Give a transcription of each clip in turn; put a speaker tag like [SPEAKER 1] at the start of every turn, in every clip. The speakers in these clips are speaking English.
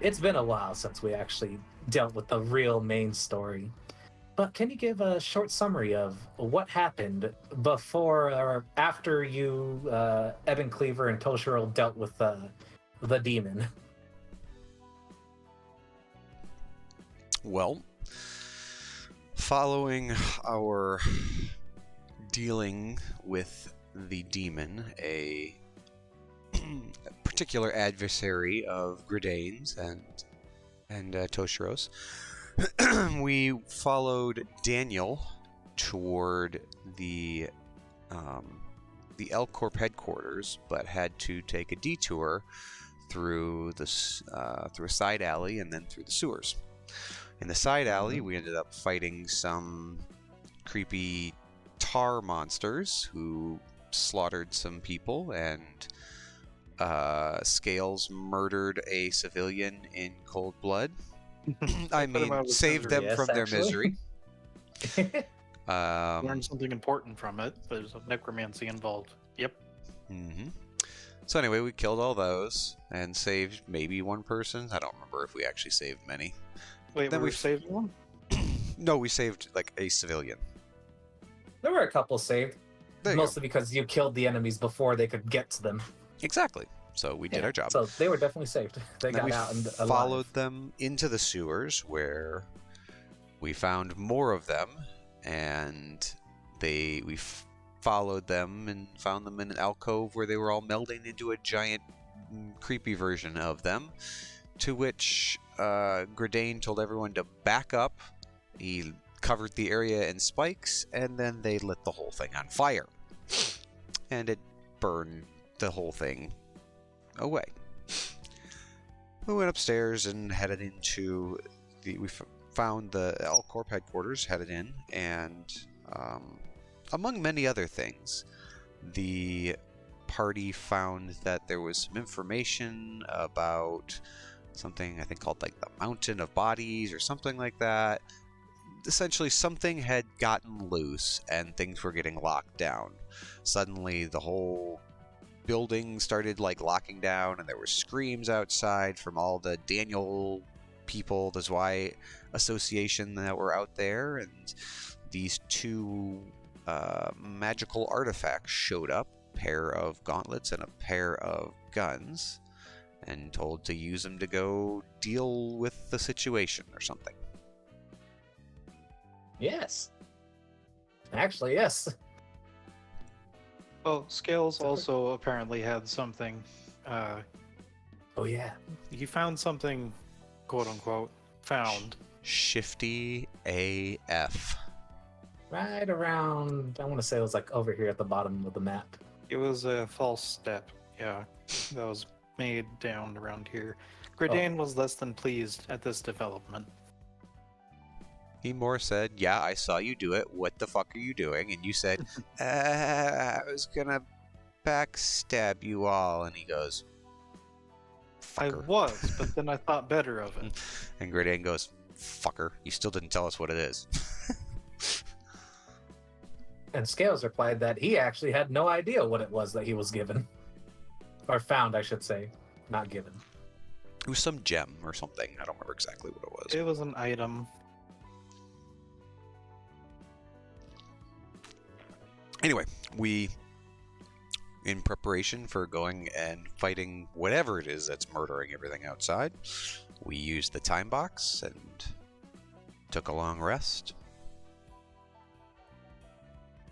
[SPEAKER 1] it's been a while since we actually dealt with the real main story. But can you give a short summary of what happened before or after you, Evan Cleaver and Toshiro dealt with the demon?
[SPEAKER 2] Well, following our dealing with the demon, a particular adversary of Gridane's and Toshiro's, we followed Daniel toward the L Corp headquarters, but had to take a detour through through a side alley and then through the sewers. In the side alley, we ended up fighting some creepy tar monsters who slaughtered some people, and Scales murdered a civilian in cold blood. I mean, saved them from their misery.
[SPEAKER 3] Learned something important from it. There's a necromancy involved. Yep.
[SPEAKER 2] Mm-hmm. So anyway, we killed all those and saved maybe one person. I don't remember if we actually saved many.
[SPEAKER 3] Wait,
[SPEAKER 2] then
[SPEAKER 3] we saved one?
[SPEAKER 2] No, we saved like a civilian.
[SPEAKER 1] There were a couple saved, mostly because you killed the enemies before they could get to them.
[SPEAKER 2] Exactly. So we did our job.
[SPEAKER 1] So they were definitely saved. They got out and
[SPEAKER 2] followed them into the sewers, where we found more of them, and we followed them and found them in an alcove where they were all melding into a giant, creepy version of them. To which Gridane told everyone to back up. He covered the area in spikes, and then they lit the whole thing on fire, and it burned the whole thing away. We went upstairs and headed into we found the L Corp headquarters, headed in, and among many other things, the party found that there was some information about something I think called like the Mountain of Bodies or something like that. Essentially, something had gotten loose and things were getting locked down. Suddenly, the whole building started like locking down, and there were screams outside from all the Daniel people, the Zwei Association that were out there, and these two magical artifacts showed up, a pair of gauntlets and a pair of guns, and told to use them to go deal with the situation or something.
[SPEAKER 1] Yes. Actually, yes.
[SPEAKER 3] Well, Scales also apparently had something.
[SPEAKER 1] Oh, yeah.
[SPEAKER 3] He found something, quote unquote, found.
[SPEAKER 2] Shifty AF.
[SPEAKER 1] Right around, I want to say it was like over here at the bottom of the map.
[SPEAKER 3] It was a false step, yeah, that was made down around here. Gridane was less than pleased at this development.
[SPEAKER 2] He more said, yeah, I saw you do it. What the fuck are you doing? And you said, I was gonna backstab you all. And he goes, fucker.
[SPEAKER 3] I was, but then I thought better of it.
[SPEAKER 2] And Gridane goes, fucker, you still didn't tell us what it is.
[SPEAKER 1] And Scales replied that he actually had no idea what it was that he was given. Or found, I should say. Not given.
[SPEAKER 2] It was some gem or something. I don't remember exactly what it was.
[SPEAKER 3] It was an item.
[SPEAKER 2] Anyway, we, in preparation for going and fighting whatever it is that's murdering everything outside, we used the time box and took a long rest.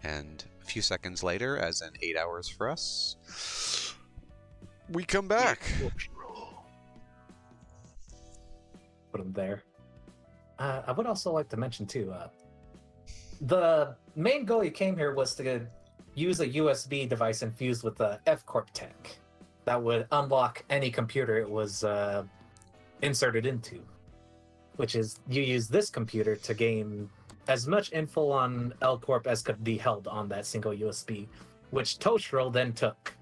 [SPEAKER 2] And a few seconds later, as in 8 hours for us, we come back.
[SPEAKER 1] Put him there. I would also like to mention, too, the main goal you came here was to use a USB device infused with the F Corp tech that would unlock any computer it was inserted into. Which is, you use this computer to gain as much info on L Corp as could be held on that single USB, which Toshiro then took.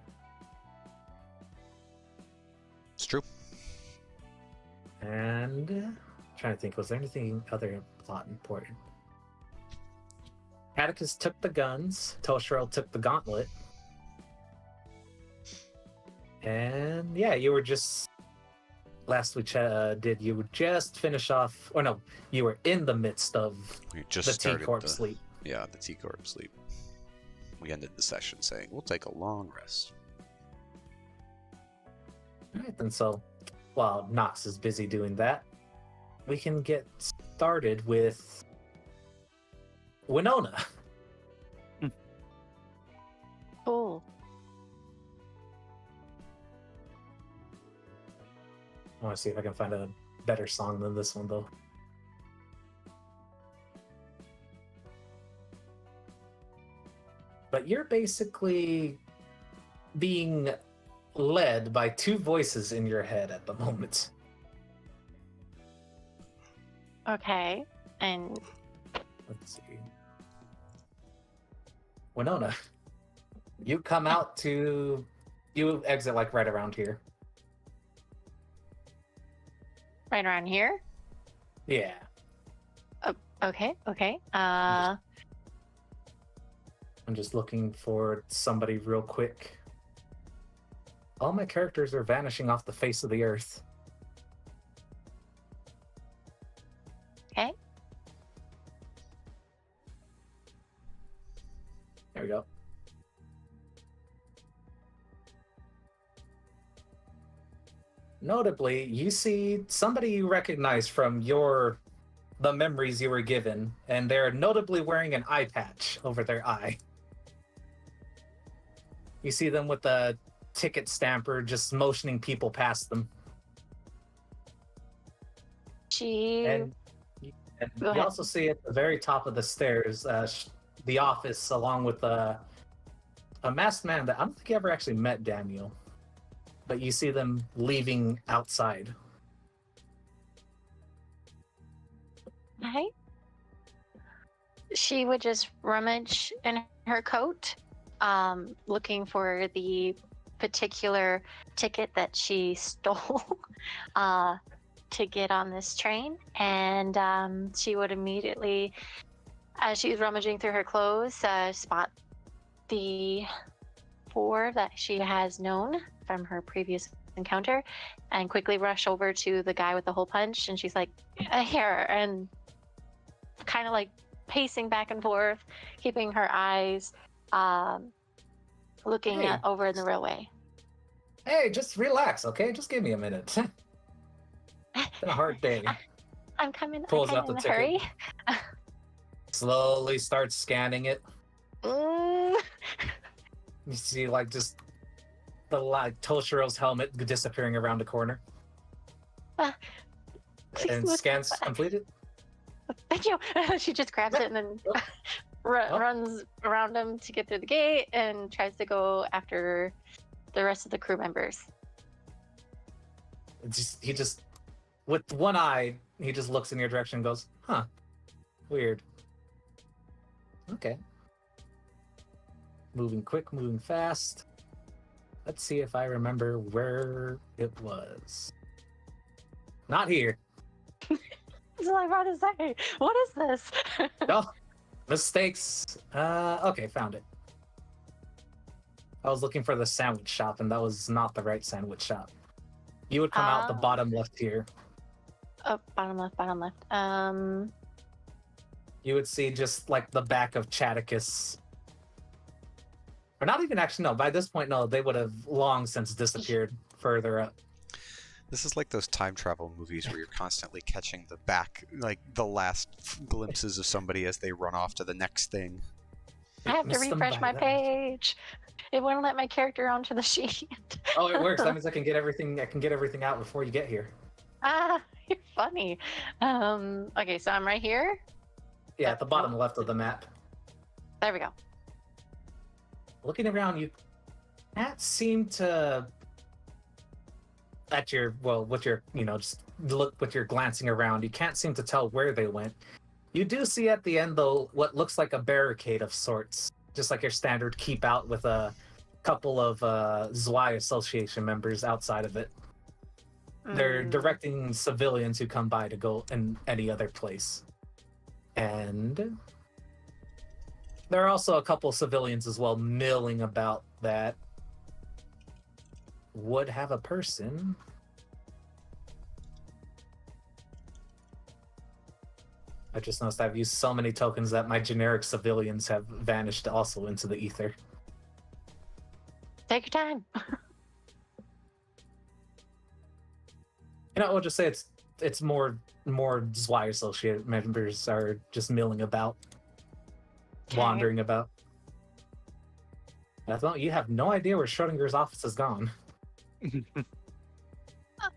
[SPEAKER 2] It's true.
[SPEAKER 1] And trying to think, was there anything other plot important? Atticus took the guns, Toshiro took the gauntlet. And yeah, you were just last we did, you would just finish off, or no, you were in the midst of
[SPEAKER 2] We just
[SPEAKER 1] the T
[SPEAKER 2] started
[SPEAKER 1] Corp
[SPEAKER 2] the
[SPEAKER 1] sleep.
[SPEAKER 2] Yeah, the T Corp sleep. We ended the session saying we'll take a long rest.
[SPEAKER 1] All right, then. So, while Nox is busy doing that, we can get started with Winona.
[SPEAKER 4] Cool.
[SPEAKER 1] I want to see if I can find a better song than this one, though. But you're basically being led by two voices in your head at the moment.
[SPEAKER 4] Okay. And
[SPEAKER 1] Let's see. Winona, you come out to... You exit, like, right around here.
[SPEAKER 4] right around here.
[SPEAKER 1] Yeah.
[SPEAKER 4] Okay.
[SPEAKER 1] I'm just looking for somebody real quick. All my characters are vanishing off the face of the earth.
[SPEAKER 4] Okay.
[SPEAKER 1] There we go. Notably, you see somebody you recognize from the memories you were given, and they're notably wearing an eye patch over their eye. You see them with a ticket stamper just motioning people past them. And
[SPEAKER 4] Go
[SPEAKER 1] you
[SPEAKER 4] ahead.
[SPEAKER 1] also see at the very top of the stairs, the office, along with a masked man that I don't think you ever actually met Daniel. But you see them leaving outside.
[SPEAKER 4] Okay. She would just rummage in her coat, looking for the particular ticket that she stole to get on this train. And she would immediately, as she's rummaging through her clothes, spot the four that she has known from her previous encounter and quickly rush over to the guy with the hole punch, and she's like, here, and kind of like pacing back and forth, keeping her eyes looking
[SPEAKER 1] Hey.
[SPEAKER 4] over in the railway.
[SPEAKER 1] Hey, just relax, okay? Just give me a minute. It's been a hard day.
[SPEAKER 4] I'm coming.
[SPEAKER 1] Pulls
[SPEAKER 4] I'm
[SPEAKER 1] out
[SPEAKER 4] kind of
[SPEAKER 1] the
[SPEAKER 4] in a hurry.
[SPEAKER 1] Slowly starts scanning it.
[SPEAKER 4] Mm.
[SPEAKER 1] You see, like, just the Toshiro's helmet disappearing around the corner. And scans completed.
[SPEAKER 4] Thank you. She just grabs it and then runs around him to get through the gate and tries to go after the rest of the crew members.
[SPEAKER 1] He just, with one eye, he just looks in your direction and goes, huh, weird. Okay. Moving quick, moving fast. Let's see if I remember where it was. Not here.
[SPEAKER 4] That's what I about to say. What is this?
[SPEAKER 1] No, mistakes. Okay, found it. I was looking for the sandwich shop, and that was not the right sandwich shop. You would come out the bottom left here.
[SPEAKER 4] Oh, bottom left.
[SPEAKER 1] You would see just like the back of Chaticus. Or not even actually, no, by this point, no, they would have long since disappeared further up.
[SPEAKER 2] This is like those time travel movies where you're constantly catching the back, like the last glimpses of somebody as they run off to the next thing.
[SPEAKER 4] I have to
[SPEAKER 1] Missed them
[SPEAKER 4] refresh
[SPEAKER 1] by
[SPEAKER 4] my
[SPEAKER 1] that.
[SPEAKER 4] Page. It wouldn't let my character onto the sheet.
[SPEAKER 1] Oh, it works. That means I can get everything out before you get here.
[SPEAKER 4] Ah, you're funny. Okay, so I'm right here.
[SPEAKER 1] Yeah, at the bottom left of the map.
[SPEAKER 4] There we go.
[SPEAKER 1] Looking around, you can't seem to with your just look with your glancing around, you can't seem to tell where they went. You do see at the end, though, what looks like a barricade of sorts, just like your standard keep out with a couple of Zwei Association members outside of it. They're directing civilians who come by to go in any other place. And there are also a couple of civilians as well milling about that would have a person I just noticed I've used so many tokens that my generic civilians have vanished also into the ether.
[SPEAKER 4] Take your time.
[SPEAKER 1] We'll just say it's more Zwei associated members are just milling about,
[SPEAKER 4] Okay.
[SPEAKER 1] wandering about. I thought you have no idea where Schrodinger's office has gone.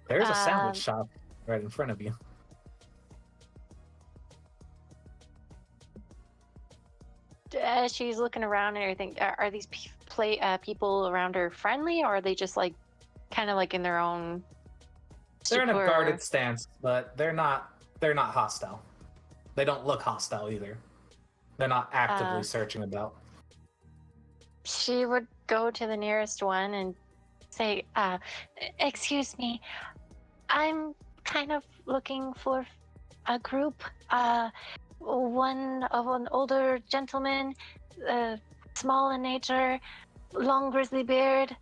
[SPEAKER 1] There's a sandwich shop right in front of you.
[SPEAKER 4] As she's looking around and everything, are these people around her friendly, or are they just like kind of like in their own?
[SPEAKER 1] They're in a
[SPEAKER 4] secure-
[SPEAKER 1] guarded stance, but they're not hostile. They don't look hostile either. They're not actively searching about.
[SPEAKER 4] She would go to the nearest one and say, "Excuse me, I'm kind of looking for a group. One of an older gentleman, small in nature, long grizzly beard,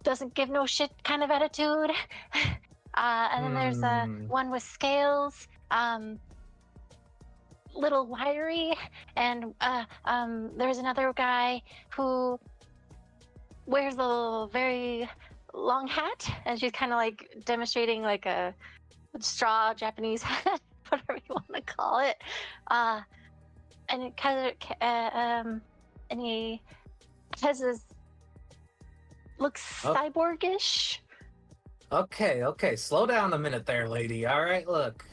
[SPEAKER 4] doesn't give no shit kind of attitude. And then there's one with scales, little wiry, and there's another guy who wears a very long hat, and she's kind of like demonstrating like a straw Japanese hat, whatever you want to call it. And it kind of, and he has this looks cyborgish.
[SPEAKER 1] Okay, slow down a minute there, lady. All right, look,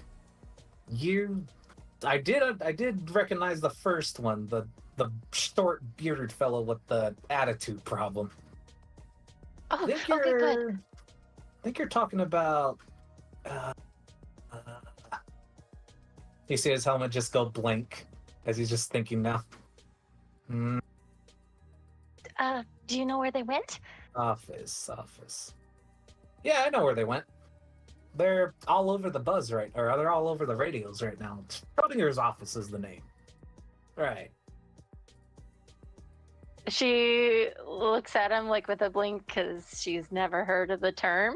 [SPEAKER 1] I did recognize the first one, the short bearded fellow with the attitude problem.
[SPEAKER 4] Oh,
[SPEAKER 1] I think
[SPEAKER 4] okay, good.
[SPEAKER 1] I think you're talking about. You see his helmet just go blank as he's just thinking now.
[SPEAKER 4] Do you know where they went?
[SPEAKER 1] Office. Yeah, I know where they went. They're all over the buzz or they're all over the radios right now. Schrodinger's office is the name. Right.
[SPEAKER 4] She looks at him like with a blink because she's never heard of the term.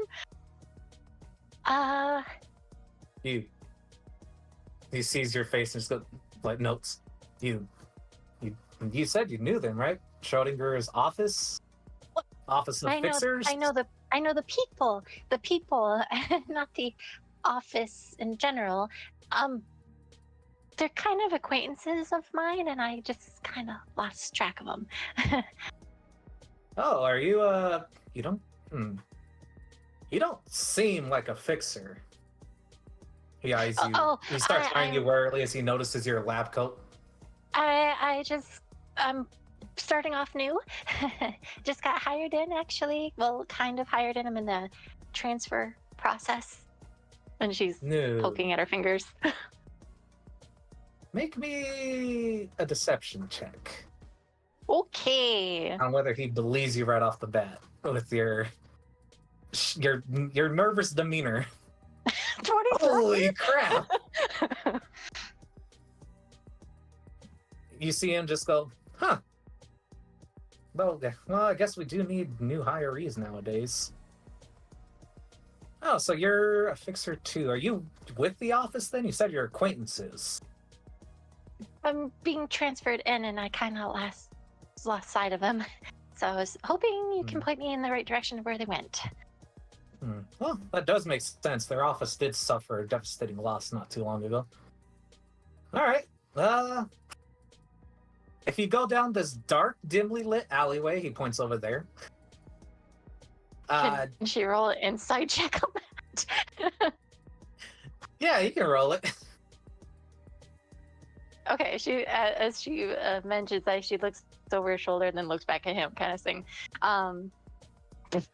[SPEAKER 1] He sees your face and just goes, like, notes. You said you knew them, right? Schrodinger's office? Office of Fixers?
[SPEAKER 4] I know the people, not the office in general. They're kind of acquaintances of mine, and I just kind of lost track of them.
[SPEAKER 1] Oh, are you, you don't seem like a fixer. He eyes you. He starts eyeing you warily as he notices your lab coat.
[SPEAKER 4] I'm starting off new. Just got hired in, actually. Well, kind of hired in. I'm in the transfer process. And she's poking at her fingers.
[SPEAKER 1] Make me a deception check.
[SPEAKER 4] Okay.
[SPEAKER 1] On whether he believes you right off the bat with your nervous demeanor.
[SPEAKER 4] 24.
[SPEAKER 1] Holy crap! You see him just go, huh. Well, I guess we do need new hirees nowadays. Oh, so you're a fixer too. Are you with the office then? You said you're acquaintances.
[SPEAKER 4] I'm being transferred in, and I kind of lost sight of them. So I was hoping you can point me in the right direction of where they went.
[SPEAKER 1] Well, that does make sense. Their office did suffer a devastating loss not too long ago. All right. If you go down this dark, dimly lit alleyway, he points over there.
[SPEAKER 4] Can she roll an insight check on that?
[SPEAKER 1] Yeah, you can roll it.
[SPEAKER 4] Okay, as she mentions that, she looks over her shoulder and then looks back at him, kind of saying, okay.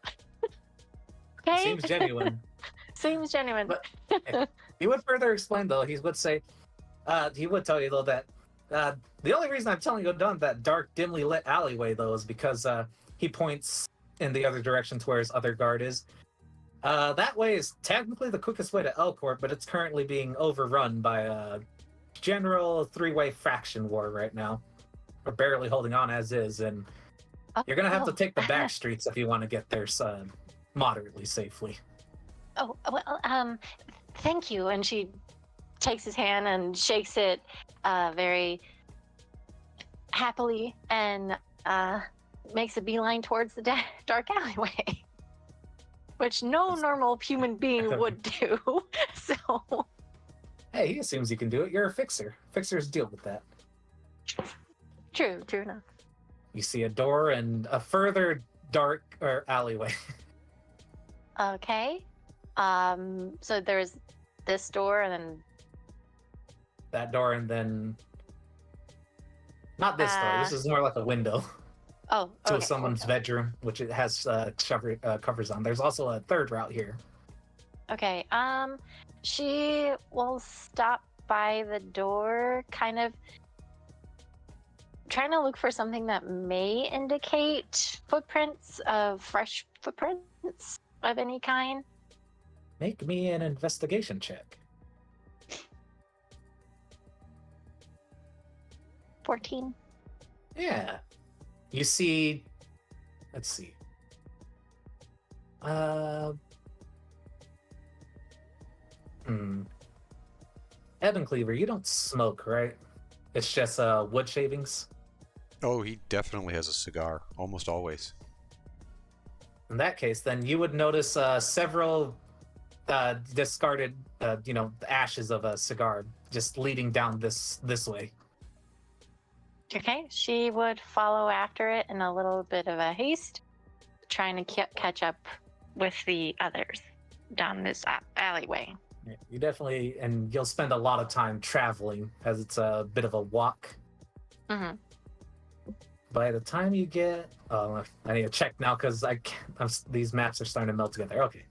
[SPEAKER 1] Seems genuine.
[SPEAKER 4] Seems genuine.
[SPEAKER 1] But he would further explain, though. He would say, he would tell you, though, that the only reason I'm telling you to go down that dark, dimly lit alleyway, though, is because he points in the other direction to where his other guard is. That way is technically the quickest way to Elcourt, but it's currently being overrun by a general three-way faction war right now. We're barely holding on as is, and you're going to have to take the back streets if you want to get there moderately safely.
[SPEAKER 4] Oh, well, thank you. And she takes his hand and shakes it very happily and makes a beeline towards the dark alleyway, which no normal human being would do. So,
[SPEAKER 1] Hey, he assumes you can do it. You're a fixer. Fixers deal with that.
[SPEAKER 4] true enough.
[SPEAKER 1] You see a door and a further dark or alleyway.
[SPEAKER 4] Okay. So there's this door and then
[SPEAKER 1] That door and then not this door. This is more like a window
[SPEAKER 4] oh,
[SPEAKER 1] to
[SPEAKER 4] okay,
[SPEAKER 1] someone's
[SPEAKER 4] okay.
[SPEAKER 1] bedroom, which it has covers on. There's also a third route here.
[SPEAKER 4] Okay. She will stop by the door, kind of trying to look for something that may indicate fresh footprints of any kind.
[SPEAKER 1] Make me an investigation check.
[SPEAKER 4] 14.
[SPEAKER 1] Yeah. You see. Let's see. Evan Cleaver, you don't smoke, right? It's just wood shavings.
[SPEAKER 2] Oh, he definitely has a cigar, almost always.
[SPEAKER 1] In that case, then you would notice several discarded, the ashes of a cigar just leading down this way.
[SPEAKER 4] Okay, she would follow after it in a little bit of a haste, trying to catch up with the others down this alleyway.
[SPEAKER 1] Yeah, you definitely, and you'll spend a lot of time traveling as it's a bit of a walk.
[SPEAKER 4] Mm-hmm.
[SPEAKER 1] By the time you get, I need to check now because these maps are starting to melt together. Okay.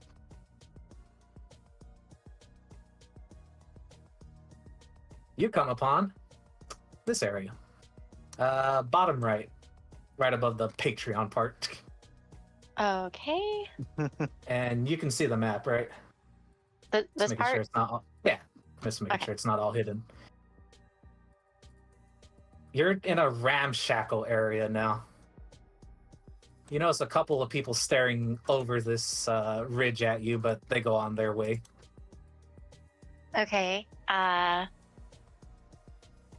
[SPEAKER 1] You come upon this area. Bottom right above the Patreon part.
[SPEAKER 4] Okay.
[SPEAKER 1] And you can see the map, right?
[SPEAKER 4] This
[SPEAKER 1] Just making
[SPEAKER 4] part?
[SPEAKER 1] sure it's not all, yeah, just making sure it's not all hidden. You're in a ramshackle area now. You notice a couple of people staring over this ridge at you, but they go on their way.
[SPEAKER 4] Okay.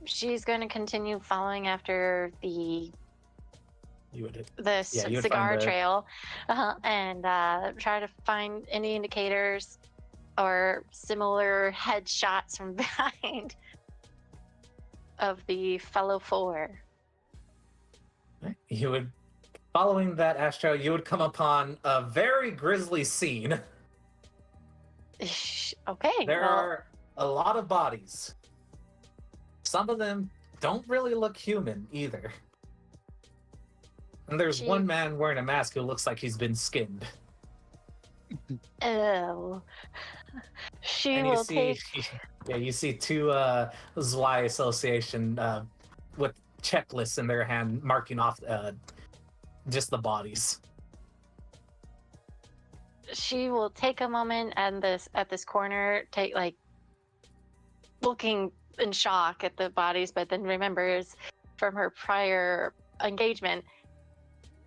[SPEAKER 4] She's going to continue following after the
[SPEAKER 1] You would
[SPEAKER 4] the
[SPEAKER 1] Yeah, you would
[SPEAKER 4] cigar
[SPEAKER 1] find the-
[SPEAKER 4] trail, and try to find any indicators or similar headshots from behind of the fellow four.
[SPEAKER 1] You would, following that astro, you would come upon a very grisly scene.
[SPEAKER 4] Okay.
[SPEAKER 1] There
[SPEAKER 4] well,
[SPEAKER 1] are a lot of bodies. Some of them don't really look human either. And there's
[SPEAKER 4] Gee.
[SPEAKER 1] one man wearing a mask who looks like he's been skinned.
[SPEAKER 4] Ew. She
[SPEAKER 1] And you
[SPEAKER 4] will
[SPEAKER 1] see,
[SPEAKER 4] take.
[SPEAKER 1] you see two Zwei Association with checklists in their hand, marking off just the bodies.
[SPEAKER 4] She will take a moment at this corner, looking in shock at the bodies, but then remembers from her prior engagement,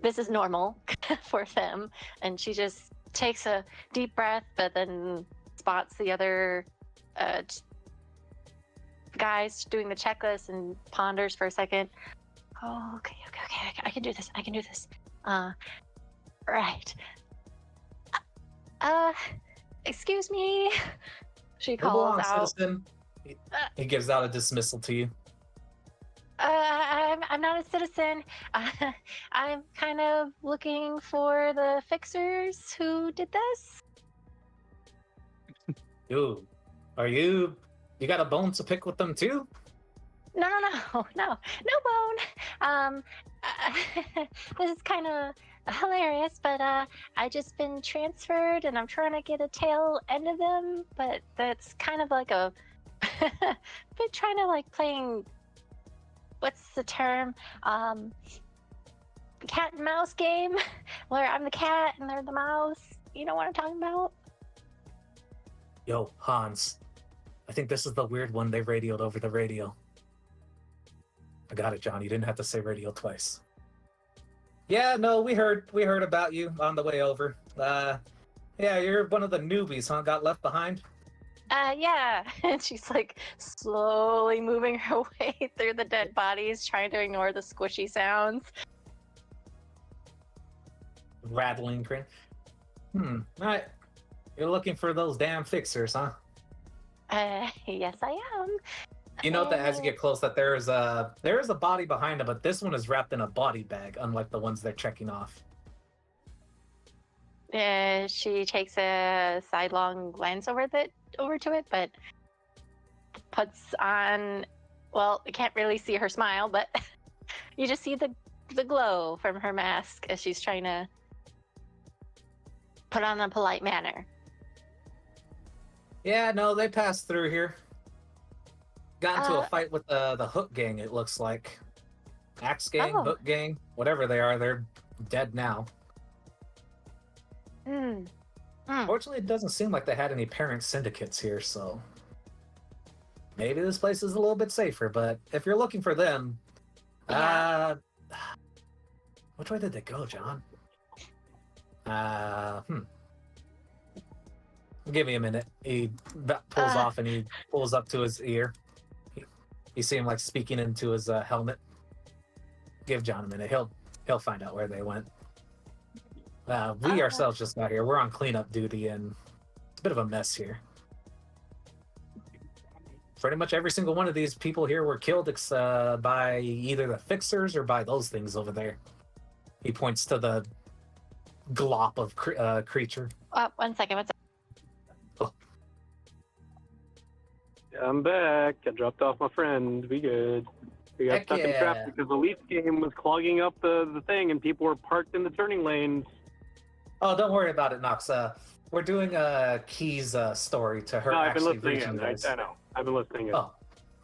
[SPEAKER 4] this is normal for them, and she just takes a deep breath, but then spots the other guys doing the checklist and ponders for a second. Oh, okay, I can do this. Right. Excuse me. She
[SPEAKER 1] Move
[SPEAKER 4] calls
[SPEAKER 1] along,
[SPEAKER 4] out.
[SPEAKER 1] citizen. He gives out a dismissal to you.
[SPEAKER 4] I'm not a citizen. I'm kind of looking for the fixers who did this.
[SPEAKER 1] Ooh, you got a bone to pick with them too?
[SPEAKER 4] No bone. This is kind of hilarious, but I just been transferred and I'm trying to get a tail end of them, but that's kind of like a been trying to playing, what's the term, cat and mouse game where I'm the cat and they're the mouse. You know what I'm talking about?
[SPEAKER 1] Yo, Hans, I think this is the weird one they radioed over the radio. I got it, John. You didn't have to say radio twice. Yeah, no, we heard about you on the way over. Yeah, you're one of the newbies, huh? Got left behind?
[SPEAKER 4] Yeah. And she's like slowly moving her way through the dead bodies, trying to ignore the squishy sounds.
[SPEAKER 1] Rattling crane. All right. You're looking for those damn fixers, huh?
[SPEAKER 4] Yes, I am.
[SPEAKER 1] You note that as you get close, that there is a body behind him, but this one is wrapped in a body bag, unlike the ones they're checking off.
[SPEAKER 4] She takes a sidelong glance over to it, but puts on. Well, I can't really see her smile, but you just see the glow from her mask as she's trying to put on a polite manner.
[SPEAKER 1] Yeah, no, they passed through here. Got into a
[SPEAKER 4] Uh,
[SPEAKER 1] fight with the Hook Gang, it looks like. Axe Gang,
[SPEAKER 4] Oh.
[SPEAKER 1] Hook Gang, whatever they are, they're dead now.
[SPEAKER 4] Hmm.
[SPEAKER 1] Fortunately, it doesn't seem like they had any parent syndicates here, so maybe this place is a little bit safer. But if you're looking for them,
[SPEAKER 4] Yeah.
[SPEAKER 1] which way did they go, John? Give me a minute. He pulls off and he pulls up to his ear. You see him like speaking into his helmet. Give John a minute. He'll find out where they went. We ourselves just got here. We're on cleanup duty, and it's a bit of a mess here. Pretty much every single one of these people here were killed by either the fixers or by those things over there. He points to the glop of creature.
[SPEAKER 4] One second.
[SPEAKER 5] I'm back. I dropped off my friend. We good. We got
[SPEAKER 1] Heck
[SPEAKER 5] stuck in
[SPEAKER 1] yeah.
[SPEAKER 5] traffic because the Leaf game was clogging up the thing and people were parked in the turning lanes.
[SPEAKER 1] Oh, don't worry about it, Nox. We're doing Key's story to her
[SPEAKER 5] No, I've been
[SPEAKER 1] actually
[SPEAKER 5] listening
[SPEAKER 1] reaching
[SPEAKER 5] in.
[SPEAKER 1] those.
[SPEAKER 5] I know. I've been listening in.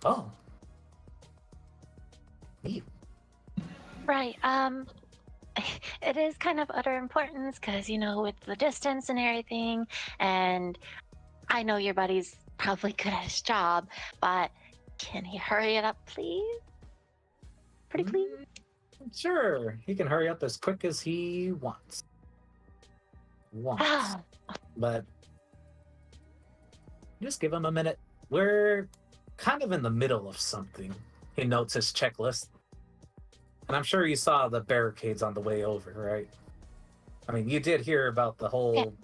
[SPEAKER 1] Oh. Neat.
[SPEAKER 4] Right. It is kind of utter importance because, with the distance and everything, and I know your buddy's probably good at his job, but can he hurry it up, please? Pretty please?
[SPEAKER 1] Sure, he can hurry up as quick as he wants.
[SPEAKER 4] Ah,
[SPEAKER 1] But just give him a minute. We're kind of in the middle of something. He notes his checklist. And I'm sure you saw the barricades on the way over, right? I mean, you did hear about the whole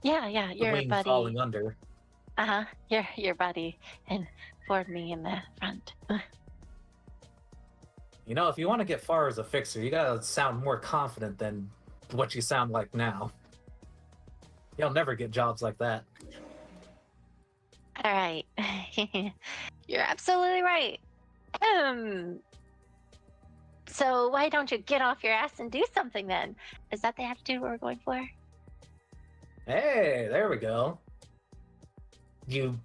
[SPEAKER 4] yeah,
[SPEAKER 1] the
[SPEAKER 4] your
[SPEAKER 1] wing
[SPEAKER 4] buddy.
[SPEAKER 1] falling under.
[SPEAKER 4] Your buddy informed me in the front.
[SPEAKER 1] You know, if you want to get far as a fixer, you gotta sound more confident than what you sound like now. You'll never get jobs like that.
[SPEAKER 4] All right. You're absolutely right. So why don't you get off your ass and do something then? Is that the attitude we're going for?
[SPEAKER 1] Hey, there we go. You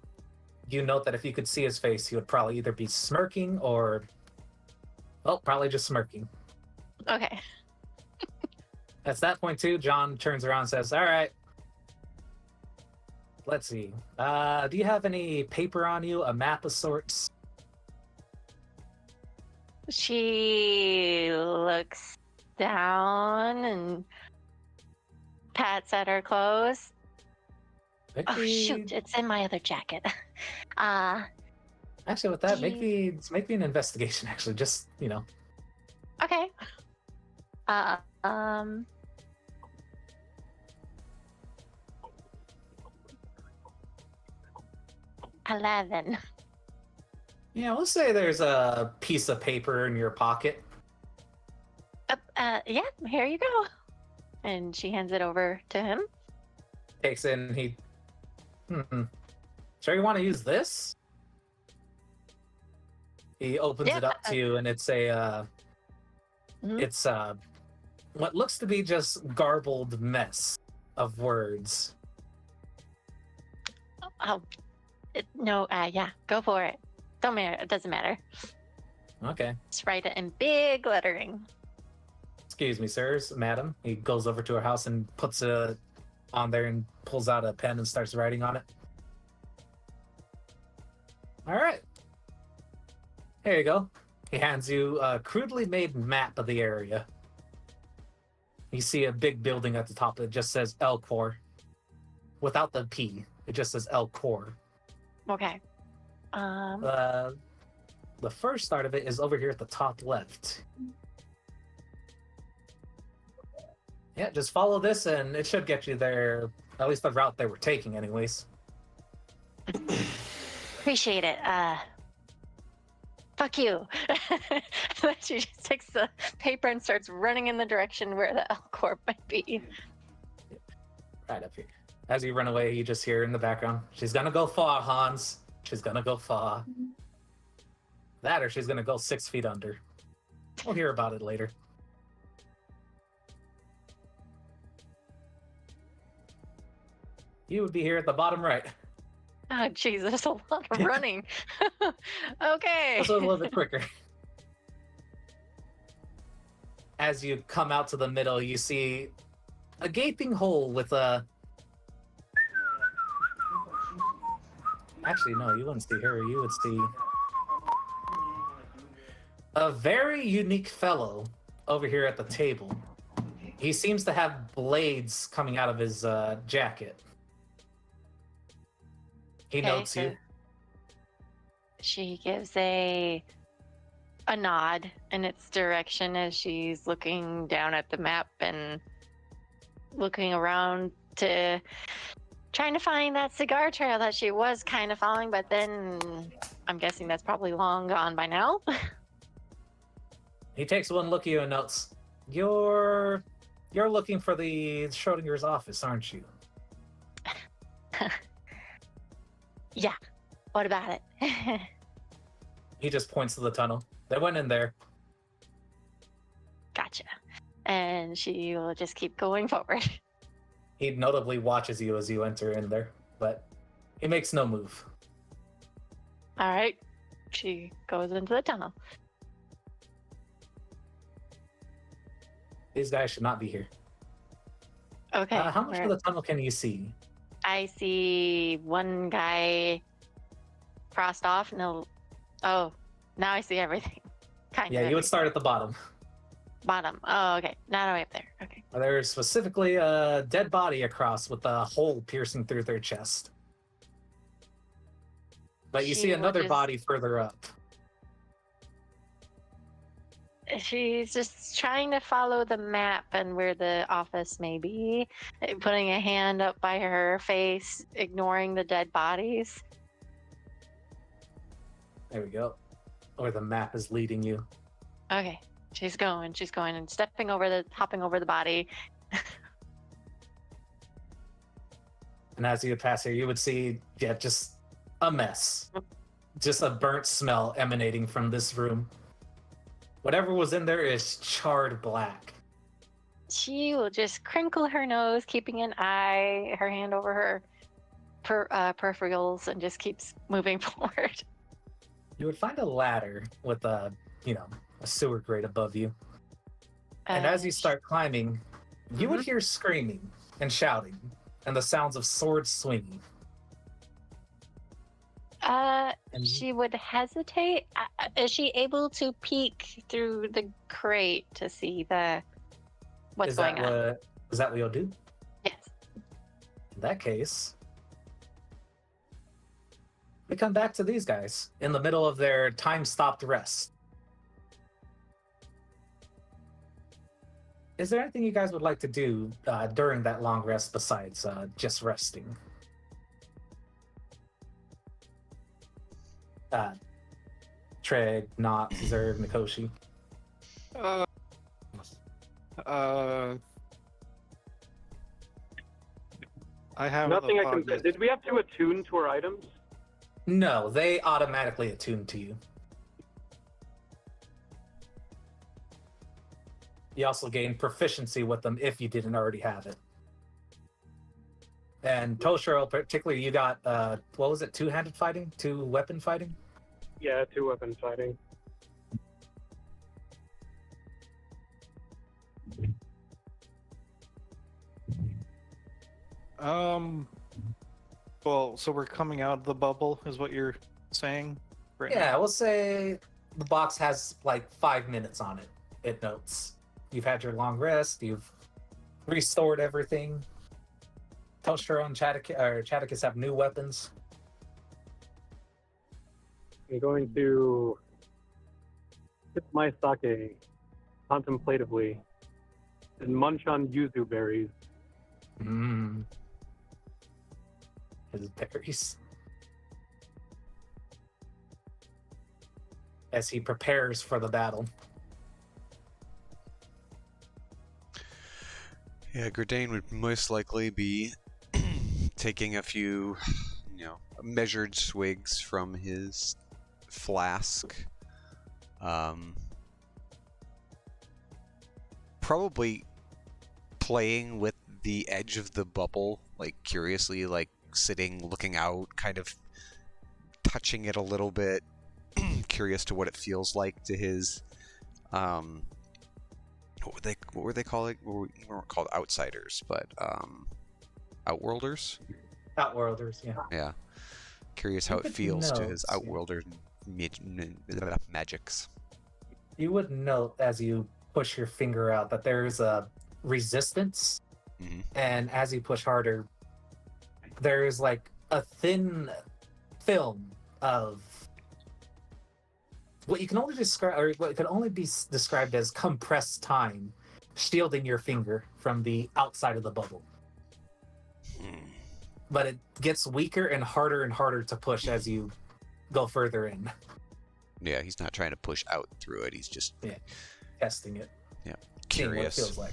[SPEAKER 1] note that if you could see his face, he would probably either be smirking or, probably just smirking.
[SPEAKER 4] Okay.
[SPEAKER 1] At that point too, John turns around and says, "All right, let's see. Do you have any paper on you? A map of sorts?"
[SPEAKER 4] She looks down and pats at her clothes. Oh shoot, it's in my other jacket.
[SPEAKER 1] Actually, with that, make me an investigation. Actually, just
[SPEAKER 4] Okay. 11.
[SPEAKER 1] Yeah, let's say there's a piece of paper in your pocket.
[SPEAKER 4] Yeah, here you go. And she hands it over to him.
[SPEAKER 1] Takes it and he, sure you want to use this? He opens it up to you, and it's a, it's what looks to be just garbled mess of words.
[SPEAKER 4] Yeah, go for it. Don't matter. It doesn't matter.
[SPEAKER 1] Okay.
[SPEAKER 4] Just write it in big lettering.
[SPEAKER 1] Excuse me, sirs, madam. He goes over to her house and puts it on there and pulls out a pen and starts writing on it. All right. Here you go. He hands you a crudely made map of the area. You see a big building at the top that just says El Cor. Without the P, it just says El Cor.
[SPEAKER 4] Okay.
[SPEAKER 1] The first start of it is over here at the top left. Yeah, just follow this and it should get you there, at least the route they were taking anyways.
[SPEAKER 4] Appreciate it. Fuck you. Then she just takes the paper and starts running in the direction where the L Corp might be.
[SPEAKER 1] Right up here. As you run away, you just hear in the background, she's gonna go far, Hans. She's gonna go far. That or she's gonna go 6 feet under. We'll hear about it later. You would be here at the bottom right.
[SPEAKER 4] Oh, jeez, there's a lot of running. Okay.
[SPEAKER 1] Also a little bit quicker. As you come out to the middle, you see a gaping hole with a... Actually, no, you wouldn't see her. You would see a very unique fellow over here at the table. He seems to have blades coming out of his jacket. He notes you.
[SPEAKER 4] She gives a nod in its direction as she's looking down at the map and looking around to trying to find that cigar trail that she was kind of following, but then I'm guessing that's probably long gone by now.
[SPEAKER 1] He takes one look at you and notes, You're looking for the Schrodinger's office, aren't you?
[SPEAKER 4] Yeah. What about it?
[SPEAKER 1] He just points to the tunnel. They went in there.
[SPEAKER 4] Gotcha. And she will just keep going forward.
[SPEAKER 1] He notably watches you as you enter in there, but he makes no move.
[SPEAKER 4] All right. She goes into the tunnel.
[SPEAKER 1] These guys should not be here.
[SPEAKER 4] Okay.
[SPEAKER 1] How much of the tunnel can you see?
[SPEAKER 4] I see one guy crossed off. No. Oh, now I see everything. Kind
[SPEAKER 1] Yeah,
[SPEAKER 4] of.
[SPEAKER 1] you would start at the bottom.
[SPEAKER 4] Bottom. Oh, okay. Not all the way up there. Okay.
[SPEAKER 1] There's specifically a dead body across with a hole piercing through their chest. But you
[SPEAKER 4] She
[SPEAKER 1] see
[SPEAKER 4] will
[SPEAKER 1] another
[SPEAKER 4] just-
[SPEAKER 1] body further up.
[SPEAKER 4] She's just trying to follow the map and where the office may be, putting a hand up by her face, ignoring the dead bodies.
[SPEAKER 1] There we go. Or the map is leading you.
[SPEAKER 4] Okay. She's going and hopping over the body.
[SPEAKER 1] And as you pass here, you would see, just a mess. Just a burnt smell emanating from this room. Whatever was in there is charred black.
[SPEAKER 4] She will just crinkle her nose, keeping her hand over her peripherals, and just keeps moving forward.
[SPEAKER 1] You would find a ladder with a sewer grate above you. And as you start climbing, you would hear screaming and shouting and the sounds of swords swinging. And
[SPEAKER 4] She would hesitate. Is she able to peek through the crate to see what's going on?
[SPEAKER 1] Is that what you'll do?
[SPEAKER 4] Yes.
[SPEAKER 1] In that case, we come back to these guys in the middle of their time-stopped rest. Is there anything you guys would like to do during that long rest besides just resting? Treg, Knot, Zerg, Mikoshi.
[SPEAKER 3] I have
[SPEAKER 5] Nothing I can
[SPEAKER 3] the
[SPEAKER 5] say. Did we have to attune to our items?
[SPEAKER 1] No, they automatically attune to you. You also gain proficiency with them if you didn't already have it. And Toshiro, particularly, you got, what was it, two-handed fighting? Two-weapon fighting?
[SPEAKER 5] Yeah, 2-weapon fighting.
[SPEAKER 3] Well, so we're coming out of the bubble, is what you're saying? Right
[SPEAKER 1] Yeah, we'll say the box has like 5 minutes on it. It notes. You've had your long rest, you've restored everything. Toshiro and Chaticus have new weapons.
[SPEAKER 5] I'm going to sip my sake contemplatively and munch on yuzu berries.
[SPEAKER 1] Mmm. His berries. As he prepares for the battle.
[SPEAKER 2] Yeah, Gردane would most likely be taking a few, measured swigs from his flask. Probably playing with the edge of the bubble, like curiously, like sitting, looking out, kind of touching it a little bit, curious to what it feels like to his. What were they calling? We weren't called outsiders, but outworlders.
[SPEAKER 1] Outworlders, yeah.
[SPEAKER 2] Yeah, curious how
[SPEAKER 1] You
[SPEAKER 2] it
[SPEAKER 1] would
[SPEAKER 2] feels to his
[SPEAKER 1] note, yeah.
[SPEAKER 2] outworlder magics.
[SPEAKER 1] You would note as you push your finger out that there's a resistance, and as you push harder, there's like a thin film of what you can only describe, or what can only be described as compressed time, shielding your finger from the outside of the bubble. But it gets weaker and harder to push as you go further in.
[SPEAKER 2] Yeah, he's not trying to push out through it. He's just
[SPEAKER 1] Testing it.
[SPEAKER 2] Yeah,
[SPEAKER 1] Seeing what it
[SPEAKER 2] curious.
[SPEAKER 1] feels like.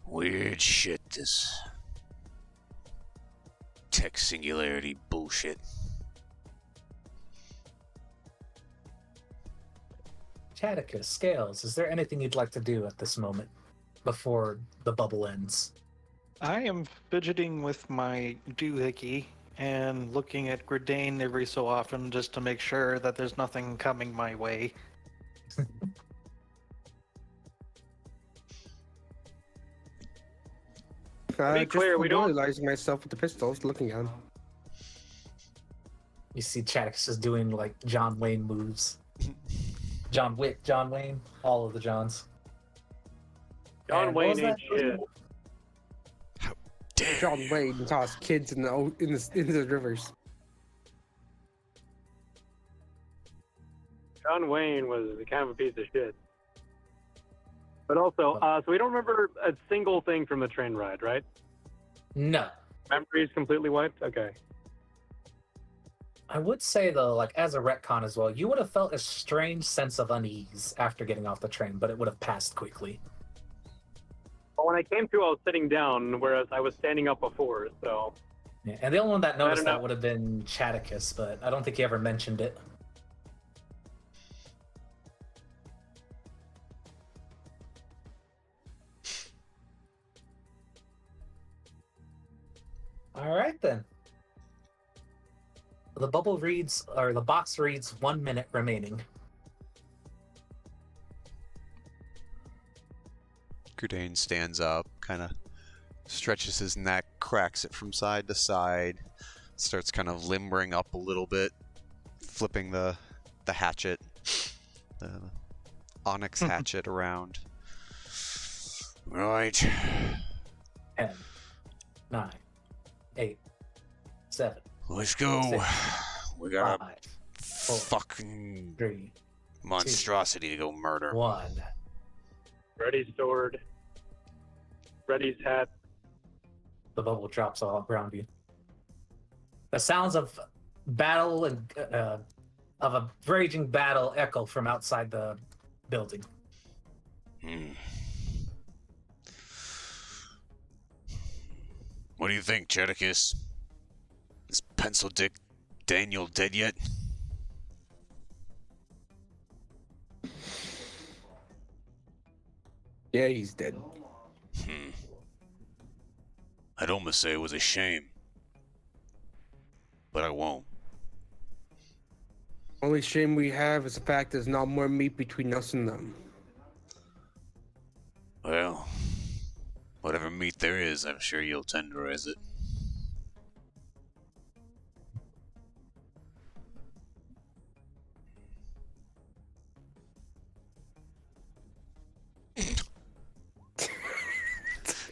[SPEAKER 2] Weird shit, this tech singularity bullshit.
[SPEAKER 1] Chatica, Scales, is there anything you'd like to do at this moment before the bubble ends?
[SPEAKER 3] I am fidgeting with my doohickey and looking at Gridane every so often just to make sure that there's nothing coming my way.
[SPEAKER 5] be clear, we don't-
[SPEAKER 6] familiarizing myself with the pistols, looking at them.
[SPEAKER 1] You see Chaticus just doing like John Wayne moves. John Wick, John Wayne, all of the Johns.
[SPEAKER 5] John
[SPEAKER 1] And what was
[SPEAKER 5] Wayne ain't
[SPEAKER 1] that?
[SPEAKER 5] shit.
[SPEAKER 6] John Wayne tossed kids in the rivers.
[SPEAKER 5] John Wayne was kind of a piece of shit. But also, so we don't remember a single thing from the train ride, right?
[SPEAKER 1] No.
[SPEAKER 5] Memories completely wiped? Okay.
[SPEAKER 1] I would say though, like as a retcon as well, you would have felt a strange sense of unease after getting off the train, but it would have passed quickly.
[SPEAKER 5] But when I came to, I was sitting down, whereas I was standing up before, so...
[SPEAKER 1] Yeah, and the only one that noticed
[SPEAKER 5] don't
[SPEAKER 1] that
[SPEAKER 5] know.
[SPEAKER 1] would have been Chaticus, but I don't think he ever mentioned it. All right then. The bubble reads, or the box reads 1 minute remaining.
[SPEAKER 2] Gurdane stands up, kind of stretches his neck, cracks it from side to side, starts kind of limbering up a little bit, flipping the hatchet, the onyx hatchet around. Right.
[SPEAKER 1] 10, 9, 8, 7,
[SPEAKER 2] Let's go.
[SPEAKER 1] 6,
[SPEAKER 2] We got
[SPEAKER 1] 5,
[SPEAKER 2] a fucking
[SPEAKER 1] 3,
[SPEAKER 2] monstrosity to go murder.
[SPEAKER 1] 1.
[SPEAKER 5] Ready's sword. Ready's hat.
[SPEAKER 1] The bubble drops all around you. The sounds of battle and of a raging battle echo from outside the building.
[SPEAKER 2] What do you think, Chaticus? Is Pencil Dick Daniel dead yet?
[SPEAKER 6] Yeah, he's dead.
[SPEAKER 2] I'd almost say it was a shame. But I won't.
[SPEAKER 6] Only shame we have is the fact there's not more meat between us and them.
[SPEAKER 2] Well, whatever meat there is, I'm sure you'll tenderize it.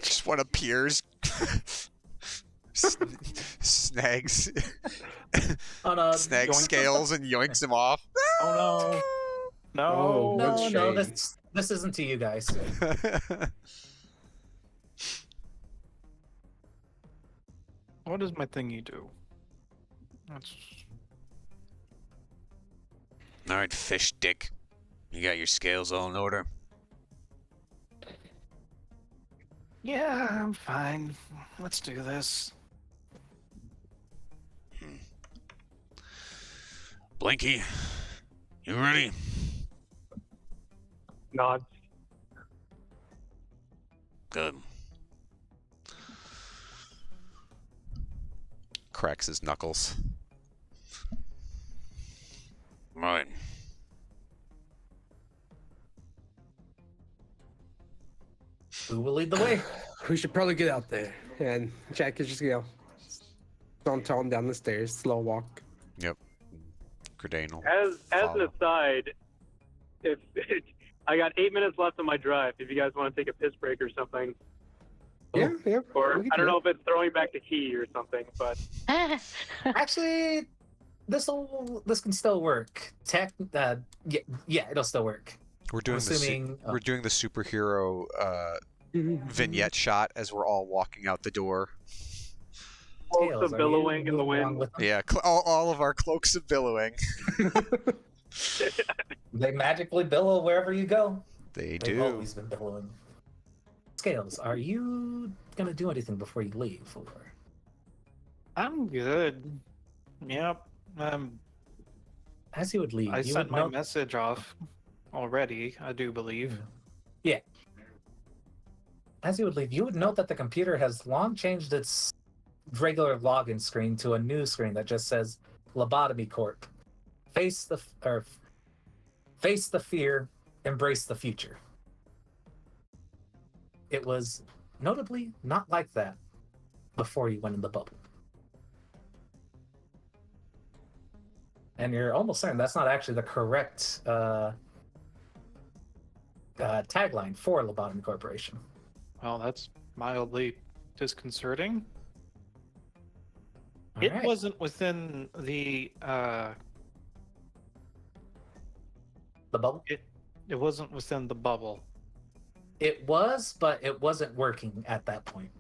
[SPEAKER 2] Just what appears. snags
[SPEAKER 1] On a
[SPEAKER 2] snags
[SPEAKER 3] Yoink.
[SPEAKER 2] scales and yoinks him off.
[SPEAKER 3] Oh no.
[SPEAKER 6] Oh,
[SPEAKER 3] No.
[SPEAKER 6] what
[SPEAKER 1] no,
[SPEAKER 6] shame.
[SPEAKER 1] this isn't to you guys.
[SPEAKER 3] What does my thingy do? That's...
[SPEAKER 2] All right, fish dick. You got your scales all in order?
[SPEAKER 3] Yeah, I'm fine. Let's do this.
[SPEAKER 2] Blinky, you ready?
[SPEAKER 5] Nods.
[SPEAKER 2] Good. Cracks his knuckles. Right.
[SPEAKER 1] Who will lead the way?
[SPEAKER 6] We should probably get out there. And Jack is just, don't tell him down the stairs, slow walk.
[SPEAKER 2] Yep. Gradane will
[SPEAKER 5] As an
[SPEAKER 2] follow.
[SPEAKER 5] aside, if I got 8 minutes left on my drive, if you guys want to take a piss break or something,
[SPEAKER 6] Yeah, yeah.
[SPEAKER 5] or
[SPEAKER 6] we can
[SPEAKER 5] I don't
[SPEAKER 6] do
[SPEAKER 5] know if it's throwing back the key or something, but
[SPEAKER 1] Actually, this can still work. Yeah, it'll still work.
[SPEAKER 2] We're doing
[SPEAKER 1] assuming-
[SPEAKER 2] we're doing the superhero
[SPEAKER 6] it.
[SPEAKER 2] vignette shot as we're all walking out the door.
[SPEAKER 5] cloaks
[SPEAKER 1] Tails,
[SPEAKER 5] of
[SPEAKER 1] are you
[SPEAKER 5] billowing in the
[SPEAKER 1] moving along
[SPEAKER 5] wind.
[SPEAKER 1] with them?
[SPEAKER 2] Yeah, all of our cloaks of billowing.
[SPEAKER 1] They magically billow wherever you go.
[SPEAKER 2] They
[SPEAKER 1] They've
[SPEAKER 2] do.
[SPEAKER 1] always been billowing. Scales, are you gonna do anything before you leave? Or...
[SPEAKER 3] I'm good. Yep.
[SPEAKER 1] As you would leave,
[SPEAKER 3] I
[SPEAKER 1] you
[SPEAKER 3] sent
[SPEAKER 1] would
[SPEAKER 3] my
[SPEAKER 1] note...
[SPEAKER 3] message off already, I do believe.
[SPEAKER 1] Yeah. As you would leave, you would note that the computer has long changed its regular login screen to a new screen that just says Lobotomy Corp. Face the fear, embrace the future. It was notably not like that before you went in the bubble. And you're almost certain that's not actually the correct tagline for Lobotomy Corporation.
[SPEAKER 3] Well, that's mildly disconcerting.
[SPEAKER 1] All
[SPEAKER 3] It
[SPEAKER 1] right.
[SPEAKER 3] wasn't within the
[SPEAKER 1] The bubble?
[SPEAKER 3] it wasn't within the bubble.
[SPEAKER 1] It was, but it wasn't working at that point.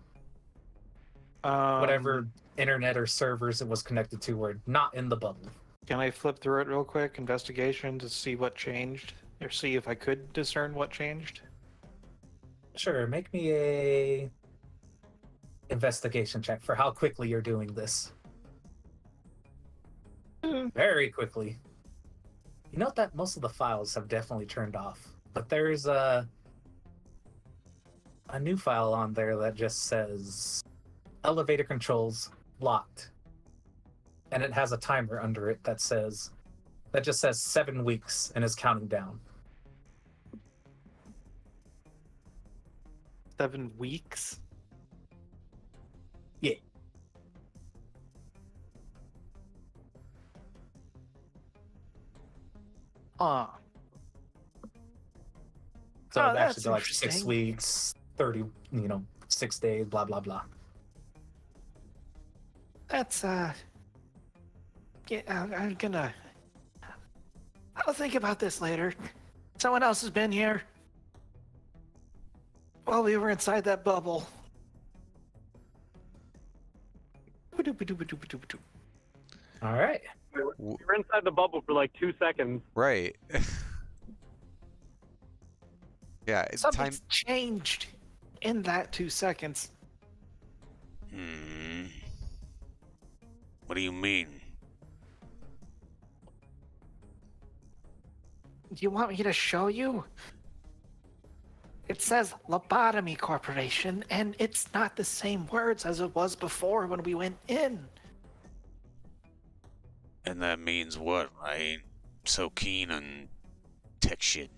[SPEAKER 1] Whatever internet or servers it was connected to were not in the bubble.
[SPEAKER 3] Can I flip through it real quick? Investigation to see what changed, or see if I could discern what changed.
[SPEAKER 1] Sure, make me a investigation check for how quickly you're doing this. Very quickly. You note that most of the files have definitely turned off, but there's a new file on there that just says elevator controls locked. And it has a timer under it that just says 7 weeks and is counting down.
[SPEAKER 3] 7 weeks?
[SPEAKER 1] Yeah.
[SPEAKER 3] Ah.
[SPEAKER 1] So
[SPEAKER 3] Oh,
[SPEAKER 1] it'd actually
[SPEAKER 3] that's
[SPEAKER 1] be like 6
[SPEAKER 3] interesting.
[SPEAKER 1] weeks, 30, 6 days, blah, blah, blah.
[SPEAKER 3] That's yeah, I'm gonna. I'll think about this later. Someone else has been here while we were inside that bubble.
[SPEAKER 1] All right.
[SPEAKER 5] You're inside the bubble for like 2 seconds.
[SPEAKER 2] Right. Yeah, it's time.
[SPEAKER 3] Something's changed in that 2 seconds.
[SPEAKER 2] What do you mean?
[SPEAKER 3] Do you want me to show you? It says Lobotomy Corporation, and it's not the same words as it was before when we went in.
[SPEAKER 2] And that means what? I ain't so keen on tech shit.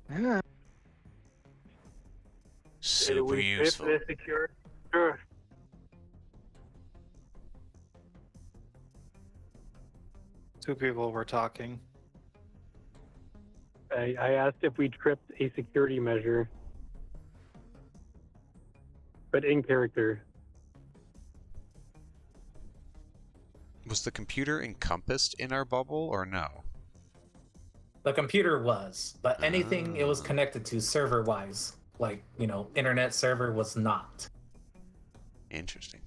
[SPEAKER 3] Yeah.
[SPEAKER 2] Super useful.
[SPEAKER 5] Secure. Sure.
[SPEAKER 3] Two people were talking.
[SPEAKER 5] I asked if we tripped a security measure, but in character.
[SPEAKER 2] Was the computer encompassed in our bubble or no?
[SPEAKER 1] The computer was, but anything it was
[SPEAKER 2] Ah.
[SPEAKER 1] connected to server-wise, like, internet server, was not.
[SPEAKER 2] Interesting.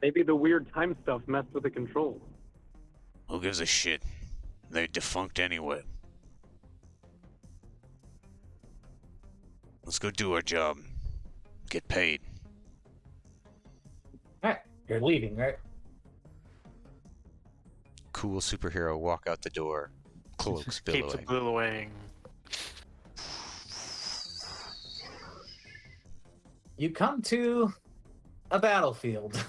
[SPEAKER 5] Maybe the weird time stuff messed with the controls.
[SPEAKER 2] Who gives a shit? They're defunct anyway. Let's go do our job. Get paid.
[SPEAKER 1] Alright, you're leaving, right?
[SPEAKER 2] Cool superhero walk out the door. Cloaks
[SPEAKER 3] Keeps
[SPEAKER 2] billowing.
[SPEAKER 3] it billowing.
[SPEAKER 1] You come to a battlefield.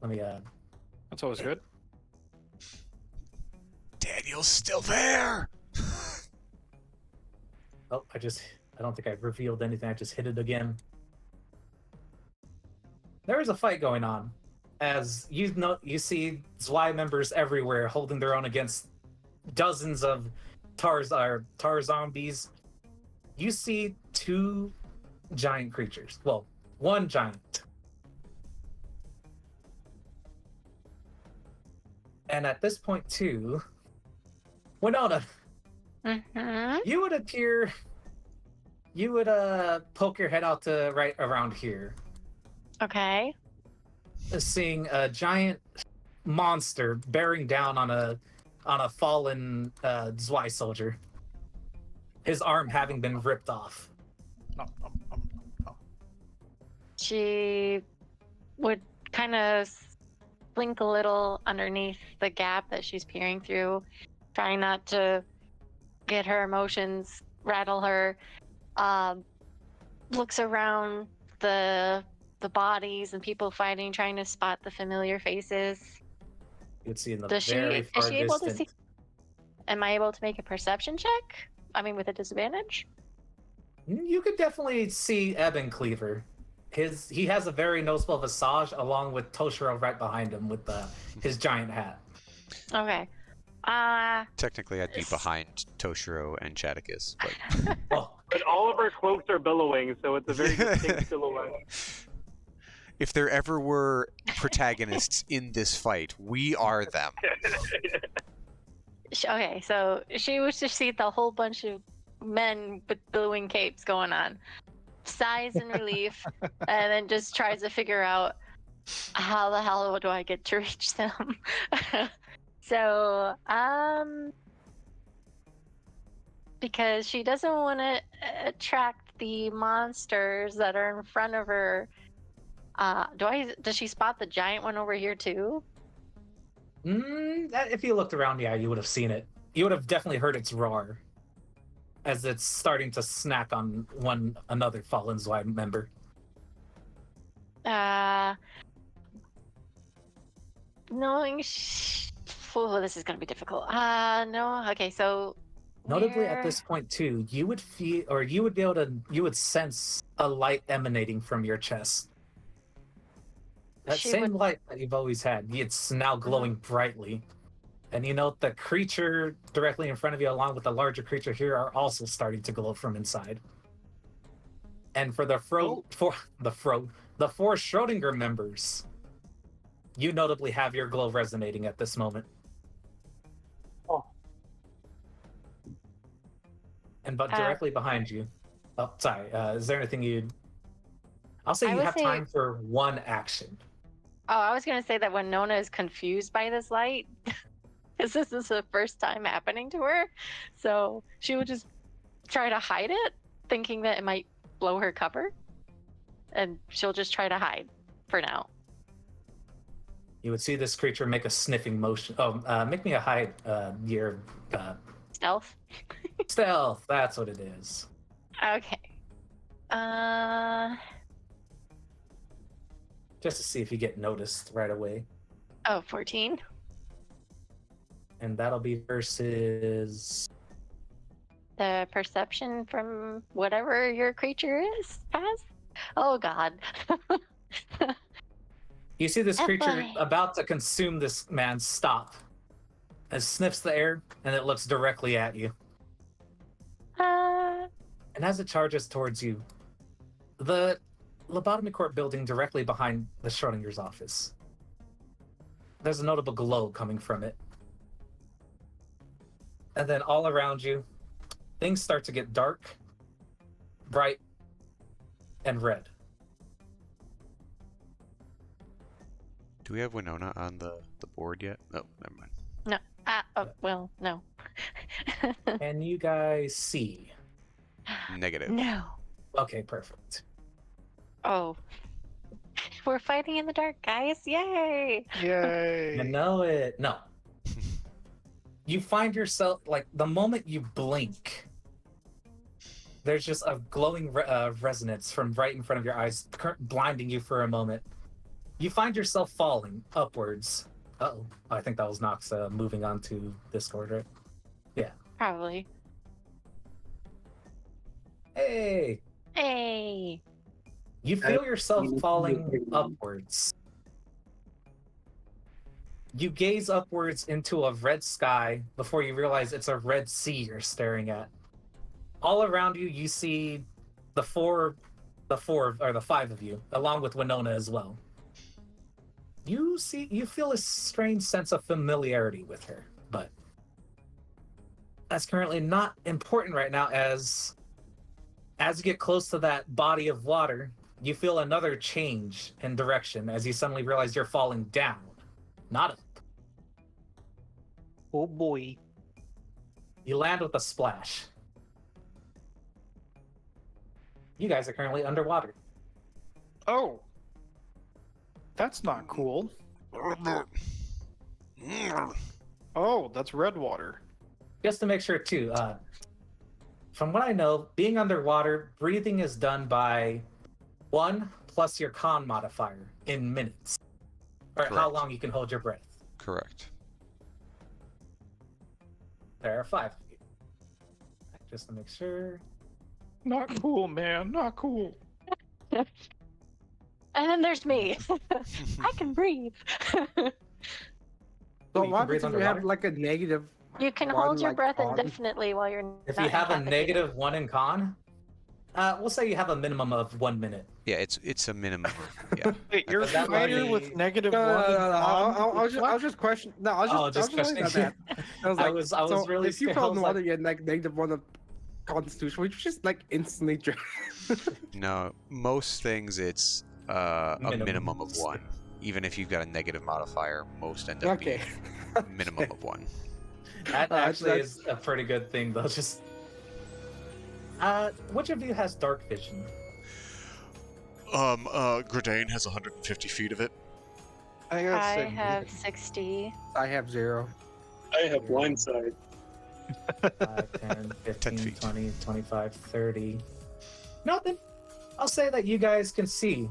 [SPEAKER 1] Let me
[SPEAKER 3] That's always good.
[SPEAKER 2] Daniel's still there.
[SPEAKER 1] oh, I don't think I revealed anything, I just hit it again. There is a fight going on. As you see Zwei members everywhere holding their own against dozens of tar zombies. You see two giant creatures. Well, one giant. And at this point too, Winona,
[SPEAKER 4] Mm-hmm.
[SPEAKER 1] you would poke your head out to right around here,
[SPEAKER 4] Okay.
[SPEAKER 1] seeing a giant monster bearing down on a fallen Zwei soldier. His arm having been ripped off.
[SPEAKER 3] Nom, nom, nom, nom, nom.
[SPEAKER 4] She would kind of blink a little underneath the gap that she's peering through, trying not to get her emotions rattle her. Looks around the bodies and people fighting, trying to spot the familiar faces.
[SPEAKER 1] You could see in the
[SPEAKER 4] Does she?
[SPEAKER 1] very
[SPEAKER 4] Is
[SPEAKER 1] far
[SPEAKER 4] she able to
[SPEAKER 1] distant.
[SPEAKER 4] see? Am I able to make a perception check? I mean, with a disadvantage.
[SPEAKER 1] You could definitely see Eben Cleaver. He has a very noticeable visage, along with Toshiro right behind him with his giant hat.
[SPEAKER 4] Okay.
[SPEAKER 2] Technically, I'd be behind Toshiro and Chaticus, but
[SPEAKER 1] Well,
[SPEAKER 5] But all of our cloaks are billowing, so it's a very distinct silhouette.
[SPEAKER 2] if there ever were protagonists in this fight, we are them.
[SPEAKER 4] Okay, so she was to see the whole bunch of men with billowing capes going on, sighs in relief, and then just tries to figure out how the hell do I get to reach them. So, because she doesn't want to attract the monsters that are in front of her. Does she spot the giant one over here too?
[SPEAKER 1] if you looked around, yeah, you would have seen it. You would have definitely heard its roar as it's starting to snack on another fallen Zwei member.
[SPEAKER 4] Knowing oh, this is gonna be difficult. No. Okay, so
[SPEAKER 1] Notably, at
[SPEAKER 4] where-
[SPEAKER 1] this point too, you would feel, or you would be able to, you would sense a light emanating from your chest. That
[SPEAKER 4] She
[SPEAKER 1] same
[SPEAKER 4] would-
[SPEAKER 1] light that you've always had, it's now glowing brightly. And you know the creature directly in front of you, along with the larger creature here, are also starting to glow from inside. And for the four Schrodinger members, you notably have your glow resonating at this moment.
[SPEAKER 5] Oh.
[SPEAKER 1] But directly behind you. Oh, sorry. Is there anything you'd? I'll say
[SPEAKER 4] I
[SPEAKER 1] you
[SPEAKER 4] would
[SPEAKER 1] have
[SPEAKER 4] say-
[SPEAKER 1] time for one action.
[SPEAKER 4] Oh, I was gonna say that when Nona is confused by this light, because this is the first time happening to her, so she would just try to hide it, thinking that it might blow her cover, and she'll just try to hide for now.
[SPEAKER 1] You would see this creature make a sniffing motion. Oh, make me a hide your
[SPEAKER 4] Stealth.
[SPEAKER 1] stealth. That's what it is.
[SPEAKER 4] Okay.
[SPEAKER 1] Just to see if you get noticed right away.
[SPEAKER 4] 14.
[SPEAKER 1] And that'll be versus.
[SPEAKER 4] The perception from whatever your creature has. Oh God.
[SPEAKER 1] You see this
[SPEAKER 4] Oh,
[SPEAKER 1] creature
[SPEAKER 4] boy.
[SPEAKER 1] about to consume this man stop. It sniffs the air and it looks directly at you.
[SPEAKER 4] Uh,
[SPEAKER 1] And as it charges towards you, the lobotomy court building directly behind the Schrodinger's office. There's a notable glow coming from it. And then all around you, things start to get dark, bright, and red.
[SPEAKER 2] Do we have Winona on the board yet? Oh, never mind.
[SPEAKER 4] No. Well, no.
[SPEAKER 1] Can you guys see?
[SPEAKER 2] Negative.
[SPEAKER 4] No.
[SPEAKER 1] Okay, perfect.
[SPEAKER 4] Oh. We're fighting in the dark, guys. Yay!
[SPEAKER 3] Yay!
[SPEAKER 1] You know it. No. You find yourself, like, the moment you blink, there's just a glowing resonance from right in front of your eyes, blinding you for a moment. You find yourself falling upwards. Uh-oh. I think that was Nox moving on to Discord, right? Yeah.
[SPEAKER 4] Probably.
[SPEAKER 1] Hey!
[SPEAKER 4] Hey!
[SPEAKER 1] You feel yourself falling upwards. You gaze upwards into a red sky before you realize it's a red sea you're staring at. All around you, you see the five of you, along with Winona as well. You feel a strange sense of familiarity with her, but that's currently not important right now. As you get close to that body of water, you feel another change in direction as you suddenly realize you're falling down, not up.
[SPEAKER 3] Oh boy.
[SPEAKER 1] You land with a splash. You guys are currently underwater.
[SPEAKER 3] Oh. That's not cool. Oh, that's red water.
[SPEAKER 1] Just to make sure too, from what I know, being underwater, breathing is done by 1 plus your con modifier in minutes. Or how
[SPEAKER 2] Correct.
[SPEAKER 1] long you can hold your breath.
[SPEAKER 2] Correct.
[SPEAKER 1] There are 5 of you. Just to make sure.
[SPEAKER 3] Not cool, man. Not cool.
[SPEAKER 4] And then there's me. I can breathe.
[SPEAKER 6] So
[SPEAKER 1] you
[SPEAKER 6] what
[SPEAKER 1] can
[SPEAKER 6] happens
[SPEAKER 1] breathe
[SPEAKER 6] if you
[SPEAKER 1] underwater?
[SPEAKER 6] have like a negative?
[SPEAKER 4] You can
[SPEAKER 6] One,
[SPEAKER 4] hold your
[SPEAKER 6] like,
[SPEAKER 4] breath
[SPEAKER 6] on?
[SPEAKER 4] indefinitely while you're
[SPEAKER 1] If
[SPEAKER 4] not
[SPEAKER 1] you have a
[SPEAKER 4] incapacitated.
[SPEAKER 1] -1 in con, we'll say you have a minimum of 1 minute.
[SPEAKER 2] Yeah, it's a minimum. Yeah.
[SPEAKER 3] Wait, you're a
[SPEAKER 1] That might
[SPEAKER 3] fighter
[SPEAKER 1] be-
[SPEAKER 3] with negative
[SPEAKER 6] No,
[SPEAKER 3] one.
[SPEAKER 6] no,
[SPEAKER 3] in
[SPEAKER 6] no, no.
[SPEAKER 3] con?
[SPEAKER 6] I was just questioning. No, I was
[SPEAKER 1] Oh,
[SPEAKER 6] just
[SPEAKER 1] just
[SPEAKER 6] wondering about that. I was
[SPEAKER 1] I
[SPEAKER 6] like,
[SPEAKER 1] was
[SPEAKER 6] so
[SPEAKER 1] really
[SPEAKER 6] if you
[SPEAKER 1] scared. I
[SPEAKER 6] fell in
[SPEAKER 1] was
[SPEAKER 6] the water,
[SPEAKER 1] like,
[SPEAKER 6] you had like -1 of Constitution, which is just like instantly drown.
[SPEAKER 2] No, most things it's a
[SPEAKER 1] Minimum.
[SPEAKER 2] minimum of 1. Even if you've got a negative modifier, most end up
[SPEAKER 6] Okay.
[SPEAKER 2] being minimum of 1.
[SPEAKER 1] that
[SPEAKER 6] Alright,
[SPEAKER 1] actually
[SPEAKER 6] that's-
[SPEAKER 1] is a pretty good thing, though. Just, which of you has dark vision?
[SPEAKER 2] Gradane has 150 feet of it.
[SPEAKER 3] I got
[SPEAKER 4] I
[SPEAKER 3] sick.
[SPEAKER 4] have 60.
[SPEAKER 6] I have 0.
[SPEAKER 5] I have blindside.
[SPEAKER 1] 5, 10, 15,
[SPEAKER 2] 10 feet.
[SPEAKER 1] 20, 25, 30. Nothing. I'll say that you guys can see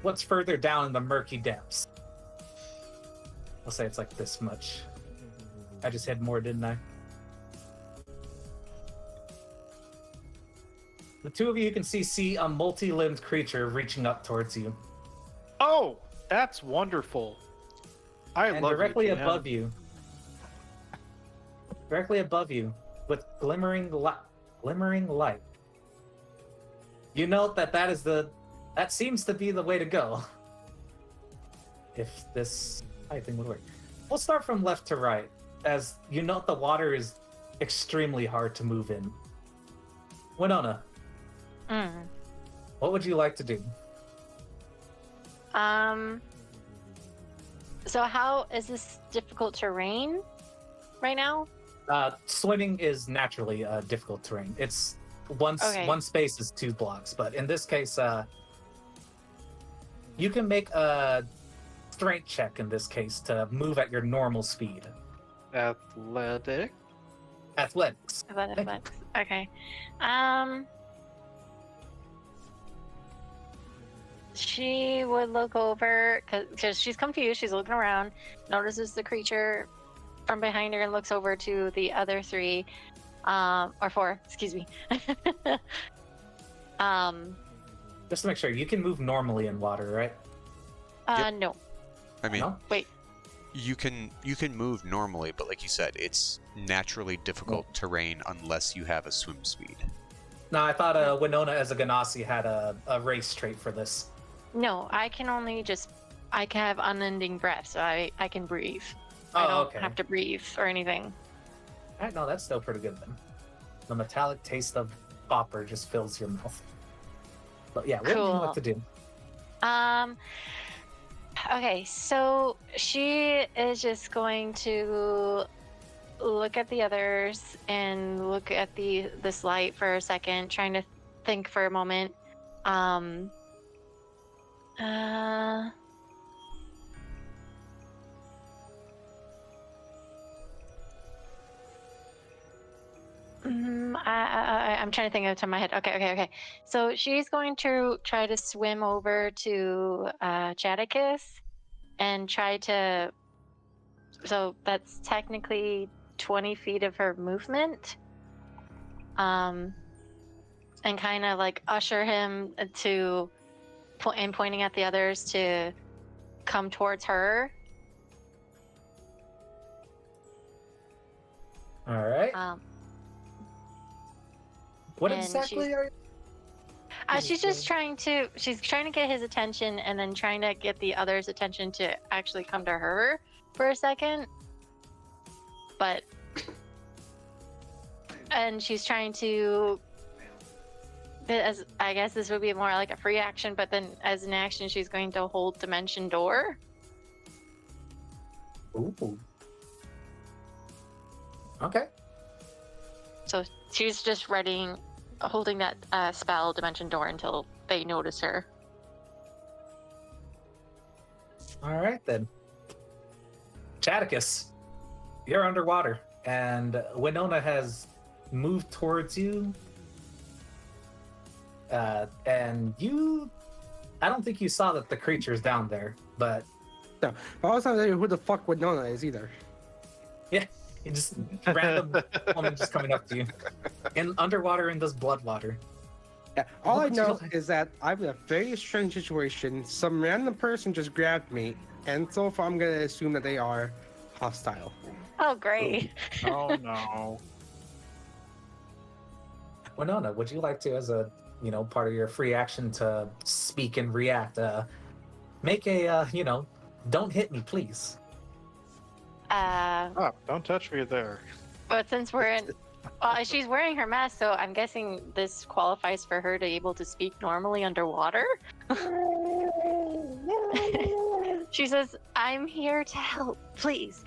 [SPEAKER 1] what's further down in the murky depths. I'll say it's like this much. I just had more, didn't I? The two of you can see a multi-limbed creature reaching up towards you.
[SPEAKER 3] Oh, that's wonderful. I
[SPEAKER 1] And
[SPEAKER 3] love
[SPEAKER 1] directly
[SPEAKER 3] you, GM.
[SPEAKER 1] above you, with glimmering light. You note that seems to be the way to go. If this thing would work. We'll start from left to right, as you note the water is extremely hard to move in. Winona,
[SPEAKER 4] Mm.
[SPEAKER 1] what would you like to do?
[SPEAKER 4] So how is this difficult terrain right now?
[SPEAKER 1] Swimming is naturally difficult terrain. It's one space is 2 blocks, but in this case, you can make a strength check in this case to move at your normal speed.
[SPEAKER 3] Athletic.
[SPEAKER 1] Athletics.
[SPEAKER 4] Athletics. Okay. She would look over because she's confused. She's looking around, notices the creature from behind her, and looks over to the other 3, or 4. Excuse me.
[SPEAKER 1] Just to make sure, you can move normally in water, right?
[SPEAKER 2] Yep.
[SPEAKER 4] No.
[SPEAKER 2] I mean,
[SPEAKER 1] No?
[SPEAKER 4] Wait.
[SPEAKER 2] you can move normally, but like you said, it's naturally difficult terrain unless you have a swim speed.
[SPEAKER 1] No, I thought Winona as a Ganassi had a race trait for this.
[SPEAKER 4] No, I can have unending breath, so I can breathe. I
[SPEAKER 1] Oh,
[SPEAKER 4] don't
[SPEAKER 1] okay.
[SPEAKER 4] have to breathe or anything.
[SPEAKER 1] Alright, no, that's still pretty good then. The metallic taste of copper just fills your mouth. But yeah, what do you
[SPEAKER 4] Cool.
[SPEAKER 1] like to do?
[SPEAKER 4] Okay, so she is just going to look at the others and look at this light for a second, trying to think for a moment. I'm trying to think of it in my head. Okay. So she's going to try to swim over to Jadakiss and try to. So that's technically 20 feet of her movement. And kind of like usher him to, and pointing at the others to come towards her.
[SPEAKER 1] All right. What
[SPEAKER 4] and
[SPEAKER 1] exactly are you?
[SPEAKER 4] she's just trying to get his attention and then trying to get the others' attention to actually come to her for a second. And she's trying to, as I guess this would be more like a free action, but then as an action she's going to hold Dimension Door.
[SPEAKER 1] Ooh. Okay.
[SPEAKER 4] So she's just holding that spell, Dimension Door, until they notice her.
[SPEAKER 1] All right then. Jadakiss, you're underwater, and Winona has moved towards you. And I don't think you saw that the creature's down there, but
[SPEAKER 6] No, I also don't know who the fuck Winona is either.
[SPEAKER 1] yeah, you just random woman just coming up to you, in underwater in this blood water.
[SPEAKER 6] Yeah, all
[SPEAKER 1] What
[SPEAKER 6] I
[SPEAKER 1] would you
[SPEAKER 6] know
[SPEAKER 1] like?
[SPEAKER 6] is that I'm in a very strange situation. Some random person just grabbed me, and so far I'm gonna assume that they are hostile.
[SPEAKER 4] Oh, great.
[SPEAKER 3] Oh no.
[SPEAKER 1] Winona, would you like to, as a part of your free action to speak and react, make a don't hit me, please.
[SPEAKER 3] Oh, don't touch me there.
[SPEAKER 4] But since we're in, she's wearing her mask, so I'm guessing this qualifies for her to be able to speak normally underwater. She says, "I'm here to help. Please,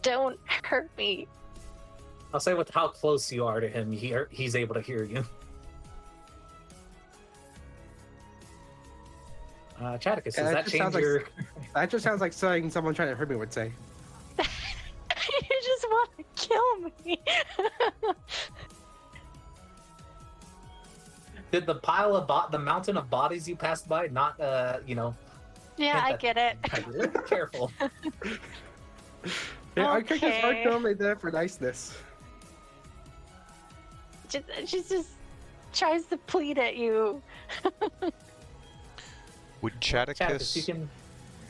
[SPEAKER 4] don't hurt me."
[SPEAKER 1] I'll say with how close you are to him, he's able to hear you. Jadakiss, does
[SPEAKER 6] Yeah,
[SPEAKER 1] that
[SPEAKER 6] just
[SPEAKER 1] change
[SPEAKER 6] sounds like-
[SPEAKER 1] your...
[SPEAKER 6] That just sounds like something someone trying to hurt me would say.
[SPEAKER 4] You just want to kill me.
[SPEAKER 1] Did the pile of the mountain of bodies you passed by not,
[SPEAKER 4] Yeah, I
[SPEAKER 1] that-
[SPEAKER 4] get it.
[SPEAKER 1] be careful.
[SPEAKER 6] Yeah, I think it's hard
[SPEAKER 4] Okay.
[SPEAKER 6] to only there for niceness.
[SPEAKER 4] She just tries to plead at you.
[SPEAKER 2] Would
[SPEAKER 1] Jadakiss, you
[SPEAKER 2] Chadicus...
[SPEAKER 1] can...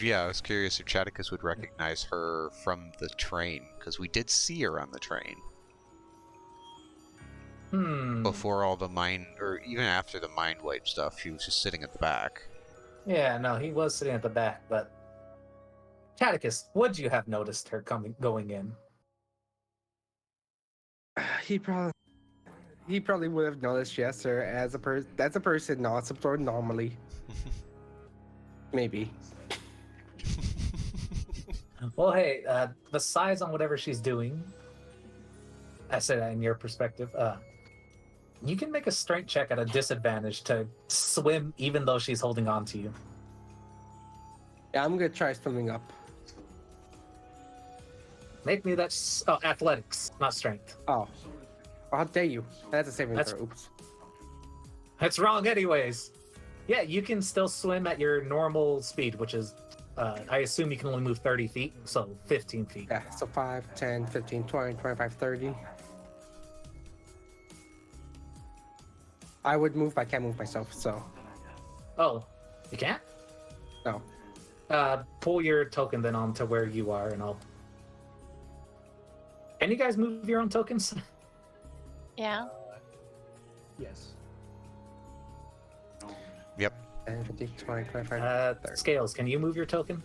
[SPEAKER 2] Yeah, I was curious if Chadicus would recognize her from the train, because we did see her on the train before all the mind, or even after the mind wipe stuff. She was just sitting at the back.
[SPEAKER 1] Yeah, no, he was sitting at the back, but... Jadakiss, would you have noticed her going in?
[SPEAKER 6] He probably would have noticed, yes, sir. As a person, not some sort of anomaly. Maybe.
[SPEAKER 1] Well, hey, besides on whatever she's doing, I said that in your perspective, you can make a strength check at a disadvantage to swim even though she's holding on to you.
[SPEAKER 6] Yeah, I'm gonna try swimming up.
[SPEAKER 1] Make me that... athletics, not strength.
[SPEAKER 6] Oh, how dare you? That's a saving
[SPEAKER 1] That's-
[SPEAKER 6] throw. Oops.
[SPEAKER 1] That's wrong anyways. Yeah, you can still swim at your normal speed, which is, I assume you can only move 30 feet, so 15 feet.
[SPEAKER 6] Yeah, so 5, 10, 15, 20, 25, 30. I would move, but I can't move myself, so
[SPEAKER 1] Oh, you can't?
[SPEAKER 6] no.
[SPEAKER 1] Pull your token then onto where you are, and I'll... Can you guys move your own tokens?
[SPEAKER 4] Yeah.
[SPEAKER 5] Yes.
[SPEAKER 2] Yep.
[SPEAKER 6] 10, 15, 20, 25, 30.
[SPEAKER 1] Scales, can you move your token?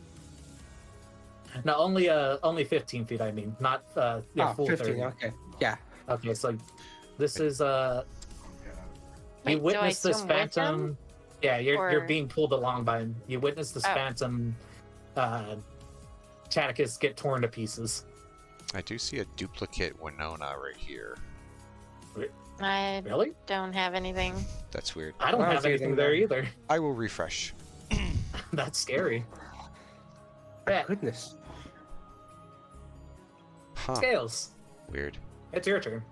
[SPEAKER 1] No, only 15 feet. I mean, not your
[SPEAKER 6] Oh,
[SPEAKER 1] full
[SPEAKER 6] 15,
[SPEAKER 1] 30.
[SPEAKER 6] okay. Yeah.
[SPEAKER 1] Okay, so this is
[SPEAKER 4] Wait,
[SPEAKER 1] you
[SPEAKER 4] so I
[SPEAKER 1] witness this
[SPEAKER 4] assume with them?
[SPEAKER 1] phantom. Yeah, you're
[SPEAKER 4] Or-
[SPEAKER 1] being pulled along by him. You witness this
[SPEAKER 4] Oh.
[SPEAKER 1] phantom Chaticus get torn to pieces.
[SPEAKER 2] I do see a duplicate Winona right here.
[SPEAKER 4] I
[SPEAKER 1] Really?
[SPEAKER 4] don't have anything.
[SPEAKER 2] That's weird.
[SPEAKER 1] I don't
[SPEAKER 6] I don't
[SPEAKER 1] have
[SPEAKER 6] see
[SPEAKER 1] anything
[SPEAKER 6] anything
[SPEAKER 1] there
[SPEAKER 6] there.
[SPEAKER 1] either.
[SPEAKER 2] I will refresh.
[SPEAKER 1] That's scary.
[SPEAKER 6] My
[SPEAKER 1] Yeah.
[SPEAKER 6] goodness.
[SPEAKER 2] Huh.
[SPEAKER 1] Scales,
[SPEAKER 2] Weird.
[SPEAKER 1] it's your turn.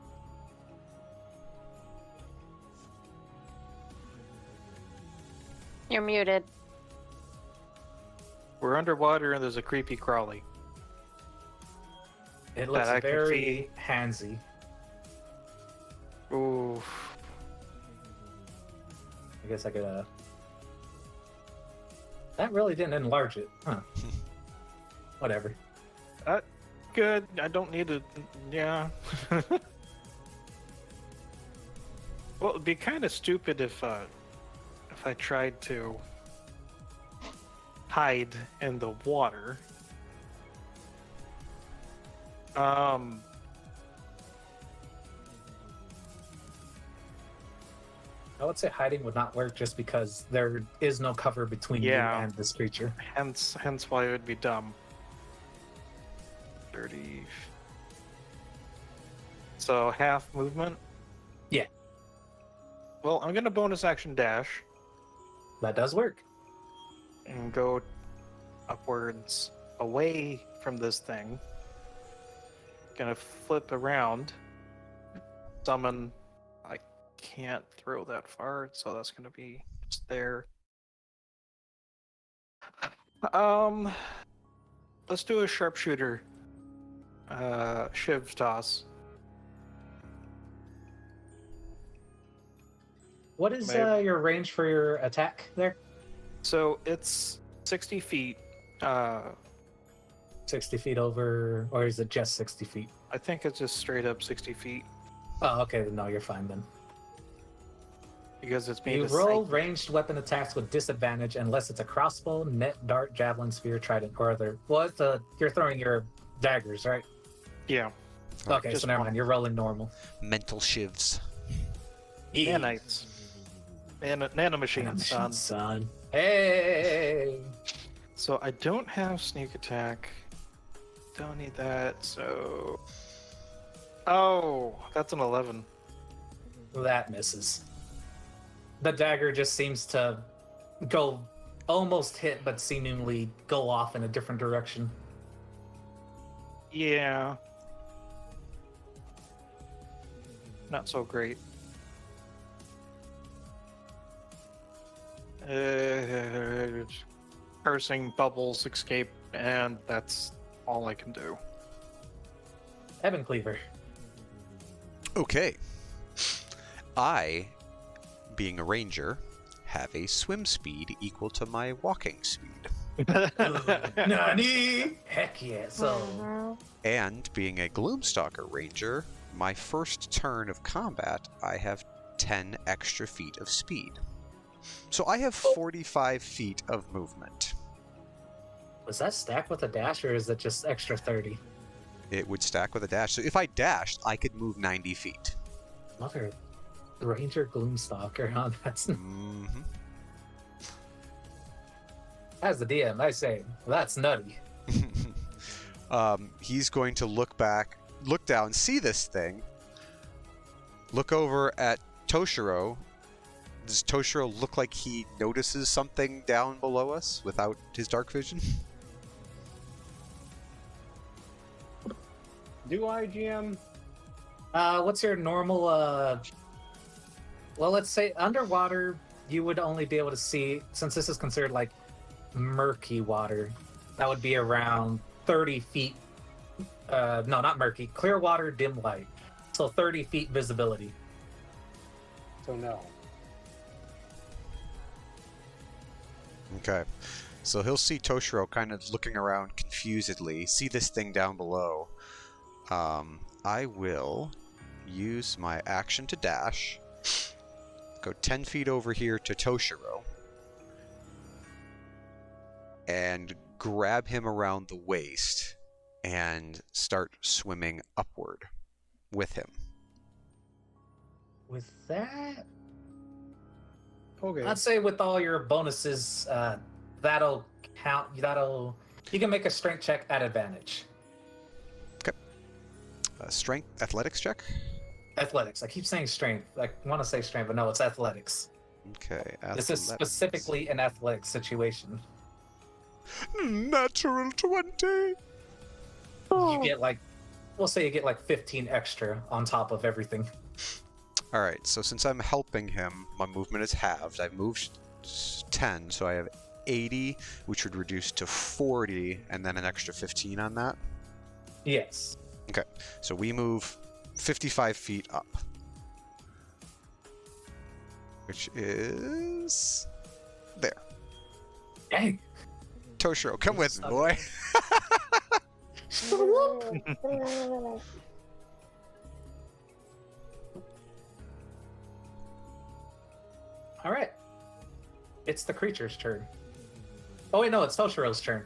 [SPEAKER 4] You're muted.
[SPEAKER 3] We're underwater and there's a creepy crawly.
[SPEAKER 1] It looks
[SPEAKER 3] I can
[SPEAKER 1] very handsy.
[SPEAKER 3] Ooh.
[SPEAKER 1] I guess I could that really didn't enlarge it, huh? Whatever.
[SPEAKER 3] Good. I don't need to. Yeah. Well, it'd be kind of stupid if I tried to hide in the water.
[SPEAKER 1] I would say hiding would not work just because there is no cover between
[SPEAKER 3] Yeah.
[SPEAKER 1] you and this creature.
[SPEAKER 3] Hence why it would be dumb. 30. So half movement.
[SPEAKER 1] Yeah.
[SPEAKER 3] Well, I'm gonna bonus action dash
[SPEAKER 1] That does work.
[SPEAKER 3] and go upwards away from this thing. Gonna flip around. Summon. I can't throw that far, so that's gonna be just there. Let's do a sharpshooter. Shiv toss.
[SPEAKER 1] What is
[SPEAKER 3] Maybe.
[SPEAKER 1] your range for your attack there?
[SPEAKER 3] So it's 60 feet.
[SPEAKER 1] 60 feet over, or is it just 60 feet?
[SPEAKER 3] I think it's just straight up 60 feet
[SPEAKER 1] Oh, okay, then no, you're fine then.
[SPEAKER 3] because it's made
[SPEAKER 1] You
[SPEAKER 3] of
[SPEAKER 1] roll
[SPEAKER 3] sight.
[SPEAKER 1] ranged weapon attacks with disadvantage unless it's a crossbow, net, dart, javelin, spear, trident, or other. Well, it's you're throwing your daggers, right?
[SPEAKER 3] Yeah.
[SPEAKER 1] Okay,
[SPEAKER 3] just
[SPEAKER 1] so never
[SPEAKER 3] one.
[SPEAKER 1] mind. You're rolling normal.
[SPEAKER 2] Mental shivs.
[SPEAKER 3] Nanites. Nanomachines, son.
[SPEAKER 1] son. Hey!
[SPEAKER 3] So I don't have sneak attack. Don't need that, so... Oh, that's an 11.
[SPEAKER 1] That misses. The dagger just seems to go almost hit, but seemingly go off in a different direction.
[SPEAKER 3] Yeah. Not so great. Cursing bubbles escape, and that's all I can do.
[SPEAKER 1] Evan Cleaver.
[SPEAKER 2] Okay. I, being a ranger, have a swim speed equal to my walking speed.
[SPEAKER 1] Nani? Heck yeah. So,
[SPEAKER 4] Mhm.
[SPEAKER 2] And being a Gloomstalker ranger, my first turn of combat, I have 10 extra feet of speed. So I have 45 feet of movement.
[SPEAKER 1] was that stacked with a dash, or is it just extra 30?
[SPEAKER 2] It would stack with a dash. So if I dashed, I could move 90 feet.
[SPEAKER 1] Mother Ranger Gloomstalker, huh? That's
[SPEAKER 2] Mm-hmm.
[SPEAKER 1] as the DM, I say that's nutty.
[SPEAKER 2] He's going to look back, look down, see this thing, look over at Toshiro. Does Toshiro look like he notices something down below us without his dark vision?
[SPEAKER 6] Do I, GM?
[SPEAKER 1] What's your normal? Well, let's say underwater, you would only be able to see, since this is considered like murky water. That would be around 30 feet. No, not murky. Clear water, dim light. So 30 feet visibility.
[SPEAKER 6] So no.
[SPEAKER 2] Okay. So he'll see Toshiro kind of looking around confusedly, see this thing down below. I will use my action to dash, go 10 feet over here to Toshiro, and grab him around the waist and start swimming upward with him.
[SPEAKER 1] With that,
[SPEAKER 6] Okay.
[SPEAKER 1] I'd say with all your bonuses, that'll count. You can make a strength check at advantage.
[SPEAKER 2] Strength, athletics check?
[SPEAKER 1] Athletics. I keep saying strength. I want to say strength, but no, it's athletics.
[SPEAKER 2] Okay.
[SPEAKER 1] This is specifically an athletics situation.
[SPEAKER 2] Natural 20.
[SPEAKER 1] You get we'll say you get 15 extra on top of everything.
[SPEAKER 2] Alright, so since I'm helping him, my movement is halved. I've moved 10, so I have 80, which would reduce to 40, and then an extra 15 on that.
[SPEAKER 1] Yes.
[SPEAKER 2] Okay, so we move 55 feet up. Which is... there.
[SPEAKER 1] Dang.
[SPEAKER 2] Toshiro, come with me, boy.
[SPEAKER 1] All right. It's the creature's turn. Oh wait, no, it's Toshiro's turn.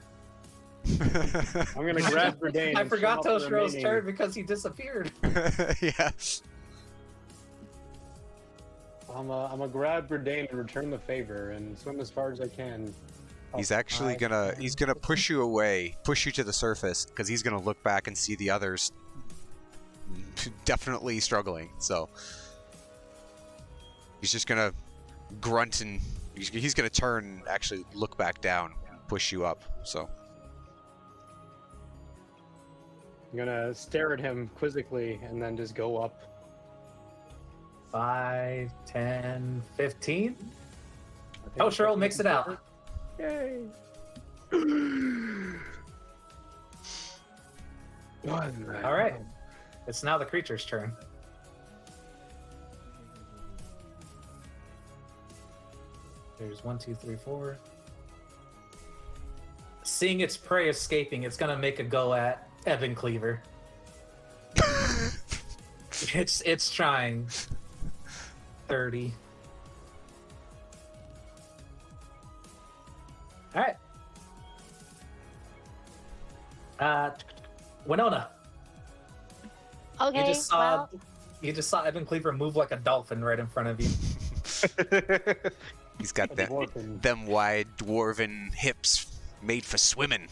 [SPEAKER 5] I'm gonna grab Verdane.
[SPEAKER 1] I
[SPEAKER 5] and
[SPEAKER 1] forgot
[SPEAKER 5] swim up the
[SPEAKER 1] Toshiro's
[SPEAKER 5] remaining-
[SPEAKER 1] turn because he disappeared.
[SPEAKER 2] Yeah.
[SPEAKER 5] I'm gonna grab Verdane and return the favor and swim as far as I can.
[SPEAKER 2] He's actually he's gonna push you away, push you to the surface, because he's gonna look back and see the others definitely struggling. So he's just gonna grunt and he's gonna turn and actually look back down, push you up. So
[SPEAKER 5] I'm gonna stare at him quizzically and then just go up.
[SPEAKER 1] 5, 10, 15. Toshiro makes it out.
[SPEAKER 5] Yay!
[SPEAKER 1] All right. It's now the creature's turn. There's 1, 2, 3, 4. Seeing its prey escaping, it's gonna make a go at Evan Cleaver. It's trying. 30. All right. Winona.
[SPEAKER 4] Okay,
[SPEAKER 1] You just saw Evan Cleaver move like a dolphin right in front of you.
[SPEAKER 2] he's got them wide dwarven hips made for swimming.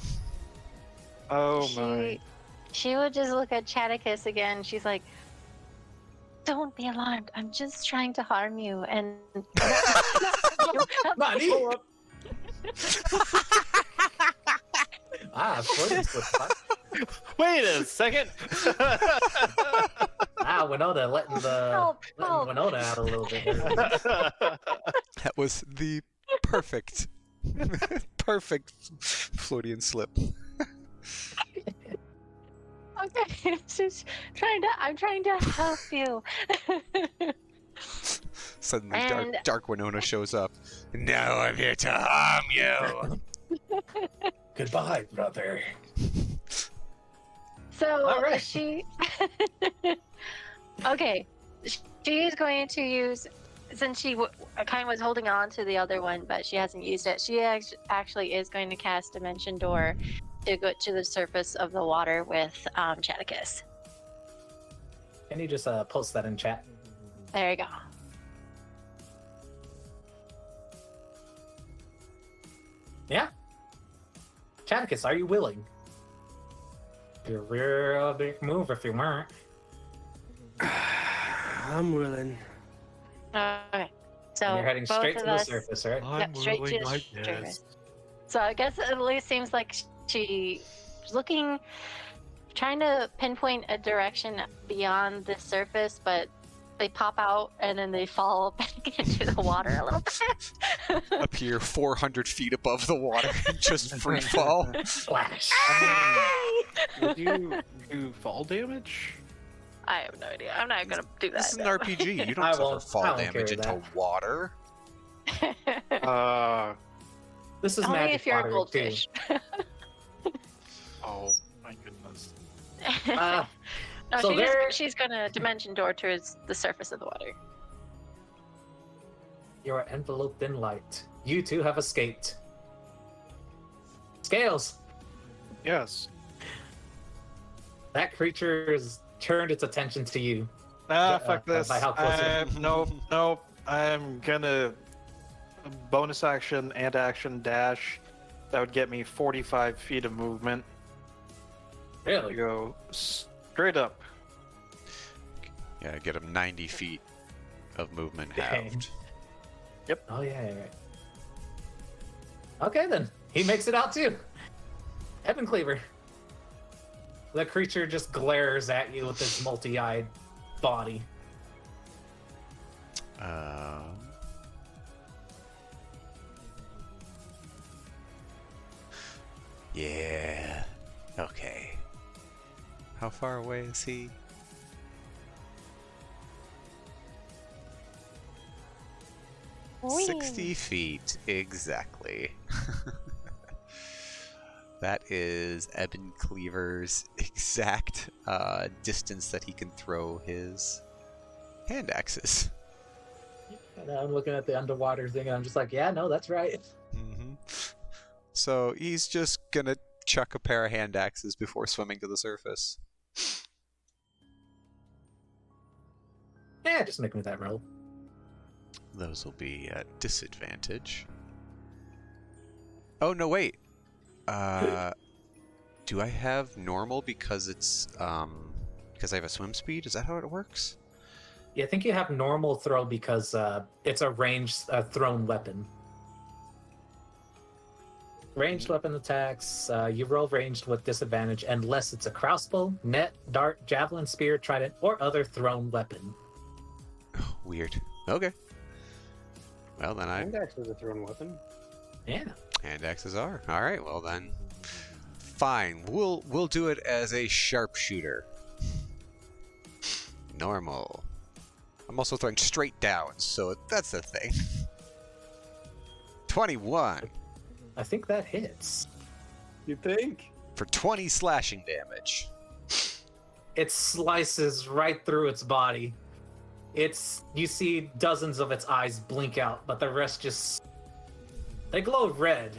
[SPEAKER 3] Oh my.
[SPEAKER 4] she would just look at Chaticus again. She's like, "Don't be alarmed. I'm just trying to harm you." And
[SPEAKER 1] Nani? Freudian slip.
[SPEAKER 3] Wait a second.
[SPEAKER 1] Winona letting
[SPEAKER 4] Help.
[SPEAKER 1] Winona out a little bit.
[SPEAKER 2] That was the perfect Floridian slip.
[SPEAKER 4] Okay, just I'm trying to help you.
[SPEAKER 2] Suddenly,
[SPEAKER 4] And-
[SPEAKER 2] dark Winona shows up. Now I'm here to harm you.
[SPEAKER 1] Goodbye, brother.
[SPEAKER 4] So
[SPEAKER 1] All right.
[SPEAKER 4] she okay, she's going to use, since she kind of was holding on to the other one, but she hasn't used it. She actually is going to cast Dimension Door to go to the surface of the water with Chaticus.
[SPEAKER 1] Can you just post that in chat?
[SPEAKER 4] There you go.
[SPEAKER 1] Yeah. Chaticus, are you willing? You're real big move if you weren't.
[SPEAKER 6] I'm willing.
[SPEAKER 4] Okay. So
[SPEAKER 1] And you're heading
[SPEAKER 4] both
[SPEAKER 1] straight
[SPEAKER 4] of
[SPEAKER 1] to the
[SPEAKER 4] us-
[SPEAKER 1] surface, right?
[SPEAKER 4] Yep, straight to the surface. So I guess it at least seems like she's looking, trying to pinpoint a direction beyond the surface, but they pop out and then they fall back into the water a little bit.
[SPEAKER 2] Appear 400 feet above the water and just free fall.
[SPEAKER 1] Splash.
[SPEAKER 3] Would you do fall damage?
[SPEAKER 4] I have no idea. I'm not gonna do that.
[SPEAKER 2] This is an RPG. You don't
[SPEAKER 1] I
[SPEAKER 2] suffer
[SPEAKER 1] won't-
[SPEAKER 2] fall
[SPEAKER 1] I won't
[SPEAKER 2] damage
[SPEAKER 1] carry
[SPEAKER 2] into water.
[SPEAKER 1] This is
[SPEAKER 4] Only
[SPEAKER 1] magic
[SPEAKER 4] if you're
[SPEAKER 1] water,
[SPEAKER 4] a goldfish.
[SPEAKER 3] Oh my goodness.
[SPEAKER 1] Too.
[SPEAKER 4] No,
[SPEAKER 1] So there-
[SPEAKER 4] she's gonna dimension door towards the surface of the water.
[SPEAKER 1] You are enveloped in light. You two have escaped. Scales.
[SPEAKER 3] Yes.
[SPEAKER 1] That creature has turned its attention to you.
[SPEAKER 3] Fuck this.
[SPEAKER 1] By how close it is.
[SPEAKER 3] Nope. I'm gonna bonus action and action dash. That would get me 45 feet of movement.
[SPEAKER 1] Really?
[SPEAKER 3] Go straight up.
[SPEAKER 2] Yeah, get him 90 feet of movement
[SPEAKER 1] Dang.
[SPEAKER 2] halved.
[SPEAKER 1] Oh yeah, right. Okay then, he makes it out too. Ebon Cleaver. The creature just glares at you with its multi-eyed body.
[SPEAKER 2] Yeah. Okay. How far away is he?
[SPEAKER 4] Whee!
[SPEAKER 2] 60 feet, exactly. That is Ebon Cleaver's exact distance that he can throw his hand axes.
[SPEAKER 1] And I'm looking at the underwater thing, and I'm just like, yeah, no, that's right.
[SPEAKER 2] Mm-hmm. So he's just gonna chuck a pair of hand axes before swimming to the surface.
[SPEAKER 1] Yeah, just make me that roll.
[SPEAKER 2] Those will be at disadvantage. Oh no, wait. Do I have normal because it's because I have a swim speed? Is that how it works?
[SPEAKER 1] Yeah, I think you have normal throw because it's a ranged thrown weapon. Ranged weapon attacks, you roll ranged with disadvantage unless it's a crossbow, net, dart, javelin, spear, trident, or other thrown weapon.
[SPEAKER 2] Weird. Okay. Well then
[SPEAKER 5] Hand axe is a thrown weapon.
[SPEAKER 1] Yeah.
[SPEAKER 2] hand axes are. All right. Well then, fine. We'll do it as a sharpshooter. Normal. I'm also throwing straight down, so that's the thing. 21
[SPEAKER 1] I think that hits.
[SPEAKER 5] You think?
[SPEAKER 2] for 20 slashing damage.
[SPEAKER 1] It slices right through its body. You see dozens of its eyes blink out, but the rest they glow red,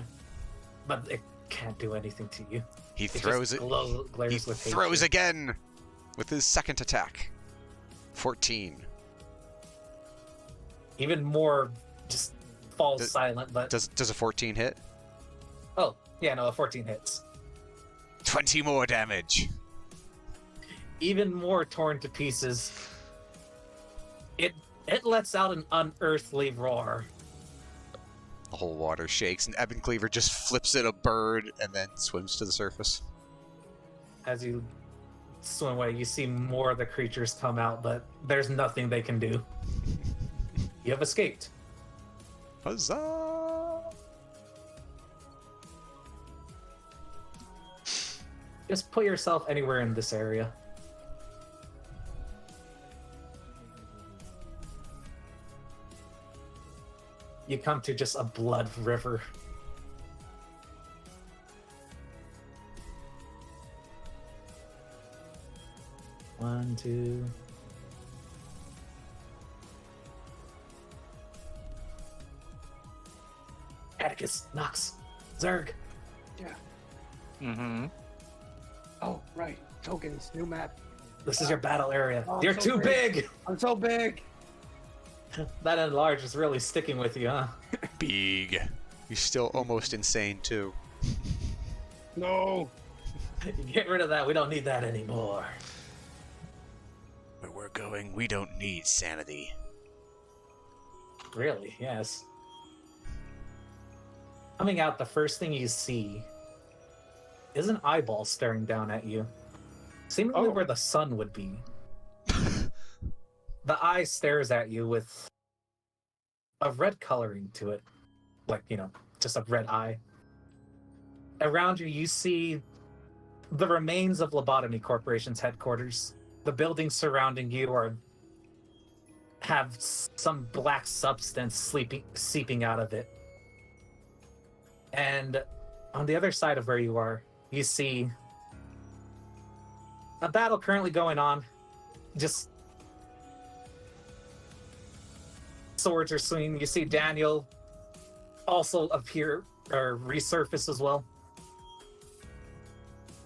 [SPEAKER 1] but it can't do anything to you.
[SPEAKER 2] He
[SPEAKER 1] It
[SPEAKER 2] throws
[SPEAKER 1] just
[SPEAKER 2] it.
[SPEAKER 1] glares
[SPEAKER 2] He
[SPEAKER 1] with
[SPEAKER 2] throws
[SPEAKER 1] hatred.
[SPEAKER 2] again with his second attack. 14.
[SPEAKER 1] Even more just falls
[SPEAKER 2] Does-
[SPEAKER 1] silent, but
[SPEAKER 2] Does a 14 hit?
[SPEAKER 1] oh yeah, no, a 14 hits.
[SPEAKER 2] 20 more damage.
[SPEAKER 1] Even more torn to pieces. It lets out an unearthly roar.
[SPEAKER 2] The whole water shakes, and Ebon Cleaver just flips it a bird and then swims to the surface.
[SPEAKER 1] As you swim away, you see more of the creatures come out, but there's nothing they can do. You have escaped.
[SPEAKER 2] Huzzah!
[SPEAKER 1] Just put yourself anywhere in this area. You come to just a blood river. One, two. Atticus, Nox, Zerg.
[SPEAKER 3] Mm-hmm.
[SPEAKER 6] Oh, right. Tokens, new map.
[SPEAKER 1] This is your battle area.
[SPEAKER 6] Oh,
[SPEAKER 1] You're
[SPEAKER 6] so
[SPEAKER 1] too big!
[SPEAKER 6] I'm so big.
[SPEAKER 1] That enlarge is really sticking with you, huh?
[SPEAKER 2] Big. You're still almost insane, too.
[SPEAKER 6] No.
[SPEAKER 1] Get rid of that. We don't need that anymore.
[SPEAKER 2] Where we're going, we don't need sanity.
[SPEAKER 1] Really? Yes. Coming out, the first thing you see is an eyeball staring down at you, seemingly
[SPEAKER 5] Oh.
[SPEAKER 1] where the sun would be. The eye stares at you with a red coloring to it, like, just a red eye. Around you, you see the remains of Lobotomy Corporation's headquarters. The buildings surrounding you have some black substance seeping out of it. And on the other side of where you are, you see a battle currently going on. Just swords are swinging. You see Daniel also appear or resurface as well.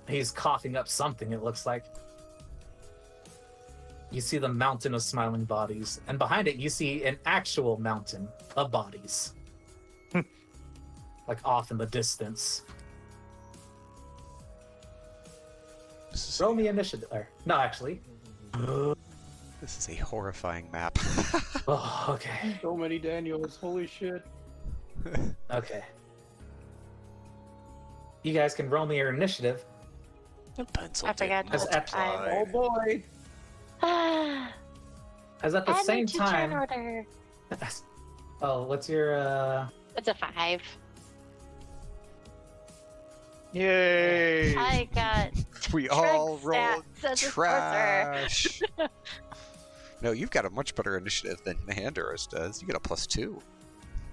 [SPEAKER 1] He's coughing up something, it looks like. You see the mountain of smiling bodies, and behind it you see an actual mountain of bodies. Like off in the distance. Roll me initiative. No, actually.
[SPEAKER 2] This is a horrifying map.
[SPEAKER 1] Oh, okay.
[SPEAKER 5] So many Daniels. Holy shit.
[SPEAKER 1] Okay. You guys can roll me your initiative.
[SPEAKER 2] The pencil
[SPEAKER 4] I forgot
[SPEAKER 2] didn't
[SPEAKER 1] to
[SPEAKER 2] multiply.
[SPEAKER 5] Oh boy.
[SPEAKER 1] As at the
[SPEAKER 4] Add me
[SPEAKER 1] same
[SPEAKER 4] to turn
[SPEAKER 1] time.
[SPEAKER 4] order.
[SPEAKER 1] Oh, what's your
[SPEAKER 4] It's a 5.
[SPEAKER 3] Yay!
[SPEAKER 4] I got
[SPEAKER 2] We all
[SPEAKER 4] Trick
[SPEAKER 2] rolled
[SPEAKER 4] stats as a sorcerer.
[SPEAKER 2] trash. No, you've got a much better initiative than Nehanderus does. You get a +2.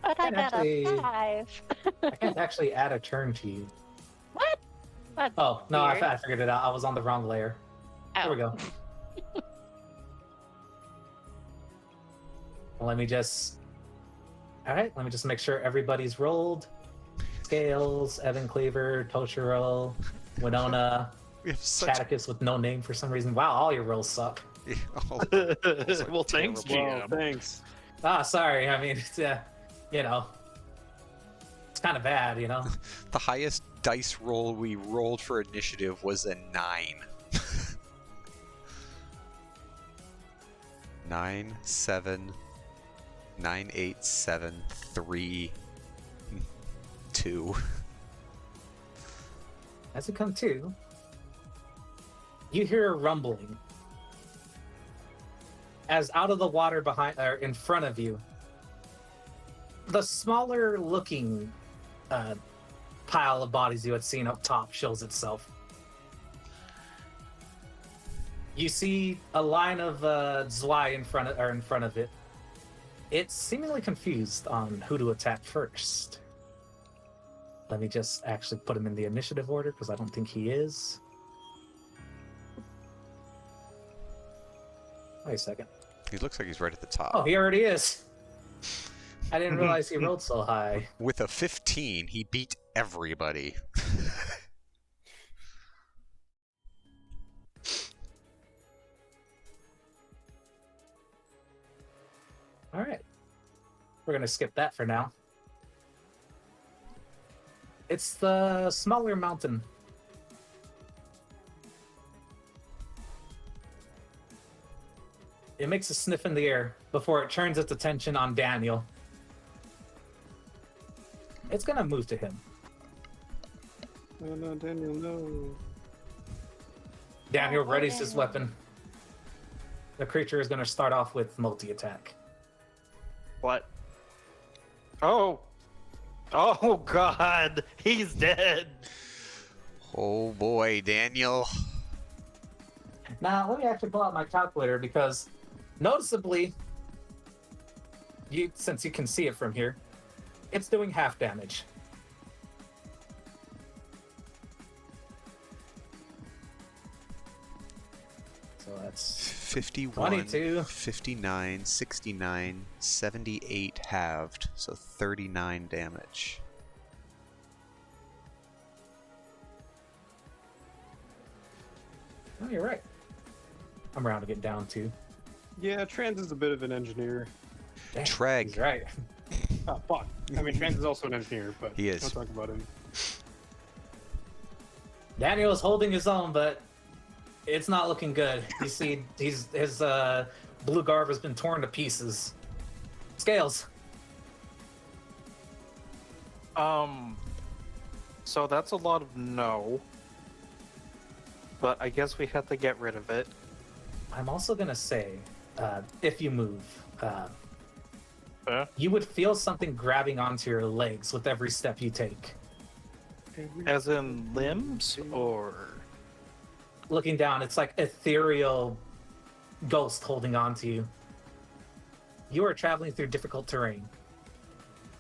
[SPEAKER 4] But I
[SPEAKER 1] Can't
[SPEAKER 4] got
[SPEAKER 1] actually-
[SPEAKER 4] a 5.
[SPEAKER 1] I can't actually add a turn to you.
[SPEAKER 4] What? That's
[SPEAKER 1] Oh, no,
[SPEAKER 4] weird.
[SPEAKER 1] I figured it out. I was on the wrong layer. There we go. Let me just... Alright, let me just make sure everybody's rolled. Scales, Evan Cleaver, Toshiro, Winona,
[SPEAKER 2] We have such.
[SPEAKER 1] Chaticus with no name for some reason. Wow, all your rolls suck.
[SPEAKER 3] Well, thanks,
[SPEAKER 5] Well,
[SPEAKER 3] GM.
[SPEAKER 5] thanks.
[SPEAKER 1] Ah, sorry. I mean, it's, you know, it's kind of bad, you know?
[SPEAKER 2] The highest dice roll we rolled for initiative was a 9. 9, 7, 9, 8, 7, 3, 2.
[SPEAKER 1] As you come to, you hear a rumbling. As out of the water behind or in front of you, the smaller looking pile of bodies you had seen up top shows itself. You see a line of Zwei in front of it. It's seemingly confused on who to attack first. Let me just actually put him in the initiative order because I don't think he is. Wait a second.
[SPEAKER 2] He looks like he's right at the top.
[SPEAKER 1] Oh, he already is. I didn't realize he rolled so high.
[SPEAKER 2] With a 15, he beat everybody.
[SPEAKER 1] All right. We're going to skip that for now. It's the smaller mountain. It makes a sniff in the air before it turns its attention on Daniel. It's going to move to him.
[SPEAKER 5] Oh no, Daniel, no.
[SPEAKER 1] Daniel
[SPEAKER 4] Oh,
[SPEAKER 1] readies his
[SPEAKER 4] Daniel.
[SPEAKER 1] weapon. The creature is going to start off with multi-attack.
[SPEAKER 3] What? Oh! Oh God! He's dead!
[SPEAKER 2] Oh boy, Daniel.
[SPEAKER 1] Now, let me actually pull out my calculator because noticeably, since you can see it from here, it's doing half damage. So that's
[SPEAKER 2] 51,
[SPEAKER 1] 22.
[SPEAKER 2] 59, 69, 78 halved, so 39 damage.
[SPEAKER 1] Oh, you're right. I'm rounding it down to.
[SPEAKER 5] Yeah, Trans is a bit of an engineer.
[SPEAKER 1] Dang,
[SPEAKER 2] Treg.
[SPEAKER 1] He's right.
[SPEAKER 5] Oh, fuck. I mean, Trans is also an engineer, but
[SPEAKER 2] He is.
[SPEAKER 5] don't talk about him.
[SPEAKER 1] Daniel is holding his own, but it's not looking good. You see, his blue garb has been torn to pieces. Scales.
[SPEAKER 3] So that's a lot of no. But I guess we have to get rid of it.
[SPEAKER 1] I'm also gonna say, if you move,
[SPEAKER 3] Huh?
[SPEAKER 1] you would feel something grabbing onto your legs with every step you take.
[SPEAKER 3] As in limbs, or
[SPEAKER 1] Looking down, it's like ethereal ghost holding onto you. You are traveling through difficult terrain.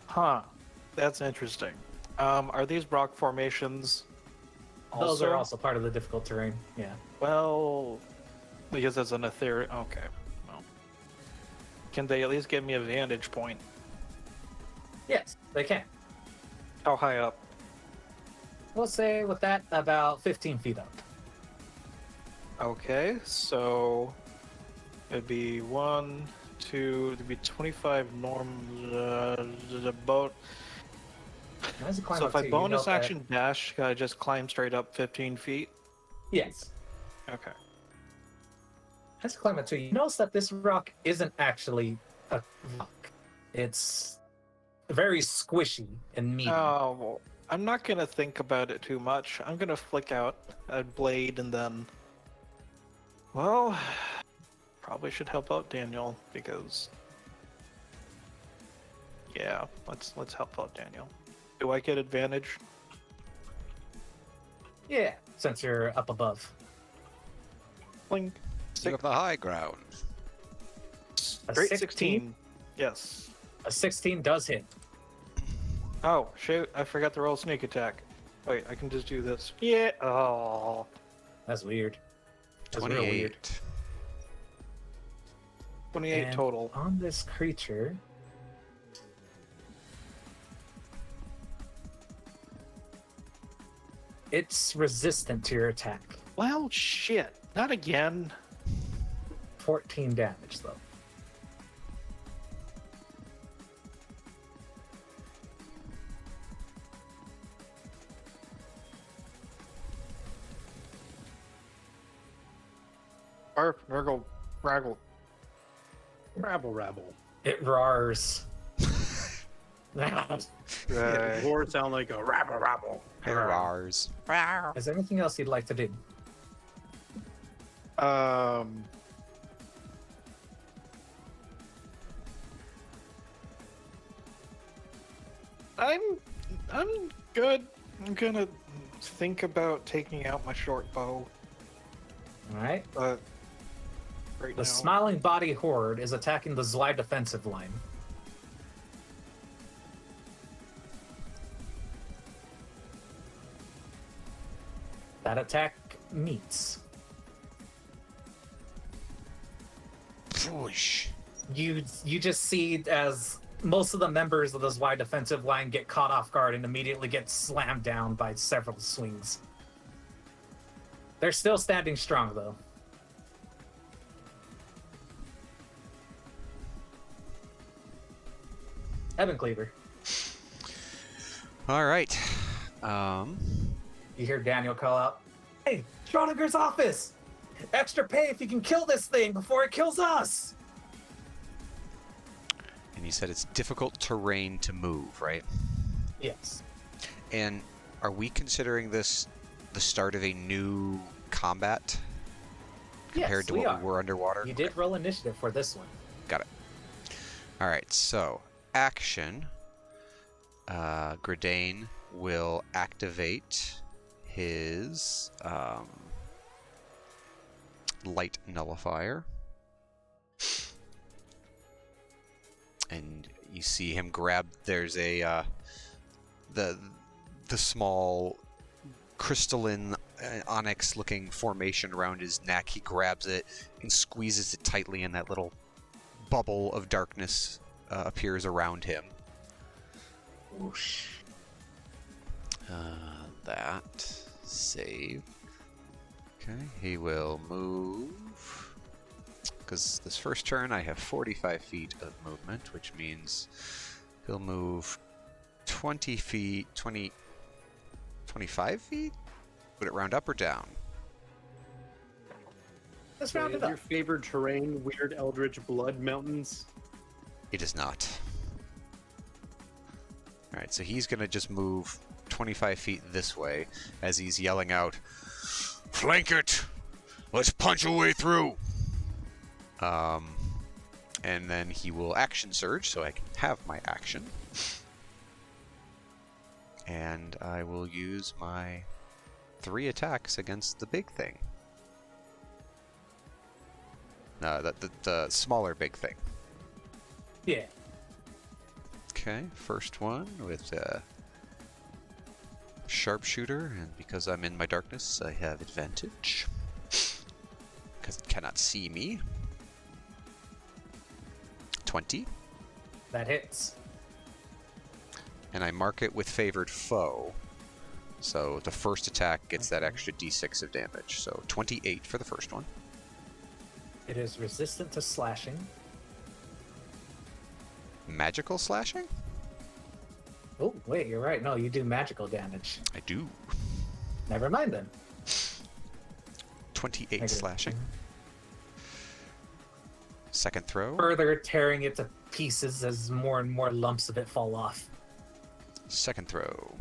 [SPEAKER 3] huh? That's interesting. Are these rock formations?
[SPEAKER 1] Those are also part of the difficult terrain. Yeah.
[SPEAKER 3] Well, because it's an ethereal. Okay. Well, can they at least give me a vantage point?
[SPEAKER 1] Yes, they can.
[SPEAKER 3] How high up?
[SPEAKER 1] We'll say with that about 15 feet up.
[SPEAKER 3] Okay, so it'd be 1, 2, it'd be 25 norm. The boat.
[SPEAKER 1] As you climb
[SPEAKER 3] So
[SPEAKER 1] up
[SPEAKER 3] if I
[SPEAKER 1] too, you know
[SPEAKER 3] bonus
[SPEAKER 1] that-
[SPEAKER 3] action dash, can I just climb straight up 15 feet?
[SPEAKER 1] Yes.
[SPEAKER 3] Okay.
[SPEAKER 1] As you climb up too, you notice that this rock isn't actually a rock. It's very squishy and meaty.
[SPEAKER 3] Oh, well, I'm not gonna think about it too much. I'm gonna flick out a blade and then. Well, probably should help out Daniel because. Yeah, let's help out Daniel. Do I get advantage?
[SPEAKER 1] Yeah, since you're up above.
[SPEAKER 3] Blink.
[SPEAKER 2] You have the high ground.
[SPEAKER 1] A
[SPEAKER 3] Great
[SPEAKER 1] 16?
[SPEAKER 3] 16. Yes.
[SPEAKER 1] A 16 does hit.
[SPEAKER 3] Oh, shoot. I forgot to roll sneak attack. Wait, I can just do this. Yeah. Oh.
[SPEAKER 1] That's weird. That's real weird.
[SPEAKER 2] 28.
[SPEAKER 3] 28
[SPEAKER 1] And
[SPEAKER 3] total.
[SPEAKER 1] on this creature, it's resistant to your attack.
[SPEAKER 3] Well, shit. Not again.
[SPEAKER 1] 14 damage, though.
[SPEAKER 3] Arf, Nurgle, Raggle.
[SPEAKER 6] Rabble, rabble.
[SPEAKER 1] It roars.
[SPEAKER 3] Right.
[SPEAKER 6] Roar sound like a rabble, rabble.
[SPEAKER 2] Hurrahs.
[SPEAKER 1] Is there anything else you'd like to do?
[SPEAKER 3] I'm good. I'm gonna think about taking out my short bow,
[SPEAKER 1] All right.
[SPEAKER 3] but right
[SPEAKER 1] The
[SPEAKER 3] now.
[SPEAKER 1] smiling body horde is attacking the Zwei defensive line. That attack meets.
[SPEAKER 2] Whoosh.
[SPEAKER 1] You just see as most of the members of the Zwei defensive line get caught off guard and immediately get slammed down by several swings. They're still standing strong, though. Evan Cleaver.
[SPEAKER 2] All right.
[SPEAKER 1] You hear Daniel call out, "Hey, Schrodinger's office! Extra pay if you can kill this thing before it kills us!"
[SPEAKER 2] And you said it's difficult terrain to move, right?
[SPEAKER 1] Yes.
[SPEAKER 2] And are we considering this the start of a new combat compared
[SPEAKER 1] Yes,
[SPEAKER 2] to
[SPEAKER 1] we
[SPEAKER 2] what
[SPEAKER 1] are.
[SPEAKER 2] we were underwater?
[SPEAKER 1] You did roll initiative for this one.
[SPEAKER 2] Got it. All right, so action. Gradane will activate his light nullifier. And you see him grab, there's a the small crystalline onyx looking formation around his neck. He grabs it and squeezes it tightly, and that little bubble of darkness appears around him.
[SPEAKER 1] Whoosh.
[SPEAKER 2] That save. Okay, he will move. Because this first turn I have 45 feet of movement, which means he'll move 20 feet, 25 feet? Would it round up or down?
[SPEAKER 1] Let's
[SPEAKER 6] So
[SPEAKER 1] round
[SPEAKER 6] is
[SPEAKER 1] it
[SPEAKER 6] your
[SPEAKER 1] up.
[SPEAKER 6] favored terrain weird eldritch blood mountains?
[SPEAKER 2] It is not. Alright, so he's going to just move 25 feet this way as he's yelling out, "Flank it! Let's punch a way through!" And then he will action surge, so I can have my action. And I will use my 3 attacks against the big thing. No, the smaller big thing.
[SPEAKER 1] Yeah.
[SPEAKER 2] Okay, first one with sharpshooter, and because I'm in my darkness, I have advantage. Because it cannot see me. 20.
[SPEAKER 1] That hits.
[SPEAKER 2] And I mark it with favored foe. So the first attack gets that extra d6 of damage. So 28 for the first one.
[SPEAKER 1] It is resistant to slashing.
[SPEAKER 2] Magical slashing?
[SPEAKER 1] Oh, wait, you're right. No, you do magical damage.
[SPEAKER 2] I do.
[SPEAKER 1] Never mind then.
[SPEAKER 2] 28
[SPEAKER 1] Negative.
[SPEAKER 2] slashing. Second throw.
[SPEAKER 1] Further tearing it to pieces as more and more lumps of it fall off.
[SPEAKER 2] Second throw.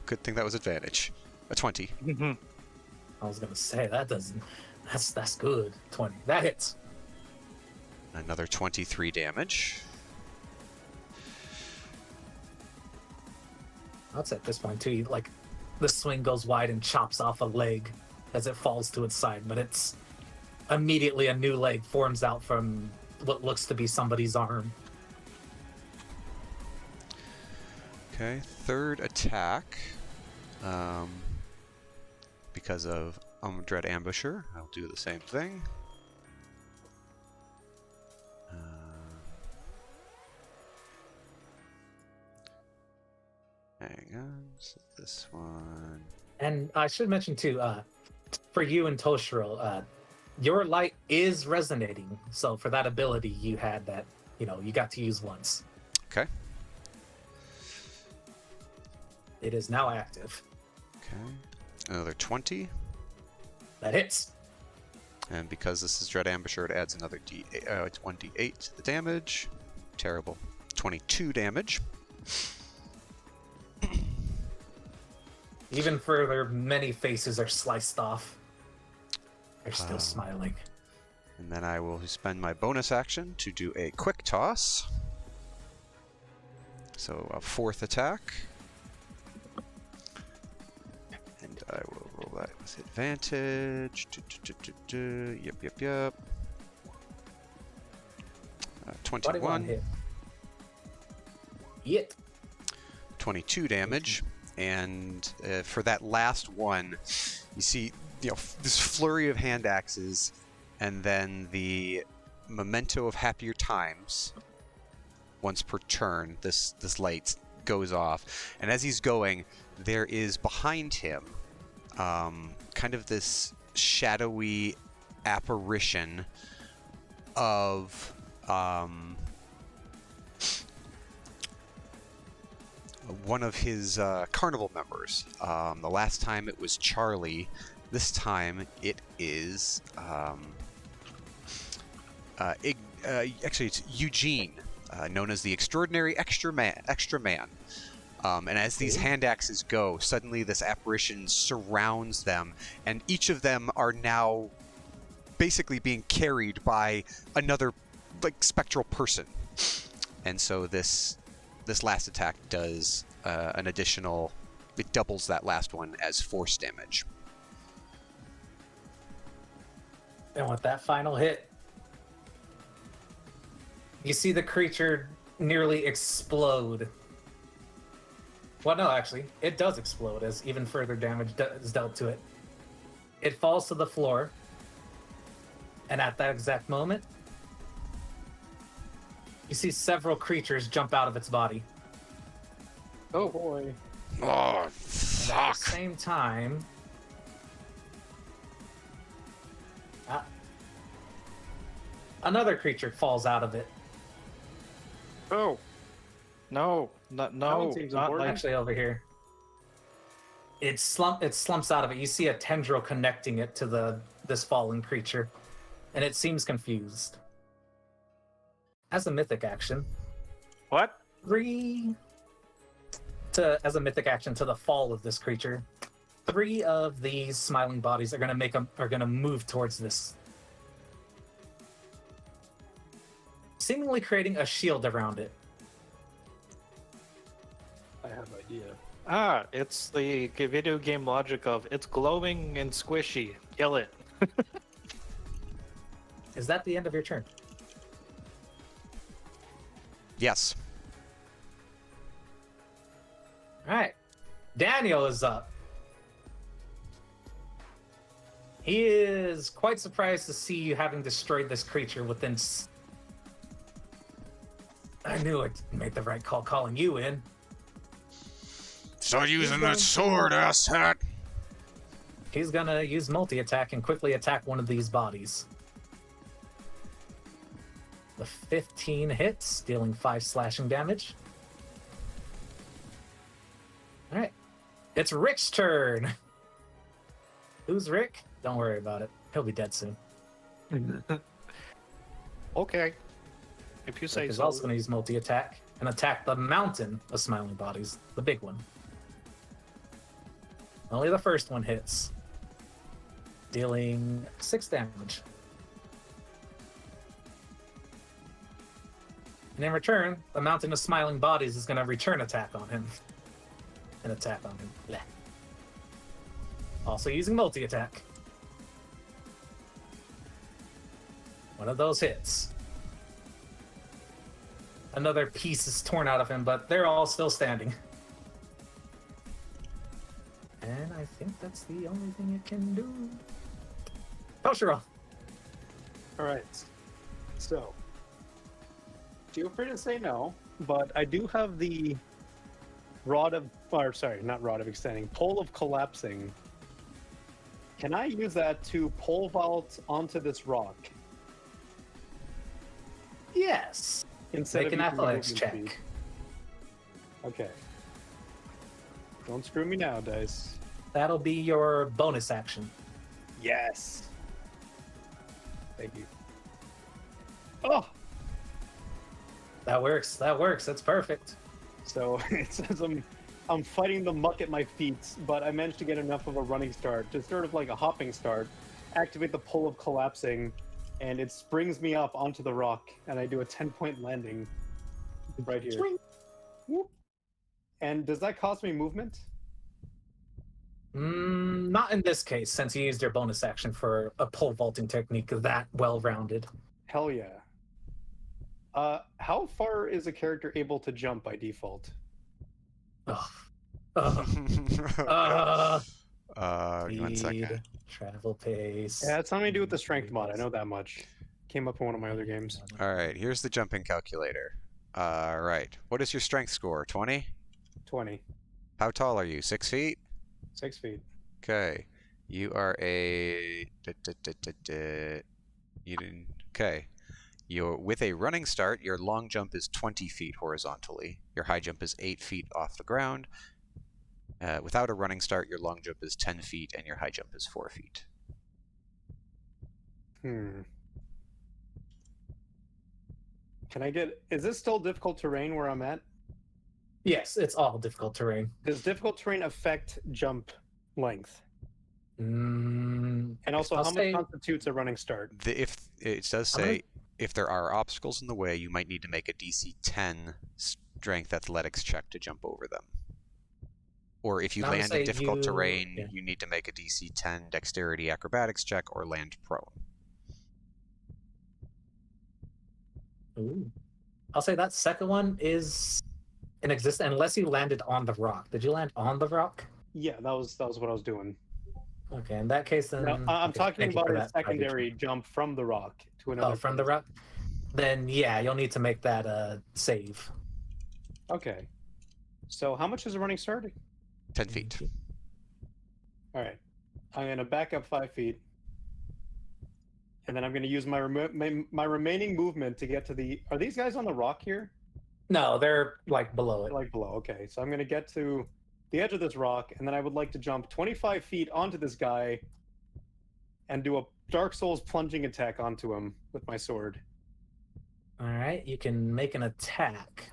[SPEAKER 2] Good thing that was advantage. A 20.
[SPEAKER 1] I was gonna say that doesn't. That's good. 20. That hits.
[SPEAKER 2] Another 23 damage.
[SPEAKER 1] I'd say at this point too, like the swing goes wide and chops off a leg as it falls to its side, but it's immediately a new leg forms out from what looks to be somebody's arm.
[SPEAKER 2] Okay, third attack. Because of Dread Ambusher, I'll do the same thing. Hang on, so this one.
[SPEAKER 1] And I should mention too, for you and Toshiro, your light is resonating. So for that ability you had that, you got to use once.
[SPEAKER 2] Okay.
[SPEAKER 1] It is now active.
[SPEAKER 2] Okay. Another 20.
[SPEAKER 1] That hits.
[SPEAKER 2] And because this is Dread Ambusher, it adds another it's 1d8 to the damage. Terrible. 22 damage.
[SPEAKER 1] Even further, many faces are sliced off. They're still smiling.
[SPEAKER 2] And then I will spend my bonus action to do a quick toss. So a fourth attack. And I will roll that with advantage. Yep. 21.
[SPEAKER 1] Hit. Yet.
[SPEAKER 2] 22 damage. And for that last one, you see, this flurry of hand axes, and then the memento of happier times. Once per turn, this light goes off, and as he's going, there is behind him, kind of this shadowy apparition of one of his carnival members. The last time it was Charlie. This time it is actually it's Eugene, known as the Extraordinary Extra Man. And as these hand axes go, suddenly this apparition surrounds them, and each of them are now basically being carried by another spectral person. And so this last attack does an additional, it doubles that last one as force damage.
[SPEAKER 1] And with that final hit, you see the creature nearly explode. Well, no, actually, it does explode as even further damage is dealt to it. It falls to the floor, and at that exact moment, you see several creatures jump out of its body.
[SPEAKER 5] Oh boy.
[SPEAKER 2] Oh,
[SPEAKER 1] And at
[SPEAKER 2] fuck.
[SPEAKER 1] the same time, another creature falls out of it.
[SPEAKER 3] Oh. No. No.
[SPEAKER 5] one seems
[SPEAKER 3] Not
[SPEAKER 5] important.
[SPEAKER 3] like
[SPEAKER 1] Actually, over here. It slumps out of it. You see a tendril connecting it to this fallen creature, and it seems confused. As a mythic action,
[SPEAKER 3] what?
[SPEAKER 1] as a mythic action to the fall of this creature, 3 of these smiling bodies are gonna move towards this, seemingly creating a shield around it.
[SPEAKER 5] I have an idea.
[SPEAKER 3] Ah, it's the video game logic of it's glowing and squishy. Kill it.
[SPEAKER 1] Is that the end of your turn?
[SPEAKER 2] Yes.
[SPEAKER 1] All right, Daniel is up. He is quite surprised to see you having destroyed this creature within. I knew I made the right call calling you in.
[SPEAKER 2] Start using
[SPEAKER 1] going
[SPEAKER 2] that sword, asshat!
[SPEAKER 1] He's gonna use multi-attack and quickly attack one of these bodies. The 15 hits, dealing 5 slashing damage. Alright. It's Rick's turn! Who's Rick? Don't worry about it. He'll be dead soon.
[SPEAKER 3] Okay. If you say
[SPEAKER 1] Rick is
[SPEAKER 3] so.
[SPEAKER 1] also gonna use multi-attack and attack the mountain of smiling bodies. The big one. Only the first one hits. Dealing 6 damage. And in return, the mountain of smiling bodies is going to return attack on him. An attack on him. Blech. Also using multi-attack. One of those hits. Another piece is torn out of him, but they're all still standing. And I think that's the only thing it can do. Toshiro!
[SPEAKER 5] Alright. So, feel free to say no, but I do have the rod of, or sorry, not rod of extending, pole of collapsing. Can I use that to pole vault onto this rock?
[SPEAKER 1] Yes!
[SPEAKER 5] Instead
[SPEAKER 1] Make
[SPEAKER 5] of
[SPEAKER 1] an
[SPEAKER 5] using
[SPEAKER 1] athletics
[SPEAKER 5] movement
[SPEAKER 1] check.
[SPEAKER 5] speed? Okay. Don't screw me now, dice.
[SPEAKER 1] That'll be your bonus action.
[SPEAKER 5] Yes. Thank you. Oh,
[SPEAKER 1] That works. That works. That's perfect.
[SPEAKER 5] so it says I'm fighting the muck at my feet, but I managed to get enough of a running start to sort of like a hopping start, activate the pull of collapsing, and it springs me up onto the rock, and I do a 10-point landing right here.
[SPEAKER 1] Swing.
[SPEAKER 5] Whoop. And does that cost me movement?
[SPEAKER 1] Not in this case, since you used your bonus action for a pole vaulting technique that well-rounded.
[SPEAKER 5] Hell yeah. How far is a character able to jump by default?
[SPEAKER 1] Ugh. Ugh.
[SPEAKER 2] Give me 1 second.
[SPEAKER 1] Speed, travel pace.
[SPEAKER 5] Yeah, it's something to do with the strength mod. I know that much. Came up in one of my other games.
[SPEAKER 2] All right, here's the jumping calculator. All right, what is your strength score? 20?
[SPEAKER 5] 20.
[SPEAKER 2] How tall are you? 6 feet?
[SPEAKER 5] 6 feet.
[SPEAKER 2] Okay. You are a. You didn't. Okay. You're with a running start. Your long jump is 20 feet horizontally. Your high jump is 8 feet off the ground. Without a running start, your long jump is 10 feet and your high jump is 4 feet.
[SPEAKER 5] Can I get... Is this still difficult terrain where I'm at?
[SPEAKER 1] Yes, it's all difficult terrain.
[SPEAKER 5] Does difficult terrain affect jump length?
[SPEAKER 1] Mm,
[SPEAKER 5] And also,
[SPEAKER 1] I'll
[SPEAKER 5] how much
[SPEAKER 1] say-
[SPEAKER 5] constitutes a running start?
[SPEAKER 2] If it does
[SPEAKER 1] I'm gonna-
[SPEAKER 2] say if there are obstacles in the way, you might need to make a DC 10 strength athletics check to jump over them. Or if you
[SPEAKER 1] I'm gonna
[SPEAKER 2] land
[SPEAKER 1] say
[SPEAKER 2] in difficult
[SPEAKER 1] you-
[SPEAKER 2] terrain,
[SPEAKER 1] yeah.
[SPEAKER 2] you need to make a DC 10 dexterity acrobatics check or land prone.
[SPEAKER 1] Ooh. I'll say that second one is in existence unless you landed on the rock. Did you land on the rock?
[SPEAKER 5] Yeah, that was what I was doing.
[SPEAKER 1] Okay, in that case, then
[SPEAKER 5] No, I'm
[SPEAKER 1] okay,
[SPEAKER 5] talking
[SPEAKER 1] thank you
[SPEAKER 5] about
[SPEAKER 1] for
[SPEAKER 5] a
[SPEAKER 1] that.
[SPEAKER 5] secondary jump from the rock to another.
[SPEAKER 1] Oh, from the
[SPEAKER 5] place.
[SPEAKER 1] rock. Then yeah, you'll need to make that save.
[SPEAKER 5] Okay. So how much is a running start?
[SPEAKER 2] 10 feet.
[SPEAKER 5] All right. I'm gonna back up 5 feet, and then I'm gonna use my remaining movement to get to the. Are these guys on the rock here?
[SPEAKER 1] No, they're like below it.
[SPEAKER 5] Like below. Okay, so I'm gonna get to the edge of this rock, and then I would like to jump 25 feet onto this guy, and do a Dark Souls plunging attack onto him with my sword.
[SPEAKER 1] All right, you can make an attack.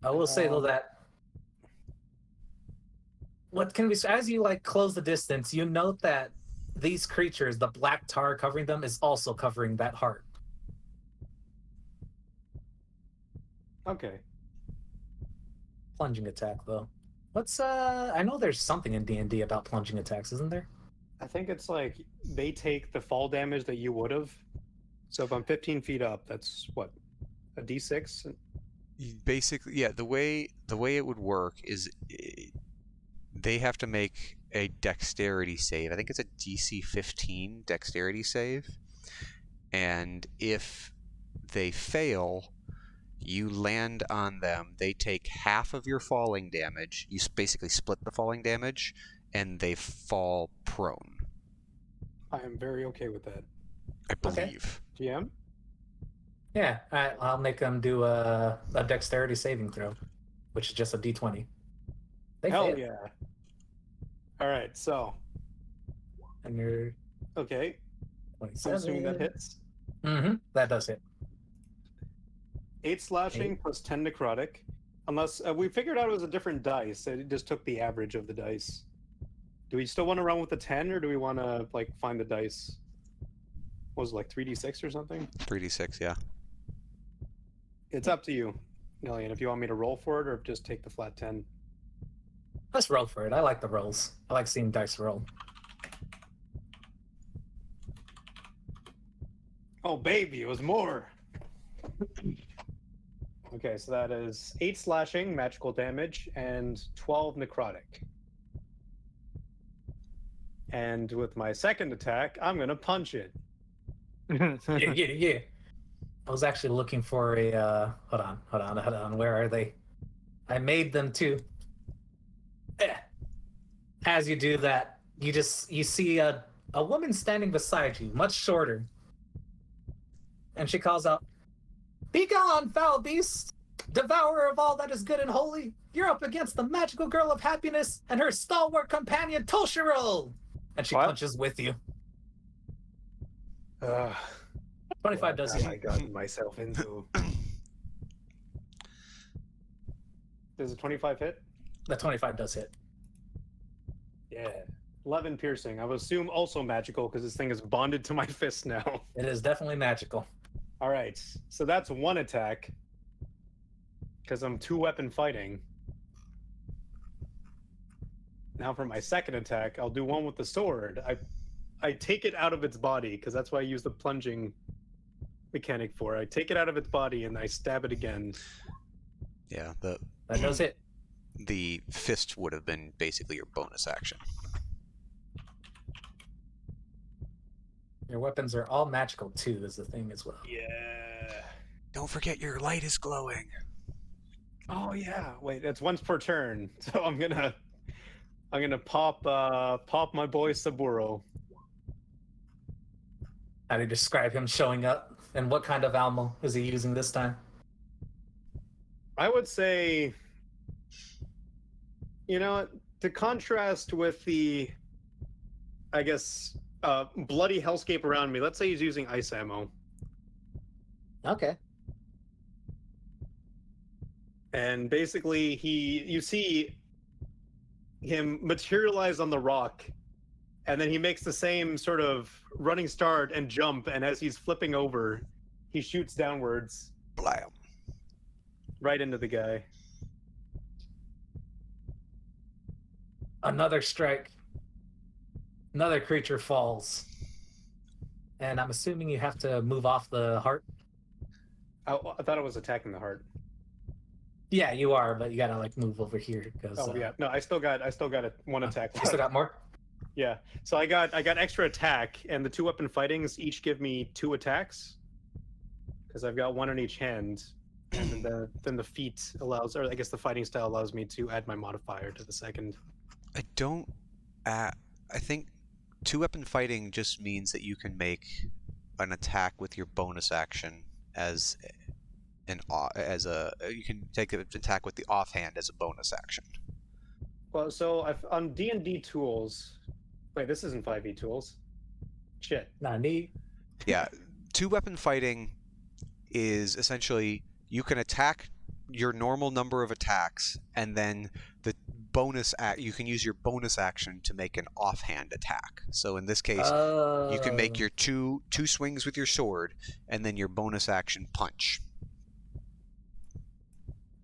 [SPEAKER 1] I will say though that what can be as you like close the distance, you note that these creatures, the black tar covering them, is also covering that heart.
[SPEAKER 5] Okay.
[SPEAKER 1] Plunging attack though. What's I know there's something in D&D about plunging attacks, isn't there?
[SPEAKER 5] I think it's like they take the fall damage that you would have. So if I'm 15 feet up, that's what, a D6?
[SPEAKER 2] Basically, yeah. The way it would work is they have to make a dexterity save. I think it's a DC 15 dexterity save, and if they fail, You land on them. They take half of your falling damage. You basically split the falling damage, and they fall prone.
[SPEAKER 5] I am very okay with that.
[SPEAKER 2] I
[SPEAKER 1] Okay.
[SPEAKER 2] believe.
[SPEAKER 5] GM?
[SPEAKER 1] Yeah, I'll make them do a dexterity saving throw, which is just a d20. They
[SPEAKER 5] Hell
[SPEAKER 1] fail.
[SPEAKER 5] yeah. All right, so
[SPEAKER 1] And you're
[SPEAKER 5] okay. I'm
[SPEAKER 1] 27.
[SPEAKER 5] assuming that hits.
[SPEAKER 1] Mm-hmm. That does hit.
[SPEAKER 5] 8 slashing plus 10 necrotic. Unless we figured out it was a different dice. It just took the average of the dice. Do we still want to run with the 10, or do we want to like find the dice? What was it, like 3d6 or something?
[SPEAKER 2] 3d6, yeah.
[SPEAKER 5] It's up to you, Nillian, if you want me to roll for it or just take the flat 10.
[SPEAKER 1] Let's roll for it. I like the rolls. I like seeing dice roll.
[SPEAKER 5] Oh, baby, it was more. Okay, so that is 8 slashing, magical damage, and 12 necrotic. And with my second attack, I'm going to punch it.
[SPEAKER 1] Yeah. I was actually looking for a. Hold on. Where are they? I made them too. As you do that, you see a woman standing beside you, much shorter, and she calls out, "Be gone, foul beast! Devourer of all that is good and holy! You're up against the magical girl of happiness and her stalwart companion Toshiro!" And she
[SPEAKER 3] What?
[SPEAKER 1] punches with you. 25 does
[SPEAKER 5] what
[SPEAKER 1] hit.
[SPEAKER 5] I got myself into. Does a 25 hit?
[SPEAKER 1] The 25 does hit.
[SPEAKER 5] Yeah. 11 piercing. I would assume also magical because this thing is bonded to my fist now.
[SPEAKER 1] It is definitely magical.
[SPEAKER 5] All right. So that's one attack. Because I'm 2-weapon fighting. Now for my second attack, I'll do one with the sword. I take it out of its body because that's why I use the plunging mechanic for. I take it out of its body and I stab it again.
[SPEAKER 2] Yeah,
[SPEAKER 1] That does hit.
[SPEAKER 2] the fist would have been basically your bonus action.
[SPEAKER 1] Your weapons are all magical too, is the thing as well.
[SPEAKER 5] Yeah.
[SPEAKER 2] Don't forget your light is glowing.
[SPEAKER 5] Oh yeah. Wait, that's once per turn. So I'm gonna pop my boy Saburo.
[SPEAKER 1] How do you describe him showing up? And what kind of ammo is he using this time?
[SPEAKER 5] I would say, to contrast with the, I guess, bloody hellscape around me, let's say he's using ice ammo.
[SPEAKER 1] Okay.
[SPEAKER 5] And basically, you see him materialize on the rock, and then he makes the same sort of running start and jump, and as he's flipping over, he shoots downwards
[SPEAKER 2] Blam.
[SPEAKER 5] right into the guy.
[SPEAKER 1] Another strike. Another creature falls. And I'm assuming you have to move off the heart.
[SPEAKER 5] I thought it was attacking the heart.
[SPEAKER 1] Yeah, you are, but you gotta move over here because
[SPEAKER 5] Oh yeah, no, I still got one attack.
[SPEAKER 1] you still got more.
[SPEAKER 5] Yeah, so I got extra attack, and the 2-weapon fightings each give me 2 attacks because I've got one in each hand, and then the feat allows, or I guess the fighting style allows me to add my modifier to the second.
[SPEAKER 2] I think 2-weapon fighting just means that you can make an attack with your bonus action as you can take an attack with the offhand as a bonus action.
[SPEAKER 5] Well, so on D&D tools. Wait, this isn't 5e tools. Shit.
[SPEAKER 1] Nani.
[SPEAKER 2] Yeah, 2-weapon fighting is essentially you can attack your normal number of attacks, and then the you can use your bonus action to make an offhand attack. So in this case, you can make your two swings with your sword, and then your bonus action punch.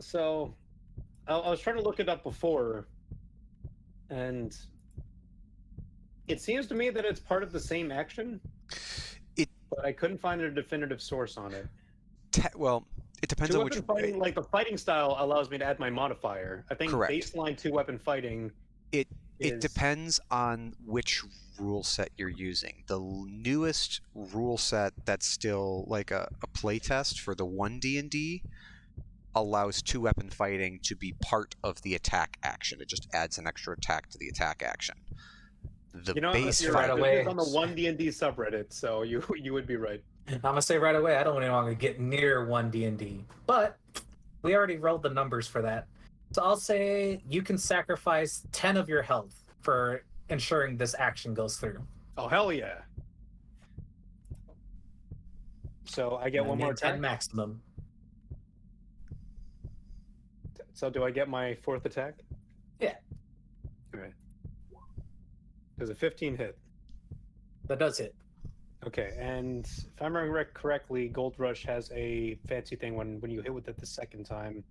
[SPEAKER 5] So, I was trying to look it up before, and it seems to me that it's part of the same action. But I couldn't find a definitive source on it.
[SPEAKER 2] Well, it depends on which.
[SPEAKER 5] Fighting, the fighting style allows me to add my modifier. I think
[SPEAKER 2] Correct.
[SPEAKER 5] baseline 2-weapon fighting.
[SPEAKER 2] It depends on which rule set you're using. The newest rule set that's still like a play test for the 1 D&D allows two-weapon fighting to be part of the attack action. It just adds an extra attack to the attack action. The
[SPEAKER 5] You know,
[SPEAKER 2] base
[SPEAKER 5] you're
[SPEAKER 1] right
[SPEAKER 5] right.
[SPEAKER 2] fight.
[SPEAKER 1] away.
[SPEAKER 5] This is on the 1D&D subreddit, so you would be right.
[SPEAKER 1] I'm gonna say right away, I don't even want to get near 1D&D, but we already rolled the numbers for that. So I'll say you can sacrifice 10 of your health for ensuring this action goes through.
[SPEAKER 5] Oh, hell yeah. So I get
[SPEAKER 1] I
[SPEAKER 5] one more
[SPEAKER 1] need 10
[SPEAKER 5] attack.
[SPEAKER 1] maximum.
[SPEAKER 5] So do I get my fourth attack?
[SPEAKER 1] Yeah.
[SPEAKER 5] Okay. Does a 15 hit?
[SPEAKER 1] That does hit.
[SPEAKER 5] Okay, and if I'm remembering correctly, Gold Rush has a fancy thing when you hit with it the second time.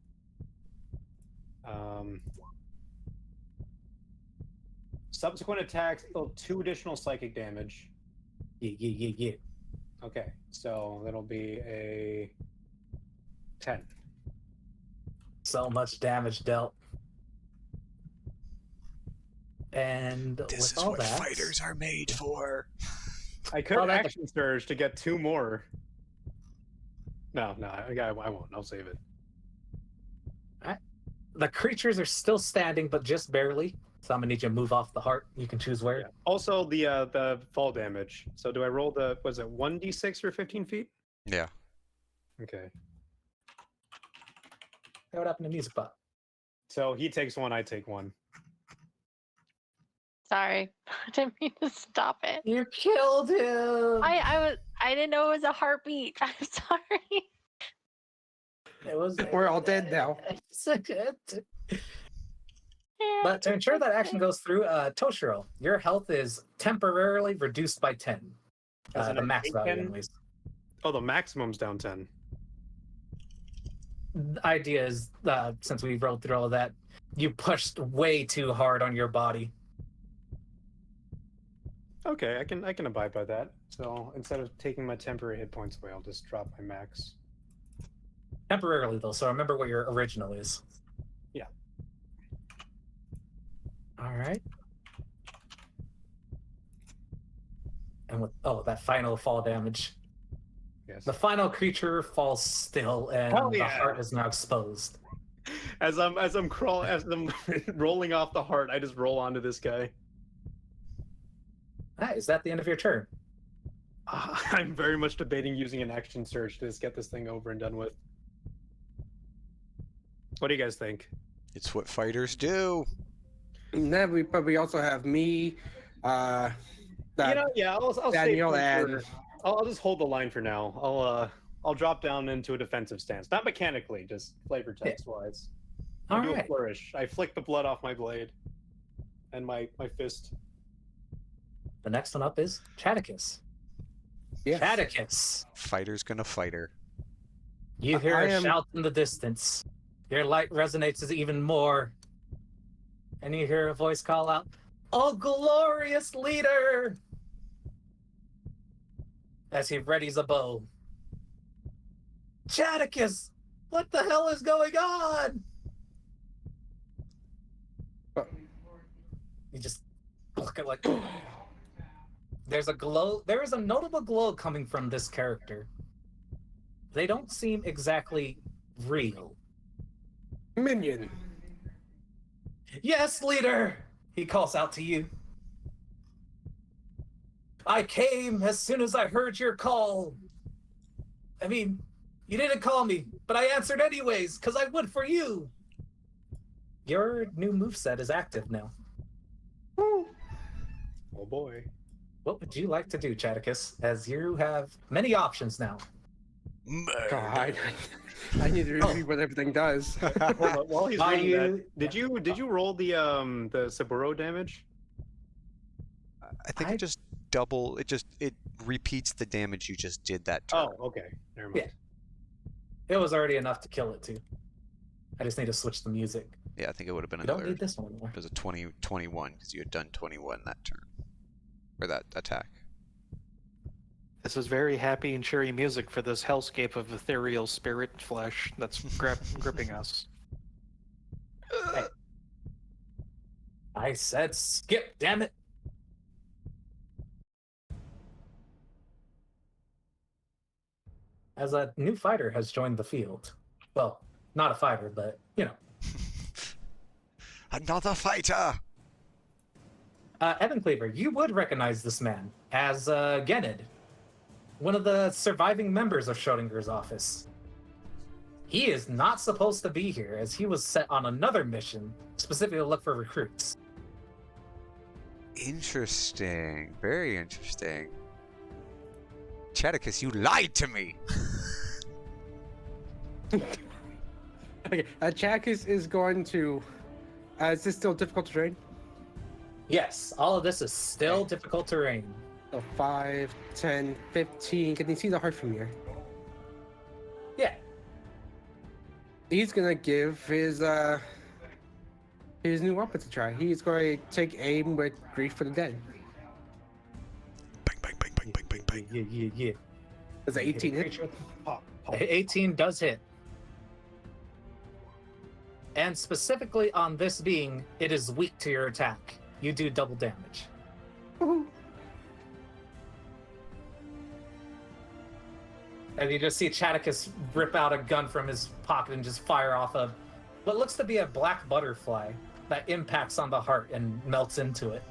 [SPEAKER 5] Subsequent attacks deal 2 additional psychic damage.
[SPEAKER 1] Yeah.
[SPEAKER 5] Okay, so that'll be a 10.
[SPEAKER 1] So much damage dealt. And
[SPEAKER 2] This
[SPEAKER 1] with
[SPEAKER 2] is
[SPEAKER 1] all
[SPEAKER 2] what
[SPEAKER 1] that,
[SPEAKER 2] fighters are made for.
[SPEAKER 5] I could
[SPEAKER 1] Oh, that-
[SPEAKER 5] action surge to get 2 more. No, I won't. I'll save it.
[SPEAKER 1] the creatures are still standing, but just barely. So I'm gonna need you to move off the heart. You can choose where.
[SPEAKER 5] Yeah. Also, the fall damage. So do I roll the, was it 1d6 for 15 feet?
[SPEAKER 2] Yeah.
[SPEAKER 5] Okay.
[SPEAKER 1] Hey, what happened to music bot?
[SPEAKER 5] So he takes 1, I take 1.
[SPEAKER 4] Sorry, I didn't mean to stop it.
[SPEAKER 1] You killed him.
[SPEAKER 4] I didn't know it was a heartbeat. I'm sorry.
[SPEAKER 1] It was.
[SPEAKER 6] We're all dead now.
[SPEAKER 1] But to ensure that action goes through, Toshiro, your health is temporarily reduced by 10.
[SPEAKER 5] Doesn't
[SPEAKER 1] The
[SPEAKER 5] it
[SPEAKER 1] max
[SPEAKER 5] take
[SPEAKER 1] value,
[SPEAKER 5] 10?
[SPEAKER 1] anyways.
[SPEAKER 5] Oh, the maximum's down 10.
[SPEAKER 1] The idea is, since we rolled through all of that, you pushed way too hard on your body.
[SPEAKER 5] Okay, I can abide by that. So instead of taking my temporary hit points away, I'll just drop my max.
[SPEAKER 1] Temporarily, though, so remember what your original is.
[SPEAKER 5] Yeah.
[SPEAKER 1] All right. And with that final fall damage,
[SPEAKER 5] Yes.
[SPEAKER 1] the final creature falls still, and
[SPEAKER 5] Hell
[SPEAKER 1] the
[SPEAKER 5] yeah.
[SPEAKER 1] heart is now exposed.
[SPEAKER 5] As I'm rolling off the heart, I just roll onto this guy.
[SPEAKER 1] Is that the end of your turn?
[SPEAKER 5] I'm very much debating using an action surge to just get this thing over and done with. What do you guys think?
[SPEAKER 2] It's what fighters do.
[SPEAKER 6] And then we also have me,
[SPEAKER 5] Yeah, I'll save
[SPEAKER 6] Daniel
[SPEAKER 5] things
[SPEAKER 6] and
[SPEAKER 5] for- I'll just hold the line for now. I'll drop down into a defensive stance, not mechanically, just flavor text wise. I
[SPEAKER 1] All
[SPEAKER 5] do a
[SPEAKER 1] right.
[SPEAKER 5] flourish. I flick the blood off my blade and my fist.
[SPEAKER 1] The next one up is Chaticus.
[SPEAKER 6] yes.
[SPEAKER 1] Chaticus,
[SPEAKER 2] Fighter's gonna fighter.
[SPEAKER 1] you hear
[SPEAKER 6] I
[SPEAKER 1] a
[SPEAKER 6] am-
[SPEAKER 1] shout in the distance. Your light resonates even more. And you hear a voice call out, "Oh, glorious leader!" As he readies a bow. Chaticus, what the hell is going on? You just look at like there's a glow. There is a notable glow coming from this character. They don't seem exactly real.
[SPEAKER 6] Minion.
[SPEAKER 1] Yes, leader! He calls out to you. I came as soon as I heard your call. I mean, you didn't call me, but I answered anyways, because I would for you. Your new moveset is active now.
[SPEAKER 5] Oh boy.
[SPEAKER 1] What would you like to do, Chaticus, as you have many options now?
[SPEAKER 6] God, I need to review what everything does.
[SPEAKER 5] Hold on, while he's
[SPEAKER 1] Are
[SPEAKER 5] reading
[SPEAKER 1] you-
[SPEAKER 5] that, did you roll the Saburo damage?
[SPEAKER 2] I think it just it repeats the damage you just did that turn.
[SPEAKER 5] Oh, okay. Never mind.
[SPEAKER 1] It was already enough to kill it, too. I just need to switch the music.
[SPEAKER 2] Yeah, I think it would have been
[SPEAKER 1] You don't
[SPEAKER 2] another.
[SPEAKER 1] need this one anymore.
[SPEAKER 2] It was a 21 because you had done 21 that turn. Or that attack.
[SPEAKER 3] This is very happy and cheery music for this hellscape of ethereal spirit flesh that's gripping us.
[SPEAKER 1] I said skip, damn it. As a new fighter has joined the field. Well, not a fighter, but you know.
[SPEAKER 2] Another fighter!
[SPEAKER 1] Evan Cleaver, you would recognize this man as Genid, one of the surviving members of Schrodinger's office. He is not supposed to be here, as he was set on another mission, specifically to look for recruits.
[SPEAKER 2] Interesting. Very interesting. Chaticus, you lied to me!
[SPEAKER 6] Okay, Chakis is going to. Is this still difficult terrain?
[SPEAKER 1] Yes, all of this is still difficult terrain.
[SPEAKER 6] So 5, 10, 15. Can you see the heart from here?
[SPEAKER 1] Yeah.
[SPEAKER 6] He's gonna give his new weapon to try. He's going to take aim with Grief for the Dead.
[SPEAKER 2] Bang, bang, bang, bang, bang, bang, bang.
[SPEAKER 1] Yeah.
[SPEAKER 6] Does an 18 hit?
[SPEAKER 5] Pop, pop.
[SPEAKER 1] 18 does hit. And specifically on this being, it is weak to your attack. You do double damage.
[SPEAKER 6] Woohoo.
[SPEAKER 1] And you just see Chaticus rip out a gun from his pocket and just fire off a what looks to be a black butterfly that impacts on the heart and melts into it.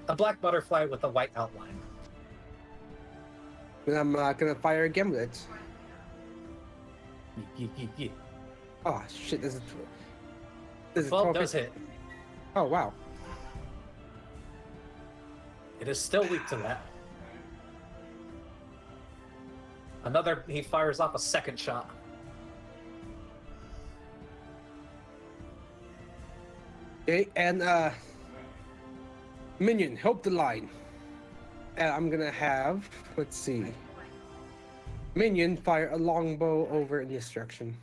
[SPEAKER 1] A black butterfly with a white outline.
[SPEAKER 6] And I'm gonna fire again with it.
[SPEAKER 1] Yeah.
[SPEAKER 6] Oh shit! This is
[SPEAKER 1] 12 does hit.
[SPEAKER 6] Oh wow!
[SPEAKER 1] It is still weak to that. Another, he fires off a second shot.
[SPEAKER 6] Okay, and minion, help the line. And I'm gonna have, let's see, minion fire a longbow over in this direction.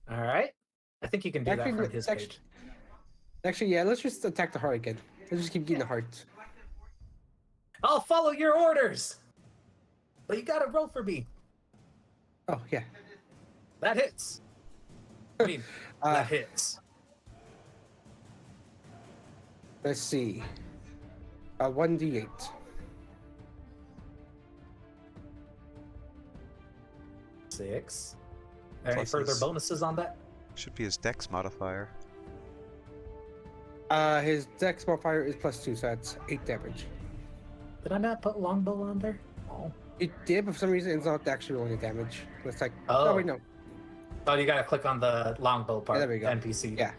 [SPEAKER 1] All right. I think you can do that from his page.
[SPEAKER 6] Actually, yeah, let's just attack the heart again. Let's just keep getting the heart.
[SPEAKER 1] I'll follow your orders. But you gotta roll for me.
[SPEAKER 6] Oh yeah.
[SPEAKER 1] That hits. I mean, that hits.
[SPEAKER 6] Let's see. 1d8.
[SPEAKER 1] 6. Any
[SPEAKER 2] Plus
[SPEAKER 1] further
[SPEAKER 2] his-
[SPEAKER 1] bonuses on that?
[SPEAKER 2] Should be his dex modifier.
[SPEAKER 6] His dex modifier is +2, so that's 8 damage.
[SPEAKER 1] Did I not put longbow on there? Oh.
[SPEAKER 6] It did, but for some reason it's not actually rolling the damage. It's like,
[SPEAKER 1] Oh.
[SPEAKER 6] oh wait, no.
[SPEAKER 1] Oh, you gotta click on the longbow part.
[SPEAKER 6] there we go.
[SPEAKER 1] NPC.
[SPEAKER 6] Yeah.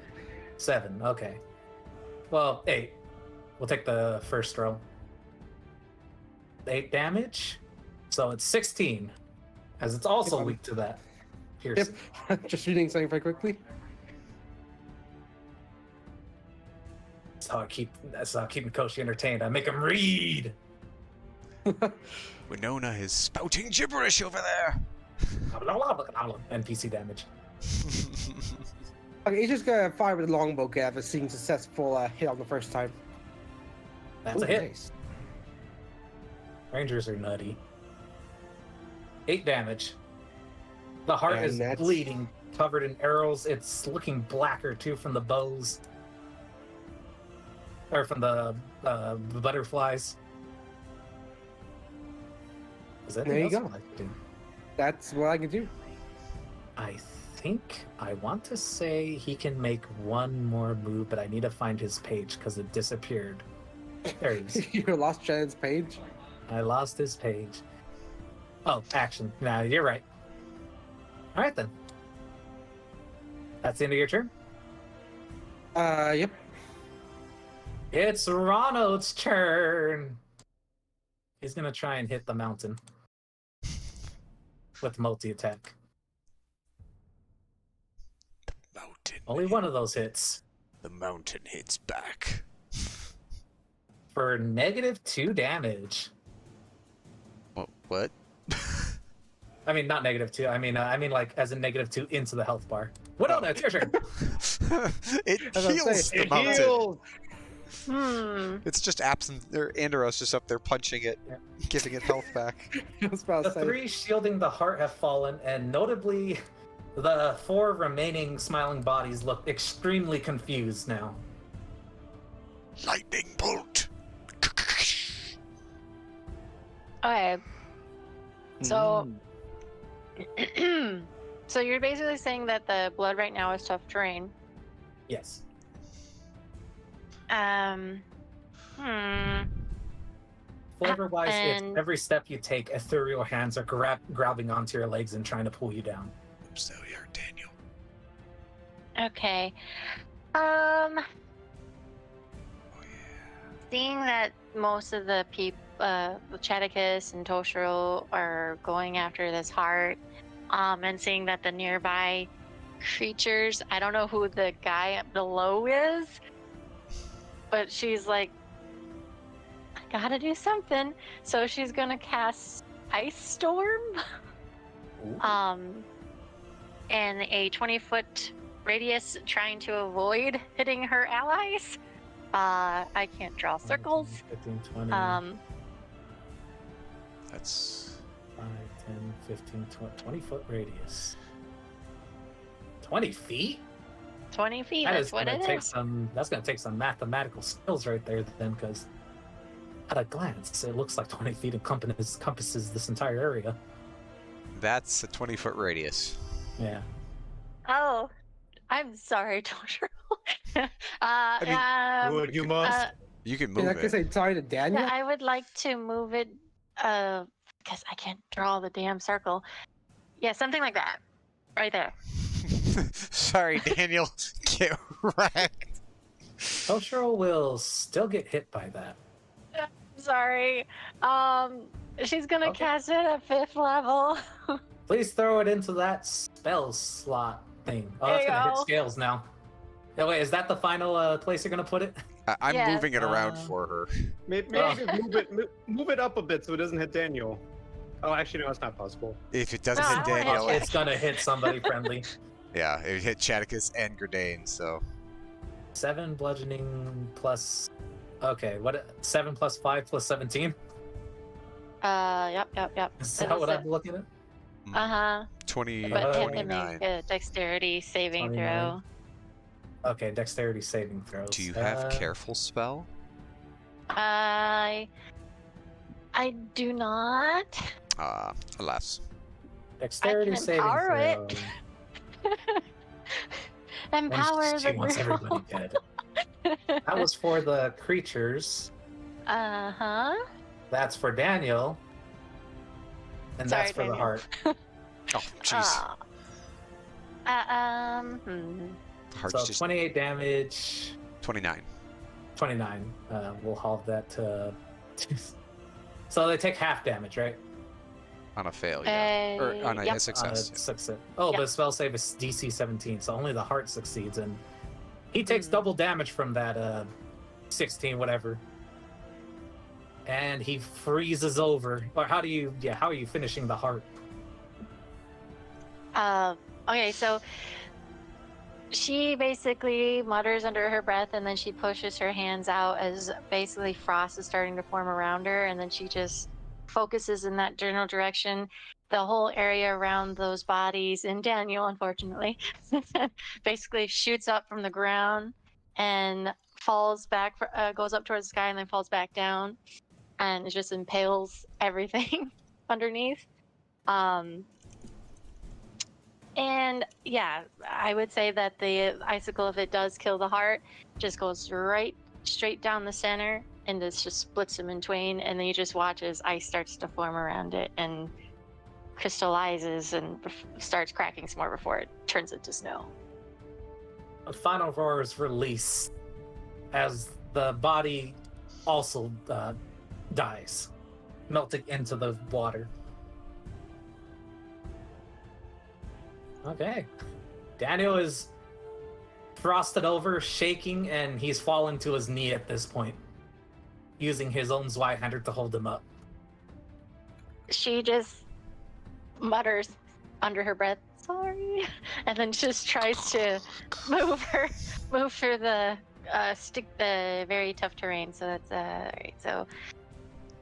[SPEAKER 1] 7. Okay. Well, 8. We'll take the first roll. 8 damage. So it's 16. As it's also
[SPEAKER 6] Yep.
[SPEAKER 1] weak to that.
[SPEAKER 6] Yep.
[SPEAKER 1] Piercing.
[SPEAKER 6] Just reading something very quickly.
[SPEAKER 1] That's how I keep Mikoshi entertained. I make him read.
[SPEAKER 2] Winona is spouting gibberish over there.
[SPEAKER 1] NPC damage.
[SPEAKER 6] Okay, he's just gonna fire with the longbow, Gav, seeing successful hit on the first time.
[SPEAKER 1] That's
[SPEAKER 6] Ooh,
[SPEAKER 1] a hit.
[SPEAKER 6] nice.
[SPEAKER 1] Rangers are nutty. 8 damage. The heart
[SPEAKER 6] And
[SPEAKER 1] is
[SPEAKER 6] that's-
[SPEAKER 1] bleeding, covered in arrows. It's looking blacker too from the bows. Or from the butterflies. Is that
[SPEAKER 6] There you
[SPEAKER 1] anything
[SPEAKER 6] go.
[SPEAKER 1] else I can do?
[SPEAKER 6] That's what I can do.
[SPEAKER 1] I think I want to say he can make one more move, but I need to find his page because it disappeared. There he is.
[SPEAKER 6] You lost Shannon's page.
[SPEAKER 1] I lost his page. Oh, action. Nah, you're right. All right then. That's the end of your turn.
[SPEAKER 6] Yep.
[SPEAKER 1] It's Ronald's turn. He's gonna try and hit the mountain with multi-attack.
[SPEAKER 2] Mountain.
[SPEAKER 1] Only one of those hits
[SPEAKER 2] The mountain hits back.
[SPEAKER 1] for -2 damage.
[SPEAKER 2] What?
[SPEAKER 1] I mean, not -2. I mean like as in -2 into the health bar. Winona, it's your turn.
[SPEAKER 2] It
[SPEAKER 6] As I
[SPEAKER 2] heals
[SPEAKER 6] say,
[SPEAKER 2] the
[SPEAKER 6] it
[SPEAKER 2] mountain.
[SPEAKER 6] heals!
[SPEAKER 2] It's just absent. Andros just up there punching it,
[SPEAKER 1] Yeah.
[SPEAKER 2] giving it health back.
[SPEAKER 6] I was about
[SPEAKER 1] The
[SPEAKER 6] to say.
[SPEAKER 1] 3 shielding the heart have fallen, and notably, the 4 remaining smiling bodies look extremely confused now.
[SPEAKER 2] Lightning bolt.
[SPEAKER 4] Okay. So, So you're basically saying that the blood right now is tough terrain.
[SPEAKER 1] Yes.
[SPEAKER 4] Hmm.
[SPEAKER 1] Flavor-wise, it's
[SPEAKER 4] And-
[SPEAKER 1] every step you take, ethereal hands are grabbing onto your legs and trying to pull you down.
[SPEAKER 2] Oops, there we are, Daniel.
[SPEAKER 4] Okay. Seeing that most of the people, Chaticus and Toshiro are going after this heart, and seeing that the nearby creatures, I don't know who the guy below is, but she's like, I gotta do something. So she's gonna cast Ice Storm,
[SPEAKER 1] Ooh.
[SPEAKER 4] in a 20-foot radius, trying to avoid hitting her allies. I can't draw circles.
[SPEAKER 1] 15, 20,
[SPEAKER 2] That's
[SPEAKER 1] 5, 10, 15, 20 foot radius. 20 feet?
[SPEAKER 4] 20 feet,
[SPEAKER 1] That
[SPEAKER 4] that's
[SPEAKER 1] is
[SPEAKER 4] what
[SPEAKER 1] gonna
[SPEAKER 4] it
[SPEAKER 1] take
[SPEAKER 4] is.
[SPEAKER 1] that's gonna take some mathematical skills right there then, because at a glance, it looks like 20 feet encompasses this entire area.
[SPEAKER 2] that's a 20-foot radius.
[SPEAKER 1] Yeah.
[SPEAKER 4] Oh, I'm sorry, Toshiro.
[SPEAKER 3] Would you must?
[SPEAKER 2] You can
[SPEAKER 6] In
[SPEAKER 2] move
[SPEAKER 6] that case,
[SPEAKER 2] it.
[SPEAKER 6] I sorry to Daniel.
[SPEAKER 4] Yeah, I would like to move it, because I can't draw the damn circle. Yeah, something like that. Right there.
[SPEAKER 2] Sorry, Daniel. Get wrecked.
[SPEAKER 1] Toshiro will still get hit by that.
[SPEAKER 4] Sorry. She's gonna
[SPEAKER 1] Okay.
[SPEAKER 4] cast it at 5th level.
[SPEAKER 1] Please throw it into that spell slot thing. Oh,
[SPEAKER 4] There
[SPEAKER 1] that's
[SPEAKER 4] you
[SPEAKER 1] gonna hit
[SPEAKER 4] go.
[SPEAKER 1] scales now. Oh, wait, is that the final place you're gonna put it?
[SPEAKER 2] I'm
[SPEAKER 4] Yes.
[SPEAKER 2] moving it around for her.
[SPEAKER 5] Maybe
[SPEAKER 1] Oh.
[SPEAKER 5] just move it up a bit so it doesn't hit Daniel. Oh, actually, no, it's not possible.
[SPEAKER 2] If it doesn't
[SPEAKER 4] No, I
[SPEAKER 2] hit
[SPEAKER 4] don't wanna hit
[SPEAKER 2] Daniel,
[SPEAKER 4] Jack.
[SPEAKER 1] It's gonna hit somebody friendly.
[SPEAKER 2] yeah, it hit Chaticus and Grenade, so
[SPEAKER 1] 7 bludgeoning plus. Okay, what? 7 plus 5 plus 17?
[SPEAKER 4] Yep.
[SPEAKER 1] Is
[SPEAKER 4] That
[SPEAKER 1] that
[SPEAKER 4] is
[SPEAKER 1] what
[SPEAKER 4] it.
[SPEAKER 1] I'm looking at?
[SPEAKER 2] 20,
[SPEAKER 4] But hit to
[SPEAKER 2] 29.
[SPEAKER 4] make a dexterity saving
[SPEAKER 1] 29. Okay, dexterity saving throws.
[SPEAKER 2] Do you have careful spell?
[SPEAKER 4] throw. I do not.
[SPEAKER 2] Alas.
[SPEAKER 1] Dexterity
[SPEAKER 4] I can
[SPEAKER 1] saving
[SPEAKER 4] empower
[SPEAKER 1] throw.
[SPEAKER 4] Empower
[SPEAKER 1] She
[SPEAKER 4] the
[SPEAKER 1] wants
[SPEAKER 4] girl.
[SPEAKER 1] everybody dead. That was for the creatures.
[SPEAKER 4] Uh-huh.
[SPEAKER 1] That's for Daniel. And
[SPEAKER 4] Sorry,
[SPEAKER 1] that's for the
[SPEAKER 4] Daniel.
[SPEAKER 1] heart.
[SPEAKER 2] Oh, jeez. Heart's
[SPEAKER 1] So
[SPEAKER 2] just
[SPEAKER 1] 28 damage.
[SPEAKER 2] 29.
[SPEAKER 1] 29. We'll halve that to. So they take half damage, right?
[SPEAKER 2] On a fail, yeah. Or on a
[SPEAKER 4] Yep.
[SPEAKER 2] success.
[SPEAKER 1] Success. Oh,
[SPEAKER 4] Yep.
[SPEAKER 1] but spell save is DC 17, so only the heart succeeds, and he takes
[SPEAKER 4] Mhm.
[SPEAKER 1] double damage from that 16, whatever. And he freezes over. Or how are you finishing the heart?
[SPEAKER 4] Okay, so she basically mutters under her breath, and then she pushes her hands out as basically frost is starting to form around her, and then she just focuses in that general direction. The whole area around those bodies, and Daniel, unfortunately, basically shoots up from the ground and falls back, goes up towards the sky, and then falls back down, and it just impales everything underneath. And yeah, I would say that the icicle, if it does kill the heart, just goes right straight down the center and this just splits them in twain. And then you just watch as ice starts to form around it and crystallizes and starts cracking some more before it turns into snow.
[SPEAKER 1] A final roar is released as the body also dies, melting into the water. Okay. Daniel is frosted over, shaking, and he's fallen to his knee at this point, using his own Zweihander to hold him up.
[SPEAKER 4] She just mutters under her breath, sorry, and then just tries to move the stick the very tough terrain. So that's alright. So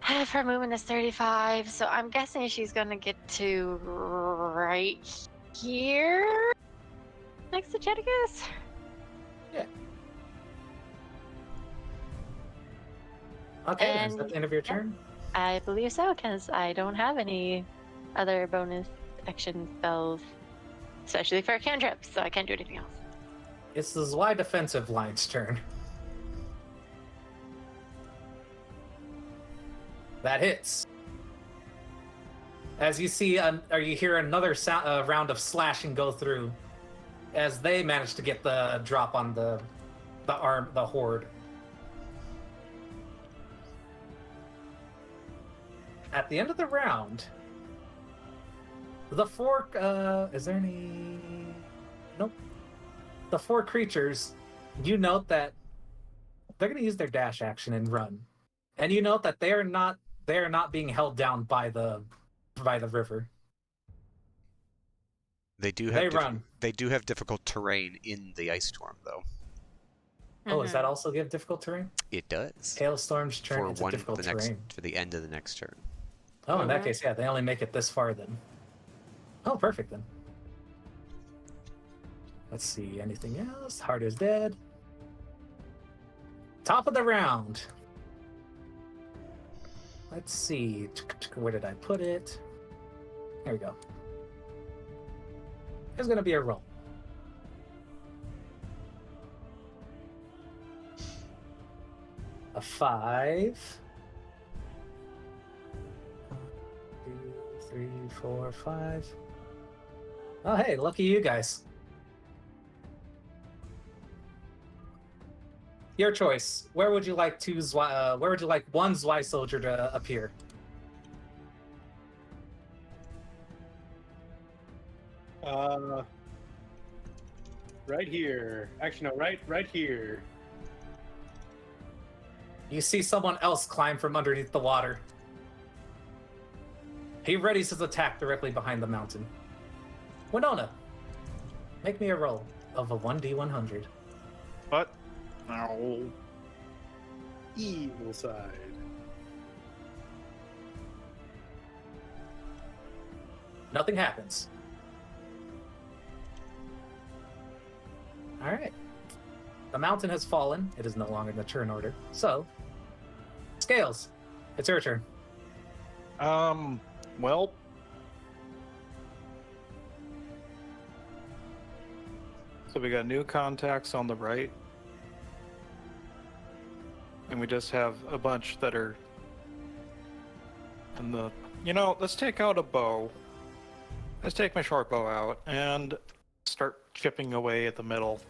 [SPEAKER 4] her movement is 35. So I'm guessing she's gonna get to right here next to Cheticus.
[SPEAKER 1] Okay, is
[SPEAKER 4] And-
[SPEAKER 1] that the end of your
[SPEAKER 4] yeah.
[SPEAKER 1] turn?
[SPEAKER 4] I believe so, because I don't have any other bonus action spells. especially for a cantrip, so I can't do anything else.
[SPEAKER 1] It's the Zwei defensive line's turn. That hits. As you see, or you hear another round of slashing go through, as they manage to get the drop on the horde. At the end of the round, the four, is there any? Nope. The four creatures, you note that they're going to use their dash action and run, and you note that they are not being held down by the river.
[SPEAKER 2] They do have difficult terrain in the ice storm, though.
[SPEAKER 1] Oh, does that also give difficult terrain?
[SPEAKER 2] It does.
[SPEAKER 1] Hailstorms turn into difficult terrain.
[SPEAKER 2] For the end of the next turn.
[SPEAKER 1] Oh, in that case, yeah, they only make it this far then. Oh, perfect then. Let's see, anything else? Heart is dead. Top of the round. Let's see, where did I put it? There we go. There's gonna be a roll. A 5. 1, 2, 3, 4, 5. Oh, hey, lucky you guys. Your choice. Where would you like one Zwei soldier to appear?
[SPEAKER 5] Right here. Actually, no, right here.
[SPEAKER 1] You see someone else climb from underneath the water. He readies his attack directly behind the mountain. Winona, make me a roll of a 1d100.
[SPEAKER 3] What? No.
[SPEAKER 5] Evil side.
[SPEAKER 1] Nothing happens. All right. The mountain has fallen. It is no longer in the turn order. So, Scales, it's your turn.
[SPEAKER 3] Well. So we got new contacts on the right. And we just have a bunch that are in the... let's take out a bow. Let's take my short bow out and start chipping away at the middle.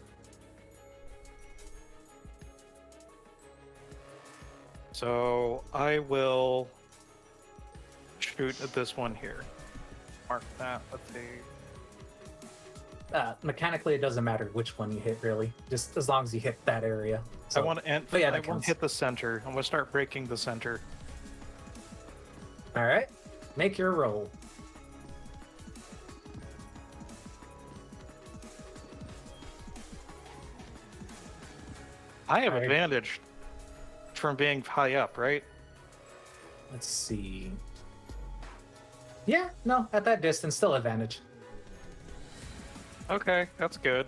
[SPEAKER 3] So I will shoot at this one here. Mark that. Let's see.
[SPEAKER 1] Mechanically, it doesn't matter which one you hit, really. Just as long as you hit that area. So,
[SPEAKER 3] I want to
[SPEAKER 1] yeah,
[SPEAKER 3] I want to hit the center. I'm going to start breaking the center.
[SPEAKER 1] All right. Make your roll.
[SPEAKER 3] I have
[SPEAKER 1] Alright.
[SPEAKER 3] advantage from being high up, right?
[SPEAKER 1] Let's see. Yeah, no, at that distance, still advantage.
[SPEAKER 3] Okay, that's good.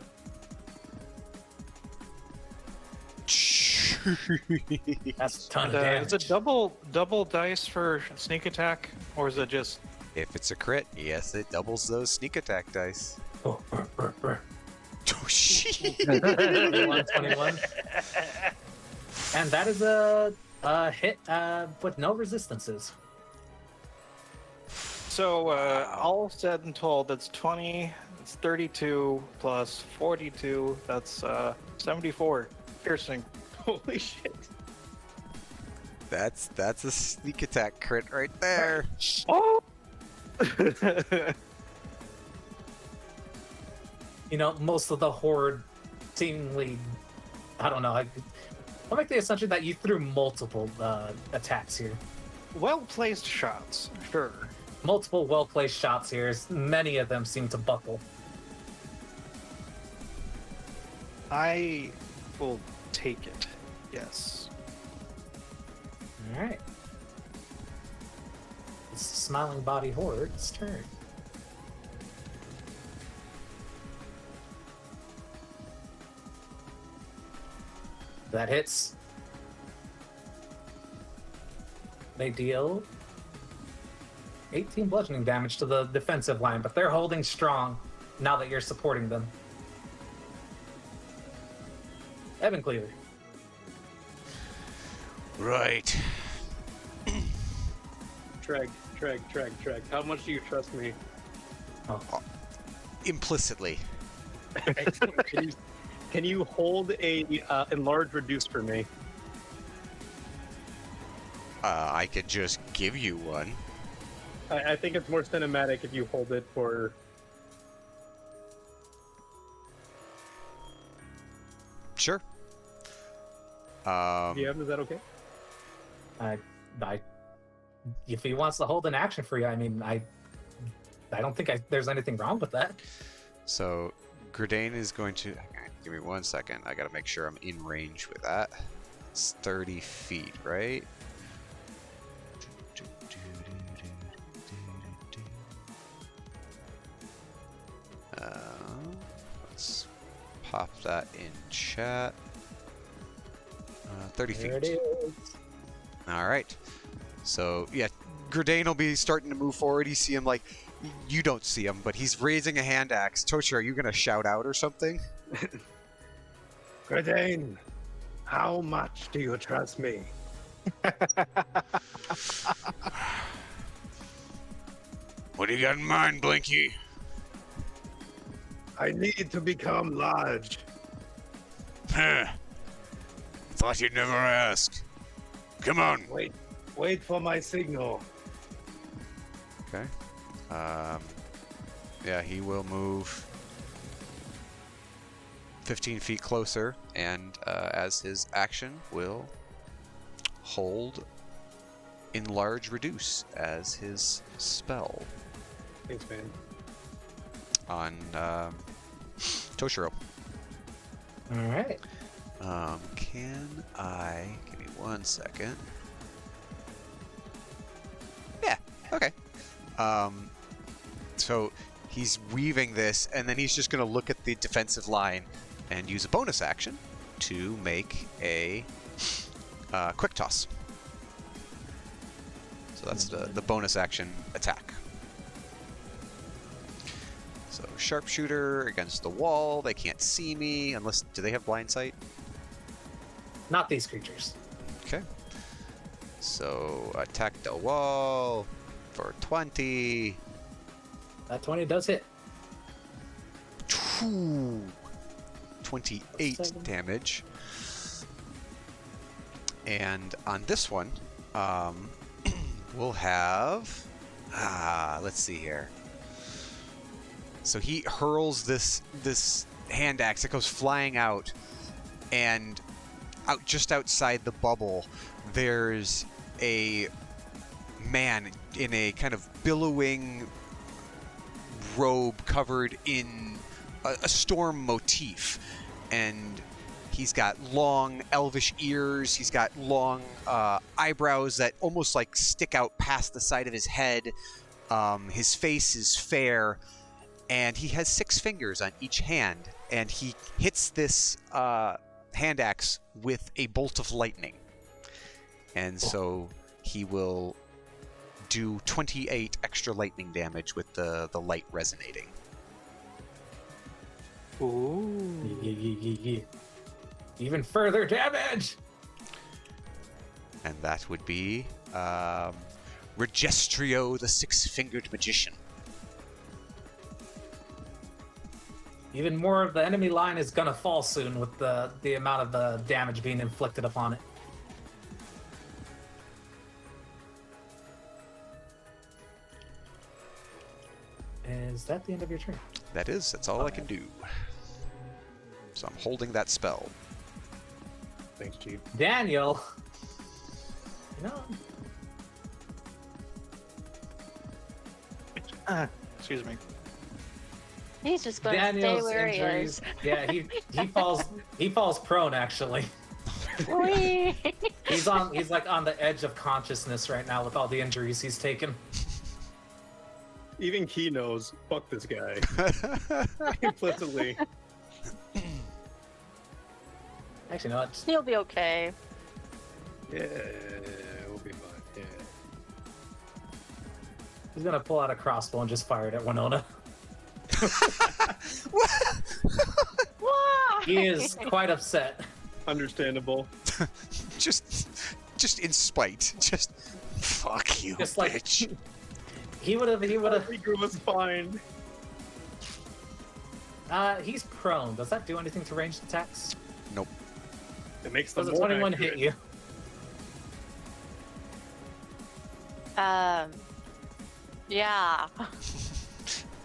[SPEAKER 1] That's a ton of
[SPEAKER 3] And,
[SPEAKER 1] damage.
[SPEAKER 3] is it double dice for sneak attack, or is it just?
[SPEAKER 2] If it's a crit, yes, it doubles those sneak attack dice. Oh, shit.
[SPEAKER 1] 21. And that is a hit with no resistances.
[SPEAKER 3] So all said and told, that's 20. It's 32 plus 42. That's 74 piercing.
[SPEAKER 5] Holy shit.
[SPEAKER 2] That's a sneak attack crit right there.
[SPEAKER 3] Oh.
[SPEAKER 1] Most of the horde seemingly, I don't know. I'll make the assumption that you threw multiple attacks here.
[SPEAKER 3] Well-placed shots, sure.
[SPEAKER 1] Multiple well-placed shots here, as many of them seem to buckle.
[SPEAKER 3] I will take it. Yes.
[SPEAKER 1] All right. It's the Smiling Body Horde's turn. That hits. They deal 18 bludgeoning damage to the defensive line, but they're holding strong. now that you're supporting them. Evan Cleaver.
[SPEAKER 2] Right.
[SPEAKER 5] Treg. How much do you trust me?
[SPEAKER 2] Implicitly.
[SPEAKER 5] Can you hold a enlarge reduce for me?
[SPEAKER 2] I could just give you one.
[SPEAKER 5] I think it's more cinematic if you hold it for.
[SPEAKER 2] Sure.
[SPEAKER 5] DM, is that okay?
[SPEAKER 1] I, if he wants to hold an action for you, I mean, I don't think there's anything wrong with that.
[SPEAKER 2] So, Gredane is going to... Give me 1 second. I gotta make sure I'm in range with that. It's 30 feet, right? Let's pop that in chat. 30
[SPEAKER 1] There
[SPEAKER 2] feet.
[SPEAKER 1] it is.
[SPEAKER 2] All right. So, yeah, Gredane will be starting to move forward. You see him like... You don't see him, but he's raising a hand axe. Tochi, are you going to shout out or something?
[SPEAKER 5] Gredane, how much do you trust me?
[SPEAKER 2] What do you got in mind, Blinky?
[SPEAKER 5] I need to become large.
[SPEAKER 2] Huh. Thought you'd never ask. Come on.
[SPEAKER 5] Wait for my signal.
[SPEAKER 2] Okay. Yeah, he will move 15 feet closer, and as his action, will hold enlarge reduce as his spell
[SPEAKER 5] Thanks, man.
[SPEAKER 2] on Toshiro.
[SPEAKER 1] All right.
[SPEAKER 2] Can I... Give me 1 second. Yeah, okay. So he's weaving this, and then he's just going to look at the defensive line and use a bonus action to make a quick toss. So that's the bonus action attack. So sharpshooter against the wall. They can't see me unless... Do they have blind sight?
[SPEAKER 1] Not these creatures.
[SPEAKER 2] Okay. So attack the wall for 20.
[SPEAKER 1] That 20 does hit.
[SPEAKER 2] 28
[SPEAKER 1] 7.
[SPEAKER 2] damage. And on this one, we'll have... let's see here. So he hurls this hand axe. It goes flying out, and just outside the bubble, there's a man in a kind of billowing robe covered in a storm motif, and he's got long elvish ears. He's got long eyebrows that almost like stick out past the side of his head. His face is fair, and he has 6 fingers on each hand, and he hits this hand axe with a bolt of lightning. And so he will do 28 extra lightning damage with the light resonating.
[SPEAKER 1] Ooh. Even further damage!
[SPEAKER 2] And that would be Regestrio, the 6-fingered magician.
[SPEAKER 1] Even more of the enemy line is gonna fall soon with the amount of the damage being inflicted upon it. Is that the end of your turn?
[SPEAKER 2] That is. That's all I can do. So I'm holding that spell.
[SPEAKER 5] Thanks, Chief.
[SPEAKER 1] Daniel! You know,
[SPEAKER 3] Excuse me.
[SPEAKER 4] He's just going to stay
[SPEAKER 1] Daniel's
[SPEAKER 4] where he
[SPEAKER 1] injuries.
[SPEAKER 4] is.
[SPEAKER 1] Yeah, he falls prone actually.
[SPEAKER 4] Whee!
[SPEAKER 1] He's like on the edge of consciousness right now with all the injuries he's taken.
[SPEAKER 5] Even he knows, fuck this guy. Implicitly.
[SPEAKER 1] Actually, no, it's
[SPEAKER 4] He'll be okay.
[SPEAKER 5] Yeah, we'll be fine. Yeah.
[SPEAKER 1] he's gonna pull out a crossbow and just fire it at Winona.
[SPEAKER 4] Why?
[SPEAKER 1] He is quite upset.
[SPEAKER 5] Understandable.
[SPEAKER 2] just in spite. Just fuck you,
[SPEAKER 1] Just like
[SPEAKER 2] bitch.
[SPEAKER 1] he would have.
[SPEAKER 5] Rigger was fine.
[SPEAKER 1] He's prone. Does that do anything to ranged attacks?
[SPEAKER 2] Nope.
[SPEAKER 5] It makes them
[SPEAKER 1] Does a
[SPEAKER 5] more
[SPEAKER 1] 21
[SPEAKER 5] accurate.
[SPEAKER 1] hit you?
[SPEAKER 4] Yeah.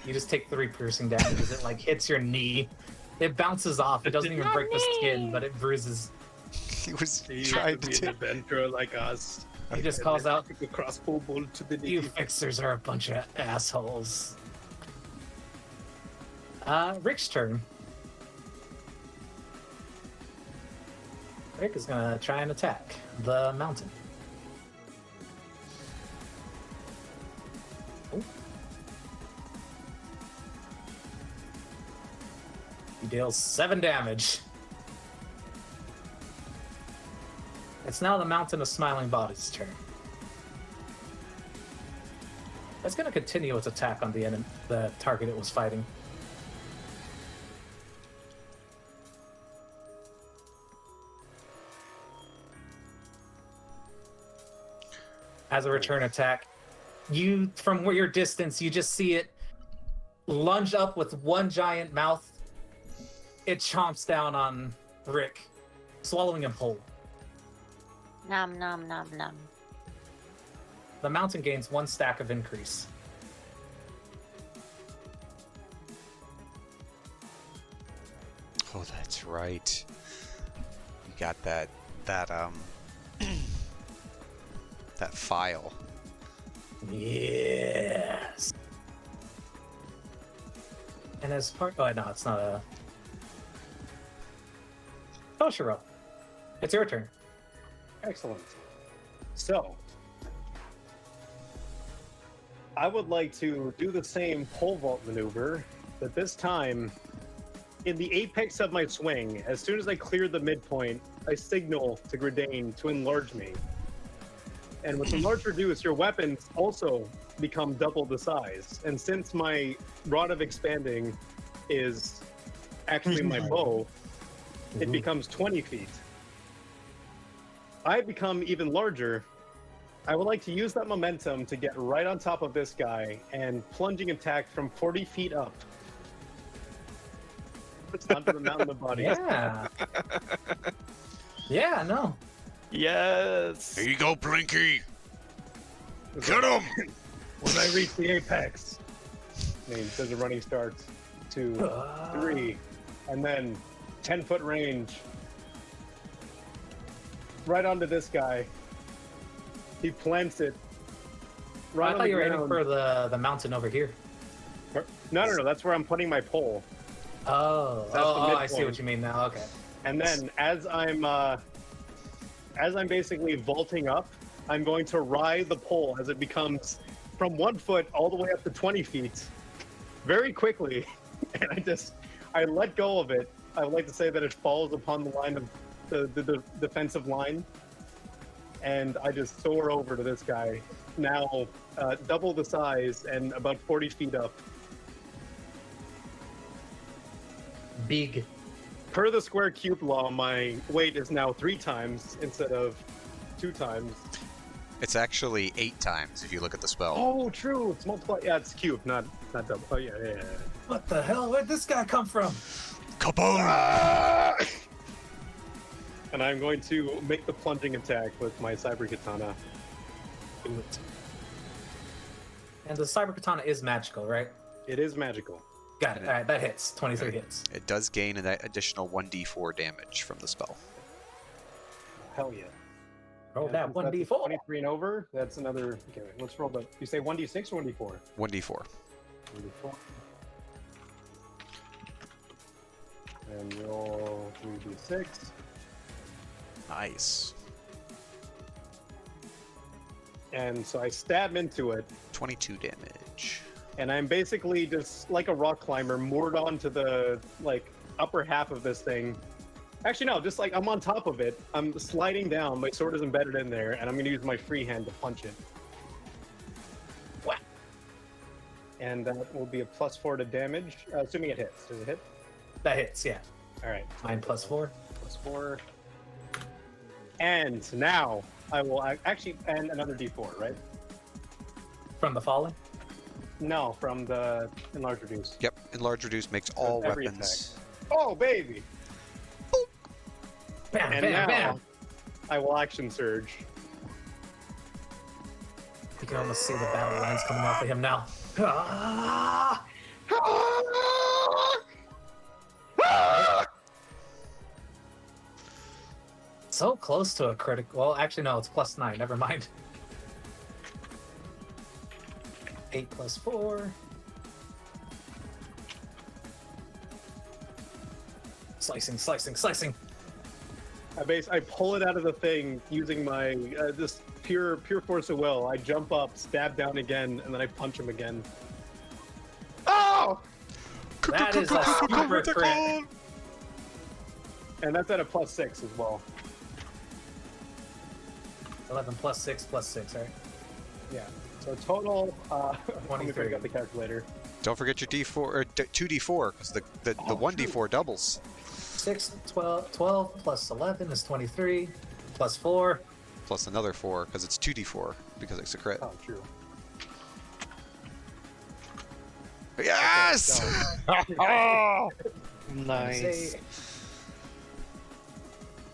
[SPEAKER 1] You just take 3 piercing damage as it like hits your knee. It bounces off. It doesn't even
[SPEAKER 4] My
[SPEAKER 1] break the skin,
[SPEAKER 4] knee!
[SPEAKER 1] but it bruises.
[SPEAKER 2] He was
[SPEAKER 5] He
[SPEAKER 2] trying
[SPEAKER 5] used
[SPEAKER 2] to
[SPEAKER 5] to be an
[SPEAKER 2] take.
[SPEAKER 5] adventurer like us.
[SPEAKER 1] He just
[SPEAKER 5] And
[SPEAKER 1] calls
[SPEAKER 5] then
[SPEAKER 1] out,
[SPEAKER 5] took a crossbow bolt to the
[SPEAKER 1] "You
[SPEAKER 5] knee.
[SPEAKER 1] fixers are a bunch of assholes." Rick's turn. Rick is gonna try and attack the mountain. Oh. He deals 7 damage. It's now the Mountain of Smiling Body's turn. It's going to continue its attack on the target it was fighting. As a return attack, you, from where your distance, you just see it lunge up with one giant mouth. It chomps down on Rick, swallowing him whole.
[SPEAKER 4] Nom nom nom nom.
[SPEAKER 1] The mountain gains 1 stack of increase.
[SPEAKER 2] Oh, that's right. You got that that file.
[SPEAKER 1] Yes. And as part, oh no, it's not a. Toshiro, it's your turn.
[SPEAKER 5] Excellent. So, I would like to do the same pole vault maneuver, but this time, in the apex of my swing, as soon as I clear the midpoint, I signal to Gridane to enlarge me. And with enlarge reduce, your weapons also become double the size. And since my rod of expanding is actually my bow, it becomes 20 feet. I become even larger. I would like to use that momentum to get right on top of this guy and plunging attack from 40 feet up. Onto the mountain of bodies.
[SPEAKER 1] Yeah. Yeah, no.
[SPEAKER 3] Yes.
[SPEAKER 2] Here you go, Blinky. Get him.
[SPEAKER 5] When I reach the apex, there's a running start, 2, 3, and then 10-foot range. Right onto this guy. He plants it. Right
[SPEAKER 1] I
[SPEAKER 5] on
[SPEAKER 1] thought
[SPEAKER 5] the
[SPEAKER 1] you were aiming
[SPEAKER 5] ground.
[SPEAKER 1] for the mountain over here.
[SPEAKER 5] No. That's where I'm putting my pole.
[SPEAKER 1] Oh,
[SPEAKER 5] That's the
[SPEAKER 1] I see
[SPEAKER 5] midpoint.
[SPEAKER 1] what you mean now. Okay.
[SPEAKER 5] And then as I'm basically vaulting up, I'm going to ride the pole as it becomes from 1 foot all the way up to 20 feet very quickly. And I let go of it. I would like to say that it falls upon the line of the defensive line. And I just soar over to this guy, now double the size and about 40 feet up.
[SPEAKER 1] Big.
[SPEAKER 5] Per the square cube law, my weight is now 3 times instead of 2 times.
[SPEAKER 2] It's actually 8 times if you look at the spell.
[SPEAKER 5] Oh, true. It's multiplied. Yeah, it's cube, not double. Oh, yeah.
[SPEAKER 1] What the hell? Where'd this guy come from?
[SPEAKER 2] Kaboom!
[SPEAKER 5] Ah! And I'm going to make the plunging attack with my cyber katana.
[SPEAKER 1] Do it. And the cyber katana is magical, right?
[SPEAKER 5] It is magical.
[SPEAKER 1] Got it. All right, that hits. 23 hits.
[SPEAKER 2] It does gain an additional 1d4 damage from the spell.
[SPEAKER 5] Hell yeah.
[SPEAKER 1] Roll
[SPEAKER 5] And
[SPEAKER 1] that
[SPEAKER 5] since that's a
[SPEAKER 1] 1d4.
[SPEAKER 5] 23 and over, that's another. Okay, wait, let's roll that. You say 1d6 or 1d4?
[SPEAKER 2] 1d4.
[SPEAKER 5] 1d4. And roll 3d6.
[SPEAKER 2] Nice.
[SPEAKER 5] And so I stab into it,
[SPEAKER 2] 22 damage.
[SPEAKER 5] and I'm basically just like a rock climber moored onto the upper half of this thing. Actually, no, just like I'm on top of it. I'm sliding down. My sword is embedded in there, and I'm going to use my free hand to punch it. Whack. And that will be a +4 to damage, assuming it hits. Does it hit?
[SPEAKER 1] That hits, yeah.
[SPEAKER 5] All right.
[SPEAKER 1] Mine +4.
[SPEAKER 5] +4. And now I will actually and another D4, right?
[SPEAKER 1] From the fallen?
[SPEAKER 5] No, from the enlarge reduce.
[SPEAKER 2] Yep, enlarge reduce makes all
[SPEAKER 5] Every
[SPEAKER 2] weapons.
[SPEAKER 5] Oh baby!
[SPEAKER 1] Bam,
[SPEAKER 5] And
[SPEAKER 1] bam,
[SPEAKER 5] now
[SPEAKER 1] bam!
[SPEAKER 5] I will action surge.
[SPEAKER 1] You can almost see the battle lines coming off of him now. Ah! So close to a critical. Well, actually, no, it's +9. Never mind. 8 + 4. Slicing, slicing, slicing.
[SPEAKER 5] I pull it out of the thing using my this pure force of will. I jump up, stab down again, and then I punch him again. Oh!
[SPEAKER 1] That is a super crit.
[SPEAKER 5] And that's at a +6 as well.
[SPEAKER 1] 11 + 6 + 6, right?
[SPEAKER 5] Yeah. So total. Let me
[SPEAKER 1] 23.
[SPEAKER 5] bring up the calculator.
[SPEAKER 2] Don't forget your D4 or 2D4 because the
[SPEAKER 5] Oh,
[SPEAKER 2] 1D4 doubles.
[SPEAKER 1] 6, 12 + 11 is 23, +4.
[SPEAKER 2] Plus another 4 because it's 2D4 because it's a crit.
[SPEAKER 5] Oh, true.
[SPEAKER 2] Yes!
[SPEAKER 3] Nice.
[SPEAKER 1] It's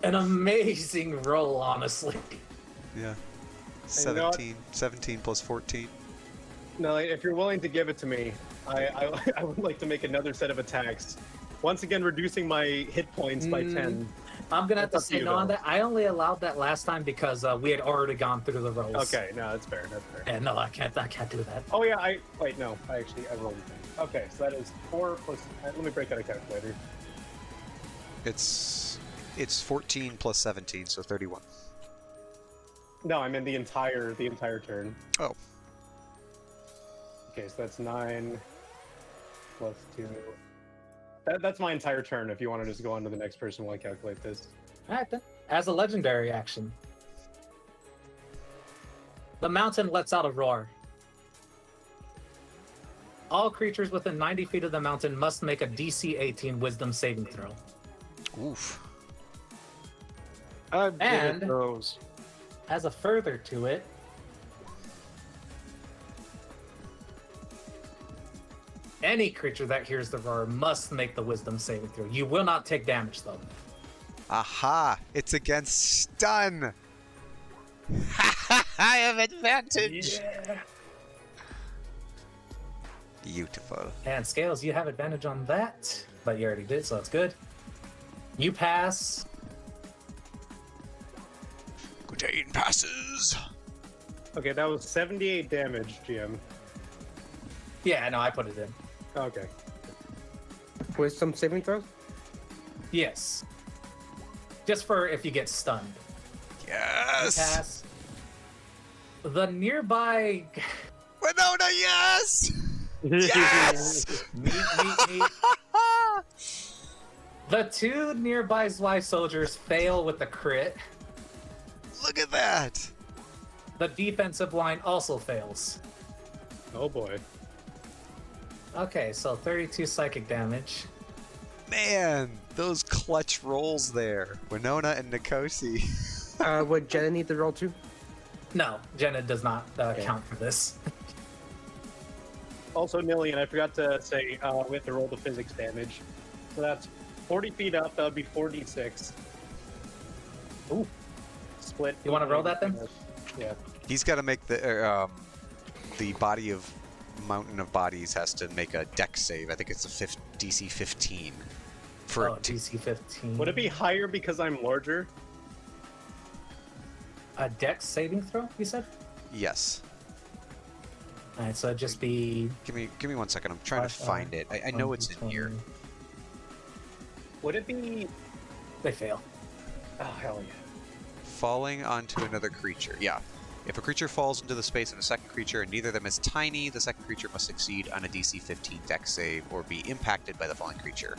[SPEAKER 1] an amazing roll, honestly.
[SPEAKER 2] Yeah.
[SPEAKER 5] you know what?
[SPEAKER 2] 17 plus 14.
[SPEAKER 5] No, like, if you're willing to give it to me, I would like to make another set of attacks. Once again, reducing my hit points by 10.
[SPEAKER 1] I'm gonna have to
[SPEAKER 5] That's up to
[SPEAKER 1] say
[SPEAKER 5] you,
[SPEAKER 1] no on
[SPEAKER 5] though.
[SPEAKER 1] that. I only allowed that last time because we had already gone through the rolls.
[SPEAKER 5] Okay, no, that's fair. That's fair.
[SPEAKER 1] And no, I can't do that.
[SPEAKER 5] Oh yeah, I rolled it. Okay, so that is 4 plus. Let me break out a calculator.
[SPEAKER 2] It's 14 plus 17, so 31.
[SPEAKER 5] No, I meant the entire turn.
[SPEAKER 2] Oh.
[SPEAKER 5] Okay, so that's 9 plus 2. That's my entire turn. If you want to just go on to the next person while I calculate this.
[SPEAKER 1] All right then. As a legendary action, the mountain lets out a roar. All creatures within 90 feet of the mountain must make a DC 18 Wisdom saving throw.
[SPEAKER 2] Oof.
[SPEAKER 3] I've
[SPEAKER 1] And-
[SPEAKER 3] given those.
[SPEAKER 1] As a further to it, any creature that hears the roar must make the Wisdom saving throw. You will not take damage though.
[SPEAKER 2] Aha! It's against stun! I have advantage!
[SPEAKER 1] Yeah.
[SPEAKER 2] Beautiful.
[SPEAKER 1] And Scales, you have advantage on that, but you already did, so that's good. You pass.
[SPEAKER 2] Gudane passes!
[SPEAKER 5] Okay, that was 78 damage, GM.
[SPEAKER 1] Yeah, no, I put it in.
[SPEAKER 5] Okay.
[SPEAKER 6] Wisdom saving throws?
[SPEAKER 1] Yes. Just for if you get stunned. You
[SPEAKER 2] Yes!
[SPEAKER 1] pass. The nearby.
[SPEAKER 2] Winona, yes! Yes!
[SPEAKER 1] Neat. The two nearby Y soldiers fail with the crit.
[SPEAKER 2] Look at that!
[SPEAKER 1] The defensive line also fails.
[SPEAKER 5] Oh boy.
[SPEAKER 1] Okay, so 32 psychic damage.
[SPEAKER 2] Man, those clutch rolls there. Winona and Nikosi.
[SPEAKER 6] Would Jenna need the roll too?
[SPEAKER 1] No, Jenna does not count for this.
[SPEAKER 5] Also, Nillian, I forgot to say we have to roll the physics damage. So that's 40 feet up. That would be 4d6.
[SPEAKER 1] Ooh.
[SPEAKER 5] Split.
[SPEAKER 1] You wanna roll that then?
[SPEAKER 5] Yeah.
[SPEAKER 2] He's got to make the body of Mountain of Bodies has to make a dex save. I think it's a DC 15. For
[SPEAKER 1] Oh,
[SPEAKER 2] it to,
[SPEAKER 1] DC 15.
[SPEAKER 5] Would it be higher because I'm larger?
[SPEAKER 1] A dex saving throw, you said?
[SPEAKER 2] yes.
[SPEAKER 1] Alright, so it'd just be.
[SPEAKER 2] Give me 1 second. I'm trying to find it. I know it's in here.
[SPEAKER 1] 1d20.
[SPEAKER 5] Would it be?
[SPEAKER 1] They fail.
[SPEAKER 5] Oh hell yeah.
[SPEAKER 2] Falling onto another creature. Yeah. If a creature falls into the space of a second creature and neither of them is tiny, the second creature must succeed on a DC 15 dex save or be impacted by the falling creature.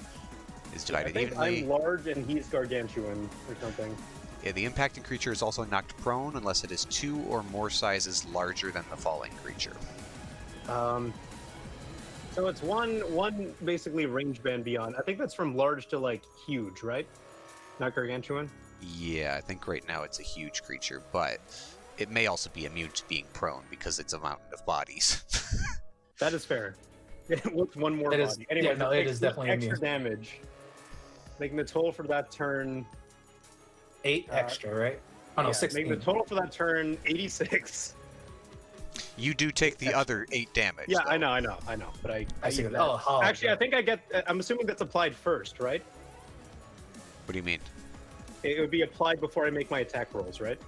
[SPEAKER 2] Is
[SPEAKER 5] I
[SPEAKER 2] divided
[SPEAKER 5] think
[SPEAKER 2] evenly.
[SPEAKER 5] I'm large and he's gargantuan or something.
[SPEAKER 2] Yeah, the impacting creature is also knocked prone unless it is 2 or more sizes larger than the falling creature.
[SPEAKER 5] So it's one basically range band beyond. I think that's from large to like huge, right? Not gargantuan.
[SPEAKER 2] Yeah, I think right now it's a huge creature, but it may also be immune to being prone because it's a mountain of bodies.
[SPEAKER 5] That is fair. What's one more
[SPEAKER 1] It
[SPEAKER 5] body?
[SPEAKER 1] is-
[SPEAKER 5] Anyway,
[SPEAKER 1] yeah, no, it is definitely
[SPEAKER 5] extra
[SPEAKER 1] immune.
[SPEAKER 5] damage. Making the total for that turn.
[SPEAKER 1] 8 extra, right? Oh no,
[SPEAKER 5] yeah,
[SPEAKER 1] 16.
[SPEAKER 5] Making the total for that turn 86.
[SPEAKER 2] You do take the other 8 damage.
[SPEAKER 5] Yeah,
[SPEAKER 2] though.
[SPEAKER 5] I know. But I
[SPEAKER 1] see
[SPEAKER 5] use
[SPEAKER 1] what-
[SPEAKER 5] that.
[SPEAKER 1] oh,
[SPEAKER 5] Actually,
[SPEAKER 1] okay.
[SPEAKER 5] I think I get. I'm assuming that's applied first, right?
[SPEAKER 2] What do you mean?
[SPEAKER 5] It would be applied before I make my attack rolls, right?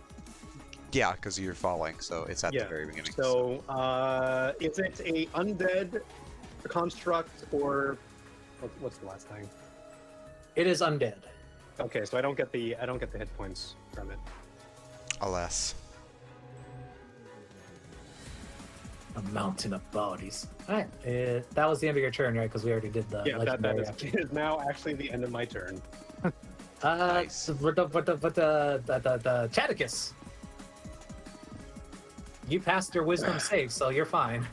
[SPEAKER 2] Yeah, because you're falling, so it's at the very beginning.
[SPEAKER 5] So, is it a undead construct or what's the last thing?
[SPEAKER 1] It is undead.
[SPEAKER 5] Okay, so I don't get the hit points from it.
[SPEAKER 2] Alas.
[SPEAKER 1] A mountain of bodies. Alright, that was the end of your turn, right? Because we already did the
[SPEAKER 5] Yeah, that
[SPEAKER 1] legendary
[SPEAKER 5] is,
[SPEAKER 1] action.
[SPEAKER 5] it is now actually the end of my turn.
[SPEAKER 2] Nice.
[SPEAKER 1] The Chaticus. You passed your wisdom save, so you're fine.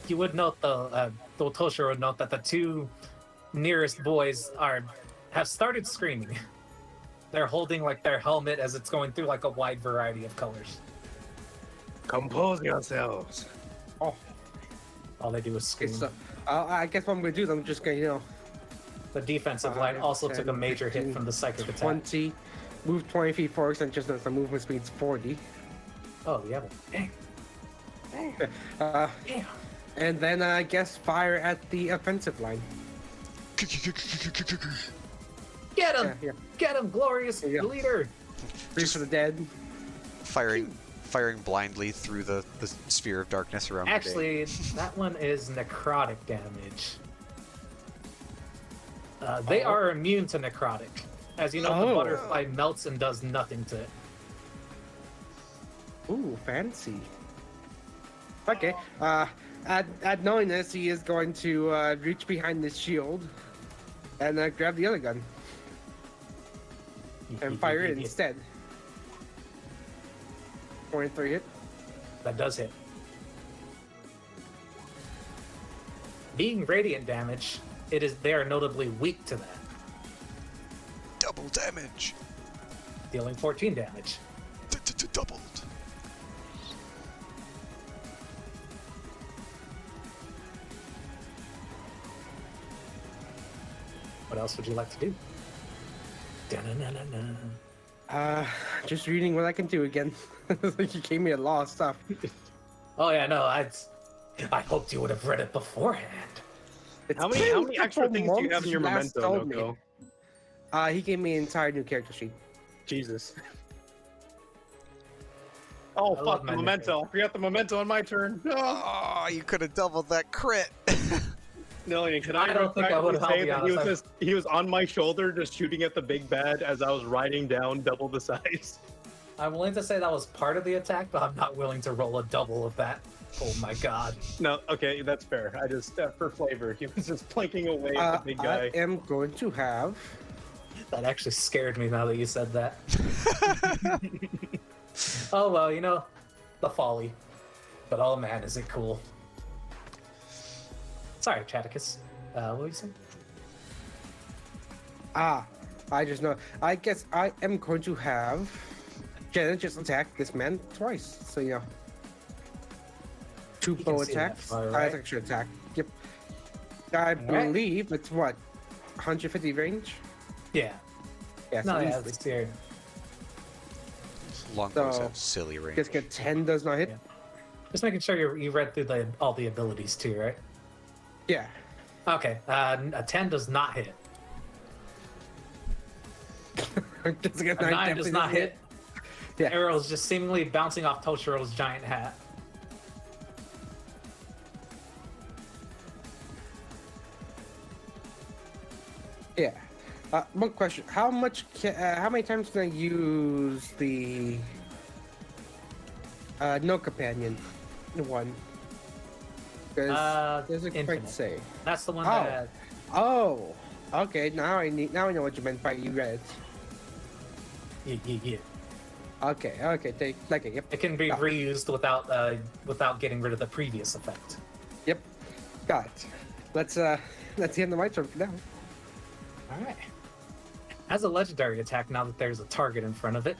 [SPEAKER 1] You would note though, Tosher would note that the 2 nearest boys have started screaming. They're holding like their helmet as it's going through like a wide variety of colors.
[SPEAKER 5] Compose yourselves.
[SPEAKER 1] All they do is
[SPEAKER 6] Okay,
[SPEAKER 1] scream.
[SPEAKER 6] so I guess what I'm gonna do is I'm just gonna,
[SPEAKER 1] The defensive line also took a
[SPEAKER 6] 10,
[SPEAKER 1] major hit
[SPEAKER 6] 15,
[SPEAKER 1] from the psychic attack.
[SPEAKER 6] 20, move 20 feet forward, and just notice the movement speed's 40.
[SPEAKER 1] Oh, yeah. Dang.
[SPEAKER 6] Uh,
[SPEAKER 1] Damn.
[SPEAKER 6] and then I guess fire at the offensive line.
[SPEAKER 1] Get him!
[SPEAKER 6] Yeah, yeah.
[SPEAKER 1] Get him, glorious
[SPEAKER 6] There you go.
[SPEAKER 1] leader!
[SPEAKER 6] Three for the dead.
[SPEAKER 2] Firing blindly through the sphere of darkness around
[SPEAKER 1] Actually, that one is necrotic damage. They are immune to necrotic. As you know, the
[SPEAKER 6] Oh.
[SPEAKER 1] butterfly melts and does nothing to it.
[SPEAKER 6] Ooh, fancy. Okay. At knowing this, he is going to reach behind this shield and grab the other gun and fire it instead. 23 hit.
[SPEAKER 1] That does hit. Being radiant damage, they are notably weak to that,
[SPEAKER 2] Double damage.
[SPEAKER 1] dealing 14 damage.
[SPEAKER 2] Doubled.
[SPEAKER 1] What else would you like to do? Da-na-na-na-na.
[SPEAKER 6] Just reading what I can do again. You gave me a lot of stuff.
[SPEAKER 1] Oh yeah, no, I hoped you would have read it beforehand.
[SPEAKER 6] It's
[SPEAKER 5] How
[SPEAKER 6] been
[SPEAKER 5] many
[SPEAKER 6] a
[SPEAKER 5] extra
[SPEAKER 6] couple
[SPEAKER 5] things do you have
[SPEAKER 6] months
[SPEAKER 5] in your
[SPEAKER 6] last
[SPEAKER 5] memento,
[SPEAKER 6] told me.
[SPEAKER 5] Noko?
[SPEAKER 6] He gave me an entire new character sheet.
[SPEAKER 5] Jesus. Oh,
[SPEAKER 1] I love
[SPEAKER 5] fuck, the
[SPEAKER 1] my
[SPEAKER 5] memento. I forgot the memento on my turn. No,
[SPEAKER 2] Oh, you could have doubled that crit.
[SPEAKER 5] Lillian, can
[SPEAKER 1] I don't think I would've, I'll
[SPEAKER 5] say
[SPEAKER 1] be
[SPEAKER 5] that he was,
[SPEAKER 1] honest.
[SPEAKER 5] he was on my shoulder just shooting at the big bad as I was riding down double the size?
[SPEAKER 1] I'm willing to say that was part of the attack, but I'm not willing to roll a double of that. Oh my god.
[SPEAKER 5] No, okay, that's fair. I just, for flavor, he was just planking away at the big guy.
[SPEAKER 6] I am going to have.
[SPEAKER 1] That actually scared me now that you said that. Oh well, you know, the folly. But oh man, is it cool. Sorry, Chaticus. What were you saying?
[SPEAKER 6] I just know. I guess I am going to have Janet just attack this man twice. So, you know. 2
[SPEAKER 1] You can
[SPEAKER 6] bow
[SPEAKER 1] see that
[SPEAKER 6] attacks.
[SPEAKER 1] far, right?
[SPEAKER 6] Extra attack. Yep. I
[SPEAKER 1] Alright.
[SPEAKER 6] believe it's what? 150 range?
[SPEAKER 1] Yeah.
[SPEAKER 6] Yes,
[SPEAKER 1] No, yeah,
[SPEAKER 6] easily.
[SPEAKER 1] it's here.
[SPEAKER 2] Longbows
[SPEAKER 6] So,
[SPEAKER 2] have silly range.
[SPEAKER 6] Guess get 10 does not hit.
[SPEAKER 1] Yeah. Just making sure you read through all the abilities too, right?
[SPEAKER 6] Yeah.
[SPEAKER 1] Okay. A 10 does not hit.
[SPEAKER 6] Does get
[SPEAKER 1] A 9
[SPEAKER 6] definitely
[SPEAKER 1] does not
[SPEAKER 6] doesn't
[SPEAKER 1] hit.
[SPEAKER 6] Yeah.
[SPEAKER 1] Arrows just seemingly bouncing off Toshiro's giant hat.
[SPEAKER 6] Yeah. One question: how many times can I use the no companion one? Because doesn't quite
[SPEAKER 1] infinite.
[SPEAKER 6] say.
[SPEAKER 1] That's the one
[SPEAKER 6] Oh.
[SPEAKER 1] that.
[SPEAKER 6] Oh, okay. Now I know what you meant by you read.
[SPEAKER 1] Yeah.
[SPEAKER 6] Okay, yep.
[SPEAKER 1] It can be
[SPEAKER 6] Ah.
[SPEAKER 1] reused without getting rid of the previous effect.
[SPEAKER 6] Yep. Got it. Let's end the my turn for now.
[SPEAKER 1] All right. As a legendary attack, now that there's a target in front of it,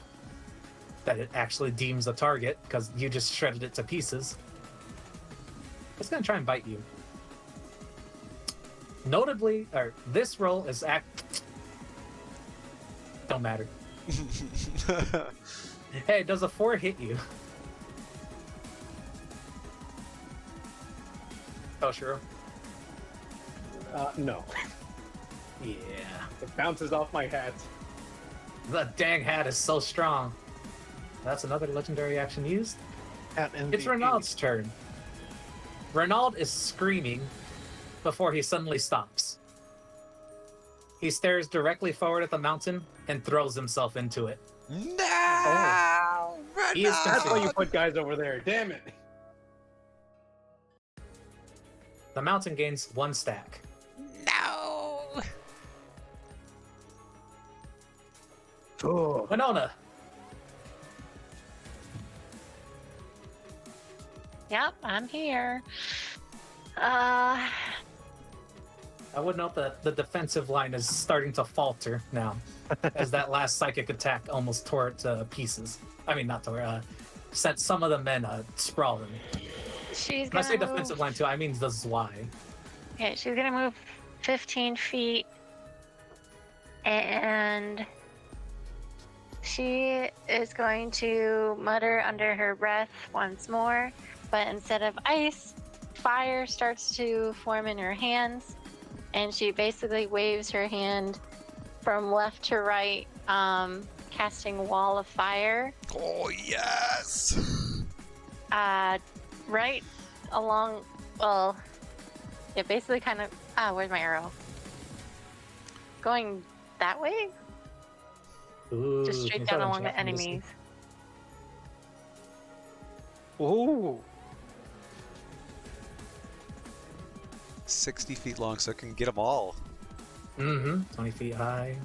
[SPEAKER 1] that it actually deems a target because you just shredded it to pieces, it's gonna try and bite you. Notably, or this roll is don't matter. Hey, does a 4 hit you? Oh, sure.
[SPEAKER 5] No.
[SPEAKER 1] Yeah.
[SPEAKER 5] It bounces off my hat.
[SPEAKER 1] The dang hat is so strong. That's another legendary action used.
[SPEAKER 3] At MVP.
[SPEAKER 1] It's Renaud's turn. Renaud is screaming before he suddenly stops. He stares directly forward at the mountain and throws himself into it.
[SPEAKER 2] No!
[SPEAKER 1] He is
[SPEAKER 5] That's why you
[SPEAKER 1] consumed.
[SPEAKER 5] put guys over there. Damn it.
[SPEAKER 1] The mountain gains 1 stack.
[SPEAKER 2] No!
[SPEAKER 5] Oh.
[SPEAKER 1] Winona,
[SPEAKER 4] Yep, I'm here.
[SPEAKER 1] I would note that the defensive line is starting to falter now, as that last psychic attack almost tore it to pieces. I mean, not tore, sent some of the men sprawling.
[SPEAKER 4] She's
[SPEAKER 1] When I say
[SPEAKER 4] gonna
[SPEAKER 1] defensive
[SPEAKER 4] move.
[SPEAKER 1] line too, I mean the Zwei.
[SPEAKER 4] Okay, she's gonna move 15 feet, and she is going to mutter under her breath once more, but instead of ice, fire starts to form in her hands, and she basically waves her hand from left to right, casting wall of fire.
[SPEAKER 2] Oh, yes!
[SPEAKER 4] Right along, well, it basically kind of, where's my arrow? Going that way?
[SPEAKER 1] Ooh,
[SPEAKER 4] Just
[SPEAKER 1] can
[SPEAKER 4] straight
[SPEAKER 1] you
[SPEAKER 4] down
[SPEAKER 1] tell
[SPEAKER 4] along
[SPEAKER 1] them
[SPEAKER 4] the
[SPEAKER 1] Japanese?
[SPEAKER 4] enemies.
[SPEAKER 3] Ooh.
[SPEAKER 2] 60 feet long, so it can get them all.
[SPEAKER 1] 20 feet high.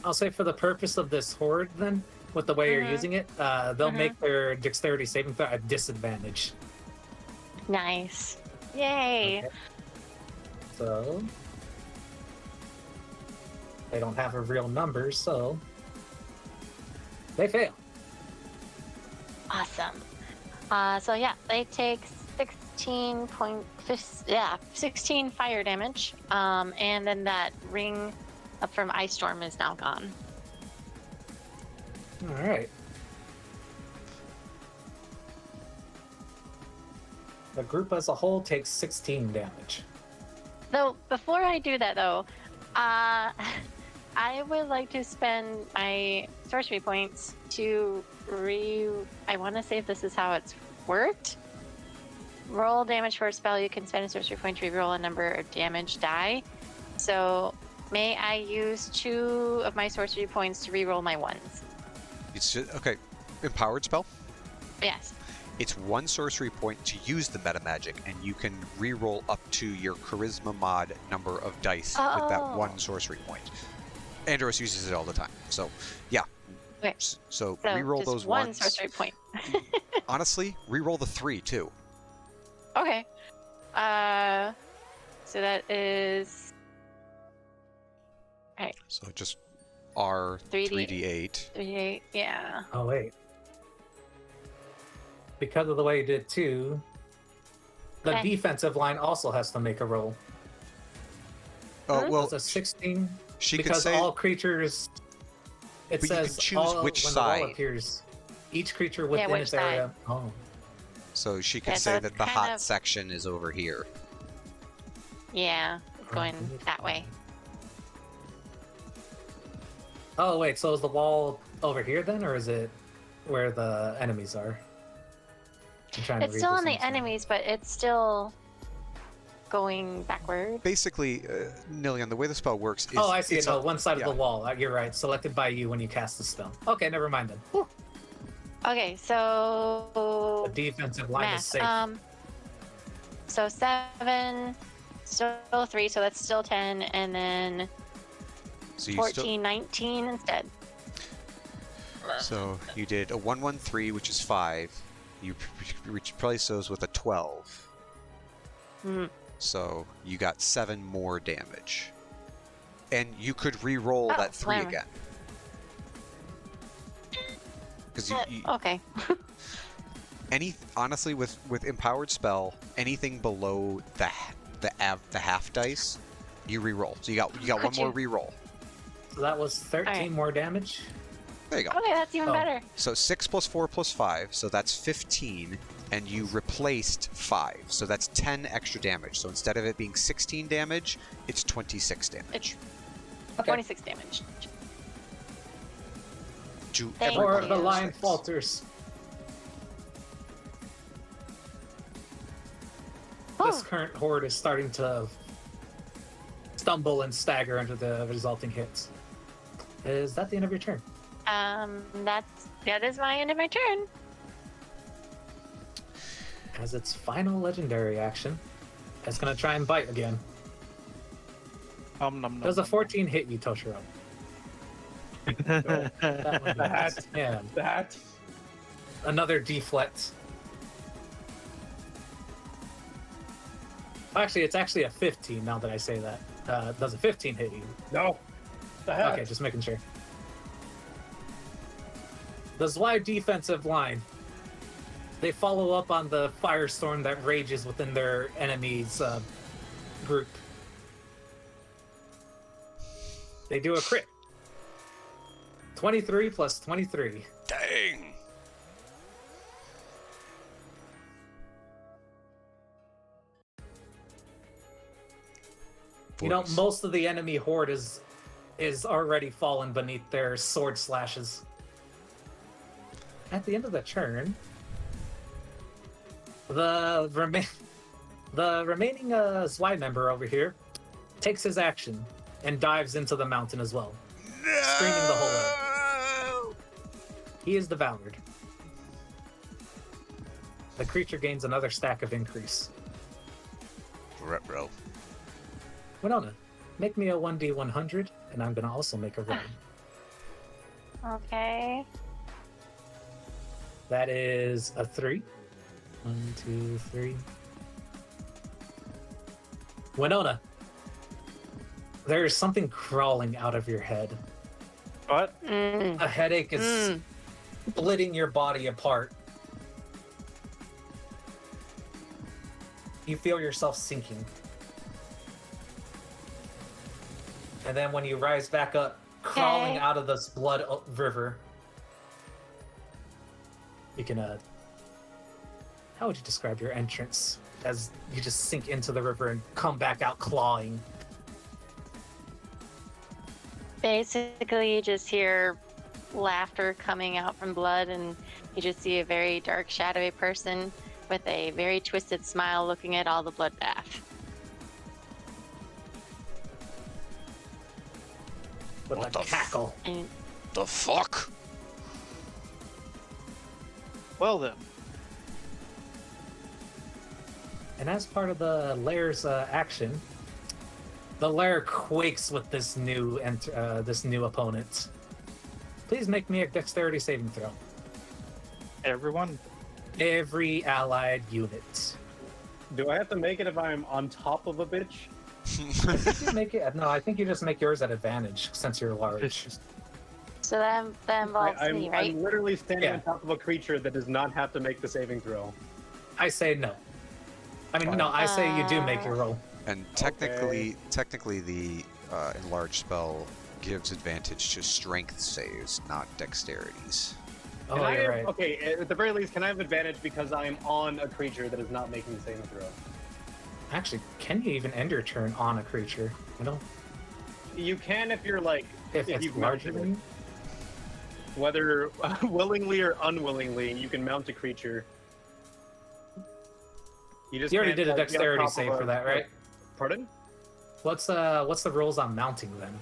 [SPEAKER 1] I'll say for the purpose of this horde, then, with the way you're
[SPEAKER 4] Mhm.
[SPEAKER 1] using it, they'll
[SPEAKER 4] Mhm.
[SPEAKER 1] make their dexterity saving throw at disadvantage.
[SPEAKER 4] Nice. Yay.
[SPEAKER 1] Okay. So they don't have a real number, so they fail.
[SPEAKER 4] Awesome. So yeah, they take 16 fire damage. And then that ring up from Ice Storm is now gone.
[SPEAKER 1] All right. The group as a whole takes 16 damage.
[SPEAKER 4] Though before I do that though, I would like to spend my sorcery points to I want to say if this is how it's worked. Roll damage for a spell, you can spend a sorcery point to reroll a number of damage die. So may I use 2 of my sorcery points to reroll my ones?
[SPEAKER 2] It's just, okay. Empowered spell?
[SPEAKER 4] Yes.
[SPEAKER 2] It's 1 sorcery point to use the meta magic, and you can reroll up to your charisma mod number of dice with that
[SPEAKER 4] Oh.
[SPEAKER 2] 1 sorcery point. Andros uses it all the time, so yeah.
[SPEAKER 4] Okay.
[SPEAKER 2] So
[SPEAKER 4] So
[SPEAKER 2] reroll
[SPEAKER 4] just
[SPEAKER 2] those
[SPEAKER 4] 1
[SPEAKER 2] ones.
[SPEAKER 4] sorcery point.
[SPEAKER 2] Honestly, reroll the 3 too.
[SPEAKER 4] Okay. So that is
[SPEAKER 2] So just R 3d8.
[SPEAKER 4] 3d8. Yeah.
[SPEAKER 1] Oh, wait. Because of the way you did it too, the
[SPEAKER 4] Okay.
[SPEAKER 1] defensive line also has to make a roll.
[SPEAKER 2] Oh
[SPEAKER 4] Hmm?
[SPEAKER 2] well,
[SPEAKER 1] It's a 16
[SPEAKER 2] she could
[SPEAKER 1] because
[SPEAKER 2] say
[SPEAKER 1] all creatures. It
[SPEAKER 2] But you can
[SPEAKER 1] says
[SPEAKER 2] choose
[SPEAKER 1] all,
[SPEAKER 2] which
[SPEAKER 1] when the wall
[SPEAKER 2] side.
[SPEAKER 1] appears. Each creature within
[SPEAKER 4] which
[SPEAKER 1] its area. Oh,
[SPEAKER 2] so. She could
[SPEAKER 4] Yeah, so
[SPEAKER 2] say
[SPEAKER 4] it's
[SPEAKER 2] that the
[SPEAKER 4] kind
[SPEAKER 2] hot
[SPEAKER 4] of-
[SPEAKER 2] section is over here.
[SPEAKER 4] Yeah. Going that way.
[SPEAKER 1] Oh wait, so is the wall over here then, or is it where the enemies are? I'm trying to
[SPEAKER 4] It's
[SPEAKER 1] read
[SPEAKER 4] still
[SPEAKER 1] this
[SPEAKER 4] on the
[SPEAKER 1] on screen.
[SPEAKER 4] enemies, but it's still going backward.
[SPEAKER 2] Basically, Nillian, the way the spell works is
[SPEAKER 1] Oh, I see.
[SPEAKER 2] it's
[SPEAKER 1] No,
[SPEAKER 2] a-
[SPEAKER 1] one side
[SPEAKER 2] yeah.
[SPEAKER 1] of the wall. You're right. Selected by you when you cast the spell. Okay, never mind then. Whew.
[SPEAKER 4] Okay, so
[SPEAKER 1] The defensive line is
[SPEAKER 4] math.
[SPEAKER 1] safe.
[SPEAKER 4] So 7, still 3, so that's still 10, and then
[SPEAKER 2] So you
[SPEAKER 4] 14, 19 instead.
[SPEAKER 2] So you did a 113, which is 5. You replace those with a 12.
[SPEAKER 4] Hmm.
[SPEAKER 2] So you got 7 more damage. And you could re-roll
[SPEAKER 4] Oh,
[SPEAKER 2] that 3
[SPEAKER 4] whatever.
[SPEAKER 2] again. Because
[SPEAKER 4] Okay.
[SPEAKER 2] honestly, with empowered spell, anything below the half dice, you re-roll. So you got
[SPEAKER 4] Could
[SPEAKER 2] one more
[SPEAKER 4] you-
[SPEAKER 2] re-roll.
[SPEAKER 1] So that was 13
[SPEAKER 4] Alright.
[SPEAKER 1] more damage.
[SPEAKER 2] There you go.
[SPEAKER 4] Okay, that's even
[SPEAKER 1] Oh.
[SPEAKER 4] better.
[SPEAKER 2] So 6 plus 4 plus 5, so that's 15, and you replaced 5, so that's 10 extra damage. So instead of it being 16 damage, it's 26 damage.
[SPEAKER 1] Okay.
[SPEAKER 4] 26 damage.
[SPEAKER 2] To
[SPEAKER 4] Thank
[SPEAKER 1] Or
[SPEAKER 2] everybody
[SPEAKER 1] the
[SPEAKER 4] you.
[SPEAKER 1] line
[SPEAKER 2] 6.
[SPEAKER 1] falters. This
[SPEAKER 4] Oh,
[SPEAKER 1] current horde is starting to stumble and stagger under the resulting hits. Is that the end of your turn?
[SPEAKER 4] that is my end of my turn.
[SPEAKER 1] As its final legendary action, it's going to try and bite again.
[SPEAKER 3] Nom, nom,
[SPEAKER 1] Does a
[SPEAKER 3] nom,
[SPEAKER 1] 14 hit you, Toshiro? That one
[SPEAKER 5] That.
[SPEAKER 1] does. Yeah.
[SPEAKER 5] That.
[SPEAKER 1] Another deflect. Actually, it's actually a 15 now that I say that. Does a 15 hit you?
[SPEAKER 5] No. The heck?
[SPEAKER 1] Okay, just making sure. The Zwei defensive line. They follow up on the firestorm that rages within their enemy's group. They do a crit. 23 plus 23.
[SPEAKER 2] Dang!
[SPEAKER 1] You know, most of the enemy horde is already fallen beneath their sword slashes. At the end of the turn, the remaining Zwei member over here takes his action and dives into the mountain as well, screaming the whole way. He is devoured. The creature gains another stack of increase.
[SPEAKER 2] Retro.
[SPEAKER 1] Winona, make me a 1d100, and I'm gonna also make a roll.
[SPEAKER 4] Okay.
[SPEAKER 1] That is a 3. 1, 2, 3. Winona, there is something crawling out of your head.
[SPEAKER 3] What?
[SPEAKER 1] A headache is splitting your body apart. You feel yourself sinking. And then when you rise back up, crawling
[SPEAKER 4] Okay.
[SPEAKER 1] out of this blood river, you can, how would you describe your entrance? As you just sink into the river and come back out clawing.
[SPEAKER 4] Basically, you just hear laughter coming out from blood, and you just see a very dark, shadowy person with a very twisted smile looking at all the bloodbath.
[SPEAKER 1] With
[SPEAKER 2] What
[SPEAKER 1] a
[SPEAKER 2] the f-
[SPEAKER 1] cackle.
[SPEAKER 4] And
[SPEAKER 2] The fuck?
[SPEAKER 3] Well then.
[SPEAKER 1] And as part of the lair's action, the lair quakes with this new opponent. Please make me a dexterity saving throw.
[SPEAKER 3] Everyone.
[SPEAKER 1] Every allied unit.
[SPEAKER 5] Do I have to make it if I'm on top of a bitch?
[SPEAKER 1] You make it. No, I think you just make yours at advantage since you're large.
[SPEAKER 4] so that involves
[SPEAKER 5] I'm,
[SPEAKER 4] me, right?
[SPEAKER 5] I'm literally standing
[SPEAKER 1] Yeah.
[SPEAKER 5] on top of a creature that does not have to make the saving throw.
[SPEAKER 1] I say no. I mean, no, I say you do make your roll.
[SPEAKER 2] And technically, the enlarged spell gives advantage to strength saves, not dexterities.
[SPEAKER 1] Oh,
[SPEAKER 5] Can I
[SPEAKER 1] you're
[SPEAKER 5] have-
[SPEAKER 1] right.
[SPEAKER 5] Okay, at the very least, can I have advantage because I'm on a creature that is not making the saving throw?
[SPEAKER 1] Actually, can you even end your turn on a creature? I don't.
[SPEAKER 5] You can if you're like,
[SPEAKER 1] If
[SPEAKER 5] if
[SPEAKER 1] it's
[SPEAKER 5] you've
[SPEAKER 1] larger
[SPEAKER 5] mounted
[SPEAKER 1] than
[SPEAKER 5] it.
[SPEAKER 1] you.
[SPEAKER 5] Whether willingly or unwillingly, you can mount a creature. You just
[SPEAKER 1] You already
[SPEAKER 5] can't,
[SPEAKER 1] did a
[SPEAKER 5] like, be on
[SPEAKER 1] dexterity
[SPEAKER 5] top of
[SPEAKER 1] save
[SPEAKER 5] a-
[SPEAKER 1] for that, right?
[SPEAKER 5] Pardon?
[SPEAKER 1] What's the rules on mounting then?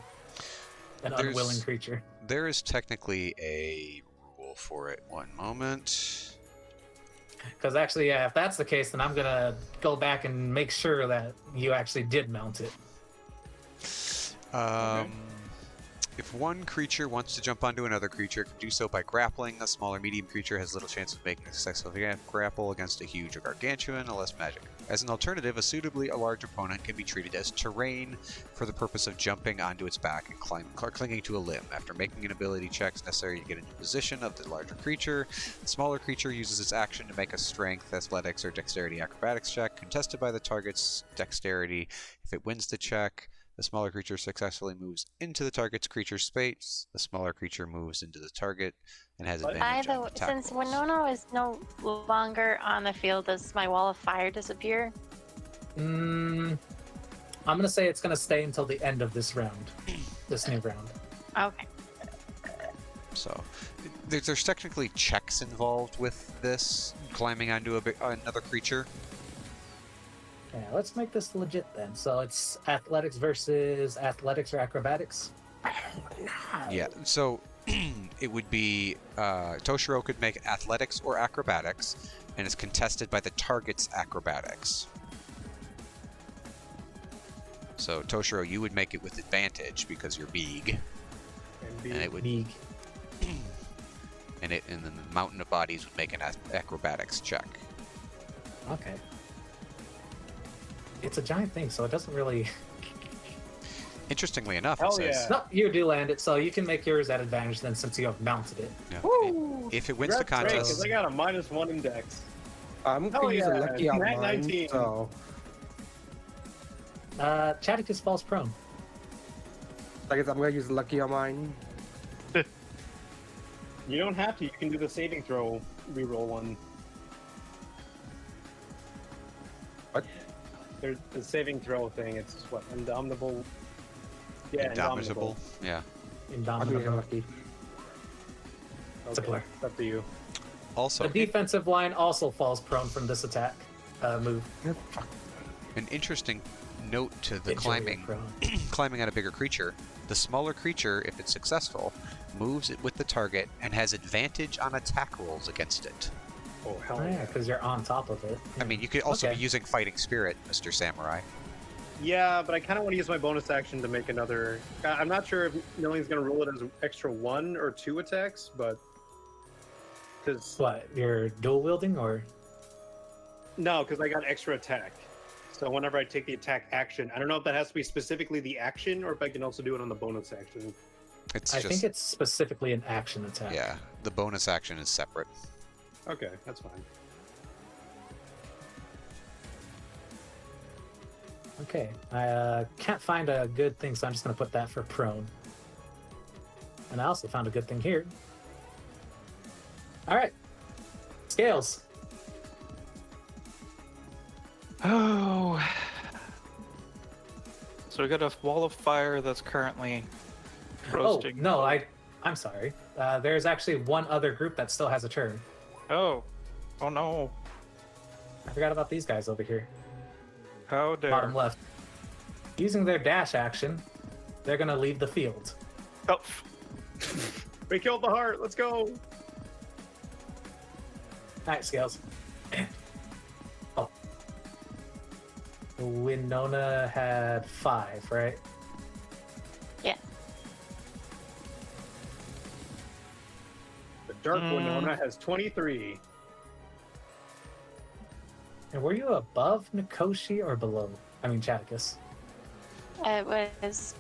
[SPEAKER 1] An
[SPEAKER 2] There's-
[SPEAKER 1] unwilling creature.
[SPEAKER 2] There is technically a rule for it. One moment.
[SPEAKER 1] Because actually, yeah, if that's the case, then I'm gonna go back and make sure that you actually did mount it.
[SPEAKER 2] Um, If one creature wants to jump onto another creature, it can do so by grappling. A small or medium creature has little chance of making a successful grapple against a huge or gargantuan, unless magic. As an alternative, a suitably large opponent can be treated as terrain for the purpose of jumping onto its back and clinging to a limb. After making an ability check necessary to get into position of the larger creature, the smaller creature uses its action to make a strength, athletics, or dexterity acrobatics check, contested by the target's dexterity. If it wins the check, the smaller creature successfully moves into the target's creature space. The smaller creature moves into the target and has advantage on attack
[SPEAKER 4] Since
[SPEAKER 2] rolls.
[SPEAKER 4] Winona is no longer on the field, does my wall of fire disappear?
[SPEAKER 1] I'm gonna say it's gonna stay until the end of this round, this new round.
[SPEAKER 4] Okay.
[SPEAKER 2] So, there's technically checks involved with this, climbing onto another creature.
[SPEAKER 1] Yeah, let's make this legit then. So it's athletics versus athletics or acrobatics.
[SPEAKER 2] Yeah, so it would be Toshiro could make athletics or acrobatics, and it's contested by the target's acrobatics. So Toshiro, you would make it with advantage because you're big, and it would,
[SPEAKER 1] Big.
[SPEAKER 2] and then the Mountain of Bodies would make an acrobatics check.
[SPEAKER 1] Okay. It's a giant thing, so it doesn't really.
[SPEAKER 2] Interestingly enough,
[SPEAKER 5] Hell
[SPEAKER 2] it says
[SPEAKER 1] No, you do land it, so you can make yours at advantage then, since you have mounted it.
[SPEAKER 2] yeah,
[SPEAKER 5] Woo!
[SPEAKER 2] if it wins the
[SPEAKER 5] Congrats, Ray, 'cause
[SPEAKER 2] contest,
[SPEAKER 5] I got a -1 index.
[SPEAKER 6] I'm
[SPEAKER 5] Hell
[SPEAKER 6] gonna use a
[SPEAKER 5] yeah,
[SPEAKER 6] lucky on
[SPEAKER 5] Nat
[SPEAKER 6] mine,
[SPEAKER 5] 19.
[SPEAKER 6] so
[SPEAKER 1] Chaticus falls prone.
[SPEAKER 6] I guess I'm gonna use lucky on mine.
[SPEAKER 5] You don't have to. You can do the saving throw reroll one.
[SPEAKER 6] What?
[SPEAKER 5] There's the saving throw thing. It's what, indomitable. Yeah,
[SPEAKER 2] indomitable. Yeah.
[SPEAKER 6] I'm gonna use
[SPEAKER 1] Indomitable.
[SPEAKER 6] lucky.
[SPEAKER 1] It's a blur.
[SPEAKER 5] It's up to you.
[SPEAKER 2] Also,
[SPEAKER 1] The defensive line also falls prone from this attack move.
[SPEAKER 2] an interesting note to the
[SPEAKER 1] Enjoy your prone.
[SPEAKER 2] climbing on a bigger creature. The smaller creature, if it's successful, moves it with the target and has advantage on attack rolls against it.
[SPEAKER 5] Oh, hell
[SPEAKER 1] Oh, yeah,
[SPEAKER 5] yeah.
[SPEAKER 1] because you're on top of it.
[SPEAKER 2] I mean, you could also
[SPEAKER 1] Okay.
[SPEAKER 2] be using Fighting Spirit, Mr. Samurai.
[SPEAKER 5] Yeah, but I kind of want to use my bonus action to make another. I'm not sure if Milling's going to roll it as extra 1 or 2 attacks, but. Because.
[SPEAKER 1] What? You're dual wielding or?
[SPEAKER 5] No, because I got extra attack. So whenever I take the attack action, I don't know if that has to be specifically the action or if I can also do it on the bonus action.
[SPEAKER 2] It's
[SPEAKER 1] I
[SPEAKER 2] just
[SPEAKER 1] think it's specifically an action attack.
[SPEAKER 2] yeah, the bonus action is separate.
[SPEAKER 5] Okay, that's fine.
[SPEAKER 1] Okay. I can't find a good thing, so I'm just gonna put that for prone. And I also found a good thing here. All right. Scales.
[SPEAKER 3] Oh. So we got a wall of fire that's currently roasting.
[SPEAKER 1] Oh no, I'm sorry. There's actually one other group that still has a turn.
[SPEAKER 3] Oh. Oh no.
[SPEAKER 1] I forgot about these guys over here.
[SPEAKER 3] How dare.
[SPEAKER 1] Bottom left. Using their dash action, they're gonna leave the field.
[SPEAKER 3] Oh.
[SPEAKER 5] We killed the heart. Let's go.
[SPEAKER 1] All right, Scales. Oh. Winona had 5, right?
[SPEAKER 4] Yeah.
[SPEAKER 5] The Dark Winona has 23.
[SPEAKER 1] And were you above Nikoshi or below? I mean, Chaticus.
[SPEAKER 4] It was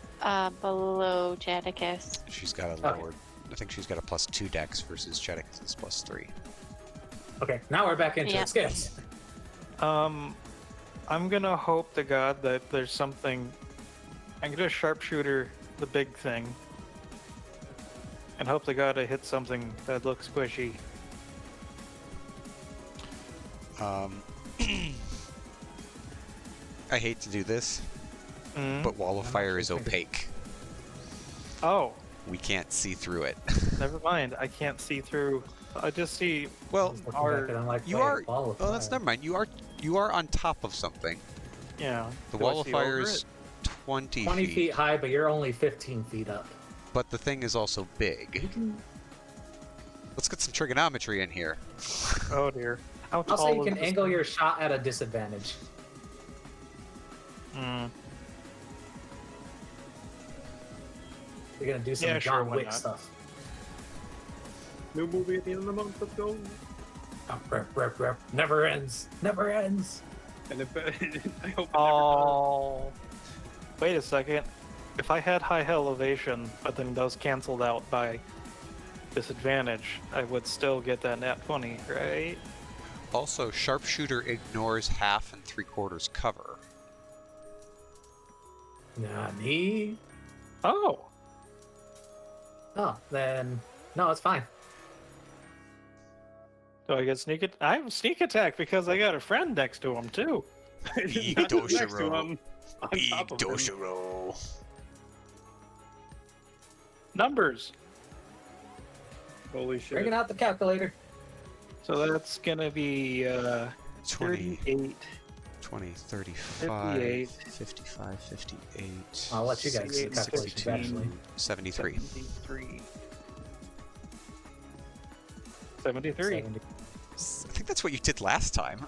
[SPEAKER 4] below Jadicus.
[SPEAKER 2] She's got a
[SPEAKER 1] Okay.
[SPEAKER 2] lower. I think she's got a +2 dex versus Cheticus's +3.
[SPEAKER 1] Okay, now we're back into
[SPEAKER 4] Yeah.
[SPEAKER 1] it. Scales.
[SPEAKER 3] I'm gonna hope to God that there's something. I'm gonna sharpshooter the big thing. And hope to God I hit something that looks squishy.
[SPEAKER 2] I hate to do this,
[SPEAKER 3] Mm.
[SPEAKER 2] but Wall of
[SPEAKER 1] I'm
[SPEAKER 2] Fire is
[SPEAKER 1] actually thinking-
[SPEAKER 2] opaque.
[SPEAKER 3] Oh,
[SPEAKER 2] We can't see through it.
[SPEAKER 3] never mind. I can't see through. I just see.
[SPEAKER 2] Well,
[SPEAKER 1] Just looking
[SPEAKER 3] Our-
[SPEAKER 1] back and I'm like,
[SPEAKER 2] you
[SPEAKER 1] wait,
[SPEAKER 2] are.
[SPEAKER 1] wall of
[SPEAKER 2] Oh, that's
[SPEAKER 1] fire.
[SPEAKER 2] never mind. You are on top of something.
[SPEAKER 3] Yeah.
[SPEAKER 2] The
[SPEAKER 3] Do I
[SPEAKER 2] Wall of
[SPEAKER 3] see
[SPEAKER 2] Fire
[SPEAKER 3] over
[SPEAKER 2] is
[SPEAKER 3] it?
[SPEAKER 2] 20
[SPEAKER 1] 20
[SPEAKER 2] feet,
[SPEAKER 1] feet high, but you're only 15 feet up.
[SPEAKER 2] but the thing is also
[SPEAKER 1] You
[SPEAKER 2] big.
[SPEAKER 1] can,
[SPEAKER 2] Let's get some trigonometry in here.
[SPEAKER 3] Oh dear. How
[SPEAKER 1] I'll
[SPEAKER 3] tall
[SPEAKER 1] say you
[SPEAKER 3] is
[SPEAKER 1] can
[SPEAKER 3] this
[SPEAKER 1] angle
[SPEAKER 3] thing?
[SPEAKER 1] your shot at a disadvantage. You're gonna do some
[SPEAKER 3] Yeah, sure,
[SPEAKER 1] John
[SPEAKER 3] why
[SPEAKER 1] Wick
[SPEAKER 3] not?
[SPEAKER 1] stuff.
[SPEAKER 5] New movie at the end of the month. Let's go.
[SPEAKER 1] Never ends. Never ends.
[SPEAKER 5] And if, I hope. It
[SPEAKER 3] Oh. Wait a second. If I had high elevation, but then that was canceled out by disadvantage, I would still get that nat 20, right?
[SPEAKER 2] Also, sharpshooter ignores 1/2 and 3/4 cover.
[SPEAKER 1] Nani?
[SPEAKER 3] Oh.
[SPEAKER 1] Oh, then no, it's fine.
[SPEAKER 3] Do I get sneak I have sneak attack because I got a friend next to him too.
[SPEAKER 5] never-
[SPEAKER 2] Big
[SPEAKER 5] Not next to
[SPEAKER 2] Doshiro.
[SPEAKER 5] him, on
[SPEAKER 2] Big
[SPEAKER 5] top of him.
[SPEAKER 2] Doshiro.
[SPEAKER 3] Numbers.
[SPEAKER 5] Holy shit.
[SPEAKER 1] Bringing out the calculator.
[SPEAKER 3] So that's gonna be
[SPEAKER 2] 20,
[SPEAKER 3] 38.
[SPEAKER 2] 20, 35,
[SPEAKER 3] 58.
[SPEAKER 2] 55, 58.
[SPEAKER 1] I'll let you guys do
[SPEAKER 3] 68,
[SPEAKER 1] calculations
[SPEAKER 3] 16.
[SPEAKER 1] actually.
[SPEAKER 2] 73.
[SPEAKER 3] 73. 73.
[SPEAKER 1] 70.
[SPEAKER 2] I think that's what you did last time.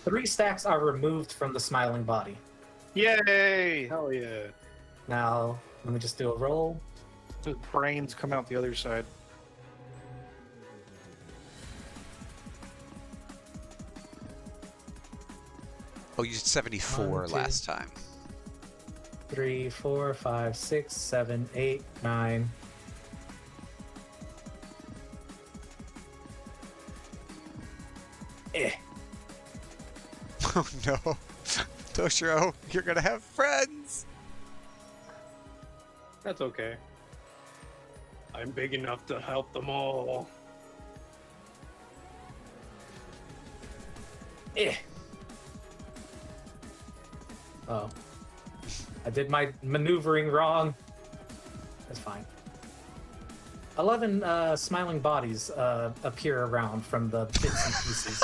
[SPEAKER 1] 3 stacks are removed from the smiling body.
[SPEAKER 3] Yay!
[SPEAKER 5] Hell yeah.
[SPEAKER 1] Now, let me just do a roll.
[SPEAKER 3] The brains come out the other side.
[SPEAKER 2] Oh, you did 74
[SPEAKER 1] 1, 2.
[SPEAKER 2] last time.
[SPEAKER 1] 3, 4, 5, 6, 7, 8, 9. Eh.
[SPEAKER 2] Oh no. Toshiro, you're gonna have friends!
[SPEAKER 5] That's okay. I'm big enough to help them all.
[SPEAKER 1] Eh. Oh. I did my maneuvering wrong. That's fine. 11 smiling bodies appear around from the bits and pieces.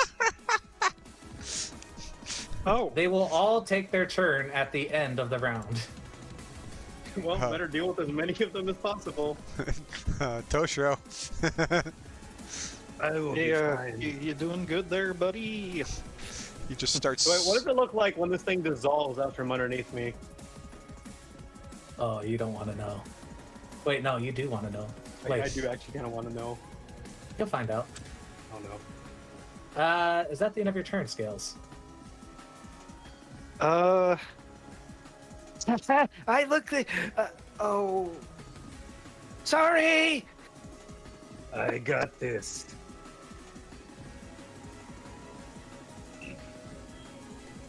[SPEAKER 3] Oh,
[SPEAKER 1] They will all take their turn at the end of the round.
[SPEAKER 5] Well, better deal with as many of them as possible.
[SPEAKER 2] Toshiro.
[SPEAKER 5] I will
[SPEAKER 3] yeah, you doing good there, buddy?
[SPEAKER 2] He just starts.
[SPEAKER 5] Wait, what does it look like when this thing dissolves out from underneath me?
[SPEAKER 1] Oh, you don't want to know. Wait, no, you do want to know.
[SPEAKER 5] Like,
[SPEAKER 1] Wait,
[SPEAKER 5] I do actually kind of want to know.
[SPEAKER 1] you'll find out.
[SPEAKER 5] Oh no.
[SPEAKER 1] Is that the end of your turn, Scales?
[SPEAKER 3] I look like. Oh. Sorry!
[SPEAKER 5] I got this.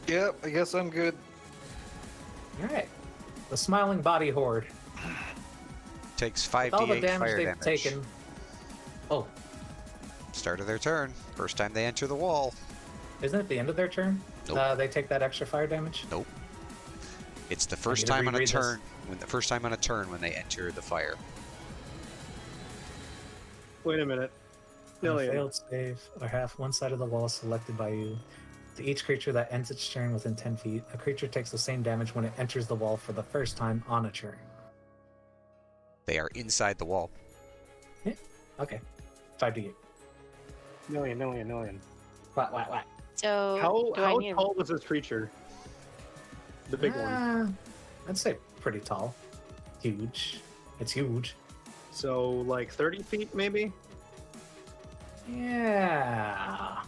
[SPEAKER 3] Yep, I guess I'm good.
[SPEAKER 1] Alright. The smiling body horde.
[SPEAKER 2] Takes
[SPEAKER 1] With all the
[SPEAKER 2] 5d8
[SPEAKER 1] damage
[SPEAKER 2] fire
[SPEAKER 1] they've
[SPEAKER 2] damage.
[SPEAKER 1] taken. Oh,
[SPEAKER 2] Start of their turn. First time they enter the wall.
[SPEAKER 1] isn't it the end of their turn?
[SPEAKER 2] Nope.
[SPEAKER 1] They take that extra fire damage?
[SPEAKER 2] Nope. It's the
[SPEAKER 1] I
[SPEAKER 2] first
[SPEAKER 1] need to
[SPEAKER 2] time on a
[SPEAKER 1] reread this.
[SPEAKER 2] turn. The first time on a turn when they enter the fire.
[SPEAKER 5] Wait a minute.
[SPEAKER 1] On a
[SPEAKER 5] Lillian.
[SPEAKER 1] failed save or half one side of the wall selected by you. To each creature that ends its turn within 10 feet, a creature takes the same damage when it enters the wall for the first time on a turn.
[SPEAKER 2] They are inside the wall.
[SPEAKER 1] Okay. 5d8.
[SPEAKER 5] Million.
[SPEAKER 1] What?
[SPEAKER 4] So
[SPEAKER 5] How
[SPEAKER 4] do I
[SPEAKER 5] how
[SPEAKER 4] need
[SPEAKER 5] tall was this creature? The big one.
[SPEAKER 1] I'd say pretty tall. Huge. It's huge.
[SPEAKER 5] So like 30 feet maybe?
[SPEAKER 1] Yeah.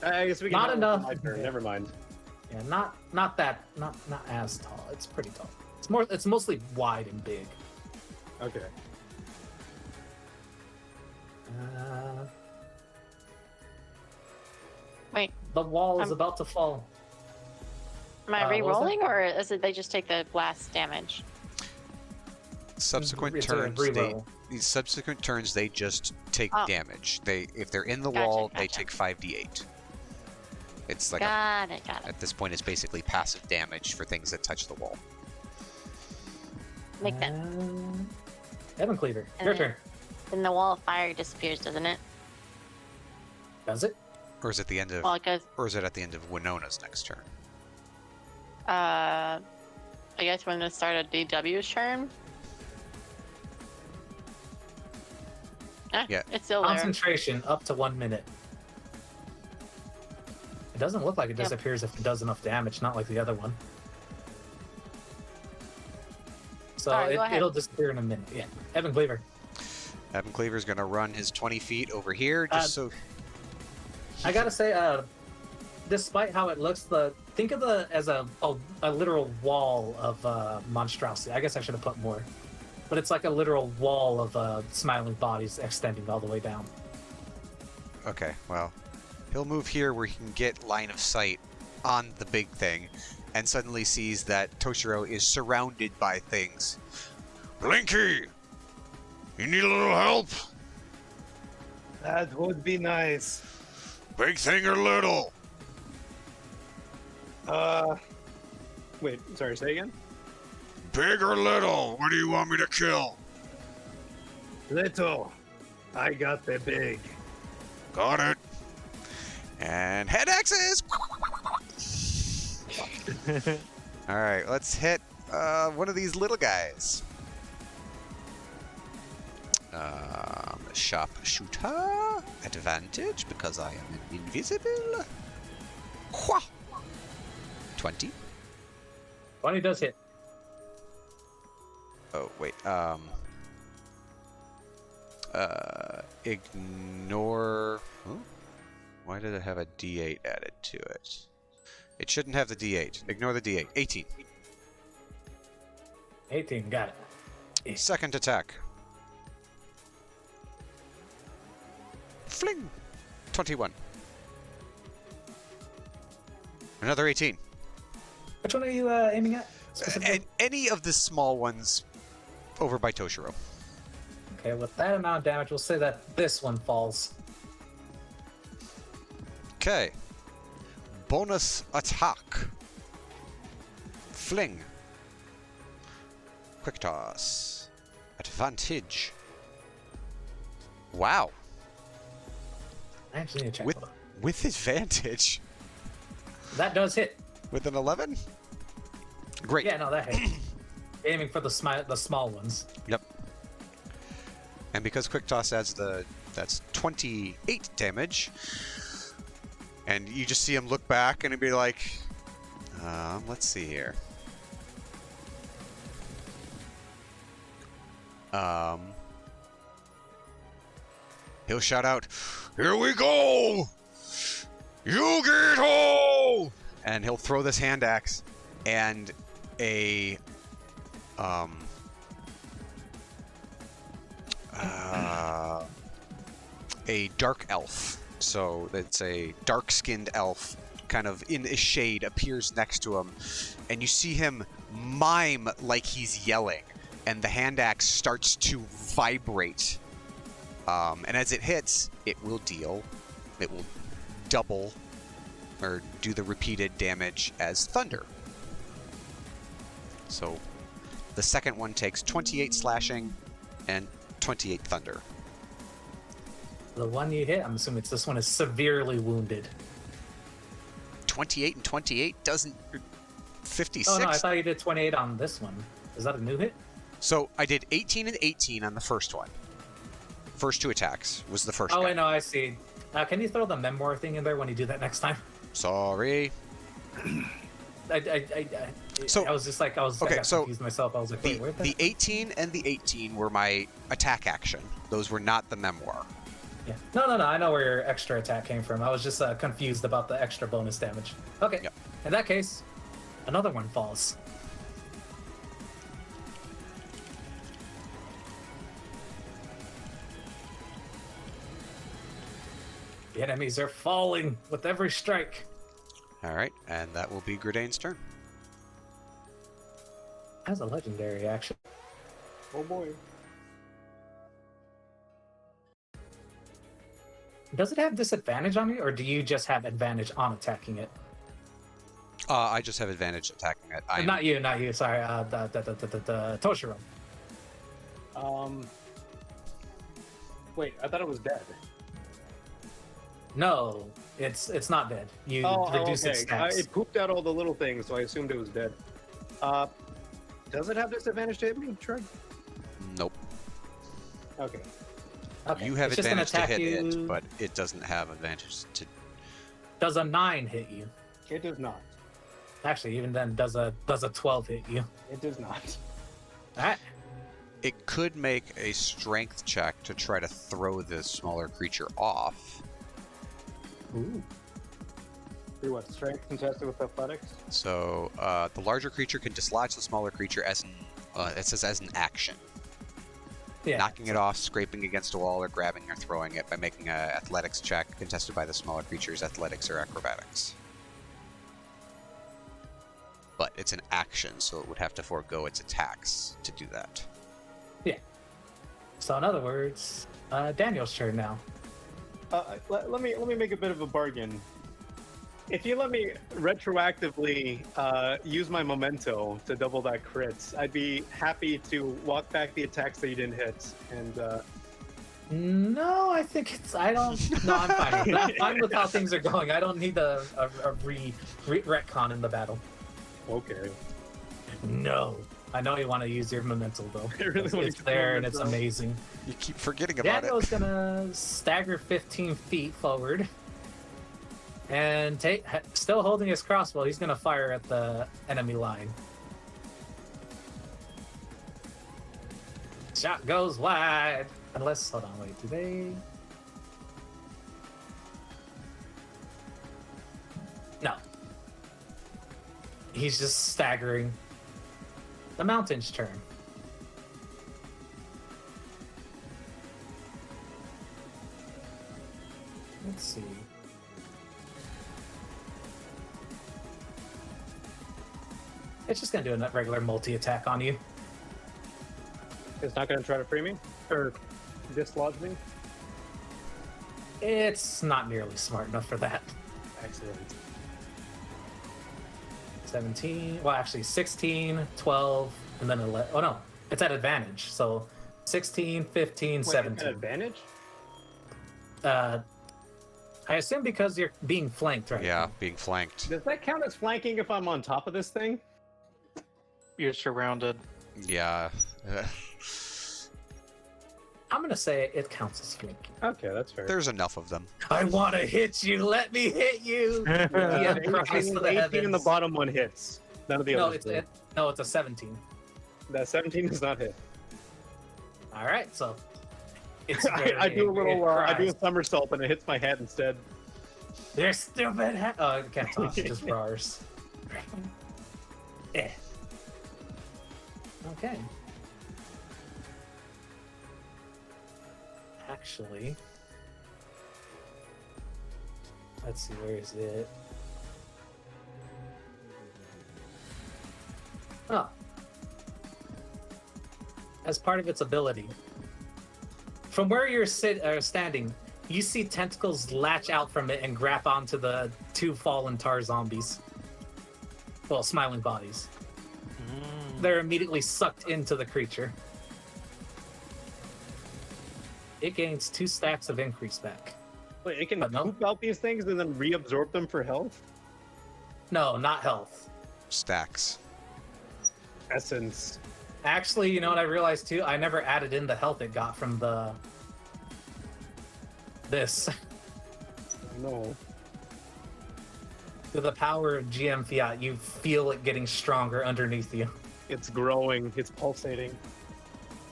[SPEAKER 5] I guess we can
[SPEAKER 1] Not
[SPEAKER 5] have
[SPEAKER 1] enough.
[SPEAKER 5] my turn. Never mind.
[SPEAKER 1] Yeah, not as tall. It's pretty tall. It's mostly wide and big.
[SPEAKER 5] Okay.
[SPEAKER 4] Wait,
[SPEAKER 1] The wall is
[SPEAKER 4] I'm-
[SPEAKER 1] about to fall.
[SPEAKER 4] am I
[SPEAKER 1] what was that?
[SPEAKER 4] re-rolling or is it they just take the blast damage?
[SPEAKER 2] Subsequent
[SPEAKER 1] It's a
[SPEAKER 2] turns,
[SPEAKER 1] reroll.
[SPEAKER 2] these subsequent turns, they just take
[SPEAKER 4] Oh.
[SPEAKER 2] damage. If they're in the
[SPEAKER 4] Gotcha,
[SPEAKER 2] wall, they
[SPEAKER 4] gotcha.
[SPEAKER 2] take 5d8. It's like
[SPEAKER 4] Got it.
[SPEAKER 2] at this point, it's basically passive damage for things that touch the wall.
[SPEAKER 4] Make sense.
[SPEAKER 1] Evan Cleaver, your
[SPEAKER 4] Uh,
[SPEAKER 1] turn.
[SPEAKER 4] Then the wall of fire disappears, doesn't it?
[SPEAKER 1] Does it?
[SPEAKER 2] Or is it the end of?
[SPEAKER 4] Well, it goes.
[SPEAKER 2] Or is it at the end of Winona's next turn?
[SPEAKER 4] I guess when the start of DW's turn.
[SPEAKER 2] Yeah.
[SPEAKER 4] It's still there.
[SPEAKER 1] Concentration up to 1 minute. It doesn't look like it
[SPEAKER 4] Yep.
[SPEAKER 1] disappears if it does enough damage, not like the other one. so
[SPEAKER 4] Sorry, go ahead.
[SPEAKER 1] it'll disappear in a minute. Yeah, Evan Cleaver.
[SPEAKER 2] Evan Cleaver's going to run his 20 feet over here just so...
[SPEAKER 1] I gotta say, despite how it looks, think of as a literal wall of monstrosity. I guess I should have put more, but it's like a literal wall of smiling bodies extending all the way down.
[SPEAKER 2] Okay, well, he'll move here where he can get line of sight on the big thing, and suddenly sees that Toshiro is surrounded by things. Blinky! You need a little help?
[SPEAKER 5] That would be nice.
[SPEAKER 2] Big thing or little?
[SPEAKER 5] Wait, sorry, say again?
[SPEAKER 2] Big or little? What do you want me to kill?
[SPEAKER 5] Little. I got the big.
[SPEAKER 2] Got it. And head axes! Alright, let's hit one of these little guys. Sharpshooter. Advantage because I am invisible. Hua! 20.
[SPEAKER 1] 20 does hit.
[SPEAKER 2] Oh, wait. Ignore... Huh? Why did it have a D8 added to it? It shouldn't have the D8. Ignore the D8. 18.
[SPEAKER 1] 18, got it.
[SPEAKER 2] Second attack. Fling! 21. Another 18.
[SPEAKER 1] Which one are you aiming at?
[SPEAKER 2] And any of the small ones over by Toshiro.
[SPEAKER 1] Okay, with that amount of damage, we'll say that this one falls.
[SPEAKER 2] Okay. Bonus attack. Fling. Quick toss. Advantage. Wow.
[SPEAKER 1] I actually need to check.
[SPEAKER 2] With advantage.
[SPEAKER 1] That does hit.
[SPEAKER 2] With an 11? Great.
[SPEAKER 1] Yeah, no, that hits. Aiming for the small ones.
[SPEAKER 2] Yep. And because quick toss adds that's 28 damage. And you just see him look back and be like, let's see here. He'll shout out, "Here we go! You get ho!" And he'll throw this hand axe, and a dark elf. So it's a dark-skinned elf, kind of in a shade, appears next to him, and you see him mime like he's yelling, and the hand axe starts to vibrate. And as it hits, it will double or do the repeated damage as thunder. So the second one takes 28 slashing and 28 thunder.
[SPEAKER 1] The one you hit, I'm assuming this one is severely wounded.
[SPEAKER 2] 28 and 28 doesn't... 56?
[SPEAKER 1] Oh no, I thought you did 28 on this one. Is that a new hit?
[SPEAKER 2] So I did 18 and 18 on the first one. First two attacks was the first
[SPEAKER 1] Oh,
[SPEAKER 2] guy.
[SPEAKER 1] wait, no, I see. Can you throw the memoir thing in there when you do that next time?
[SPEAKER 2] Sorry.
[SPEAKER 1] I was just like, I
[SPEAKER 2] Okay,
[SPEAKER 1] got
[SPEAKER 2] so
[SPEAKER 1] confused myself. I was like, wait, where'd that?
[SPEAKER 2] The 18 and the 18 were my attack action. Those were not the memoir.
[SPEAKER 1] Yeah. No, I know where your extra attack came from. I was just confused about the extra bonus damage. Okay.
[SPEAKER 2] Yep.
[SPEAKER 1] In that case, another one falls. The enemies are falling with every strike.
[SPEAKER 2] All right, and that will be Gridane's turn.
[SPEAKER 1] As a legendary action.
[SPEAKER 5] Oh boy.
[SPEAKER 1] Does it have disadvantage on you, or do you just have advantage on attacking it?
[SPEAKER 2] I just have advantage attacking it.
[SPEAKER 1] Not you. Sorry, the Toshiro.
[SPEAKER 5] Wait, I thought it was dead.
[SPEAKER 1] No, it's not dead. You reduce its
[SPEAKER 5] okay.
[SPEAKER 1] stats.
[SPEAKER 5] It pooped out all the little things, so I assumed it was dead. Does it have disadvantage to hit me, Treg?
[SPEAKER 2] Nope.
[SPEAKER 5] Okay.
[SPEAKER 1] Okay.
[SPEAKER 2] You have
[SPEAKER 1] it's just gonna
[SPEAKER 2] advantage to
[SPEAKER 1] attack
[SPEAKER 2] hit
[SPEAKER 1] you.
[SPEAKER 2] it, but it doesn't have advantage to...
[SPEAKER 1] Does a 9 hit you?
[SPEAKER 5] It does not.
[SPEAKER 1] Actually, even then, does a 12 hit you?
[SPEAKER 5] It does not.
[SPEAKER 1] Alright.
[SPEAKER 2] It could make a strength check to try to throw the smaller creature off.
[SPEAKER 1] Ooh.
[SPEAKER 5] Do what? Strength contested with athletics?
[SPEAKER 2] So the larger creature can dislodge the smaller creature as an it says as an action.
[SPEAKER 1] Yeah.
[SPEAKER 2] Knocking it off, scraping against a wall, or grabbing or throwing it by making an athletics check contested by the smaller creature's athletics or acrobatics. But it's an action, so it would have to forego its attacks to do that.
[SPEAKER 1] So in other words, Daniel's turn now.
[SPEAKER 5] Let me make a bit of a bargain. If you let me retroactively use my memento to double that crits, I'd be happy to walk back the attacks that you didn't hit. And
[SPEAKER 1] No, I think it's. I don't. No, I'm fine. I'm fine with how things are going. I don't need a retcon in the battle.
[SPEAKER 5] okay,
[SPEAKER 1] No. I know you want to use your memento though.
[SPEAKER 5] I really wanna
[SPEAKER 1] It's
[SPEAKER 5] use
[SPEAKER 1] there
[SPEAKER 5] my
[SPEAKER 1] and it's
[SPEAKER 5] memento.
[SPEAKER 1] amazing.
[SPEAKER 2] You keep forgetting about
[SPEAKER 1] Daniel's
[SPEAKER 2] it.
[SPEAKER 1] gonna stagger 15 feet forward, and still holding his crossbow. He's gonna fire at the enemy line. Shot goes wide. Unless, hold on, wait, do they? No. He's just staggering. The mountain's turn. Let's see. It's just gonna do a regular multi-attack on you.
[SPEAKER 5] it's not going to try to free me or dislodge me.
[SPEAKER 1] It's not nearly smart enough for that.
[SPEAKER 5] Excellent.
[SPEAKER 1] 17, well actually 16, 12, and then 11. Oh no, it's at advantage. So 16, 15,
[SPEAKER 5] Wait,
[SPEAKER 1] 17.
[SPEAKER 5] an advantage?
[SPEAKER 1] I assume because you're being flanked right
[SPEAKER 2] Yeah,
[SPEAKER 1] now.
[SPEAKER 2] being flanked.
[SPEAKER 5] Does that count as flanking if I'm on top of this thing?
[SPEAKER 3] You're surrounded.
[SPEAKER 2] Yeah.
[SPEAKER 1] I'm gonna say it counts as flanking.
[SPEAKER 5] Okay, that's fair.
[SPEAKER 2] There's enough of them.
[SPEAKER 1] I want to hit you. Let me hit you. Yeah, Christ to the
[SPEAKER 5] 18 and the
[SPEAKER 1] heavens.
[SPEAKER 5] bottom one hits. None of the
[SPEAKER 1] No,
[SPEAKER 5] others. do.
[SPEAKER 1] no, it's a 17.
[SPEAKER 5] That 17 does not hit.
[SPEAKER 1] All right, so it's
[SPEAKER 5] I do a little. I do a
[SPEAKER 1] Christ.
[SPEAKER 5] somersault and it hits my head instead.
[SPEAKER 1] They're stupid. Oh, it can't toss. Just bars. Eh. Okay. Actually, let's see. Where is it? Oh. As part of its ability, from where you're standing, you see tentacles latch out from it and grab onto the two fallen tar zombies. Well, smiling bodies. They're immediately sucked into the creature. It gains 2 stacks of increase back.
[SPEAKER 5] Wait, it can
[SPEAKER 1] But no.
[SPEAKER 5] poop out these things and then reabsorb them for health?
[SPEAKER 1] No, not health.
[SPEAKER 2] Stacks.
[SPEAKER 5] Essence.
[SPEAKER 1] Actually, you know what I realized too? I never added in the health it got from this.
[SPEAKER 5] No.
[SPEAKER 1] Through the power of GM Fiat, you feel it getting stronger underneath you.
[SPEAKER 5] It's growing. It's pulsating.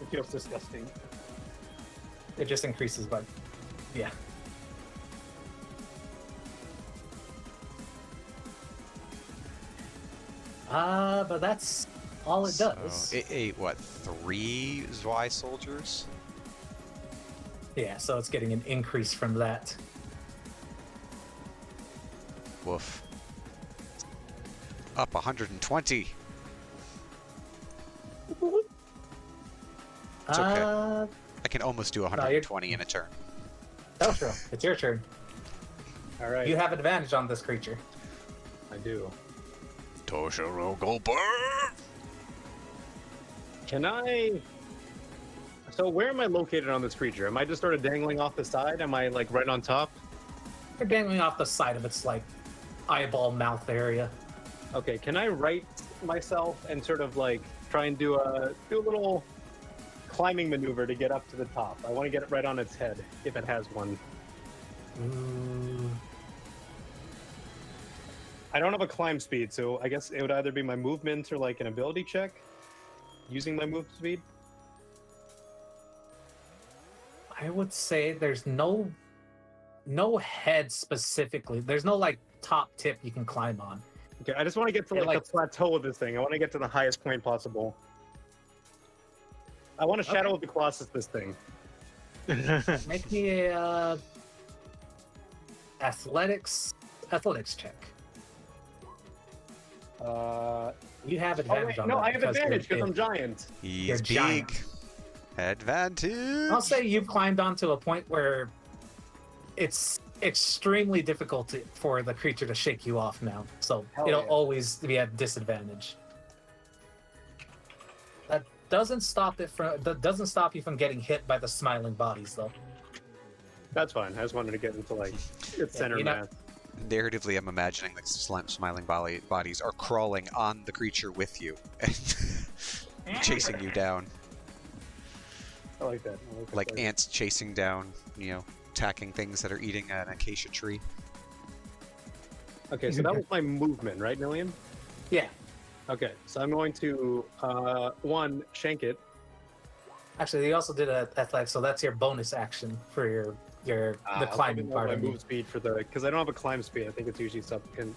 [SPEAKER 5] It feels disgusting.
[SPEAKER 1] It just increases by, yeah. But that's all it does.
[SPEAKER 2] So it ate, what, 3 Zwei soldiers?
[SPEAKER 1] Yeah, so it's getting an increase from that.
[SPEAKER 2] Woof. Up 120. It's okay. I can almost do
[SPEAKER 1] you're-
[SPEAKER 2] 120 in a turn.
[SPEAKER 1] Eltro, it's your turn.
[SPEAKER 5] All right.
[SPEAKER 1] You have advantage on this creature.
[SPEAKER 5] I do.
[SPEAKER 2] Toshiro Goldberg!
[SPEAKER 5] Can I? So where am I located on this creature? Am I just sort of dangling off the side? Am I like right on top?
[SPEAKER 1] You're dangling off the side of its like eyeball mouth area.
[SPEAKER 5] Okay. Can I right myself and sort of like try and do a little climbing maneuver to get up to the top? I want to get it right on its head if it has one.
[SPEAKER 1] Ooh.
[SPEAKER 5] I don't have a climb speed, so I guess it would either be my movement or like an ability check. using my move speed?
[SPEAKER 1] I would say there's no head specifically. There's no like top tip you can climb on.
[SPEAKER 5] Okay, I just want to get to
[SPEAKER 1] Yeah,
[SPEAKER 5] like the plateau of this thing. I want to get to the highest point possible. I want to Shadow of the Colossus this thing.
[SPEAKER 1] Make me a athletics check. You have advantage on
[SPEAKER 5] no,
[SPEAKER 1] that
[SPEAKER 5] I have
[SPEAKER 1] because you're
[SPEAKER 5] advantage because
[SPEAKER 1] big.
[SPEAKER 5] I'm giant.
[SPEAKER 2] He's
[SPEAKER 1] You're
[SPEAKER 2] big.
[SPEAKER 1] giant.
[SPEAKER 2] Advantage.
[SPEAKER 1] I'll say you've climbed onto a point where it's extremely difficult for the creature to shake you off now. So
[SPEAKER 5] Hell
[SPEAKER 1] it'll
[SPEAKER 5] yeah.
[SPEAKER 1] always be at disadvantage. That doesn't stop you from getting hit by the smiling bodies, though.
[SPEAKER 5] That's fine. I just wanted to get into like its center
[SPEAKER 1] you know-
[SPEAKER 5] mass.
[SPEAKER 2] Narratively, I'm imagining that smiling bodies are crawling on the creature with you and chasing you down,
[SPEAKER 5] I like that.
[SPEAKER 2] like ants chasing down, attacking things that are eating an acacia tree.
[SPEAKER 5] Okay, so that was my movement, right, Million?
[SPEAKER 1] Yeah.
[SPEAKER 5] Okay, so I'm going to shank it.
[SPEAKER 1] Actually, you also did an athletics, so that's your bonus action for the climbing part
[SPEAKER 5] My
[SPEAKER 1] of
[SPEAKER 5] move
[SPEAKER 1] it.
[SPEAKER 5] speed for the because I don't have a climb speed. I think it's usually supplicated.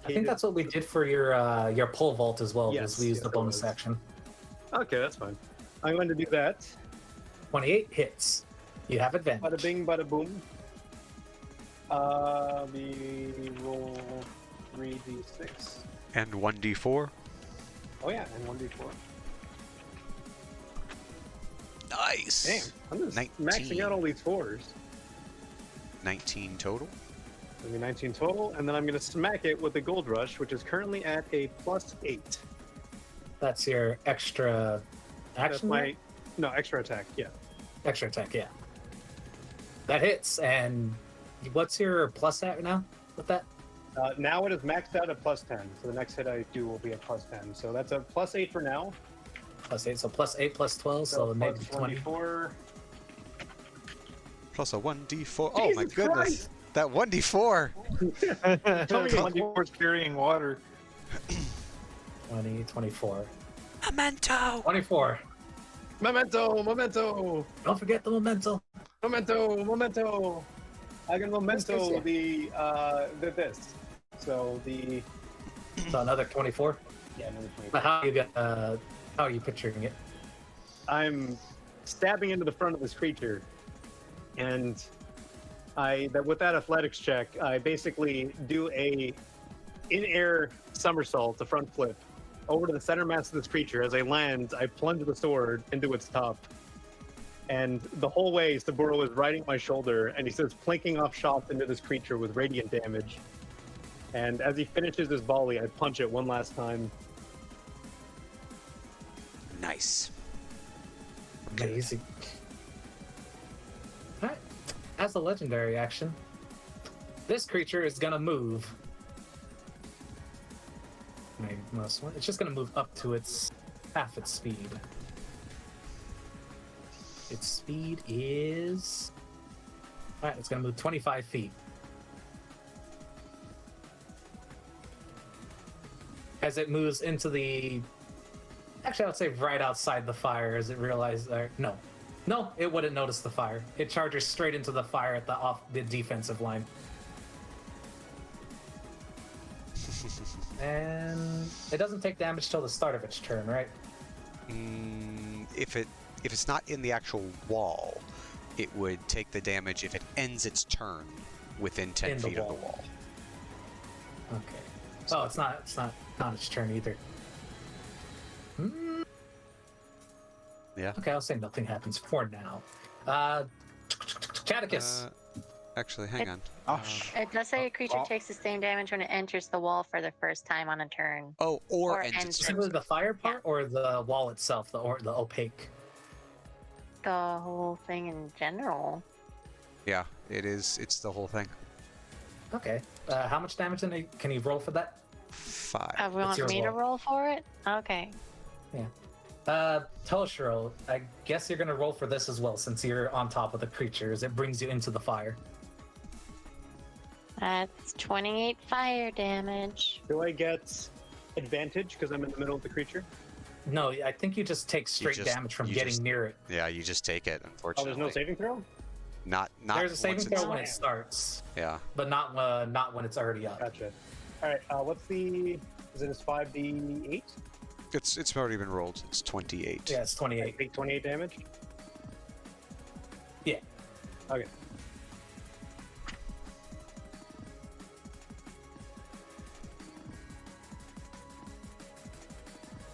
[SPEAKER 1] I think that's what we did for your pole vault as well.
[SPEAKER 5] Yes,
[SPEAKER 1] was we used the
[SPEAKER 5] yes, it
[SPEAKER 1] bonus
[SPEAKER 5] was.
[SPEAKER 1] action.
[SPEAKER 5] Okay, that's fine. I'm going to do that.
[SPEAKER 1] 28 hits. You have advantage.
[SPEAKER 5] Bada bing, bada boom. The roll 3d6.
[SPEAKER 2] And 1d4.
[SPEAKER 5] Oh yeah, and 1d4.
[SPEAKER 2] Nice.
[SPEAKER 5] Damn, I'm just
[SPEAKER 2] 19.
[SPEAKER 5] maxing out all these fours.
[SPEAKER 2] 19 total.
[SPEAKER 5] It'll be 19 total, and then I'm going to smack it with the Gold Rush, which is currently at a +8.
[SPEAKER 1] That's your extra
[SPEAKER 5] That's
[SPEAKER 1] action.
[SPEAKER 5] my extra attack. Yeah,
[SPEAKER 1] Extra attack, yeah. That hits, and what's your plus at now with that?
[SPEAKER 5] now it is maxed out at +10. So the next hit I do will be a +10. So that's a +8 for now.
[SPEAKER 1] Plus 8, so plus 8 plus 12, so maybe
[SPEAKER 5] plus
[SPEAKER 1] 20.
[SPEAKER 5] 24.
[SPEAKER 2] Plus a 1d4. Oh my
[SPEAKER 5] Jesus
[SPEAKER 2] goodness.
[SPEAKER 5] Christ!
[SPEAKER 2] That 1d4.
[SPEAKER 3] Tell me 1d4's carrying water.
[SPEAKER 1] 20, 24.
[SPEAKER 2] Memento.
[SPEAKER 1] 24.
[SPEAKER 5] Memento!
[SPEAKER 1] Don't forget the memento.
[SPEAKER 5] Memento! I can memento
[SPEAKER 1] Yes,
[SPEAKER 5] the this. So the
[SPEAKER 1] So another 24.
[SPEAKER 5] yeah, another 24.
[SPEAKER 1] But how are you picturing it?
[SPEAKER 5] I'm stabbing into the front of this creature, and with that athletics check, I basically do a in-air somersault, a front flip, over to the center mass of this creature. As I land, I plunge the sword into its top, and the whole way Saburo is riding my shoulder, and he starts plinking off shots into this creature with radiant damage. And as he finishes his volley, I punch it one last time.
[SPEAKER 2] Nice.
[SPEAKER 1] Amazing. Alright. As a legendary action, this creature is gonna move. Maybe most one. It's just gonna move up to half its speed. Its speed is. Alright, it's gonna move 25 feet. As it moves into the. Actually, I would say right outside the fire as it realizes. No, it wouldn't notice the fire. It charges straight into the fire at the defensive line. And it doesn't take damage till the start of its turn, right?
[SPEAKER 2] If it's not in the actual wall, it would take the damage if it ends its turn within 10
[SPEAKER 1] In the
[SPEAKER 2] feet of the
[SPEAKER 1] wall.
[SPEAKER 2] wall.
[SPEAKER 1] Okay. Oh, it's not on its turn either.
[SPEAKER 2] Yeah.
[SPEAKER 1] Okay, I'll say nothing happens for now. Catechus.
[SPEAKER 2] Actually, hang on.
[SPEAKER 4] It does say a creature takes the same damage when it enters the wall for the first time on a turn.
[SPEAKER 2] Oh, or
[SPEAKER 4] or
[SPEAKER 2] ends its
[SPEAKER 4] ends
[SPEAKER 2] turn.
[SPEAKER 1] Specifically the fire part or the wall itself, the opaque?
[SPEAKER 4] The whole thing in general.
[SPEAKER 2] Yeah, it is. It's the whole thing.
[SPEAKER 1] Okay. How much damage can you roll for that?
[SPEAKER 2] 5.
[SPEAKER 4] We want
[SPEAKER 1] your
[SPEAKER 4] me to
[SPEAKER 1] roll.
[SPEAKER 4] roll for it? Okay.
[SPEAKER 1] Toshiro, I guess you're gonna roll for this as well since you're on top of the creature as it brings you into the fire.
[SPEAKER 4] That's 28 fire damage.
[SPEAKER 5] Do I get advantage because I'm in the middle of the creature?
[SPEAKER 1] No, I think you just take straight
[SPEAKER 2] just-
[SPEAKER 1] damage from
[SPEAKER 2] you
[SPEAKER 1] getting
[SPEAKER 2] just-
[SPEAKER 1] near it.
[SPEAKER 2] Yeah, you just take it.
[SPEAKER 5] Oh,
[SPEAKER 2] Unfortunately,
[SPEAKER 5] there's no saving throw?
[SPEAKER 2] Not
[SPEAKER 1] There's a saving
[SPEAKER 2] once
[SPEAKER 1] throw
[SPEAKER 2] it's-
[SPEAKER 1] when it starts,
[SPEAKER 2] Yeah.
[SPEAKER 1] but not when it's already up.
[SPEAKER 5] Gotcha. All right. What's the? Is it 5d8?
[SPEAKER 2] It's already been rolled. It's 28.
[SPEAKER 1] Yeah, it's 28.
[SPEAKER 5] Take 28 damage.
[SPEAKER 1] Yeah.
[SPEAKER 5] Okay.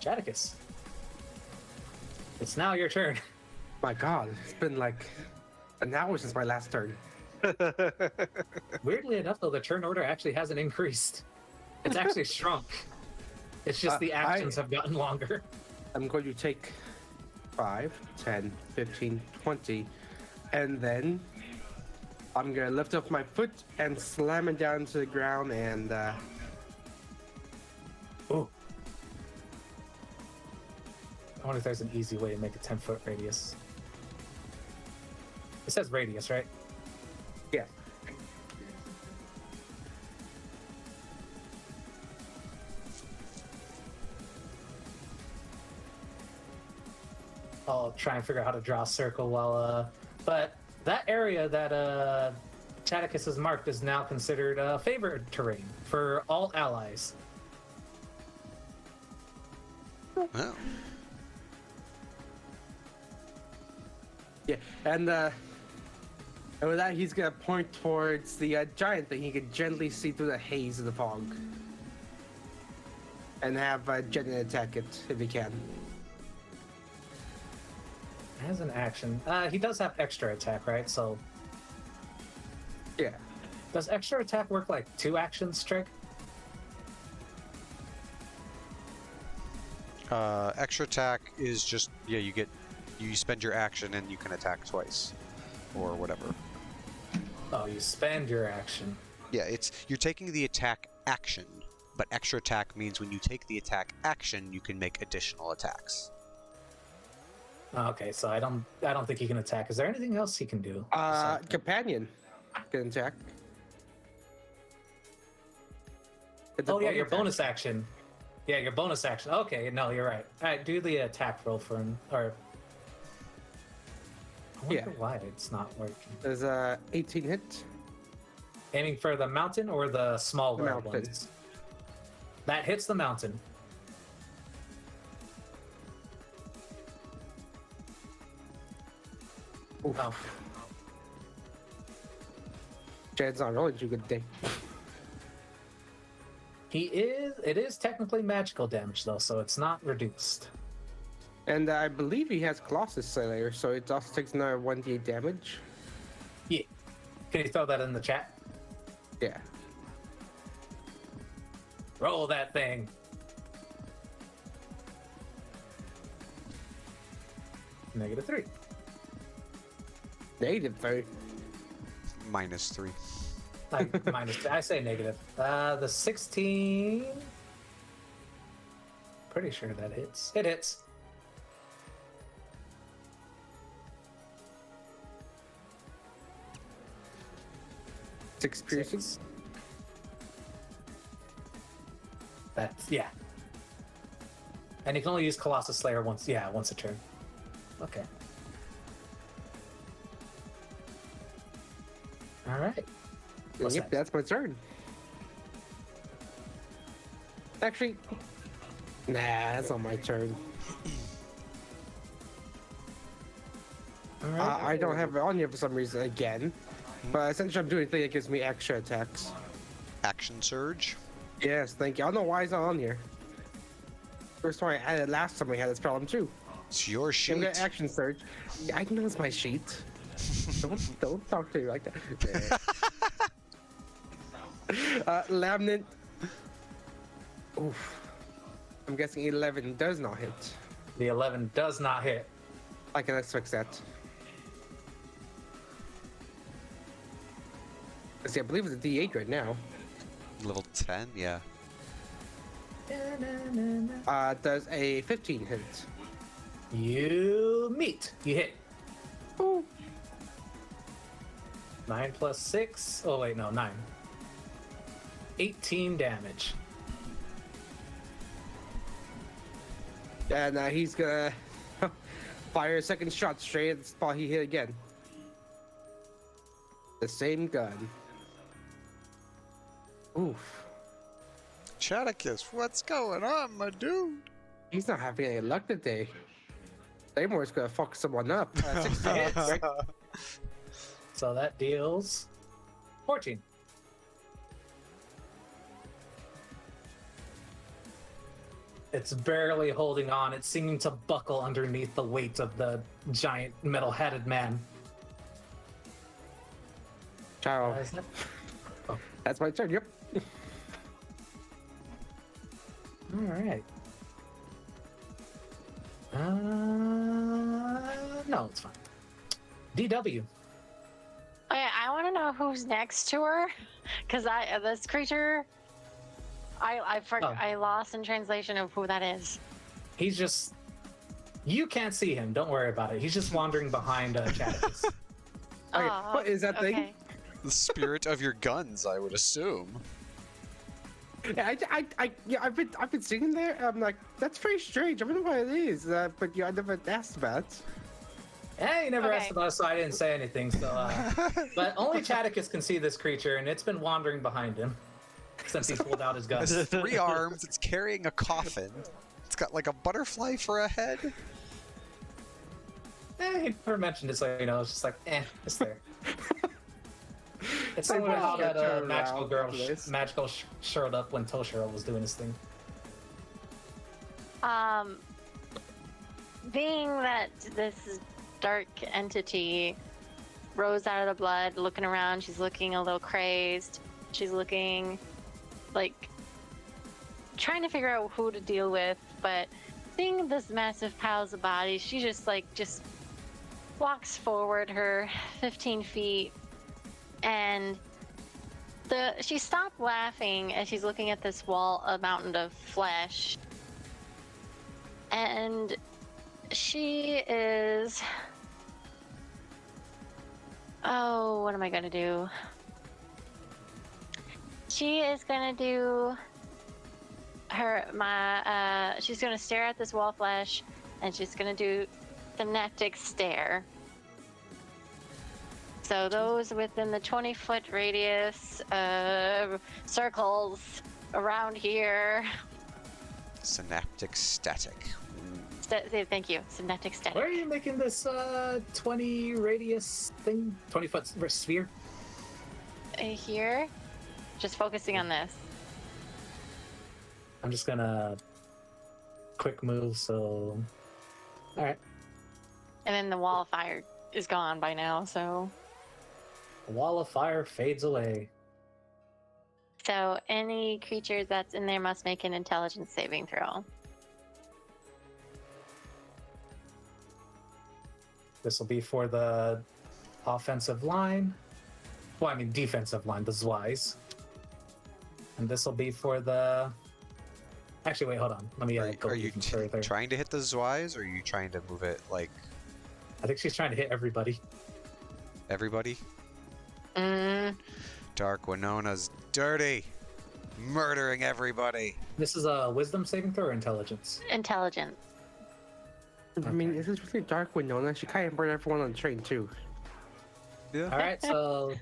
[SPEAKER 1] Jadicus. It's now your turn.
[SPEAKER 6] My God, it's been like an hour since my last turn.
[SPEAKER 1] Weirdly enough, though, the turn order actually hasn't increased. It's actually shrunk. It's just the actions have gotten longer.
[SPEAKER 6] I'm going to take 5, 10, 15, 20, and then I'm going to lift up my foot and slam it down to the ground and
[SPEAKER 1] Ooh. I wonder if there's an easy way to make a 10-foot radius. It says radius, right?
[SPEAKER 6] yeah.
[SPEAKER 1] I'll try and figure out how to draw a circle while but that area that Jadicus has marked is now considered favored terrain for all allies.
[SPEAKER 2] Well,
[SPEAKER 6] Yeah, and with that, he's gonna point towards the giant thing he can gently see through the haze of the fog, and have Jen attack it if he can.
[SPEAKER 1] As an action, he does have extra attack, right? So
[SPEAKER 6] Yeah,
[SPEAKER 1] does extra attack work like 2 actions, Trick?
[SPEAKER 2] extra attack is just you spend your action and you can attack twice, or whatever.
[SPEAKER 1] Oh, you spend your action.
[SPEAKER 2] Yeah, you're taking the attack action, but extra attack means when you take the attack action, you can make additional attacks.
[SPEAKER 1] Okay, so I don't think he can attack. Is there anything else he can do? besides that?
[SPEAKER 6] companion can attack. It's a
[SPEAKER 1] Oh yeah, your
[SPEAKER 6] action.
[SPEAKER 1] bonus action. Yeah, your bonus action. Okay, no, you're right. All right, do the attack roll for him. Or I wonder
[SPEAKER 6] Yeah.
[SPEAKER 1] why it's not working.
[SPEAKER 6] There's 18 hit.
[SPEAKER 1] Aiming for the mountain or the smaller
[SPEAKER 6] mountain.
[SPEAKER 1] ones? That hits the mountain.
[SPEAKER 6] Oof.
[SPEAKER 1] Oh,
[SPEAKER 6] Jed's not rolling too good day.
[SPEAKER 1] it is technically magical damage though, so it's not reduced.
[SPEAKER 6] And I believe he has Colossus Slayer, so it also takes another 1d8 damage.
[SPEAKER 1] Yeah. Can you throw that in the chat?
[SPEAKER 6] Yeah.
[SPEAKER 1] Roll that thing. -3.
[SPEAKER 6] -3.
[SPEAKER 2] -3.
[SPEAKER 1] I say negative. The 16. Pretty sure that hits. It hits.
[SPEAKER 6] Six piercing.
[SPEAKER 1] That's yeah. And you can only use Colossus Slayer once. Yeah, once a turn. Okay. All right. What's
[SPEAKER 6] Yep,
[SPEAKER 1] next?
[SPEAKER 6] that's my turn. Actually, nah, that's not my turn.
[SPEAKER 1] All right.
[SPEAKER 6] I don't have it on here for some reason again. But essentially, I'm doing a thing that gives me extra attacks.
[SPEAKER 2] Action surge.
[SPEAKER 6] Yes, thank you. I don't know why it's not on here. First time I added it last time we had this problem too.
[SPEAKER 2] It's your
[SPEAKER 6] I'm
[SPEAKER 2] sheet.
[SPEAKER 6] gonna action surge. Yeah, I know it's my sheet. don't talk to me like that. Laminate. Oof. I'm guessing 11 does not hit.
[SPEAKER 1] The 11 does not hit.
[SPEAKER 6] I can fix that. See, I believe it's a D8 right now.
[SPEAKER 2] Level 10, yeah.
[SPEAKER 6] Does a 15 hit?
[SPEAKER 1] You meet. You hit.
[SPEAKER 6] Ooh.
[SPEAKER 1] 9 plus 6. Oh, wait, no, 9. 18 damage.
[SPEAKER 6] And he's gonna fire a second shot straight at the spot he hit again. The same gun. Oof.
[SPEAKER 2] Chaticus, what's going on, my dude?
[SPEAKER 6] He's not having any luck today. Claymore's gonna fuck someone up. 6 to hit, right?
[SPEAKER 1] So that deals 14. It's barely holding on. It's seeming to buckle underneath the weight of the giant metal-headed man.
[SPEAKER 6] Ciao.
[SPEAKER 1] Is that-
[SPEAKER 6] That's my turn, yep.
[SPEAKER 1] All right. No, it's fine. DW.
[SPEAKER 4] Okay, I want to know who's next to her, because this creature, I lost in translation of who that is.
[SPEAKER 1] He's just. You can't see him. Don't worry about it. He's just wandering behind Chaticus.
[SPEAKER 6] Okay,
[SPEAKER 4] Oh,
[SPEAKER 6] what is that thing?
[SPEAKER 4] okay.
[SPEAKER 2] The spirit of your guns, I would assume.
[SPEAKER 6] Yeah, I've been sitting there. I'm like, that's very strange. I wonder what it is. But I never asked about.
[SPEAKER 1] Hey, you never
[SPEAKER 4] Okay.
[SPEAKER 1] asked about it, so I didn't say anything. So, but only Chaticus can see this creature, and it's been wandering behind him since he pulled out his gun.
[SPEAKER 2] It's 3 arms, it's carrying a coffin. It's got like a butterfly for a head.
[SPEAKER 1] He never mentioned it, so you know, it's just like, it's there. It's similar to how
[SPEAKER 6] Turn
[SPEAKER 1] that magical
[SPEAKER 6] around
[SPEAKER 1] girl
[SPEAKER 6] after this.
[SPEAKER 1] showed up when Toshiro was doing his thing.
[SPEAKER 4] Being that this dark entity rose out of the blood, looking around, she's looking a little crazed. She's looking like trying to figure out who to deal with, but seeing this massive piles of bodies, she just walks forward her 15 feet, and she stopped laughing as she's looking at this a mountain of flesh, and she is, oh, what am I gonna do? She is gonna do she's gonna stare at this wall of flesh, and she's gonna do synaptic stare. So those within the 20-foot radius of circles around here.
[SPEAKER 2] Synaptic static.
[SPEAKER 4] Thank you, synaptic
[SPEAKER 1] Where
[SPEAKER 4] static.
[SPEAKER 1] are you making this 20 radius thing? 20-foot sphere?
[SPEAKER 4] Here, just focusing on this.
[SPEAKER 1] I'm just gonna quick move, so. Alright.
[SPEAKER 4] And then the wall of fire is gone by now, so.
[SPEAKER 1] The wall of fire fades away.
[SPEAKER 4] So any creature that's in there must make an intelligence saving throw.
[SPEAKER 1] This will be for the offensive line. Well, I mean defensive line, the Zwei's. And this will be for the. Actually, wait, hold on. Let me go
[SPEAKER 2] Are you
[SPEAKER 1] even further.
[SPEAKER 2] trying to hit the Zwei's, or are you trying to move it like
[SPEAKER 1] I think she's trying to hit everybody.
[SPEAKER 2] everybody?
[SPEAKER 4] Mm,
[SPEAKER 2] Dark Winona's dirty, murdering everybody.
[SPEAKER 1] This is a wisdom saving throw or intelligence?
[SPEAKER 4] intelligence.
[SPEAKER 6] I mean, this is really dark Winona. She kind of burned everyone on the train too.
[SPEAKER 2] Yeah.
[SPEAKER 1] All right, so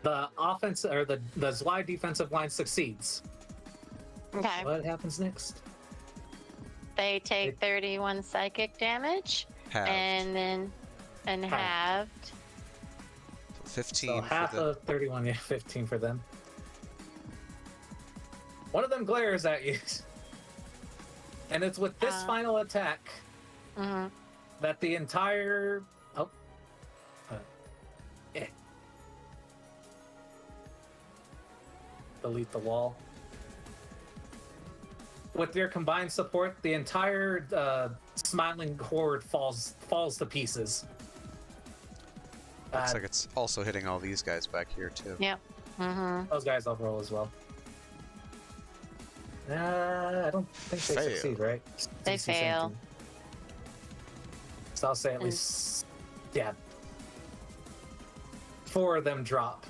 [SPEAKER 1] the offense or the Zwei defensive line succeeds.
[SPEAKER 4] Okay.
[SPEAKER 1] What happens next?
[SPEAKER 4] They take 31 psychic damage,
[SPEAKER 2] Halved.
[SPEAKER 4] and halved.
[SPEAKER 2] 15
[SPEAKER 1] So half
[SPEAKER 2] for the...
[SPEAKER 1] of 31, yeah, 15 for them. One of them glares at you, and it's with this final attack
[SPEAKER 4] Mhm.
[SPEAKER 1] that the entire delete the wall. With their combined support, the entire smiling horde falls to pieces.
[SPEAKER 2] Looks like it's also hitting all these guys back here too.
[SPEAKER 4] Yep. Mhm.
[SPEAKER 1] Those guys will roll as well. I don't think they
[SPEAKER 2] Fail.
[SPEAKER 1] succeed, right?
[SPEAKER 4] They
[SPEAKER 1] DC 17.
[SPEAKER 4] fail.
[SPEAKER 1] So I'll say at least, yeah, 4 of them drop.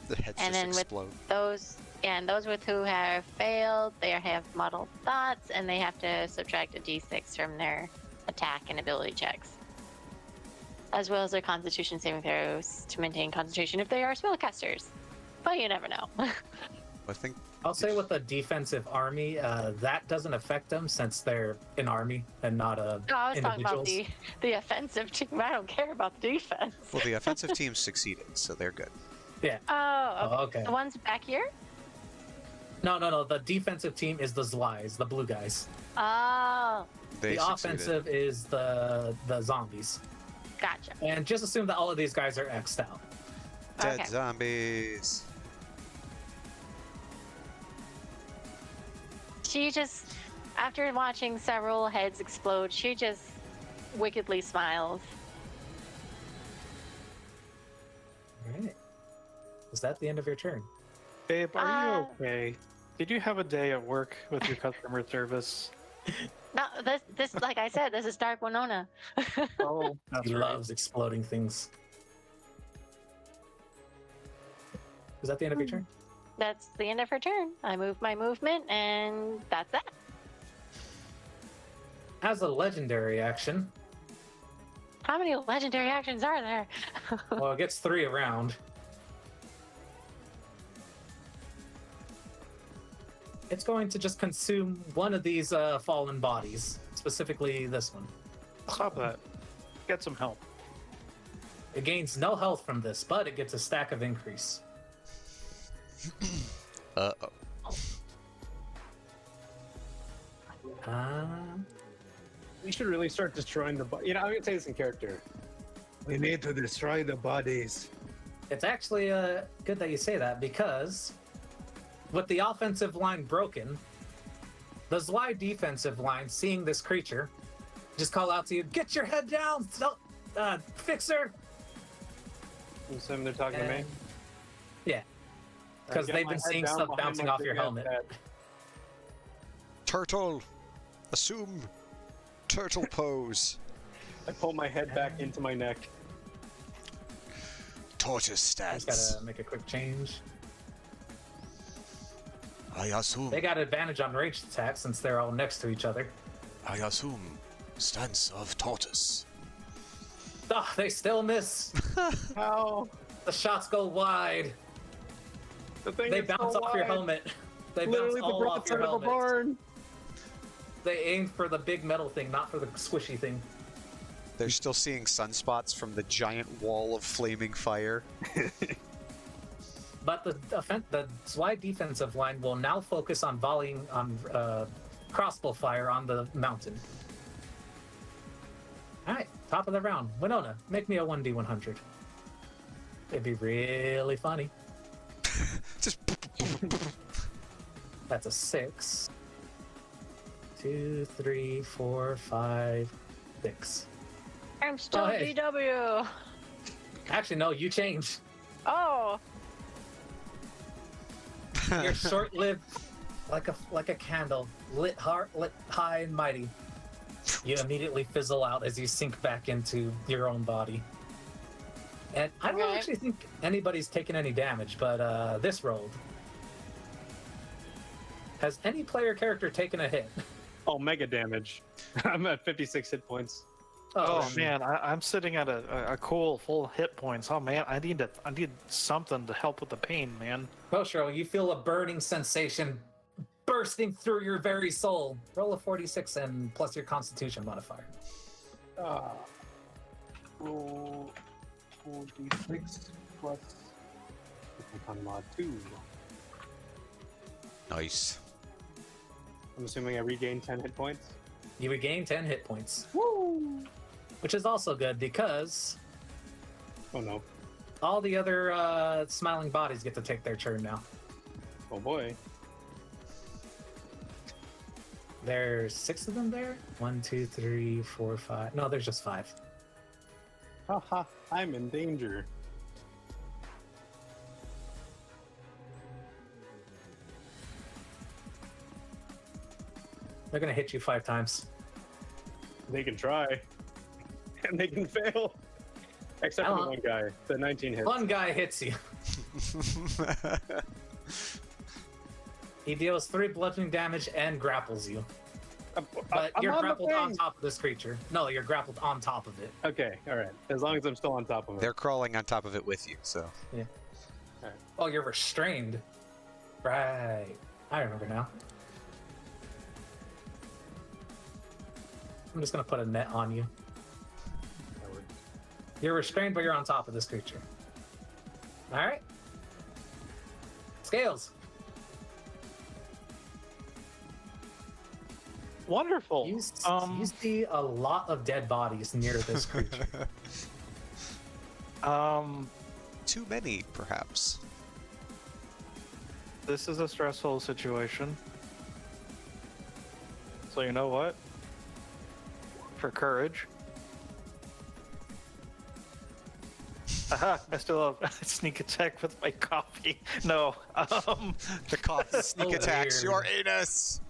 [SPEAKER 2] The heads
[SPEAKER 4] And
[SPEAKER 2] just
[SPEAKER 4] then with
[SPEAKER 2] explode.
[SPEAKER 4] those And those with who have failed, they have muddled thoughts, and they have to subtract a d6 from their attack and ability checks, as well as their Constitution saving throws to maintain concentration if they are spellcasters. But you never know.
[SPEAKER 2] I think
[SPEAKER 1] I'll say with a defensive army, that doesn't affect them since they're an army and not a.
[SPEAKER 4] No, I was talking about
[SPEAKER 1] individuals.
[SPEAKER 4] the offensive team. I don't care about the defense.
[SPEAKER 2] well the offensive team succeeded, so they're good.
[SPEAKER 1] Yeah.
[SPEAKER 4] Oh, okay.
[SPEAKER 1] Oh, okay.
[SPEAKER 4] The ones back here?
[SPEAKER 1] No. The defensive team is the Zlies, the blue guys.
[SPEAKER 4] Oh,
[SPEAKER 2] They
[SPEAKER 1] The
[SPEAKER 2] succeeded.
[SPEAKER 1] offensive is the zombies.
[SPEAKER 4] gotcha.
[SPEAKER 1] And just assume that all of these guys are X'd out.
[SPEAKER 2] Dead
[SPEAKER 4] Okay.
[SPEAKER 2] zombies.
[SPEAKER 4] She just, after watching several heads explode, she just wickedly smiles.
[SPEAKER 1] All right. Is that the end of your turn?
[SPEAKER 3] Babe, are you
[SPEAKER 4] Uh,
[SPEAKER 3] okay? Did you have a day at work with your customer service?
[SPEAKER 4] No, this, like I said, this is Dark Winona.
[SPEAKER 3] Oh, that's
[SPEAKER 1] He
[SPEAKER 3] right.
[SPEAKER 1] loves exploding things. Is that the end of your turn?
[SPEAKER 4] That's the end of her turn. I move my movement, and that's that.
[SPEAKER 1] As a legendary action,
[SPEAKER 4] How many legendary actions are there?
[SPEAKER 1] well, it gets 3 around. It's going to just consume one of these fallen bodies, specifically this one.
[SPEAKER 3] Stop that. Get some help.
[SPEAKER 1] It gains no health from this, but it gets a stack of increase.
[SPEAKER 2] Uh-oh.
[SPEAKER 5] We should really start destroying the. I'm gonna say this in character. We need to destroy the bodies.
[SPEAKER 1] It's actually good that you say that because with the offensive line broken, the Zly defensive line, seeing this creature, just call out to you, "Get your head down, fixer!"
[SPEAKER 5] I'm assuming they're talking to me.
[SPEAKER 1] And- Yeah, because
[SPEAKER 5] Get
[SPEAKER 1] they've
[SPEAKER 5] my
[SPEAKER 1] been
[SPEAKER 5] head
[SPEAKER 1] seeing
[SPEAKER 5] down
[SPEAKER 1] stuff
[SPEAKER 5] behind
[SPEAKER 1] bouncing
[SPEAKER 5] my
[SPEAKER 1] off your
[SPEAKER 5] big ass
[SPEAKER 1] helmet.
[SPEAKER 5] head.
[SPEAKER 2] Turtle! Assume turtle pose.
[SPEAKER 5] I pull my head back into my neck.
[SPEAKER 2] Tortoise
[SPEAKER 1] I just
[SPEAKER 2] stance.
[SPEAKER 1] gotta make a quick change.
[SPEAKER 2] I assume.
[SPEAKER 1] They got advantage on ranged attacks since they're all next to each other.
[SPEAKER 2] I assume. Stance of tortoise.
[SPEAKER 1] Ah, they still miss.
[SPEAKER 5] How?
[SPEAKER 1] The shots go wide.
[SPEAKER 5] The thing
[SPEAKER 1] They
[SPEAKER 5] is so
[SPEAKER 1] bounce off your
[SPEAKER 5] wide.
[SPEAKER 1] helmet. They
[SPEAKER 5] Literally
[SPEAKER 1] bounce
[SPEAKER 5] the
[SPEAKER 1] all off your
[SPEAKER 5] broadside of a
[SPEAKER 1] helmet.
[SPEAKER 5] barn.
[SPEAKER 1] They aimed for the big metal thing, not for the squishy thing.
[SPEAKER 2] They're still seeing sunspots from the giant wall of flaming fire.
[SPEAKER 1] But the Zly defensive line will now focus on volleying on crossbow fire on the mountain. All right, top of the round. Winona, make me a 1d100. It'd be really funny.
[SPEAKER 2] Just
[SPEAKER 1] That's a 6. 2, 3, 4, 5, 6.
[SPEAKER 4] I'm still
[SPEAKER 1] hey.
[SPEAKER 4] DW.
[SPEAKER 1] Actually, no, you changed.
[SPEAKER 4] Oh,
[SPEAKER 1] You're short-lived, like a candle, lit high and mighty. You immediately fizzle out as you sink back into your own body. And I don't
[SPEAKER 4] Okay.
[SPEAKER 1] actually think anybody's taken any damage, but this rolled. Has any player character taken a hit?
[SPEAKER 5] Oh, mega damage. I'm at 56 hit points.
[SPEAKER 3] Oh
[SPEAKER 1] then-
[SPEAKER 3] man, I'm sitting at a cool full hit points. Oh man, I need something to help with the pain, man.
[SPEAKER 1] Koshiro, you feel a burning sensation bursting through your very soul. Roll a 46 and plus your Constitution modifier.
[SPEAKER 5] Roll 4d6 plus con mod 2.
[SPEAKER 2] nice.
[SPEAKER 5] I'm assuming I regain 10 hit points.
[SPEAKER 1] You regain 10 hit points,
[SPEAKER 5] Woo!
[SPEAKER 1] which is also good because
[SPEAKER 5] Oh no.
[SPEAKER 1] all the other smiling bodies get to take their turn now.
[SPEAKER 5] Oh boy.
[SPEAKER 1] There's 6 of them there? 1, 2, 3, 4, 5. No, there's just 5.
[SPEAKER 5] Haha, I'm in danger.
[SPEAKER 1] They're gonna hit you 5 times.
[SPEAKER 5] They can try. And they can fail. Except for the one guy. The 19 hits.
[SPEAKER 1] One guy hits you. He deals 3 bludgeoning damage and grapples you. But
[SPEAKER 5] I'm
[SPEAKER 1] you're
[SPEAKER 5] on the
[SPEAKER 1] grappled on
[SPEAKER 5] thing.
[SPEAKER 1] top of this creature. No, you're grappled on top of it.
[SPEAKER 5] Okay, all right. As long as I'm still on top of it.
[SPEAKER 2] They're crawling on top of it with you, so.
[SPEAKER 1] Oh, you're restrained. Right. I remember now. I'm just gonna put a net on you. You're restrained, but you're on top of this creature. Alright. Scales.
[SPEAKER 3] Wonderful.
[SPEAKER 1] You see a lot of dead bodies near this creature.
[SPEAKER 2] Too many, perhaps.
[SPEAKER 3] This is a stressful situation. So you know what? For courage. Aha, I still have a sneak attack with my coffee. No,
[SPEAKER 2] The coffee sneak
[SPEAKER 1] So
[SPEAKER 2] attacks
[SPEAKER 1] weird.
[SPEAKER 2] your anus!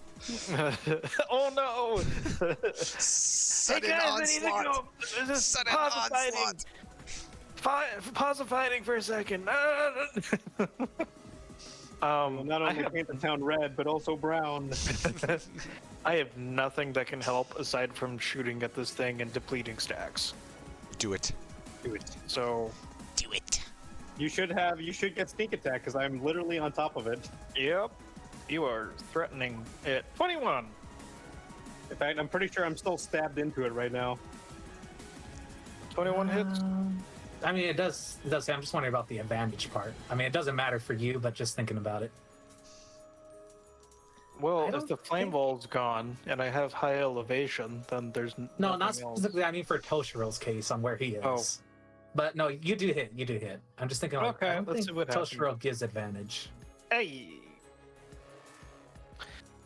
[SPEAKER 3] oh no!
[SPEAKER 2] Sudden
[SPEAKER 3] hey guys, I need to
[SPEAKER 2] onslaught!
[SPEAKER 3] go. This is
[SPEAKER 2] Sudden
[SPEAKER 3] pause the fighting.
[SPEAKER 2] onslaught!
[SPEAKER 3] Pause the fighting for a second.
[SPEAKER 5] Well, not
[SPEAKER 3] I
[SPEAKER 5] only
[SPEAKER 3] have,
[SPEAKER 5] paint the town red, but also brown.
[SPEAKER 3] I have nothing that can help aside from shooting at this thing and depleting stacks.
[SPEAKER 2] Do it.
[SPEAKER 5] Do it.
[SPEAKER 3] So,
[SPEAKER 2] Do it.
[SPEAKER 5] You should get sneak attack because I'm literally on top of it.
[SPEAKER 3] yep, you are threatening it. 21.
[SPEAKER 5] In fact, I'm pretty sure I'm still stabbed into it right now.
[SPEAKER 3] 21 hits.
[SPEAKER 1] I mean, it does. I'm just wondering about the advantage part. I mean, it doesn't matter for you, but just thinking about it. I
[SPEAKER 3] Well, if
[SPEAKER 1] don't
[SPEAKER 3] the flame
[SPEAKER 1] think-
[SPEAKER 3] ball's gone and I have high elevation, then there's
[SPEAKER 1] No, not
[SPEAKER 3] nothing else.
[SPEAKER 1] specifically. I mean, for Toshiro's case on where he is.
[SPEAKER 3] Oh.
[SPEAKER 1] But no, you do hit. You do hit. I'm just thinking. Like,
[SPEAKER 3] Okay,
[SPEAKER 1] I don't
[SPEAKER 3] let's
[SPEAKER 1] think
[SPEAKER 3] see what happens.
[SPEAKER 1] Toshiro gives advantage.
[SPEAKER 3] Hey.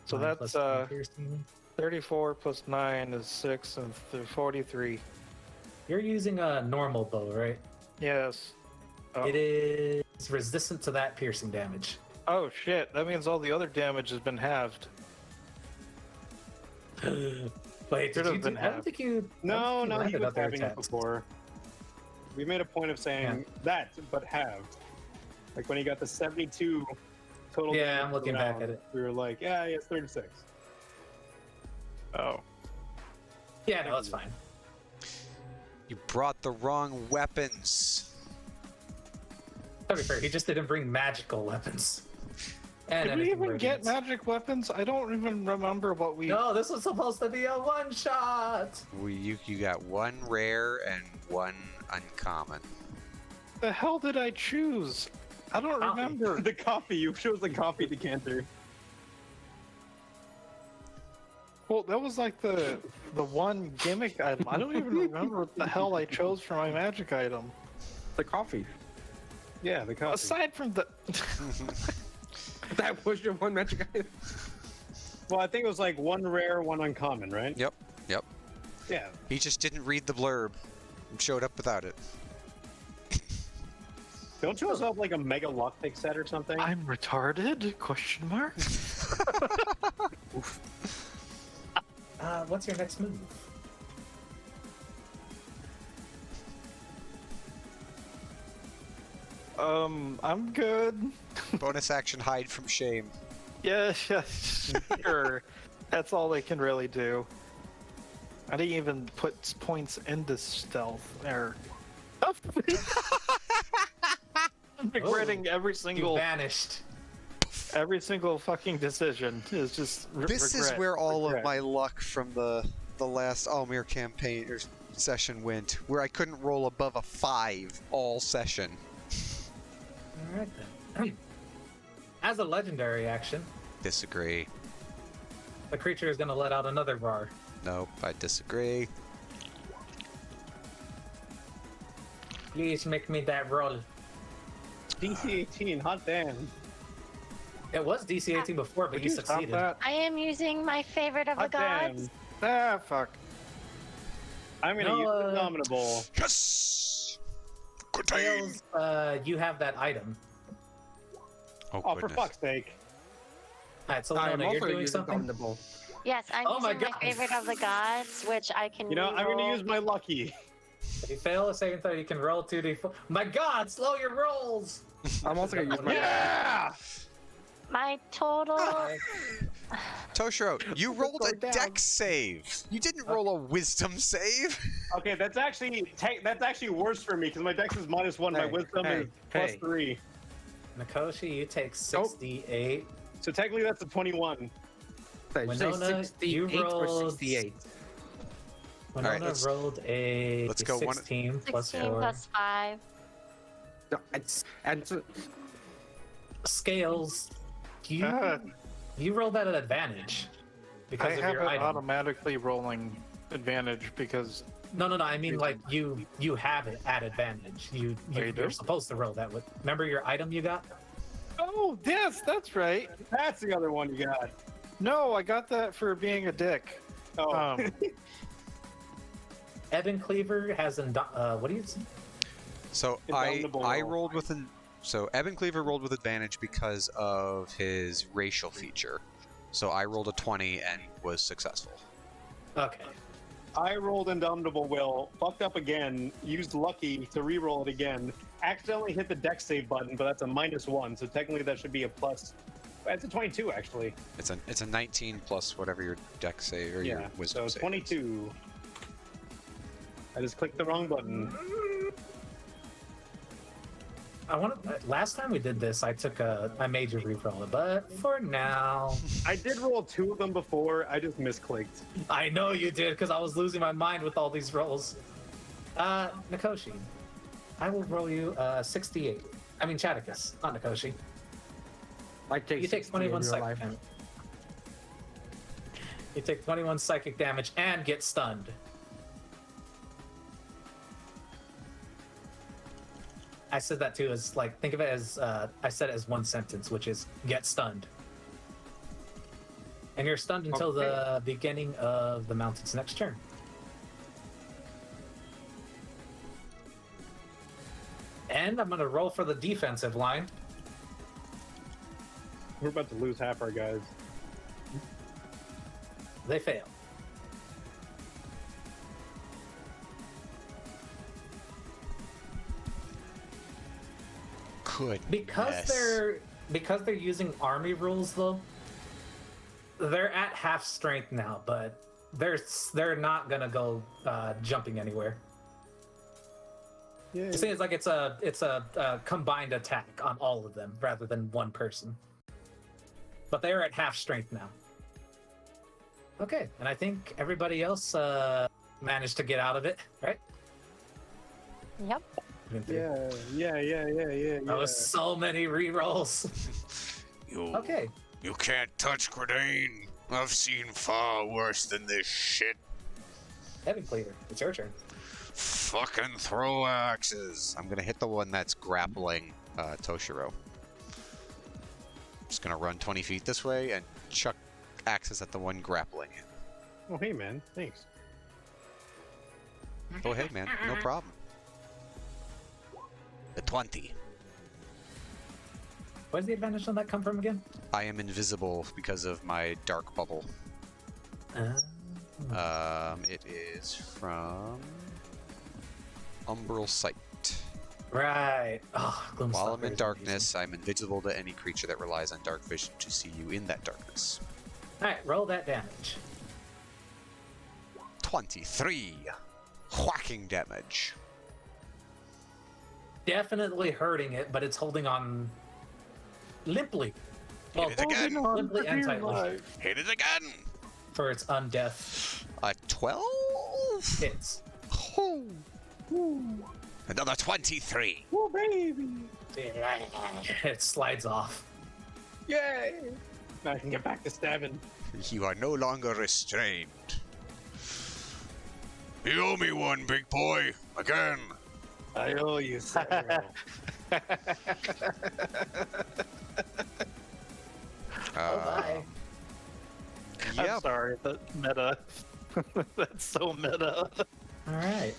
[SPEAKER 3] So
[SPEAKER 1] 9
[SPEAKER 3] that's
[SPEAKER 1] plus 10 piercing.
[SPEAKER 3] 34 plus 9 is 6 and 43.
[SPEAKER 1] You're using a normal bow, right?
[SPEAKER 3] Yes. Oh.
[SPEAKER 1] It is resistant to that piercing damage.
[SPEAKER 3] Oh shit, that means all the other damage has been halved.
[SPEAKER 1] Wait, did
[SPEAKER 3] Could've
[SPEAKER 1] you?
[SPEAKER 3] been
[SPEAKER 1] I don't
[SPEAKER 3] half.
[SPEAKER 1] think you. I
[SPEAKER 5] No,
[SPEAKER 1] don't think
[SPEAKER 5] no,
[SPEAKER 1] you
[SPEAKER 5] he
[SPEAKER 1] landed
[SPEAKER 5] was
[SPEAKER 1] other
[SPEAKER 5] having it
[SPEAKER 1] attacks.
[SPEAKER 5] before. We made a point of saying that, but halved. Like when he got the 72 total
[SPEAKER 1] Yeah,
[SPEAKER 5] damage
[SPEAKER 1] I'm looking
[SPEAKER 5] per
[SPEAKER 1] back
[SPEAKER 5] round,
[SPEAKER 1] at it.
[SPEAKER 5] We were like, yeah, it's 36.
[SPEAKER 3] Oh.
[SPEAKER 1] Yeah, no, it's fine.
[SPEAKER 2] You brought the wrong weapons.
[SPEAKER 1] To be fair, he just didn't bring magical weapons. And
[SPEAKER 3] Did we
[SPEAKER 1] anything
[SPEAKER 3] even get
[SPEAKER 1] radiant.
[SPEAKER 3] magic weapons? I don't even remember what we.
[SPEAKER 1] No, this was supposed to be a one shot.
[SPEAKER 2] You got one rare and one uncommon.
[SPEAKER 3] The hell did I choose? I don't
[SPEAKER 1] Coffee.
[SPEAKER 3] remember.
[SPEAKER 5] The coffee, you chose the coffee decanter.
[SPEAKER 3] Well, that was like the one gimmick item. I don't even remember what the hell I chose for my magic item.
[SPEAKER 6] The coffee.
[SPEAKER 5] Yeah, the coffee.
[SPEAKER 3] Aside from the.
[SPEAKER 6] That was your one magic item.
[SPEAKER 5] Well, I think it was like one rare, one uncommon, right?
[SPEAKER 2] Yep.
[SPEAKER 5] Yeah.
[SPEAKER 2] He just didn't read the blurb and showed up without it.
[SPEAKER 5] Don't you also have like a mega lockpick set or something?
[SPEAKER 3] I'm retarded? Question mark.
[SPEAKER 1] What's your next move?
[SPEAKER 3] I'm good.
[SPEAKER 2] Bonus action hide from shame.
[SPEAKER 3] Yeah, sure. That's all they can really do. I didn't even put points into stealth. Or I'm regretting every
[SPEAKER 1] You
[SPEAKER 3] single
[SPEAKER 1] vanished.
[SPEAKER 3] fucking decision. Is just
[SPEAKER 2] This is
[SPEAKER 3] regret.
[SPEAKER 2] where all of
[SPEAKER 5] Regret.
[SPEAKER 2] my luck from the last Almir campaign or session went, where I couldn't roll above a 5 all session.
[SPEAKER 1] All right then. As a legendary action,
[SPEAKER 2] Disagree.
[SPEAKER 1] the creature is going to let out another roar.
[SPEAKER 2] Nope, I disagree.
[SPEAKER 1] Please make me that roll.
[SPEAKER 5] DC 18, hot damn.
[SPEAKER 1] It was DC 18 before, but
[SPEAKER 3] Would
[SPEAKER 1] you
[SPEAKER 3] you stop
[SPEAKER 1] succeeded.
[SPEAKER 3] that?
[SPEAKER 4] I am using my favorite of the
[SPEAKER 5] Hot damn.
[SPEAKER 4] gods.
[SPEAKER 3] Ah, fuck.
[SPEAKER 5] I'm gonna
[SPEAKER 1] No,
[SPEAKER 5] use the Indomitable.
[SPEAKER 2] Yes! Good
[SPEAKER 1] Tails, you have that item.
[SPEAKER 2] Oh,
[SPEAKER 5] Oh, for
[SPEAKER 2] goodness.
[SPEAKER 5] fuck's sake.
[SPEAKER 1] All right, so
[SPEAKER 6] I'm
[SPEAKER 1] Lona, you're
[SPEAKER 6] also
[SPEAKER 1] doing
[SPEAKER 6] using
[SPEAKER 1] something.
[SPEAKER 6] Dominable.
[SPEAKER 4] Yes, I'm
[SPEAKER 1] Oh my
[SPEAKER 4] using my
[SPEAKER 1] God.
[SPEAKER 4] favorite of the gods, which I can.
[SPEAKER 5] You know, I'm gonna
[SPEAKER 4] reroll.
[SPEAKER 5] use my lucky.
[SPEAKER 1] If you fail a saving throw, you can roll 2d4. My God, slow your rolls!
[SPEAKER 6] I'm also gonna use my.
[SPEAKER 5] Yeah!
[SPEAKER 4] My total.
[SPEAKER 2] Toshiro, you rolled a
[SPEAKER 5] Go down.
[SPEAKER 2] dex save. You didn't roll a wisdom save.
[SPEAKER 5] Okay, that's actually worse for me because my dex is -1, my
[SPEAKER 6] Hey,
[SPEAKER 5] wisdom
[SPEAKER 6] hey,
[SPEAKER 5] is
[SPEAKER 6] hey.
[SPEAKER 5] +3.
[SPEAKER 1] Nakoshi, you take 68.
[SPEAKER 5] So technically that's a 21.
[SPEAKER 6] Say
[SPEAKER 1] Winona,
[SPEAKER 6] 68
[SPEAKER 1] you
[SPEAKER 6] or
[SPEAKER 1] rolled-
[SPEAKER 6] 68.
[SPEAKER 1] Winona
[SPEAKER 2] Alright, let's-
[SPEAKER 1] rolled a
[SPEAKER 2] let's go one-
[SPEAKER 1] 16 plus
[SPEAKER 4] 16
[SPEAKER 1] 4.
[SPEAKER 4] plus 5.
[SPEAKER 6] No, and so,
[SPEAKER 1] Scales, you you rolled that at advantage
[SPEAKER 3] I
[SPEAKER 1] because of
[SPEAKER 3] have
[SPEAKER 1] your
[SPEAKER 3] it
[SPEAKER 1] item.
[SPEAKER 3] automatically rolling advantage because
[SPEAKER 1] No, I mean like you have it at advantage.
[SPEAKER 3] you
[SPEAKER 1] You're
[SPEAKER 3] do?
[SPEAKER 1] supposed to roll that with. Remember your item you got?
[SPEAKER 3] oh yes, that's right.
[SPEAKER 5] That's the other one you got.
[SPEAKER 3] No, I got that for being a dick.
[SPEAKER 5] Oh,
[SPEAKER 1] Evan Cleaver has what do you say?
[SPEAKER 2] So
[SPEAKER 5] Indomitable
[SPEAKER 2] I
[SPEAKER 5] roll.
[SPEAKER 2] rolled with an. So Evan Cleaver rolled with advantage because of his racial feature. So I rolled a 20 and was successful.
[SPEAKER 1] Okay.
[SPEAKER 5] I rolled Indomitable Will, fucked up again, used Lucky to re-roll it again, accidentally hit the dex save button, but that's a -1, so technically that should be a plus. It's a 22 actually.
[SPEAKER 2] It's a 19 plus whatever your dex save or
[SPEAKER 5] Yeah.
[SPEAKER 2] your wisdom
[SPEAKER 5] So
[SPEAKER 2] save.
[SPEAKER 5] 22. I just clicked the wrong button.
[SPEAKER 1] Last time we did this, I made you re-roll it, but for now,
[SPEAKER 5] I did roll 2 of them before. I just misclicked.
[SPEAKER 1] I know you did because I was losing my mind with all these rolls. Nakoshi, I will roll you 68. I mean Chaticus, not Nakoshi.
[SPEAKER 6] I take
[SPEAKER 1] You take
[SPEAKER 6] 60 in
[SPEAKER 1] 21
[SPEAKER 6] real
[SPEAKER 1] psychic
[SPEAKER 6] life.
[SPEAKER 1] damage. You take 21 psychic damage and get stunned. I said that too as like think of it as I said it as one sentence, which is get stunned. And you're stunned until the beginning of the mountain's next turn. And I'm gonna roll for the defensive line.
[SPEAKER 5] We're about to lose half our guys.
[SPEAKER 1] They fail. Because they're using army rules though, they're at half strength now, but they're not gonna go jumping anywhere.
[SPEAKER 5] Yeah.
[SPEAKER 1] You see, it's like it's a combined attack on all of them rather than one person. But they're at half strength now. Okay, and I think everybody else managed to get out of it, right?
[SPEAKER 4] Yep.
[SPEAKER 5] Yeah.
[SPEAKER 1] That was so many rerolls. Okay.
[SPEAKER 2] You can't touch Grenade. I've seen far worse than this shit.
[SPEAKER 1] Heavy Cleaver, it's your turn.
[SPEAKER 2] Fucking throw axes. I'm gonna hit the one that's grappling Toshiro. Just gonna run 20 feet this way and chuck axes at the one grappling him.
[SPEAKER 5] Oh, hey, man. Thanks.
[SPEAKER 2] Go ahead, man. No problem. The 20.
[SPEAKER 1] Where's the advantage on that come from again?
[SPEAKER 2] I am invisible because of my dark bubble. It is from Umbral Sight.
[SPEAKER 1] Right. Oh,
[SPEAKER 2] While I'm in
[SPEAKER 1] Gloomstalker is amazing.
[SPEAKER 2] darkness, I'm invisible to any creature that relies on dark vision to see you in that darkness.
[SPEAKER 1] Alright, roll that damage.
[SPEAKER 2] 23. Whacking damage.
[SPEAKER 1] Definitely hurting it, but it's holding on limply. Well,
[SPEAKER 2] Hit it again.
[SPEAKER 1] limply and tightly
[SPEAKER 2] Hit it again.
[SPEAKER 1] for its undeath
[SPEAKER 2] 12?
[SPEAKER 1] hits.
[SPEAKER 2] Oh. Another 23.
[SPEAKER 5] Oh, baby.
[SPEAKER 1] It slides off.
[SPEAKER 5] Yay. Now I can get back to stabbing.
[SPEAKER 2] You are no longer restrained. You owe me one, big boy. Again.
[SPEAKER 5] I owe you, Cyril.
[SPEAKER 1] Oh, bye.
[SPEAKER 2] Yep.
[SPEAKER 3] I'm sorry, that meta. That's so meta.
[SPEAKER 1] Alright.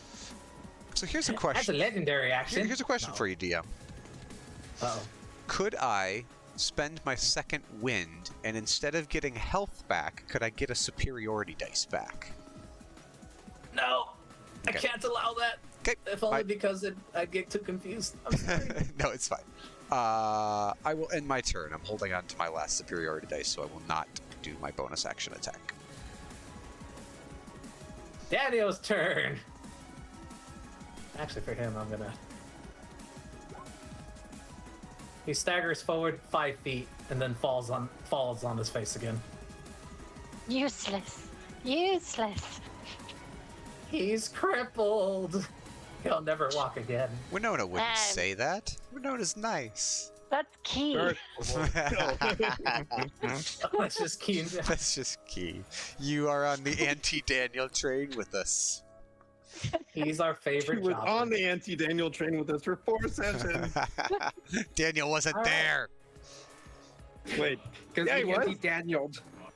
[SPEAKER 2] So here's a
[SPEAKER 1] That's a
[SPEAKER 2] question.
[SPEAKER 1] legendary action.
[SPEAKER 2] Here's a question for you, DM.
[SPEAKER 1] Uh-oh.
[SPEAKER 2] Could I spend my second wind, and instead of getting health back, could I get a superiority dice back?
[SPEAKER 1] No,
[SPEAKER 2] Okay.
[SPEAKER 1] I can't allow that.
[SPEAKER 2] Okay.
[SPEAKER 1] If only
[SPEAKER 2] fine.
[SPEAKER 1] because I'd get too confused. I'm sorry.
[SPEAKER 2] No, it's fine. I will end my turn. I'm holding on to my last superiority dice, so I will not do my bonus action attack.
[SPEAKER 1] Daniel's turn. Actually, for him, I'm gonna. He staggers forward 5 feet and then falls on his face again.
[SPEAKER 4] Useless. Useless.
[SPEAKER 1] He's crippled. He'll never walk again.
[SPEAKER 2] Winona wouldn't
[SPEAKER 4] And-
[SPEAKER 2] say that. Winona's nice.
[SPEAKER 4] That's key.
[SPEAKER 1] Let's just keep.
[SPEAKER 2] That's just key. You are on the anti-Daniel train with us.
[SPEAKER 1] He's our
[SPEAKER 5] He
[SPEAKER 1] favorite.
[SPEAKER 5] was
[SPEAKER 1] jobber.
[SPEAKER 5] on the anti-Daniel train with us for 4 sessions.
[SPEAKER 2] Daniel wasn't
[SPEAKER 1] All right.
[SPEAKER 2] there.
[SPEAKER 5] Wait,
[SPEAKER 6] Because
[SPEAKER 5] Yeah, he
[SPEAKER 6] he
[SPEAKER 5] was.
[SPEAKER 6] anti-Daniel.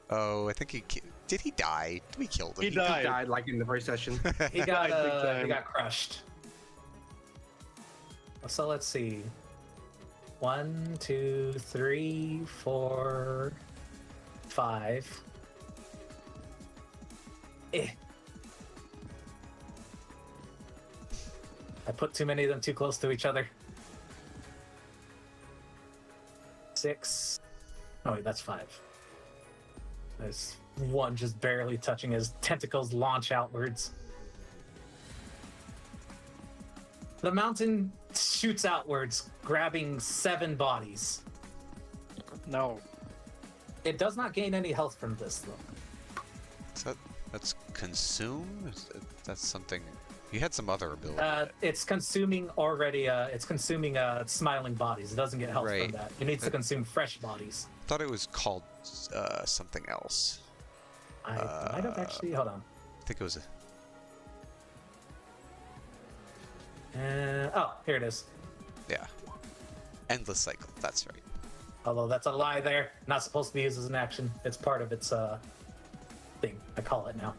[SPEAKER 2] Oh, I think did he die? We killed him.
[SPEAKER 5] He died.
[SPEAKER 6] He died like in the first session.
[SPEAKER 1] He got
[SPEAKER 5] died big time.
[SPEAKER 1] he got crushed. So let's see. 1, 2, 3, 4, 5. I put too many of them too close to each other. 6. Oh wait, that's 5. There's one just barely touching. His tentacles launch outwards. The mountain shoots outwards, grabbing 7 bodies.
[SPEAKER 3] No.
[SPEAKER 1] It does not gain any health from this, though.
[SPEAKER 2] That's consume? That's something. You had some other ability.
[SPEAKER 1] It's consuming already. It's consuming smiling bodies. It doesn't get health
[SPEAKER 2] Right.
[SPEAKER 1] from that. It needs to consume fresh bodies.
[SPEAKER 2] I thought it was called something else.
[SPEAKER 1] I might have actually. Hold on.
[SPEAKER 2] I think it was.
[SPEAKER 1] Oh, here it is.
[SPEAKER 2] Yeah. Endless cycle. That's right.
[SPEAKER 1] Although that's a lie there. Not supposed to be used as an action. It's part of its thing. I call it now.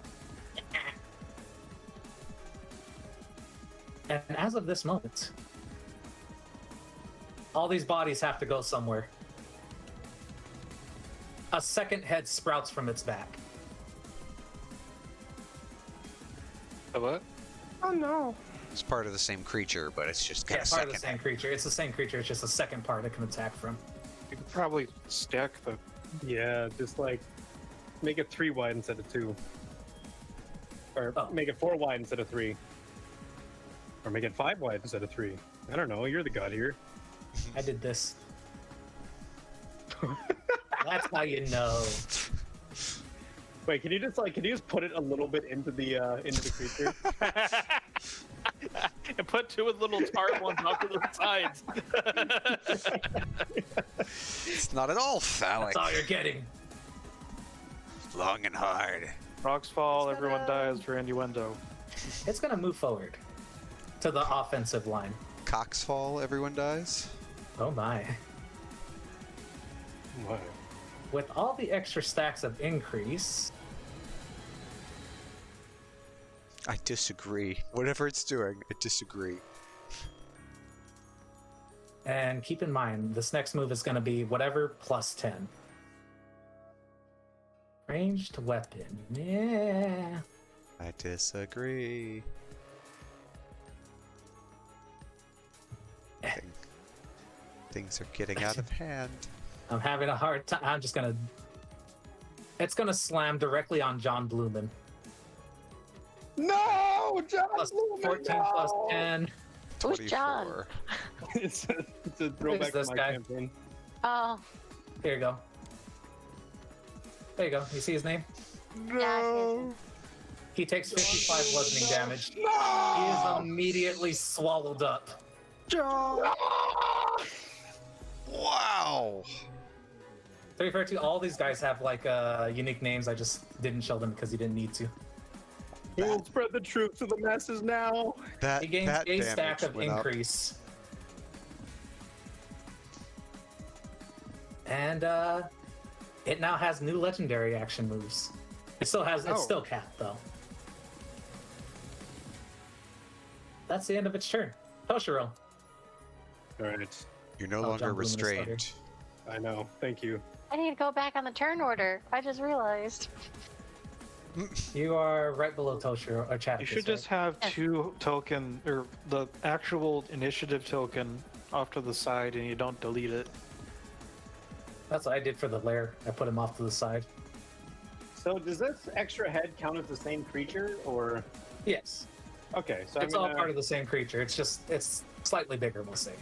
[SPEAKER 1] And as of this moment, all these bodies have to go somewhere. A second head sprouts from its back.
[SPEAKER 3] What?
[SPEAKER 6] Oh no.
[SPEAKER 2] It's part of the same creature, but it's just kind
[SPEAKER 1] Yeah,
[SPEAKER 2] of
[SPEAKER 1] part of
[SPEAKER 2] second.
[SPEAKER 1] the same creature. It's the same creature. It's just a second part it can attack from.
[SPEAKER 3] You could probably stack the.
[SPEAKER 5] yeah, just like make it 3 wide instead of 2, or
[SPEAKER 1] Oh.
[SPEAKER 5] make it 4 wide instead of 3, or make it 5 wide instead of 3. I don't know. You're the god here.
[SPEAKER 1] I did this. That's how you know.
[SPEAKER 5] Wait, can you just put it a little bit into the creature?
[SPEAKER 3] And put 2 with little tart ones off to the sides.
[SPEAKER 2] It's not at all phallic.
[SPEAKER 1] That's all you're getting.
[SPEAKER 2] Long and hard.
[SPEAKER 3] Rocks fall, everyone dies for innuendo.
[SPEAKER 1] It's gonna move forward to the offensive line.
[SPEAKER 2] Cocks fall, everyone dies.
[SPEAKER 1] Oh my.
[SPEAKER 5] What?
[SPEAKER 1] With all the extra stacks of increase,
[SPEAKER 2] I disagree. Whatever it's doing, I disagree.
[SPEAKER 1] and keep in mind, this next move is gonna be whatever plus 10. Ranged weapon. Yeah.
[SPEAKER 2] I disagree. Things are getting out of hand.
[SPEAKER 1] I'm having a hard time. I'm just gonna. It's gonna slam directly on John Blumen.
[SPEAKER 5] No, John.
[SPEAKER 1] Plus
[SPEAKER 5] Blumen,
[SPEAKER 1] 14 plus
[SPEAKER 5] no!
[SPEAKER 1] 10.
[SPEAKER 4] Who's John?
[SPEAKER 2] 24.
[SPEAKER 5] It's a throwback to
[SPEAKER 1] this
[SPEAKER 5] my
[SPEAKER 1] guy?
[SPEAKER 5] campaign.
[SPEAKER 4] Oh,
[SPEAKER 1] Here you go. There you go. You see his name?
[SPEAKER 2] No.
[SPEAKER 1] He takes 55 bludgeoning damage. He is immediately swallowed up.
[SPEAKER 2] Wow.
[SPEAKER 1] To be fair to you, all these guys have like unique names. I just didn't show them because you didn't need to.
[SPEAKER 5] He will spread the truth to the masses now.
[SPEAKER 2] That
[SPEAKER 1] He gains
[SPEAKER 2] that
[SPEAKER 1] a stack
[SPEAKER 2] damage
[SPEAKER 1] of
[SPEAKER 2] went up.
[SPEAKER 1] increase. And it now has new legendary action moves. It still has it's
[SPEAKER 3] Oh.
[SPEAKER 1] still capped though. That's the end of its turn. Toshiro.
[SPEAKER 5] All right.
[SPEAKER 2] You're no
[SPEAKER 1] Oh,
[SPEAKER 2] longer
[SPEAKER 1] John Blumen is still here.
[SPEAKER 2] restrained.
[SPEAKER 5] I know. Thank you.
[SPEAKER 4] I need to go back on the turn order. I just realized.
[SPEAKER 1] You are right below Toshiro or Chaticus.
[SPEAKER 3] You should just
[SPEAKER 1] right?
[SPEAKER 3] have 2 token, or the actual initiative token off to the side and you don't delete it.
[SPEAKER 1] That's what I did for the lair. I put him off to the side.
[SPEAKER 5] So does this extra head count as the same creature, or?
[SPEAKER 1] Yes.
[SPEAKER 5] Okay, so
[SPEAKER 1] It's all part of the same creature. It's slightly bigger, we'll say.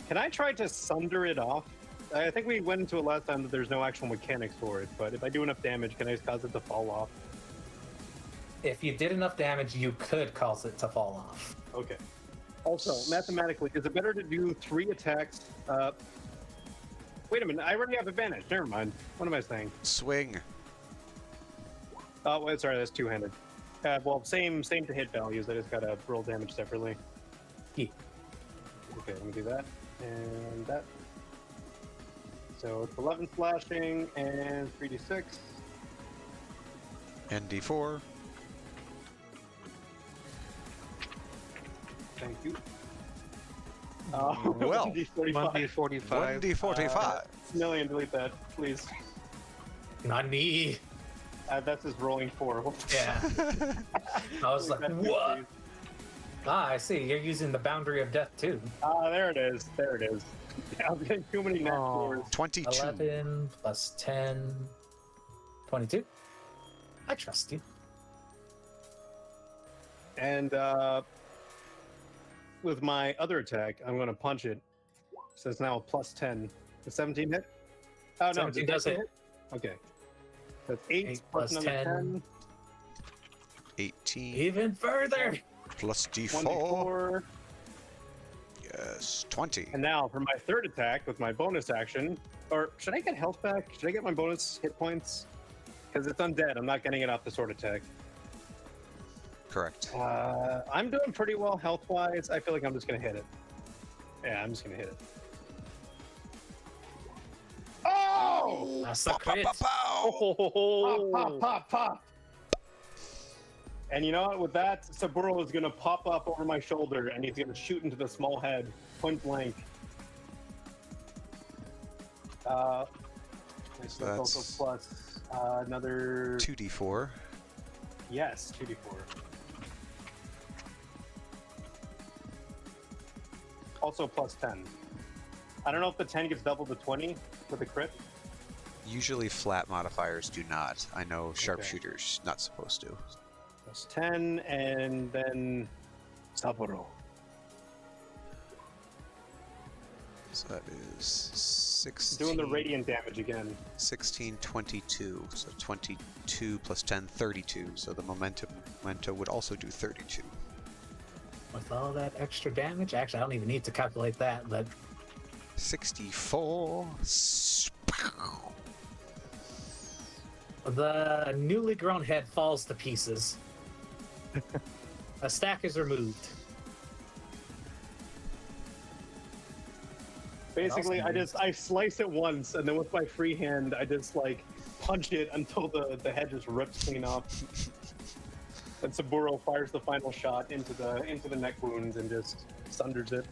[SPEAKER 5] Can I try to sunder it off? I think we went into it last time that there's no actual mechanics for it, but if I do enough damage, can I just cause it to fall off?
[SPEAKER 1] If you did enough damage, you could cause it to fall off.
[SPEAKER 5] Okay. Also, mathematically, is it better to do 3 attacks? Wait a minute, I already have advantage. Never mind. What am I saying?
[SPEAKER 2] Swing.
[SPEAKER 5] Oh, wait, sorry, that's two-handed. Well, same to hit values. I just gotta roll damage separately.
[SPEAKER 1] Yeah.
[SPEAKER 5] Okay, let me do that and that. So it's 11 slashing and 3d6.
[SPEAKER 2] And D4.
[SPEAKER 5] Thank you.
[SPEAKER 2] Well,
[SPEAKER 5] 1d45.
[SPEAKER 3] 1d45.
[SPEAKER 2] 1D45.
[SPEAKER 5] Million, delete that, please.
[SPEAKER 1] Nani.
[SPEAKER 5] That's just rolling 4.
[SPEAKER 1] Yeah. I was like, what? Ah, I see. You're using the boundary of death too.
[SPEAKER 5] Ah, there it is. There it is. Yeah, I'm getting too many net scores.
[SPEAKER 2] 22.
[SPEAKER 1] 11 plus 10. 22. I trust you.
[SPEAKER 5] And with my other attack, I'm going to punch it. So it's now a plus 10. The 17 hit? Oh, no.
[SPEAKER 1] 17 does hit.
[SPEAKER 5] Okay. That's 8
[SPEAKER 1] 8
[SPEAKER 5] plus
[SPEAKER 1] plus
[SPEAKER 5] another
[SPEAKER 1] 10.
[SPEAKER 2] 18
[SPEAKER 1] Even further.
[SPEAKER 2] plus D4.
[SPEAKER 5] 24.
[SPEAKER 2] Yes, 20.
[SPEAKER 5] And now for my third attack with my bonus action, or should I get health back? Should I get my bonus hit points? Because it's undead. I'm not getting it off the sword attack.
[SPEAKER 2] Correct.
[SPEAKER 5] I'm doing pretty well health-wise. I feel like I'm just going to hit it. Yeah, I'm just going to hit it. Oh!
[SPEAKER 1] That's a crit.
[SPEAKER 5] Pop, pop, pop, pop. And you know what? With that, Saburo is going to pop up over my shoulder, and he's going to shoot into the small head, point blank. So that's also plus another...
[SPEAKER 2] 2D4.
[SPEAKER 5] Yes, 2d4. Also plus 10. I don't know if the 10 gets doubled to 20 with a crit.
[SPEAKER 2] Usually flat modifiers do not. I know sharpshooters not supposed to.
[SPEAKER 5] Plus 10, and then Saburo.
[SPEAKER 2] So that is 16.
[SPEAKER 5] Doing the radiant damage again.
[SPEAKER 2] 16, 22. So 22 plus 10, 32. So the memento would also do 32.
[SPEAKER 1] With all that extra damage, actually, I don't even need to calculate that, but
[SPEAKER 2] 64.
[SPEAKER 1] the newly grown head falls to pieces. A stack is removed.
[SPEAKER 5] Basically, I slice it once, and then with my free hand, I just like punch it until the head just rips clean off. And Saburo fires the final shot into the neck wounds and just sunders it.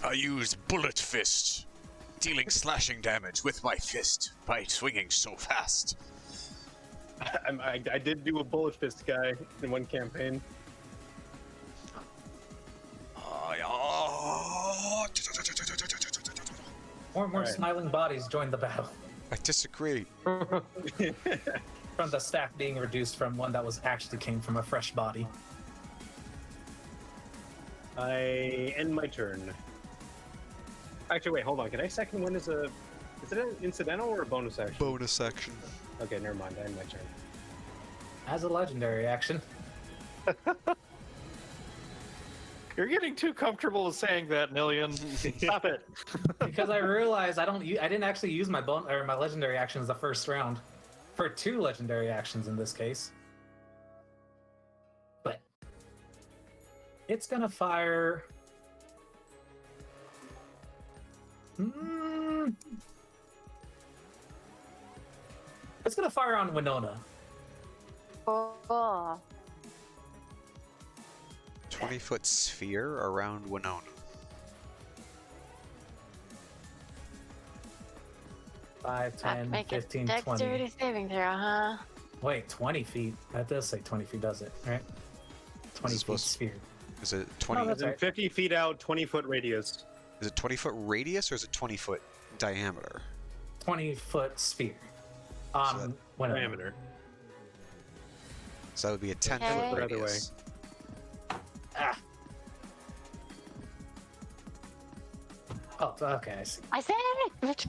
[SPEAKER 2] I use bullet fist, dealing slashing damage with my fist by swinging so fast.
[SPEAKER 5] I did do a bullet fist guy in one campaign.
[SPEAKER 1] More and more
[SPEAKER 5] Alright.
[SPEAKER 1] smiling bodies join the battle.
[SPEAKER 2] I disagree.
[SPEAKER 1] From the stack being reduced from one that was actually came from a fresh body.
[SPEAKER 5] I end my turn. Actually, wait, hold on. Can I second one as a... Is it an incidental or a bonus action?
[SPEAKER 2] Bonus action.
[SPEAKER 5] Okay, never mind. I end my turn.
[SPEAKER 1] As a legendary action.
[SPEAKER 3] You're getting too comfortable with saying that, Nillion.
[SPEAKER 5] Stop it.
[SPEAKER 1] Because I realized I didn't actually use my my legendary actions the first round. For 2 legendary actions in this case. But it's gonna fire. It's gonna fire on Winona.
[SPEAKER 4] Oh.
[SPEAKER 2] 20-foot sphere around Winona.
[SPEAKER 1] Five,
[SPEAKER 4] That
[SPEAKER 1] 10,
[SPEAKER 4] make
[SPEAKER 1] 15,
[SPEAKER 4] a dexterity
[SPEAKER 1] 20.
[SPEAKER 4] saving throw, huh?
[SPEAKER 1] Wait, 20 feet. That does say 20 feet, does it? Right? 20 feet
[SPEAKER 2] supposed-
[SPEAKER 1] sphere.
[SPEAKER 2] Is it 20?
[SPEAKER 1] Oh, that's
[SPEAKER 5] Then
[SPEAKER 1] right.
[SPEAKER 5] 50 feet out, 20-foot radius.
[SPEAKER 2] Is it 20-foot radius or is it 20-foot diameter?
[SPEAKER 1] 20-foot sphere.
[SPEAKER 2] that-
[SPEAKER 1] Whatever.
[SPEAKER 5] Diameter.
[SPEAKER 2] So that would be a 10-foot
[SPEAKER 4] Okay.
[SPEAKER 5] Either way.
[SPEAKER 2] radius.
[SPEAKER 1] Ah. Oh, okay, I see.
[SPEAKER 4] I said it!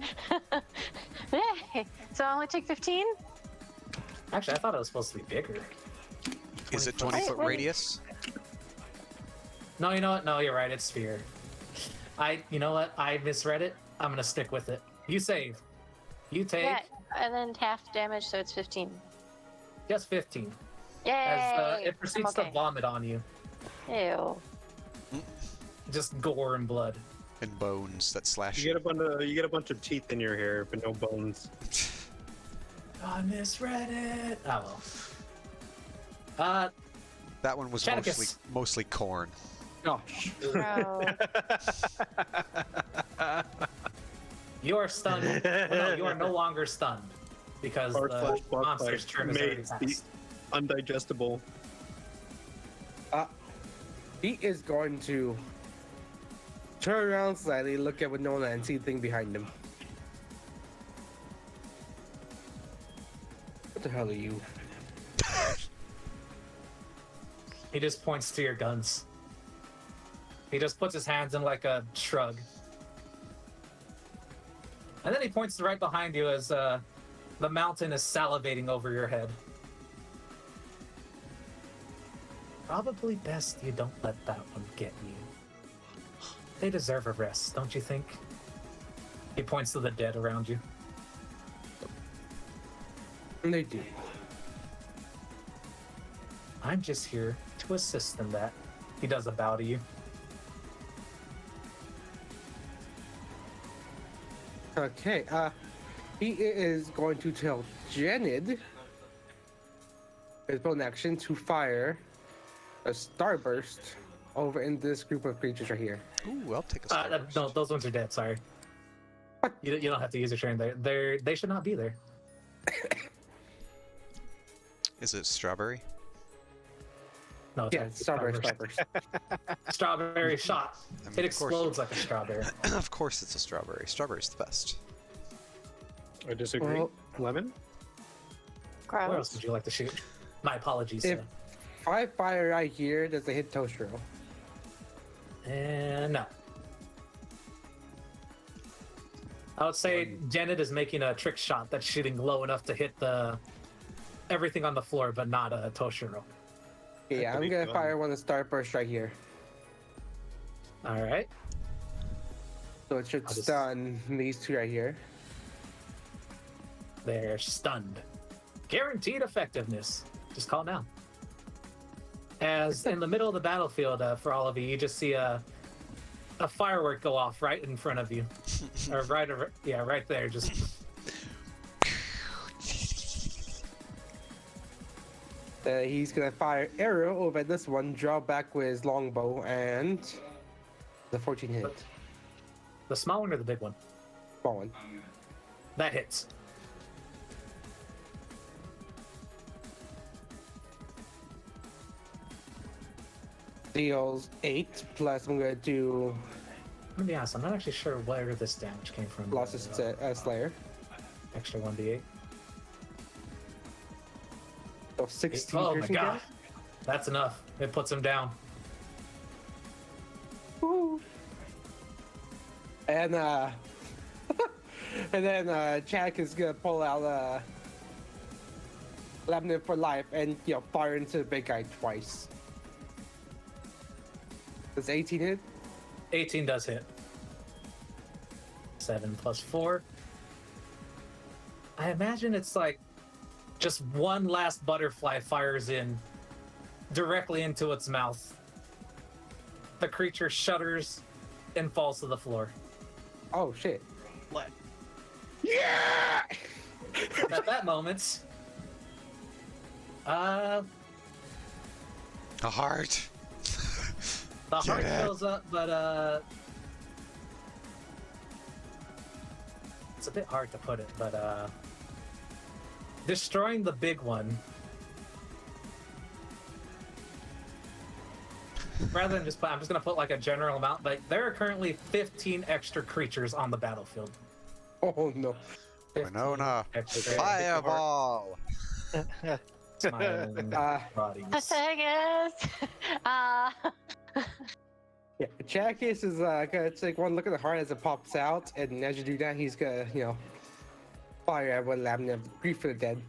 [SPEAKER 4] Yay! So I only take 15?
[SPEAKER 1] Actually, I thought it was supposed to be bigger.
[SPEAKER 2] Is it
[SPEAKER 1] 20
[SPEAKER 2] 20-foot
[SPEAKER 4] Wait.
[SPEAKER 2] radius?
[SPEAKER 1] No, you know what? No, you're right. It's sphere. You know what? I misread it. I'm gonna stick with it. You save. You take
[SPEAKER 4] Yeah, and then half damage, so it's 15.
[SPEAKER 1] just 15.
[SPEAKER 4] Yay!
[SPEAKER 1] As it proceeds
[SPEAKER 4] I'm okay.
[SPEAKER 1] to vomit on you.
[SPEAKER 4] Ew.
[SPEAKER 1] Just gore and blood.
[SPEAKER 2] And bones that slash
[SPEAKER 5] You get a bunch of teeth in your hair, but no bones.
[SPEAKER 1] I misread it. Oh well.
[SPEAKER 2] That one was
[SPEAKER 1] Chanicus.
[SPEAKER 2] mostly corn.
[SPEAKER 6] Gosh.
[SPEAKER 4] Gross.
[SPEAKER 1] You are stunned. Well, no, you are no longer stunned because
[SPEAKER 5] Or
[SPEAKER 1] the
[SPEAKER 5] slash boss
[SPEAKER 1] monster's
[SPEAKER 5] fight
[SPEAKER 1] turn is already
[SPEAKER 5] made
[SPEAKER 1] passed.
[SPEAKER 5] Undigestible.
[SPEAKER 6] He is going to turn around slightly, look at Winona, and see the thing behind him. What the hell are you?
[SPEAKER 1] He just points to your guns. He just puts his hands in like a shrug. And then he points to right behind you as the mountain is salivating over your head. Probably best you don't let that one get you. They deserve a rest, don't you think? He points to the dead around you.
[SPEAKER 6] And they do.
[SPEAKER 1] I'm just here to assist in that. He does a bow to you.
[SPEAKER 6] Okay, he is going to tell Janid, his bonus action, to fire a starburst over in this group of creatures right here.
[SPEAKER 2] Ooh, I'll take a starburst.
[SPEAKER 1] No, those ones are dead. Sorry. You don't have to use your turn. They should not be there.
[SPEAKER 2] Is it strawberry?
[SPEAKER 1] No,
[SPEAKER 6] Yeah,
[SPEAKER 1] it's
[SPEAKER 6] starburst.
[SPEAKER 1] Strawberry shot.
[SPEAKER 2] I mean,
[SPEAKER 1] It
[SPEAKER 2] of course-
[SPEAKER 1] explodes like a strawberry.
[SPEAKER 2] Of course it's a strawberry. Strawberry's the best.
[SPEAKER 5] I disagree.
[SPEAKER 6] Well-
[SPEAKER 5] Lemon?
[SPEAKER 1] Where else
[SPEAKER 4] Gross.
[SPEAKER 1] would you like to shoot? My apologies.
[SPEAKER 6] If I fire right here, does it hit Toshiro?
[SPEAKER 1] And no. I would say Janet is making a trick shot that's shooting low enough to hit everything on the floor, but not a Toshiro.
[SPEAKER 6] Okay, yeah,
[SPEAKER 5] could
[SPEAKER 6] I'm
[SPEAKER 5] be
[SPEAKER 6] gonna
[SPEAKER 5] fun.
[SPEAKER 6] fire one of the starbursts right here.
[SPEAKER 1] All right.
[SPEAKER 6] So it should
[SPEAKER 1] I'll just-
[SPEAKER 6] stun these two right here.
[SPEAKER 1] They're stunned. Guaranteed effectiveness. Just call it now. As in the middle of the battlefield, for all of you, you just see a firework go off right in front of you, or right there. Just
[SPEAKER 6] He's gonna fire arrow over at this one, draw back with his longbow, and the 14 hit.
[SPEAKER 1] the small one or the big one.
[SPEAKER 6] Small one.
[SPEAKER 1] That hits.
[SPEAKER 6] Deals 8 plus I'm gonna do
[SPEAKER 1] I'm gonna be honest, I'm not actually sure where this damage came from.
[SPEAKER 6] losses Slayer.
[SPEAKER 1] Extra 1d8.
[SPEAKER 6] So 16
[SPEAKER 1] Oh my
[SPEAKER 6] piercing
[SPEAKER 1] god.
[SPEAKER 6] damage.
[SPEAKER 1] That's enough. It puts him down.
[SPEAKER 6] Woo. And and then Jack is gonna pull out Lebanon for life and fire into the big guy twice. Does 18 hit?
[SPEAKER 1] 18 does hit. 7 plus 4. I imagine it's like just one last butterfly fires in directly into its mouth. The creature shudders and falls to the floor.
[SPEAKER 6] Oh shit.
[SPEAKER 5] What?
[SPEAKER 6] Yeah!
[SPEAKER 1] At that moment,
[SPEAKER 2] A heart.
[SPEAKER 1] the heart
[SPEAKER 2] Yeah.
[SPEAKER 1] fills up, but it's a bit hard to put it, but destroying the big one rather than just put, I'm just gonna put like a general amount. Like there are currently 15 extra creatures on the battlefield.
[SPEAKER 6] Oh no.
[SPEAKER 1] 15
[SPEAKER 2] Winona,
[SPEAKER 1] extra
[SPEAKER 2] fireball!
[SPEAKER 1] smiling bodies.
[SPEAKER 4] Pathegus. Uh,
[SPEAKER 6] Yeah, Chakis is gonna take one look at the heart as it pops out, and as you do that, he's gonna, fire at one lamb of grief for the dead.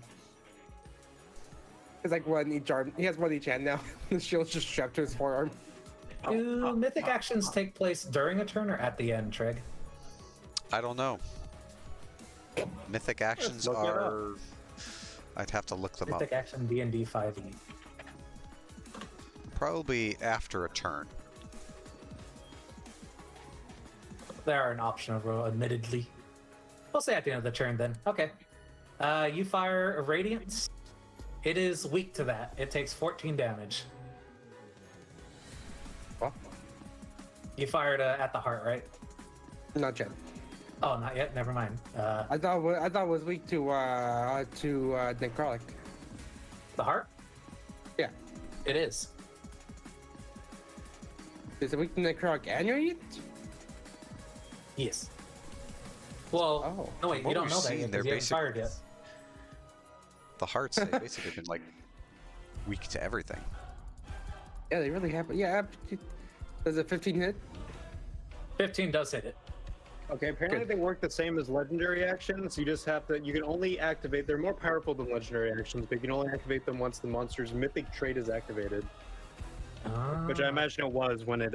[SPEAKER 6] It's like one each arm. He has one each hand now. The shield's just strapped to his forearm.
[SPEAKER 1] Do mythic actions take place during a turn or at the end, Trig?
[SPEAKER 2] I don't know. Mythic actions
[SPEAKER 5] look it up.
[SPEAKER 2] are... I'd have to look them up.
[SPEAKER 1] Mythic action D&D 5e.
[SPEAKER 2] Probably after a turn.
[SPEAKER 1] They are an optional roll, admittedly. We'll say at the end of the turn then. Okay. You fire a Radiance. It is weak to that. It takes 14 damage.
[SPEAKER 6] What?
[SPEAKER 1] You fired at the heart, right?
[SPEAKER 6] Not yet.
[SPEAKER 1] Oh, not yet. Never mind.
[SPEAKER 6] I thought it was weak to necrotic.
[SPEAKER 1] The heart?
[SPEAKER 6] Yeah.
[SPEAKER 1] It is.
[SPEAKER 6] Is it weak to necrotic and you're it?
[SPEAKER 1] Yes. Well,
[SPEAKER 6] Oh.
[SPEAKER 1] no wait,
[SPEAKER 2] What
[SPEAKER 1] you don't
[SPEAKER 2] we've
[SPEAKER 1] know that
[SPEAKER 2] seen,
[SPEAKER 1] yet
[SPEAKER 2] they're
[SPEAKER 1] because you haven't fired yet.
[SPEAKER 2] The hearts, they've basically been like weak to everything.
[SPEAKER 6] Yeah, they really have. Yeah. Does a 15 hit?
[SPEAKER 1] 15 does hit it.
[SPEAKER 5] Okay, apparently
[SPEAKER 6] Good.
[SPEAKER 5] they work the same as legendary actions. You just have to. You can only activate. They're more powerful than legendary actions, but you can only activate them once the monster's mythic trait is activated. Which I imagine it was when it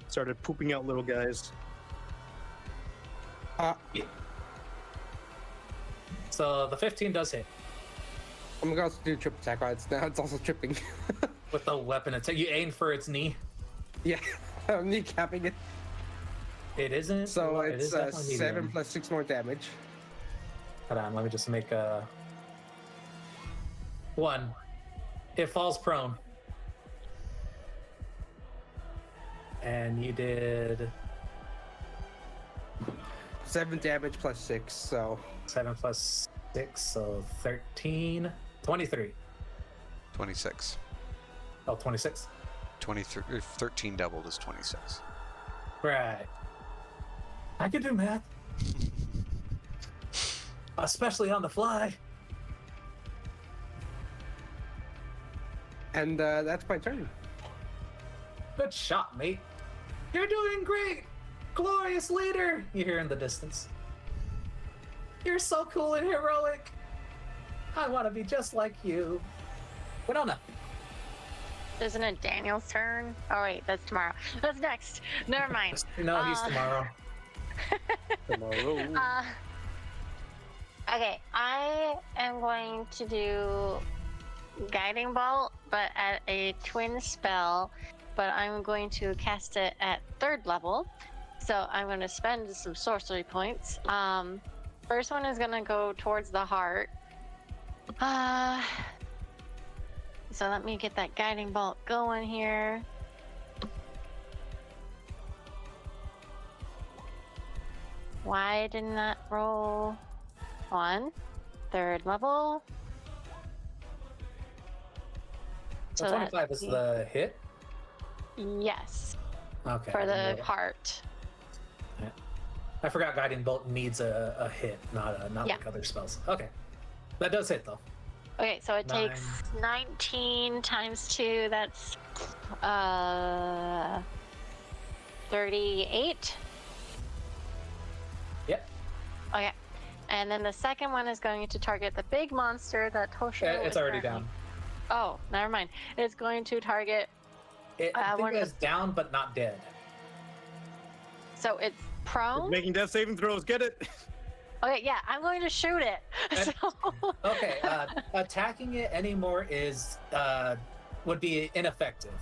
[SPEAKER 5] started pooping out little guys.
[SPEAKER 1] So the 15 does hit.
[SPEAKER 6] I'm gonna also do trip attack on it now. It's also tripping.
[SPEAKER 1] With the weapon attack. You aim for its knee.
[SPEAKER 6] Yeah, I'm kneecapping it.
[SPEAKER 1] It isn't.
[SPEAKER 6] So
[SPEAKER 1] well, it
[SPEAKER 6] it's
[SPEAKER 1] is definitely
[SPEAKER 6] 7
[SPEAKER 1] medium.
[SPEAKER 6] plus 6 more damage.
[SPEAKER 1] Hold on, let me just make a... 1. It falls prone. And you did
[SPEAKER 6] 7 damage plus 6, so
[SPEAKER 1] 7 plus 6, so 13. 23.
[SPEAKER 2] 26.
[SPEAKER 1] Oh, 26.
[SPEAKER 2] 23, 13 doubled is 26.
[SPEAKER 1] Right. I can do math. Especially on the fly.
[SPEAKER 6] and that's my turn.
[SPEAKER 1] Good shot, mate. You're doing great. Glorious leader, you hear in the distance. You're so cool and heroic. I want to be just like you. Winona.
[SPEAKER 4] isn't it Daniel's turn? Oh wait, that's tomorrow. That's next. Never mind.
[SPEAKER 1] No, he's tomorrow.
[SPEAKER 5] Tomorrow.
[SPEAKER 4] Okay, I am going to do Guiding Bolt, but at a twin spell, but I'm going to cast it at 3rd level. So I'm going to spend some sorcery points. First one is going to go towards the heart. So let me get that Guiding Bolt going here. Why didn't that roll? 1, 3rd level.
[SPEAKER 1] So 25 is the hit?
[SPEAKER 4] Yes,
[SPEAKER 1] Okay.
[SPEAKER 4] for
[SPEAKER 1] I didn't know
[SPEAKER 4] the
[SPEAKER 1] that.
[SPEAKER 4] heart.
[SPEAKER 1] I forgot Guiding Bolt needs a hit, not
[SPEAKER 4] Yeah.
[SPEAKER 1] like other spells. Okay. That does hit, though.
[SPEAKER 4] Okay, so it takes 19 times 2, that's 38.
[SPEAKER 1] Yep.
[SPEAKER 4] Okay. And then the second one is going to target the big monster that Toshio
[SPEAKER 1] It's
[SPEAKER 4] is
[SPEAKER 1] already
[SPEAKER 4] currently-
[SPEAKER 1] down.
[SPEAKER 4] Oh, never mind. It's going to target,
[SPEAKER 1] I think
[SPEAKER 4] one
[SPEAKER 1] it's
[SPEAKER 4] of-
[SPEAKER 1] down, but not dead.
[SPEAKER 4] so it's prone?
[SPEAKER 5] Making death saving throws. Get it?
[SPEAKER 4] Okay, yeah, I'm going to shoot it.
[SPEAKER 1] And-
[SPEAKER 4] So,
[SPEAKER 1] Okay, attacking it anymore would be ineffective.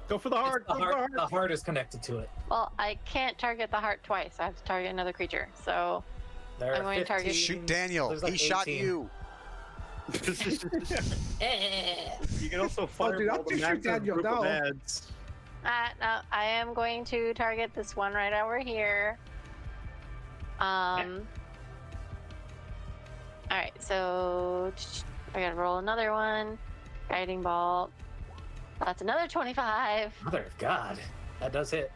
[SPEAKER 5] Go for the heart.
[SPEAKER 1] The
[SPEAKER 5] Go for the
[SPEAKER 1] heart,
[SPEAKER 5] heart.
[SPEAKER 1] the heart is connected to it.
[SPEAKER 4] well, I can't target the heart twice. I have to target another creature. So,
[SPEAKER 1] There
[SPEAKER 4] I'm
[SPEAKER 1] are
[SPEAKER 4] going to target-
[SPEAKER 1] 15,
[SPEAKER 2] Shoot Daniel.
[SPEAKER 1] there's like
[SPEAKER 2] He shot
[SPEAKER 1] 18.
[SPEAKER 2] you.
[SPEAKER 5] You can also fire
[SPEAKER 6] dude, I'll
[SPEAKER 5] the
[SPEAKER 6] just shoot
[SPEAKER 5] massive
[SPEAKER 6] Daniel,
[SPEAKER 5] group of
[SPEAKER 6] no.
[SPEAKER 5] ads.
[SPEAKER 4] no, I am going to target this one right over here. Alright, so I gotta roll another one. Guiding Bolt. That's another 25.
[SPEAKER 1] Mother of God. That does hit.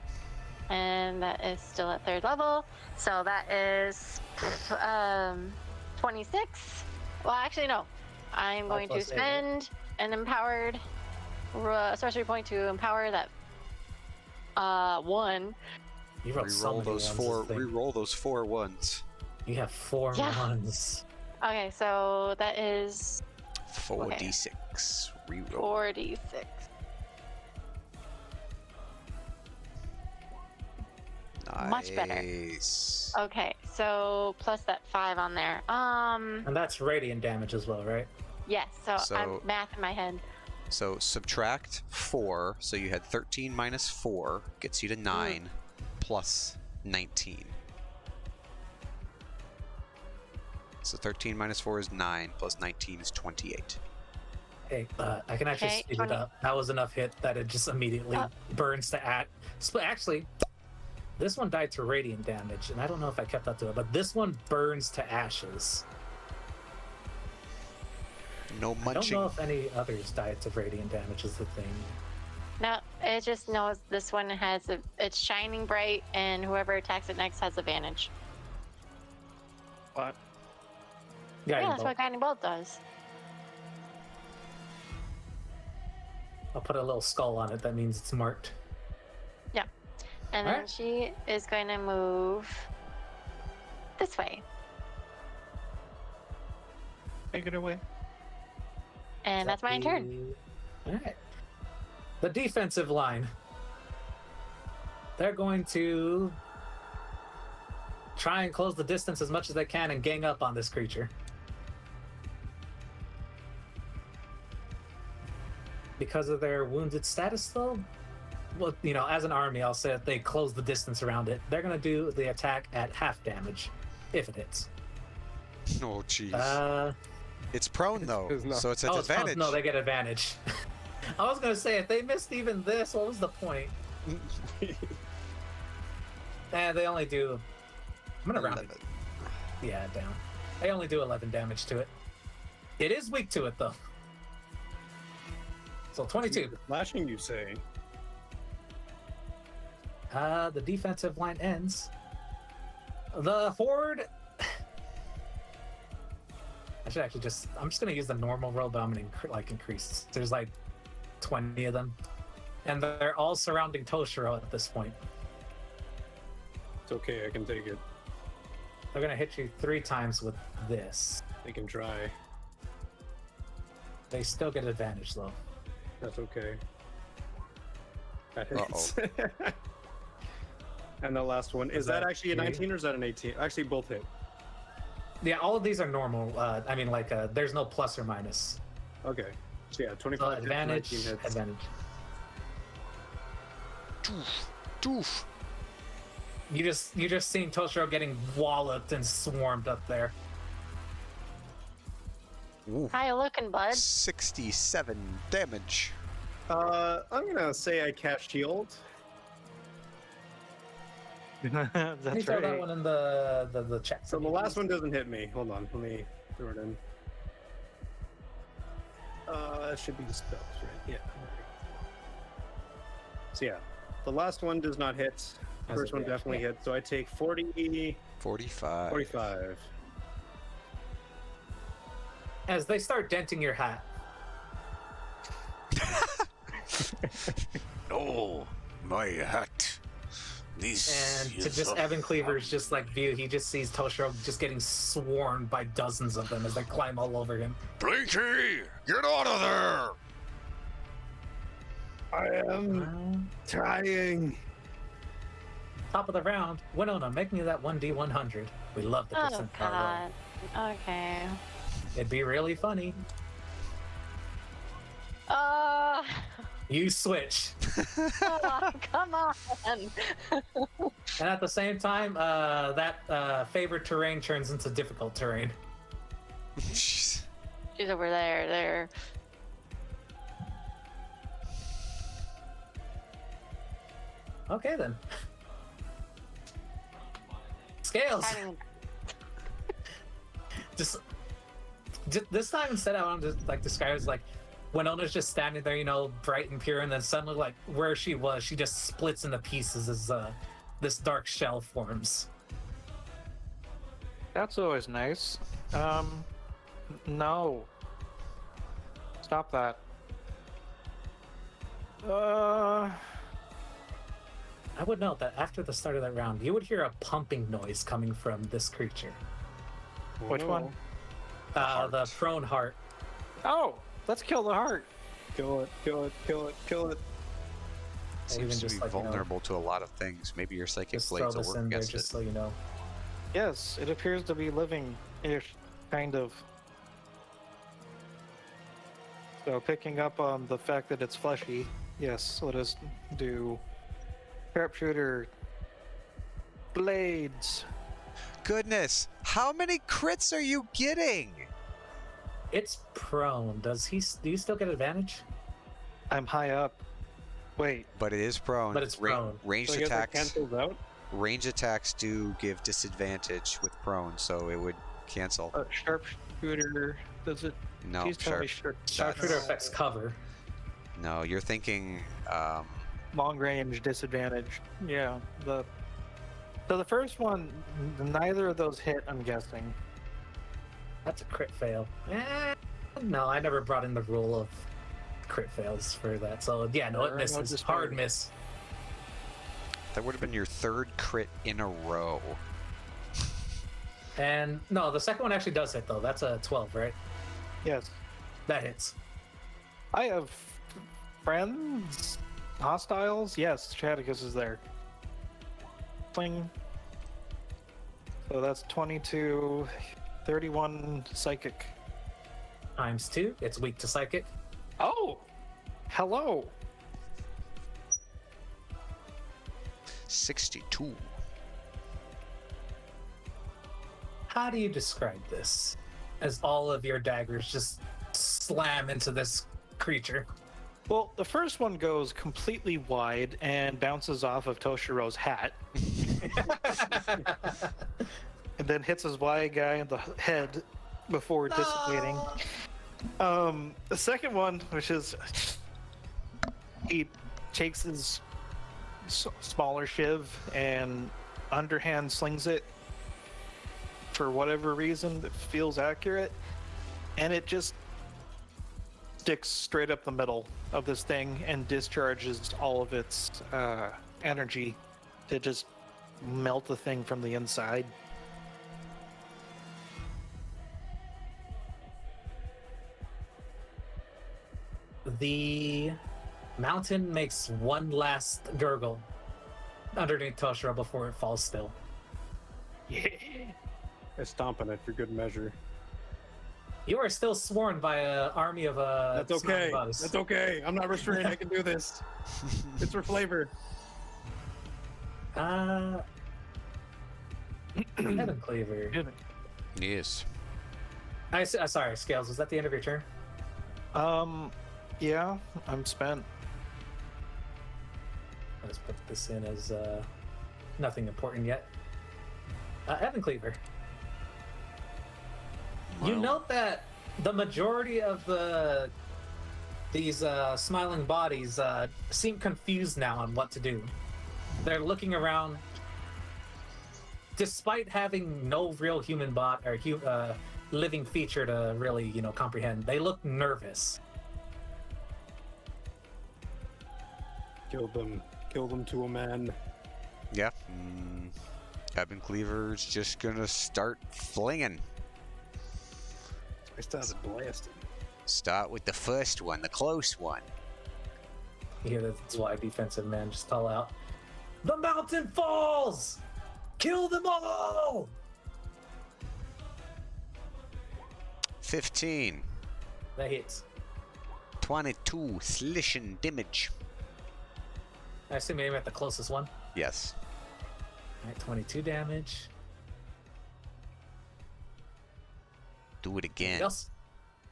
[SPEAKER 4] And that is still at 3rd level. So that is 26. Well, actually, no. I'm going to
[SPEAKER 1] plus eight, right?
[SPEAKER 4] spend an empowered sorcery point to empower that one.
[SPEAKER 1] You rolled so
[SPEAKER 2] Reroll
[SPEAKER 1] many
[SPEAKER 2] those
[SPEAKER 1] ones
[SPEAKER 2] four.
[SPEAKER 1] this thing.
[SPEAKER 2] Reroll those 4 ones.
[SPEAKER 1] You have 4
[SPEAKER 4] Yeah.
[SPEAKER 1] ones.
[SPEAKER 4] Okay, so that is
[SPEAKER 2] 4d6. Reroll.
[SPEAKER 4] 4d6. Much better.
[SPEAKER 2] Nice.
[SPEAKER 4] Okay, so plus that 5 on there.
[SPEAKER 1] And that's radiant damage as well, right?
[SPEAKER 4] Yes. So
[SPEAKER 2] So-
[SPEAKER 4] I'm math in my head.
[SPEAKER 2] So subtract 4. So you had 13 minus 4 gets you to 9 plus 19. So 13 minus 4 is 9 plus 19 is 28.
[SPEAKER 1] Hey, I can actually
[SPEAKER 4] Okay,
[SPEAKER 1] speed
[SPEAKER 4] 20.
[SPEAKER 1] it up. That was enough hit that it just immediately burns to ash. Actually, this one died to radiant damage, and I don't know if I kept up to it, but this one burns to ashes.
[SPEAKER 2] No
[SPEAKER 1] I don't
[SPEAKER 2] munching.
[SPEAKER 1] know if any others died to radiant damage is the thing.
[SPEAKER 4] No, it just knows this one has it's shining bright, and whoever attacks it next has advantage.
[SPEAKER 3] What?
[SPEAKER 4] Yeah, that's what Guiding Bolt does.
[SPEAKER 1] I'll put a little skull on it. That means it's marked.
[SPEAKER 4] And then
[SPEAKER 1] Alright.
[SPEAKER 4] she is going to move this way.
[SPEAKER 3] Take it away.
[SPEAKER 4] And that's my turn.
[SPEAKER 1] All right. The defensive line. They're going to try and close the distance as much as they can and gang up on this creature. Because of their wounded status, though, well, you know, as an army, I'll say that they close the distance around it. They're going to do the attack at half damage, if it hits.
[SPEAKER 2] Oh, jeez. It's prone, though,
[SPEAKER 6] It's not.
[SPEAKER 2] so it's at
[SPEAKER 1] Oh, it's fine.
[SPEAKER 2] advantage.
[SPEAKER 1] No, they get advantage. I was going to say, if they missed even this, what was the point? And they only do... I'm going to round it.
[SPEAKER 2] 11.
[SPEAKER 1] Yeah, down. They only do 11 damage to it. It is weak to it, though. So 22.
[SPEAKER 5] Slashing, you say?
[SPEAKER 1] The defensive line ends. The horde... I should actually just... I'm just going to use the normal roll, but I'm going to increase. There's like 20 of them. And they're all surrounding Toshiro at this point.
[SPEAKER 5] It's okay, I can take it.
[SPEAKER 1] They're going to hit you 3 times with this.
[SPEAKER 5] They can try.
[SPEAKER 1] They still get advantage, though.
[SPEAKER 5] That's okay. That hits. And the last one, is that
[SPEAKER 1] that
[SPEAKER 5] actually a
[SPEAKER 1] you?
[SPEAKER 5] 19 or is that an 18? Actually, both hit.
[SPEAKER 1] Yeah, all of these are normal. I mean, there's no plus or minus.
[SPEAKER 5] Okay. So yeah,
[SPEAKER 1] So
[SPEAKER 5] 25 hits,
[SPEAKER 1] advantage,
[SPEAKER 5] 19 hits.
[SPEAKER 1] advantage.
[SPEAKER 2] Doof. Doof.
[SPEAKER 1] You just seen Toshiro getting walloped and swarmed up there.
[SPEAKER 2] Ooh.
[SPEAKER 4] How you looking, bud?
[SPEAKER 2] 67 damage.
[SPEAKER 5] I'm gonna say I cast shield.
[SPEAKER 3] That's
[SPEAKER 1] Can you throw that
[SPEAKER 3] right.
[SPEAKER 1] one in the chat?
[SPEAKER 5] So the last one doesn't hit me. Hold on, let me throw it in. It should be spells, right? Yeah. So yeah, the last one does not hit.
[SPEAKER 1] As
[SPEAKER 5] First
[SPEAKER 1] a
[SPEAKER 5] one
[SPEAKER 1] reaction,
[SPEAKER 5] definitely
[SPEAKER 1] yeah.
[SPEAKER 5] hits. So I take 40,
[SPEAKER 2] 45.
[SPEAKER 5] 45.
[SPEAKER 1] As they start denting your hat,
[SPEAKER 2] Oh, my hat. This
[SPEAKER 1] and to just Evan Cleaver's just like view, he just sees Toshiro just getting swarmed by dozens of them as they climb all over him.
[SPEAKER 2] Blinky, get out of there!
[SPEAKER 5] I am trying.
[SPEAKER 1] Top of the round, Winona, make me that 1d100. We love the
[SPEAKER 4] Oh
[SPEAKER 1] percent power roll.
[SPEAKER 4] God. Okay.
[SPEAKER 1] It'd be really funny. You switch,
[SPEAKER 4] Come on.
[SPEAKER 1] and at the same time, that favored terrain turns into difficult terrain.
[SPEAKER 2] Jeez.
[SPEAKER 4] She's over there.
[SPEAKER 1] Okay then. Scales.
[SPEAKER 4] Having-
[SPEAKER 1] Just this time instead, I want to like describe it as like Winona's just standing there, bright and pure, and then suddenly, like, where she was, she just splits into pieces as this dark shell forms.
[SPEAKER 3] That's always nice. No. Stop that.
[SPEAKER 1] I would note that after the start of that round, you would hear a pumping noise coming from this creature.
[SPEAKER 3] Which one?
[SPEAKER 1] The prone heart.
[SPEAKER 3] Oh, let's kill the heart.
[SPEAKER 5] Kill it, kill it, kill it, kill it.
[SPEAKER 1] Even
[SPEAKER 2] Seems to
[SPEAKER 1] just
[SPEAKER 2] be
[SPEAKER 1] like,
[SPEAKER 2] vulnerable to a lot of things. Maybe your psychic
[SPEAKER 1] Just throw
[SPEAKER 2] blades will
[SPEAKER 1] this
[SPEAKER 2] work
[SPEAKER 1] in there
[SPEAKER 2] against
[SPEAKER 1] just
[SPEAKER 2] it.
[SPEAKER 1] so you know.
[SPEAKER 3] Yes, it appears to be living-ish, kind of. So picking up on the fact that it's fleshy, yes, let us do sharpshooter blades.
[SPEAKER 2] Goodness, how many crits are you getting?
[SPEAKER 1] It's prone. Do you still get advantage?
[SPEAKER 3] I'm high up. Wait,
[SPEAKER 2] But it is prone.
[SPEAKER 1] But it's prone.
[SPEAKER 2] Ranged
[SPEAKER 5] So I guess it
[SPEAKER 2] attacks.
[SPEAKER 5] cancels out.
[SPEAKER 2] Range attacks do give disadvantage with prone, so it would cancel.
[SPEAKER 3] sharpshooter, does it?
[SPEAKER 2] No,
[SPEAKER 3] Please tell me
[SPEAKER 1] Sharpshooter affects cover.
[SPEAKER 2] No, you're thinking.
[SPEAKER 3] long range disadvantage. Yeah, so the first one, neither of those hit, I'm guessing.
[SPEAKER 1] That's a crit fail. No, I never brought in the rule of crit fails for that. So yeah, no, it
[SPEAKER 3] No
[SPEAKER 1] misses.
[SPEAKER 3] disparity.
[SPEAKER 1] Hard miss.
[SPEAKER 2] That would have been your third crit in a row.
[SPEAKER 1] And no, the second one actually does hit though. That's a 12, right?
[SPEAKER 3] Yes.
[SPEAKER 1] That hits.
[SPEAKER 3] I have friends, hostiles. Yes, Chadicus is there. Fling. So that's 22, 31 psychic.
[SPEAKER 1] Times 2. It's weak to psychic.
[SPEAKER 3] Oh, hello.
[SPEAKER 2] 62.
[SPEAKER 1] How do you describe this? As all of your daggers just slam into this creature.
[SPEAKER 3] Well, the first one goes completely wide and bounces off of Toshiro's hat, and then hits his wide guy in the head before dissipating. The second one, which is he takes his smaller shiv and underhand slings it for whatever reason that feels accurate, and it just sticks straight up the middle of this thing and discharges all of its energy to just melt the thing from the inside.
[SPEAKER 1] The mountain makes one last gurgle underneath Toshiro before it falls still.
[SPEAKER 3] Yeah.
[SPEAKER 5] I stomp on it for good measure.
[SPEAKER 1] You are still sworn by an army of
[SPEAKER 5] That's okay.
[SPEAKER 1] smiling bodies.
[SPEAKER 5] That's okay. I'm not restrained. I can do this. It's for flavor.
[SPEAKER 1] Heaven Cleaver.
[SPEAKER 2] Yes.
[SPEAKER 1] Sorry, Scales, was that the end of your turn?
[SPEAKER 3] Yeah, I'm spent.
[SPEAKER 1] Let's put this in as nothing important yet. Heaven Cleaver. You
[SPEAKER 2] Well,
[SPEAKER 1] note that the majority of these smiling bodies seem confused now on what to do. They're looking around, despite having no real human bot or living feature to really, comprehend. They look nervous.
[SPEAKER 5] Kill them. Kill them to a man.
[SPEAKER 2] Yeah. Cabin Cleaver's just gonna start flinging.
[SPEAKER 5] I started blasting.
[SPEAKER 2] Start with the first one, the close one.
[SPEAKER 1] You hear that's why defensive men just call out, "The mountain falls! Kill them all!"
[SPEAKER 2] 15.
[SPEAKER 1] That hits.
[SPEAKER 2] 22 slashing damage.
[SPEAKER 1] I assume you aim at the closest one.
[SPEAKER 2] Yes.
[SPEAKER 1] Alright, 22 damage.
[SPEAKER 2] Do it again.
[SPEAKER 1] Anything else?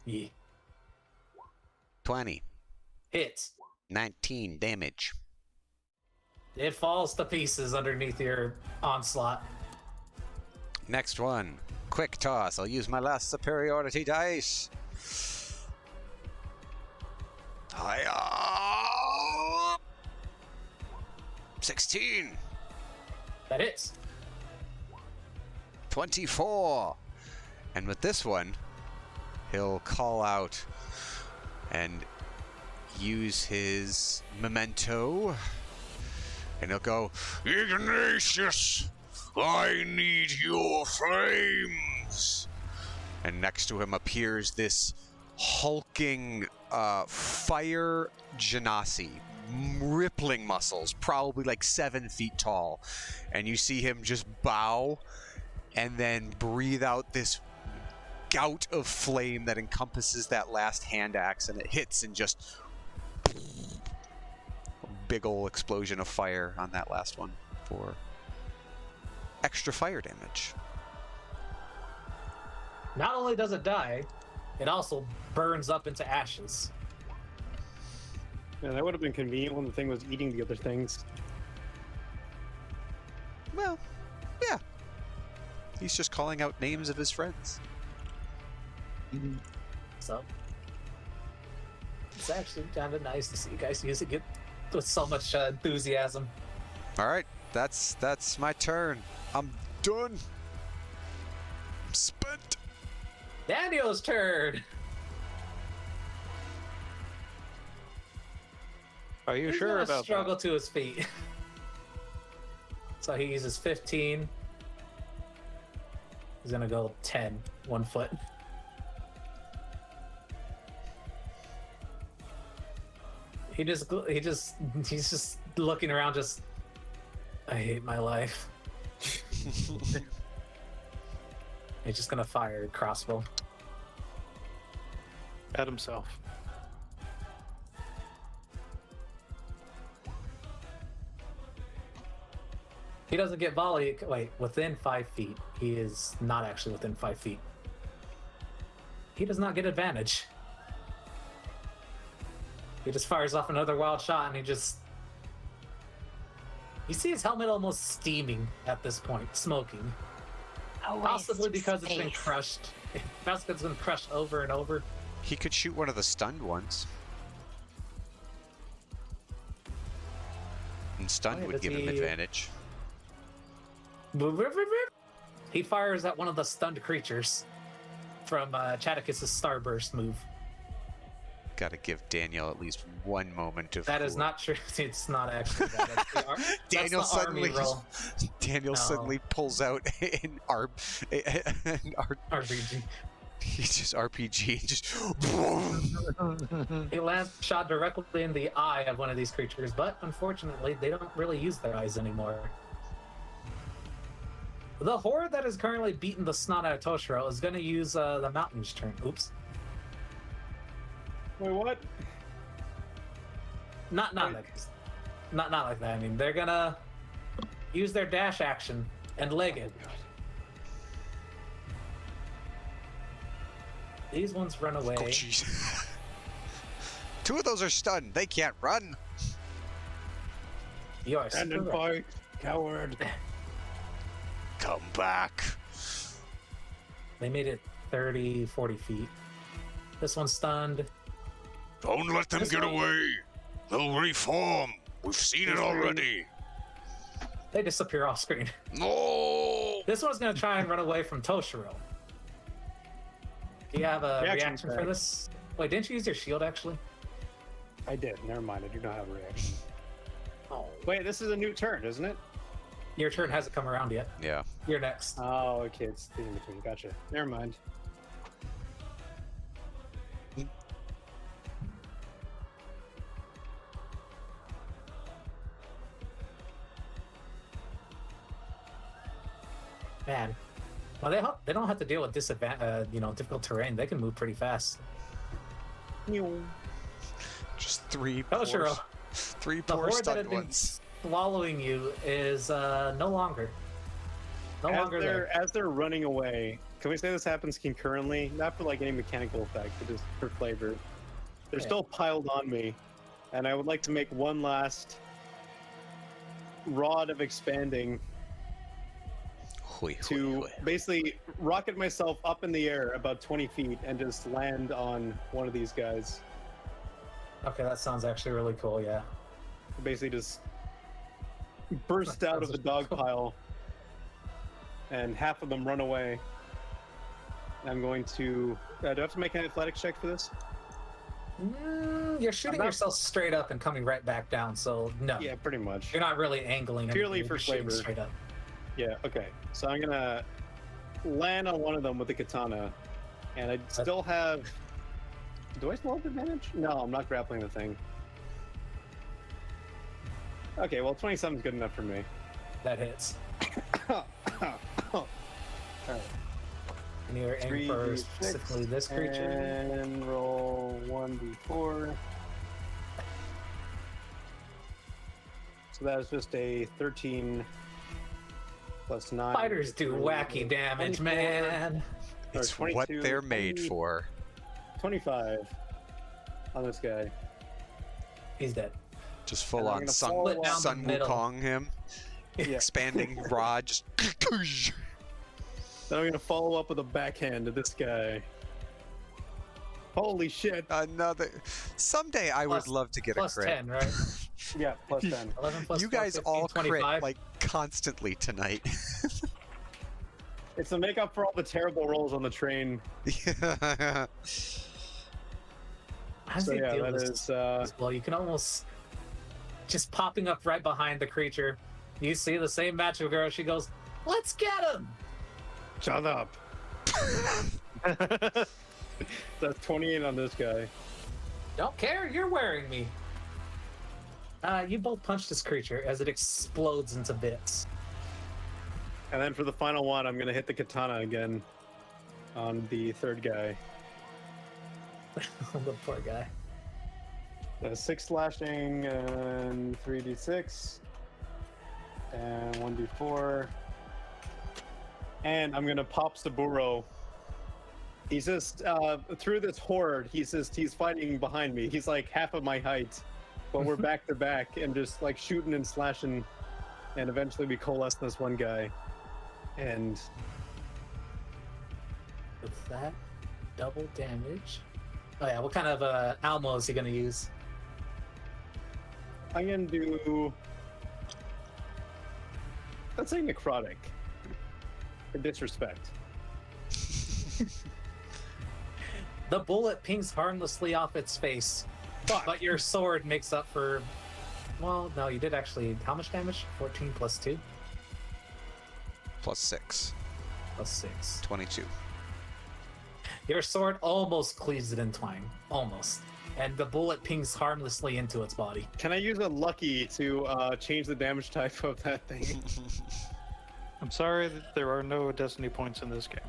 [SPEAKER 1] Yeah.
[SPEAKER 2] 20.
[SPEAKER 1] Hits.
[SPEAKER 2] 19 damage.
[SPEAKER 1] It falls to pieces underneath your onslaught.
[SPEAKER 2] Next one. Quick toss. I'll use my last superiority dice. Hiya! 16.
[SPEAKER 1] That hits.
[SPEAKER 2] 24. And with this one, he'll call out and use his memento. And he'll go, Ignatius, I need your flames. And next to him appears this hulking fire genasi, rippling muscles, probably like 7 feet tall. And you see him just bow and then breathe out this gout of flame that encompasses that last hand axe, and it hits and just a big ol' explosion of fire on that last one for extra fire damage.
[SPEAKER 1] Not only does it die, it also burns up into ashes.
[SPEAKER 5] Yeah, that would have been convenient when the thing was eating the other things.
[SPEAKER 2] Well, yeah. He's just calling out names of his friends.
[SPEAKER 1] So it's actually kind of nice to see you guys using it with so much enthusiasm.
[SPEAKER 2] All right, that's my turn. I'm done. I'm spent.
[SPEAKER 1] Daniel's turn.
[SPEAKER 3] Are you
[SPEAKER 1] He's
[SPEAKER 3] sure
[SPEAKER 1] gonna
[SPEAKER 3] about
[SPEAKER 1] struggle to his feet. So he uses 15. He's gonna go 10, 1 foot. He's just looking around, just, I hate my life. He's just gonna fire a crossbow.
[SPEAKER 3] at himself?
[SPEAKER 1] He doesn't get volley. Wait, within 5 feet. He is not actually within 5 feet. He does not get advantage. He just fires off another wild shot, and he just... You see his helmet almost steaming at this point, smoking. Possibly because it's been crushed. Possibly it's been crushed over and over.
[SPEAKER 2] He could shoot one of the stunned ones. And stunned
[SPEAKER 1] Oh, yeah,
[SPEAKER 2] would
[SPEAKER 1] does
[SPEAKER 2] give him
[SPEAKER 1] he-
[SPEAKER 2] advantage.
[SPEAKER 1] He fires at one of the stunned creatures from Chaticus's Starburst move.
[SPEAKER 2] Gotta give Daniel at least one moment of
[SPEAKER 1] That is
[SPEAKER 2] cool-
[SPEAKER 1] not true. It's not actually that. That's the
[SPEAKER 2] Daniel
[SPEAKER 1] that's the army
[SPEAKER 2] suddenly
[SPEAKER 1] roll.
[SPEAKER 2] Daniel
[SPEAKER 1] No.
[SPEAKER 2] suddenly pulls out an
[SPEAKER 1] RPG.
[SPEAKER 2] he just RPG and just
[SPEAKER 1] He lands shot directly in the eye of one of these creatures, but unfortunately, they don't really use their eyes anymore. The horde that is currently beating the snot out of Toshiro is going to use the mountain's turn. Oops.
[SPEAKER 5] Wait, what?
[SPEAKER 1] Not like like that. I mean, they're gonna use their dash action and leg it. These ones run away.
[SPEAKER 2] Oh jeez. Two of those are stunned. They can't run.
[SPEAKER 1] You are
[SPEAKER 5] Stand and
[SPEAKER 1] super right.
[SPEAKER 5] fight, coward.
[SPEAKER 2] Come back.
[SPEAKER 1] They made it 30, 40 feet. This one's stunned.
[SPEAKER 2] Don't let them
[SPEAKER 1] This
[SPEAKER 2] get
[SPEAKER 1] one-
[SPEAKER 2] away. They'll reform. We've seen it already.
[SPEAKER 1] They disappear off screen.
[SPEAKER 2] No.
[SPEAKER 1] This one's gonna try and run away from Toshiro. Do you have a
[SPEAKER 5] Reaction
[SPEAKER 1] reaction for
[SPEAKER 5] attack.
[SPEAKER 1] this? Wait, didn't you use your shield actually?
[SPEAKER 5] I did. Never mind. I do not have a reaction.
[SPEAKER 1] Oh.
[SPEAKER 5] Wait, this is a new turn, isn't it?
[SPEAKER 1] Your turn hasn't come around yet.
[SPEAKER 2] Yeah.
[SPEAKER 1] You're next.
[SPEAKER 5] Oh, okay. It's in between. Gotcha. Never mind.
[SPEAKER 1] Man. Well, they don't have to deal with difficult terrain. They can move pretty fast.
[SPEAKER 2] Just three
[SPEAKER 1] Oh,
[SPEAKER 2] poor,
[SPEAKER 1] sure.
[SPEAKER 2] three
[SPEAKER 1] The
[SPEAKER 2] poor
[SPEAKER 1] horde that
[SPEAKER 2] stunned
[SPEAKER 1] had been
[SPEAKER 2] ones.
[SPEAKER 1] swallowing you is no longer. No longer there.
[SPEAKER 5] As they're running away, can we say this happens concurrently? Not for like any mechanical effect, but just for flavor. They're
[SPEAKER 1] Yeah.
[SPEAKER 5] still piled on me, and I would like to make one last rod of expanding
[SPEAKER 2] Hui, hui,
[SPEAKER 5] to
[SPEAKER 2] hui.
[SPEAKER 5] basically rocket myself up in the air about 20 feet and just land on one of these guys.
[SPEAKER 1] Okay, that sounds actually really cool. Yeah.
[SPEAKER 5] Basically, just burst out of the dog pile, and half of them run away. I'm going to. Do I have to make an athletics check for this?
[SPEAKER 1] You're shooting yourself straight up and coming right back down, so no.
[SPEAKER 5] Yeah, pretty much.
[SPEAKER 1] You're not really angling.
[SPEAKER 5] Purely
[SPEAKER 1] anything,
[SPEAKER 5] for
[SPEAKER 1] you're shooting
[SPEAKER 5] flavor.
[SPEAKER 1] Straight up.
[SPEAKER 5] Yeah. Okay. So I'm gonna land on one of them with the katana, and I still have. Do I still have advantage? No, I'm not grappling the thing. Okay, well, 27 is good enough for me.
[SPEAKER 1] That hits.
[SPEAKER 5] Alright.
[SPEAKER 1] And you're aiming for specifically this creature.
[SPEAKER 5] And roll 1d4. So that is just a 13 plus 9.
[SPEAKER 1] Fighters do wacky damage,
[SPEAKER 5] 24.
[SPEAKER 1] man.
[SPEAKER 5] Or
[SPEAKER 2] It's what
[SPEAKER 5] 22,
[SPEAKER 2] they're made
[SPEAKER 5] 20,
[SPEAKER 2] for.
[SPEAKER 5] 25 on this guy.
[SPEAKER 1] He's dead.
[SPEAKER 2] Just full
[SPEAKER 5] And I'm
[SPEAKER 2] on
[SPEAKER 5] gonna
[SPEAKER 2] Sun,
[SPEAKER 5] follow up-
[SPEAKER 2] Sun
[SPEAKER 1] middle.
[SPEAKER 2] Wukong him.
[SPEAKER 5] Yeah.
[SPEAKER 2] Expanding rod. Just
[SPEAKER 5] Then I'm gonna follow up with a backhand to this guy. Holy shit!
[SPEAKER 2] another. Someday I
[SPEAKER 1] Plus-
[SPEAKER 2] would love to get a
[SPEAKER 1] Plus
[SPEAKER 2] crit.
[SPEAKER 1] 10, right?
[SPEAKER 5] Yeah, plus 10.
[SPEAKER 1] 11 plus
[SPEAKER 2] You
[SPEAKER 1] 4,
[SPEAKER 2] guys
[SPEAKER 1] 15,
[SPEAKER 2] all crit
[SPEAKER 1] 25.
[SPEAKER 2] like constantly tonight.
[SPEAKER 5] It's to make up for all the terrible rolls on the train.
[SPEAKER 2] Yeah.
[SPEAKER 1] How does
[SPEAKER 5] So
[SPEAKER 1] he
[SPEAKER 5] yeah,
[SPEAKER 1] deal
[SPEAKER 5] that
[SPEAKER 1] with
[SPEAKER 5] is.
[SPEAKER 1] this blow? You can almost just popping up right behind the creature. You see the same magical girl. She goes, "Let's get him!"
[SPEAKER 5] Shut up. That's 28 on this guy.
[SPEAKER 1] Don't care. You're wearing me. You both punch this creature as it explodes into bits.
[SPEAKER 5] And then for the final one, I'm gonna hit the katana again on the third guy.
[SPEAKER 1] The poor guy.
[SPEAKER 5] 6 slashing and 3d6 and 1d4. And I'm gonna pop Saburo. He's just through this horde. He's fighting behind me. He's like half of my height, but we're back to back and just like shooting and slashing. And eventually we coalesce this one guy. And
[SPEAKER 1] With that, double damage. Oh yeah, what kind of Almo is he gonna use?
[SPEAKER 5] I'm gonna do. Let's say necrotic. For disrespect.
[SPEAKER 1] The bullet pings harmlessly off its face, but your sword makes up for. Well, no, you did actually. How much damage? 14 plus 2?
[SPEAKER 2] Plus 6.
[SPEAKER 1] Plus 6.
[SPEAKER 2] 22.
[SPEAKER 1] Your sword almost cleaves it in twine. Almost. And the bullet pings harmlessly into its body.
[SPEAKER 5] Can I use a lucky to change the damage type of that thing?
[SPEAKER 3] I'm sorry that there are no destiny points in this game.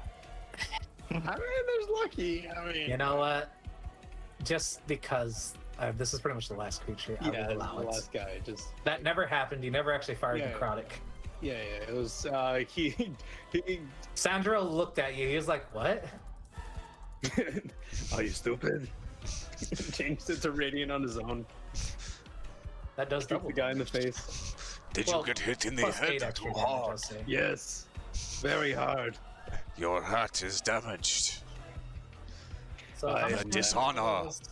[SPEAKER 5] I mean, there's lucky. I mean,
[SPEAKER 1] You know what? Just because this is pretty much the last creature, I
[SPEAKER 5] yeah,
[SPEAKER 1] will allow
[SPEAKER 5] the
[SPEAKER 1] it.
[SPEAKER 5] last guy just.
[SPEAKER 1] That never happened. You never actually fired
[SPEAKER 5] Yeah.
[SPEAKER 1] necrotic.
[SPEAKER 5] Yeah, it was. He
[SPEAKER 1] Sandro looked at you. He was like, "What?"
[SPEAKER 5] Are you stupid? Changed it to radiant on his own.
[SPEAKER 1] That does
[SPEAKER 5] Kicked
[SPEAKER 1] double
[SPEAKER 5] the guy in the
[SPEAKER 1] damage.
[SPEAKER 5] face.
[SPEAKER 2] Did
[SPEAKER 1] Well,
[SPEAKER 2] you get hit in the
[SPEAKER 1] Plus
[SPEAKER 2] head
[SPEAKER 1] 8 extra
[SPEAKER 2] too
[SPEAKER 1] damage, I'll
[SPEAKER 2] hard?
[SPEAKER 1] say.
[SPEAKER 5] Yes, very hard.
[SPEAKER 2] Your hat is damaged.
[SPEAKER 1] So
[SPEAKER 5] I
[SPEAKER 1] how much
[SPEAKER 5] am
[SPEAKER 1] damage
[SPEAKER 2] dishonor.
[SPEAKER 1] was-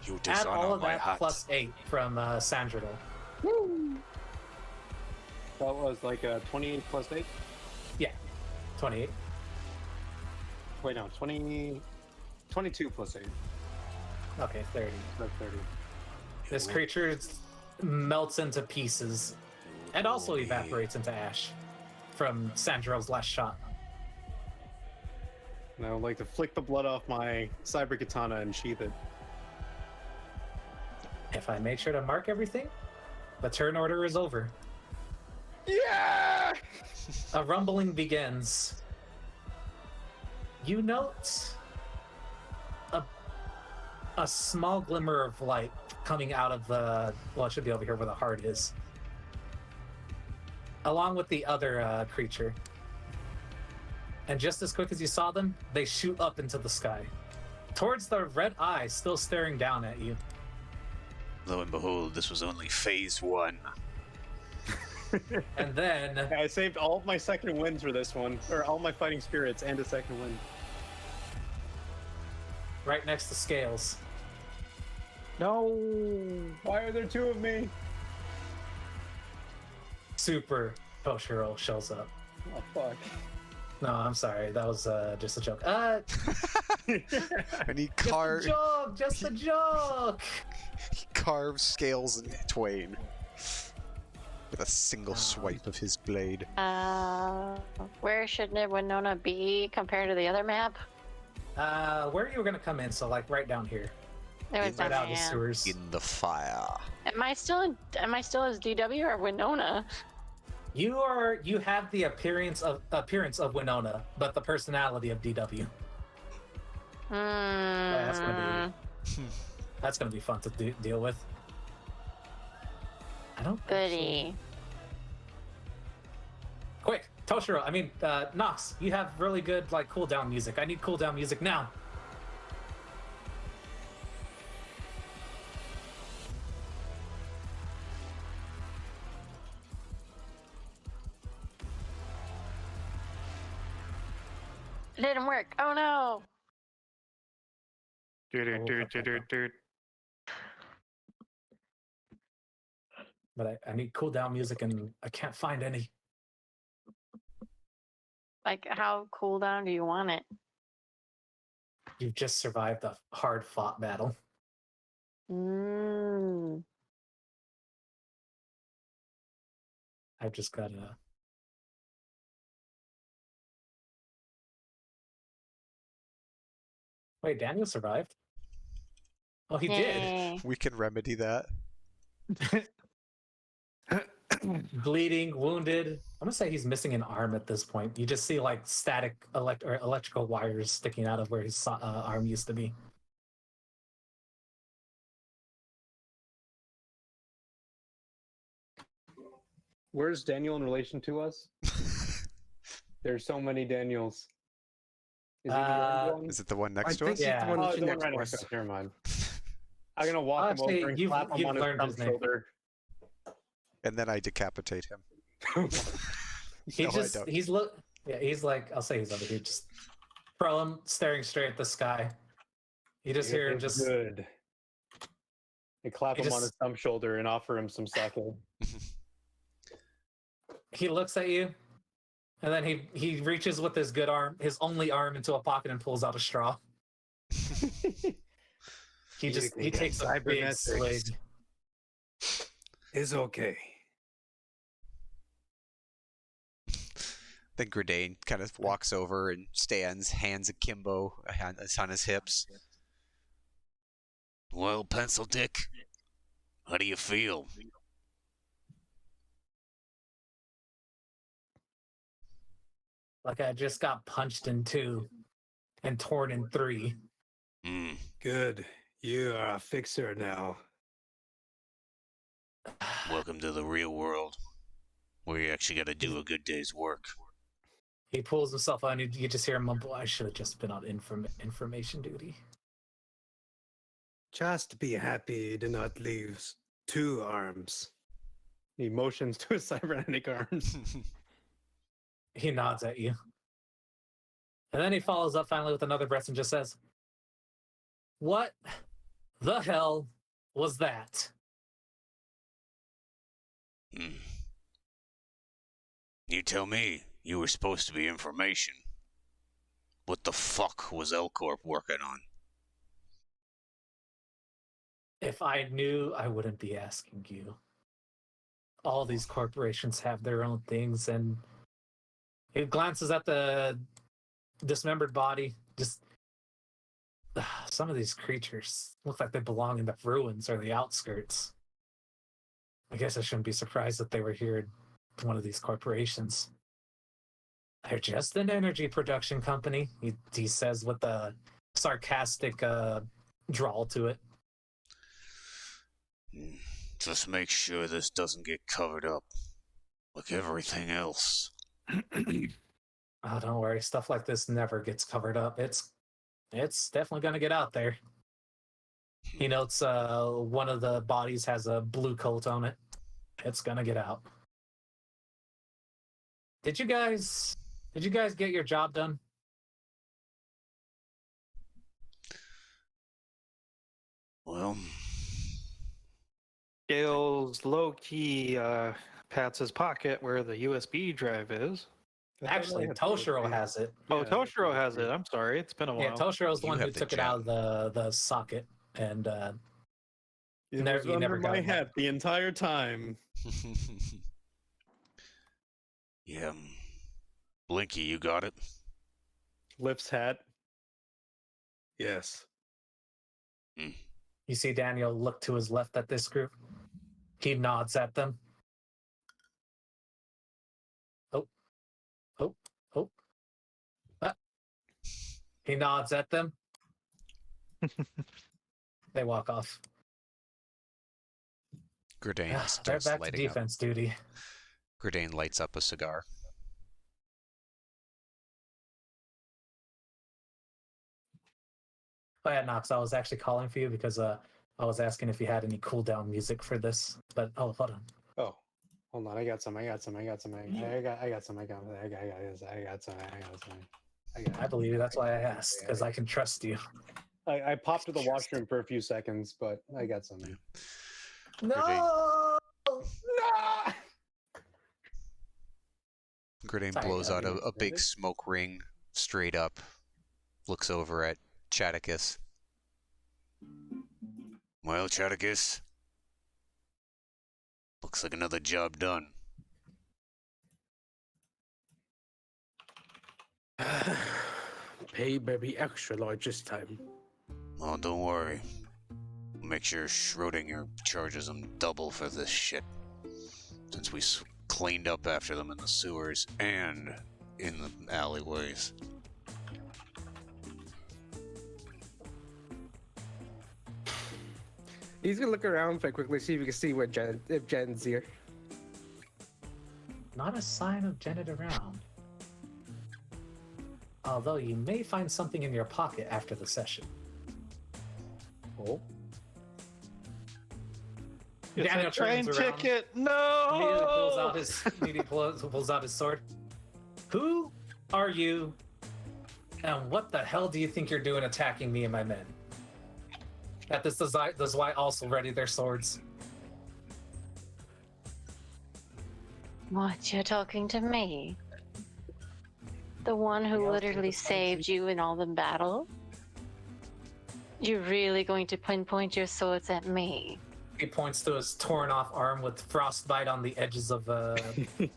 [SPEAKER 2] You
[SPEAKER 1] Add
[SPEAKER 2] dishonor
[SPEAKER 1] all of
[SPEAKER 2] my
[SPEAKER 1] that
[SPEAKER 2] hat.
[SPEAKER 1] plus 8 from Sandro.
[SPEAKER 5] That was like 28 plus 8.
[SPEAKER 1] 28.
[SPEAKER 5] Wait, no, 22 plus 8.
[SPEAKER 1] Okay, 30.
[SPEAKER 5] That's 30.
[SPEAKER 1] This creature melts into pieces and also evaporates into ash from Sandro's last shot.
[SPEAKER 5] And I would like to flick the blood off my cyber katana and sheath it.
[SPEAKER 1] If I make sure to mark everything, the turn order is over.
[SPEAKER 5] Yeah!
[SPEAKER 1] A rumbling begins. You note a small glimmer of light coming out of the. Well, it should be over here where the heart is. Along with the other creature. And just as quick as you saw them, they shoot up into the sky. Towards the red eye still staring down at you.
[SPEAKER 2] Lo and behold, this was only phase 1.
[SPEAKER 1] And then
[SPEAKER 5] I saved all of my second wins for this one, or all my fighting spirits and a second win.
[SPEAKER 1] right next to Scales,
[SPEAKER 5] No! Why are there two of me?
[SPEAKER 1] Super Toshiro shows up.
[SPEAKER 5] Oh, fuck.
[SPEAKER 1] No, I'm sorry. That was just a joke.
[SPEAKER 2] And he
[SPEAKER 1] Just a joke!
[SPEAKER 2] he carves Scales in twain with a single swipe of his blade.
[SPEAKER 4] Where should Winona be compared to the other map?
[SPEAKER 1] Where are you gonna come in? So, like, right down here.
[SPEAKER 4] There was
[SPEAKER 1] Right out the
[SPEAKER 4] Diane.
[SPEAKER 1] sewers.
[SPEAKER 2] In the fire.
[SPEAKER 4] Am I still as DW or Winona?
[SPEAKER 1] You have the appearance of Winona, but the personality of DW. That's gonna be fun to deal with. I don't
[SPEAKER 4] Goody.
[SPEAKER 1] Quick, Toshiro, Nox, you have really good, like, cooldown music. I need cooldown music now.
[SPEAKER 4] It didn't work. Oh no.
[SPEAKER 1] But I need cooldown music, and I can't find any.
[SPEAKER 4] Like, how cool down do you want it?
[SPEAKER 1] You've just survived a hard-fought battle. I've just gotta... Wait, Daniel survived? Oh, he did.
[SPEAKER 4] Yay.
[SPEAKER 2] We can remedy that.
[SPEAKER 1] Bleeding, wounded. I'm gonna say he's missing an arm at this point. You just see, like, static electrical wires sticking out of where his arm used to be.
[SPEAKER 5] Where's Daniel in relation to us? There's so many Daniels. Is he the orange one?
[SPEAKER 2] Is it the one
[SPEAKER 6] I
[SPEAKER 2] next to
[SPEAKER 6] think
[SPEAKER 2] us?
[SPEAKER 6] he's
[SPEAKER 1] Yeah.
[SPEAKER 6] the one
[SPEAKER 5] Oh,
[SPEAKER 6] that's
[SPEAKER 5] the one
[SPEAKER 6] next
[SPEAKER 5] right
[SPEAKER 6] to
[SPEAKER 5] next
[SPEAKER 6] us.
[SPEAKER 5] to us. Never mind. I'm gonna walk him
[SPEAKER 1] Actually,
[SPEAKER 5] over and
[SPEAKER 1] you've
[SPEAKER 5] clap him on his
[SPEAKER 1] learned his
[SPEAKER 5] thumb
[SPEAKER 1] name.
[SPEAKER 5] shoulder.
[SPEAKER 2] And then I decapitate him.
[SPEAKER 1] He
[SPEAKER 2] No, I
[SPEAKER 1] just
[SPEAKER 2] don't.
[SPEAKER 1] he's like, I'll say he's over here, just prone, staring straight at the sky. You just hear him
[SPEAKER 5] It's
[SPEAKER 1] just
[SPEAKER 5] good. And clap
[SPEAKER 1] He
[SPEAKER 5] him on
[SPEAKER 1] just-
[SPEAKER 5] his thumb shoulder and offer him some sake.
[SPEAKER 1] he looks at you, and then he reaches with his good arm, his only arm, into a pocket and pulls out a straw. He takes a big swig.
[SPEAKER 5] It's okay.
[SPEAKER 2] Then Gradane kind of walks over and stands, hands akimbo on his hips.
[SPEAKER 7] Well, Pencil Dick, how do you feel?
[SPEAKER 1] Like I just got punched in two and torn in three.
[SPEAKER 7] Hmm.
[SPEAKER 5] Good. You are a fixer now.
[SPEAKER 7] Welcome to the real world, where you actually got to do a good day's work.
[SPEAKER 1] He pulls himself out, and you just hear him mumble, "I should have just been on information duty."
[SPEAKER 5] Just be happy to not lose two arms. He motions to his cybernetic arms.
[SPEAKER 1] He nods at you. And then he follows up finally with another breath and just says, "What the hell was that?"
[SPEAKER 7] Hmm. You tell me. You were supposed to be information. What the fuck was L-Corp working on?
[SPEAKER 1] If I knew, I wouldn't be asking you. All these corporations have their own things, and he glances at the dismembered body. Just some of these creatures look like they belong in the ruins or the outskirts. I guess I shouldn't be surprised that they were here in one of these corporations. They're just an energy production company, he says with a sarcastic drawl to it.
[SPEAKER 7] Just make sure this doesn't get covered up like everything else.
[SPEAKER 1] Oh, don't worry. Stuff like this never gets covered up. It's definitely going to get out there. He notes one of the bodies has a blue coat on it. It's going to get out. Did you guys get your job done?
[SPEAKER 7] Well,
[SPEAKER 3] Gale's low key pats his pocket where the USB drive is.
[SPEAKER 1] Actually, Toshiro has it.
[SPEAKER 3] Oh, Toshiro has it. I'm sorry, it's been a while.
[SPEAKER 1] Yeah, Toshiro's the
[SPEAKER 2] You
[SPEAKER 1] one who
[SPEAKER 2] have the
[SPEAKER 1] took it out of the socket, and
[SPEAKER 5] It
[SPEAKER 1] Never-
[SPEAKER 5] was
[SPEAKER 1] you
[SPEAKER 5] under
[SPEAKER 1] never got
[SPEAKER 5] my
[SPEAKER 1] it.
[SPEAKER 5] hat the entire time.
[SPEAKER 7] Yeah. Blinky, you got it?
[SPEAKER 5] Lifts hat. Yes.
[SPEAKER 1] you see Daniel look to his left at this group. He nods at them. Oh. Ah. He nods at them. They walk off.
[SPEAKER 2] Gridane
[SPEAKER 1] They're
[SPEAKER 2] starts
[SPEAKER 1] back to
[SPEAKER 2] lighting up.
[SPEAKER 1] defense duty.
[SPEAKER 2] Gridane lights up a cigar.
[SPEAKER 1] Oh yeah, Knox, I was actually calling for you because I was asking if you had any cooldown music for this. But hold on.
[SPEAKER 5] Oh, hold on. I got some. I got some. I got some. I got some. I got some.
[SPEAKER 1] I believe you. That's why I asked, because I can trust you.
[SPEAKER 5] I popped to the washroom for a few seconds, but I got some.
[SPEAKER 1] No!
[SPEAKER 2] Gridane
[SPEAKER 1] Sorry,
[SPEAKER 2] blows out
[SPEAKER 5] Gridane.
[SPEAKER 2] a big smoke ring straight up, looks over at Chaticus.
[SPEAKER 7] Well, Chaticus, looks like another job done.
[SPEAKER 6] Pay baby extra large this time.
[SPEAKER 7] Oh, don't worry. Make sure Schrodinger charges them double for this shit. Since we cleaned up after them in the sewers and in the alleyways.
[SPEAKER 6] He's gonna look around very quickly, see if he can see where if Jen's here.
[SPEAKER 1] Not a sign of Janet around. Although you may find something in your pocket after the session.
[SPEAKER 5] Oh,
[SPEAKER 3] It's
[SPEAKER 1] Daniel
[SPEAKER 3] a train
[SPEAKER 1] turns around,
[SPEAKER 3] ticket.
[SPEAKER 1] Immediately pulls
[SPEAKER 3] No.
[SPEAKER 1] out his pulls out his sword. Who are you? And what the hell do you think you're doing attacking me and my men? At this, the Zwei also ready their swords.
[SPEAKER 4] What, you're talking to me? The one who
[SPEAKER 1] Yeah,
[SPEAKER 4] literally
[SPEAKER 1] it's like
[SPEAKER 4] saved you in all the battle? You're really going to pinpoint your swords at me?
[SPEAKER 1] He points to his torn off arm with frostbite on the edges of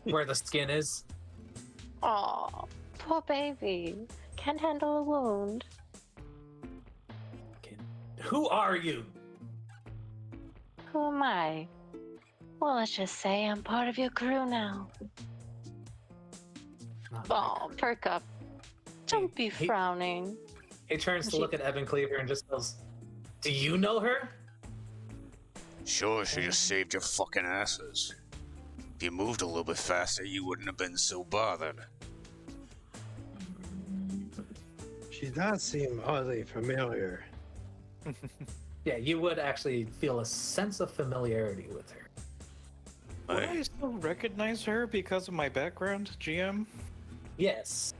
[SPEAKER 1] where the skin is.
[SPEAKER 4] Aw, poor baby. Can't handle a wound.
[SPEAKER 1] Who are you?
[SPEAKER 4] Who am I? Well, let's just say I'm part of your crew now.
[SPEAKER 1] Not my
[SPEAKER 4] Oh,
[SPEAKER 1] crew.
[SPEAKER 4] perk up. Don't be
[SPEAKER 1] He-
[SPEAKER 4] frowning.
[SPEAKER 1] He turns to look at Evan Cleaver and just goes, "Do you know her?"
[SPEAKER 7] Sure, she just saved your fucking asses. If you moved a little bit faster, you wouldn't have been so bothered.
[SPEAKER 5] she does seem oddly familiar.
[SPEAKER 1] Yeah, you would actually feel a sense of familiarity with her.
[SPEAKER 3] Would
[SPEAKER 7] Hey,
[SPEAKER 3] I still recognize her because of my background, GM?
[SPEAKER 1] Yes,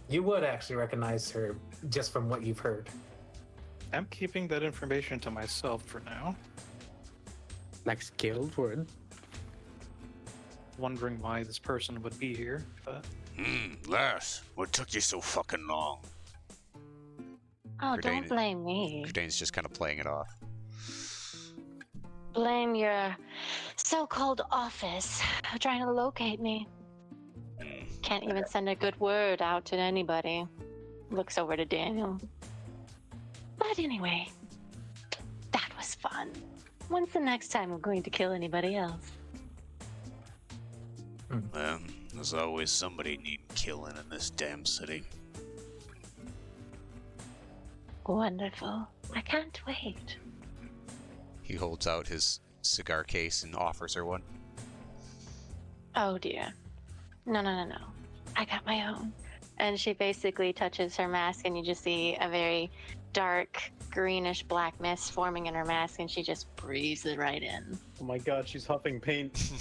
[SPEAKER 1] you would actually recognize her just from what you've heard.
[SPEAKER 3] I'm keeping that information to myself for now.
[SPEAKER 6] Next guild word.
[SPEAKER 3] Wondering why this person would be here, but
[SPEAKER 7] Lass, what took you so fucking long?
[SPEAKER 4] Oh,
[SPEAKER 2] Gridane-
[SPEAKER 4] don't blame me.
[SPEAKER 2] Gridane's just kind of playing it off.
[SPEAKER 4] Blame your so-called office for trying to locate me. Can't even send a good word out to anybody. Looks over to Daniel. But anyway, that was fun. When's the next time we're going to kill anybody else?
[SPEAKER 7] There's always somebody needing killing in this damn city.
[SPEAKER 4] Wonderful. I can't wait.
[SPEAKER 2] He holds out his cigar case and offers her one.
[SPEAKER 4] Oh dear. No. I got my own. And she basically touches her mask, and you just see a very dark greenish black mist forming in her mask, and she just breathes it right in.
[SPEAKER 5] Oh my god, she's huffing paint.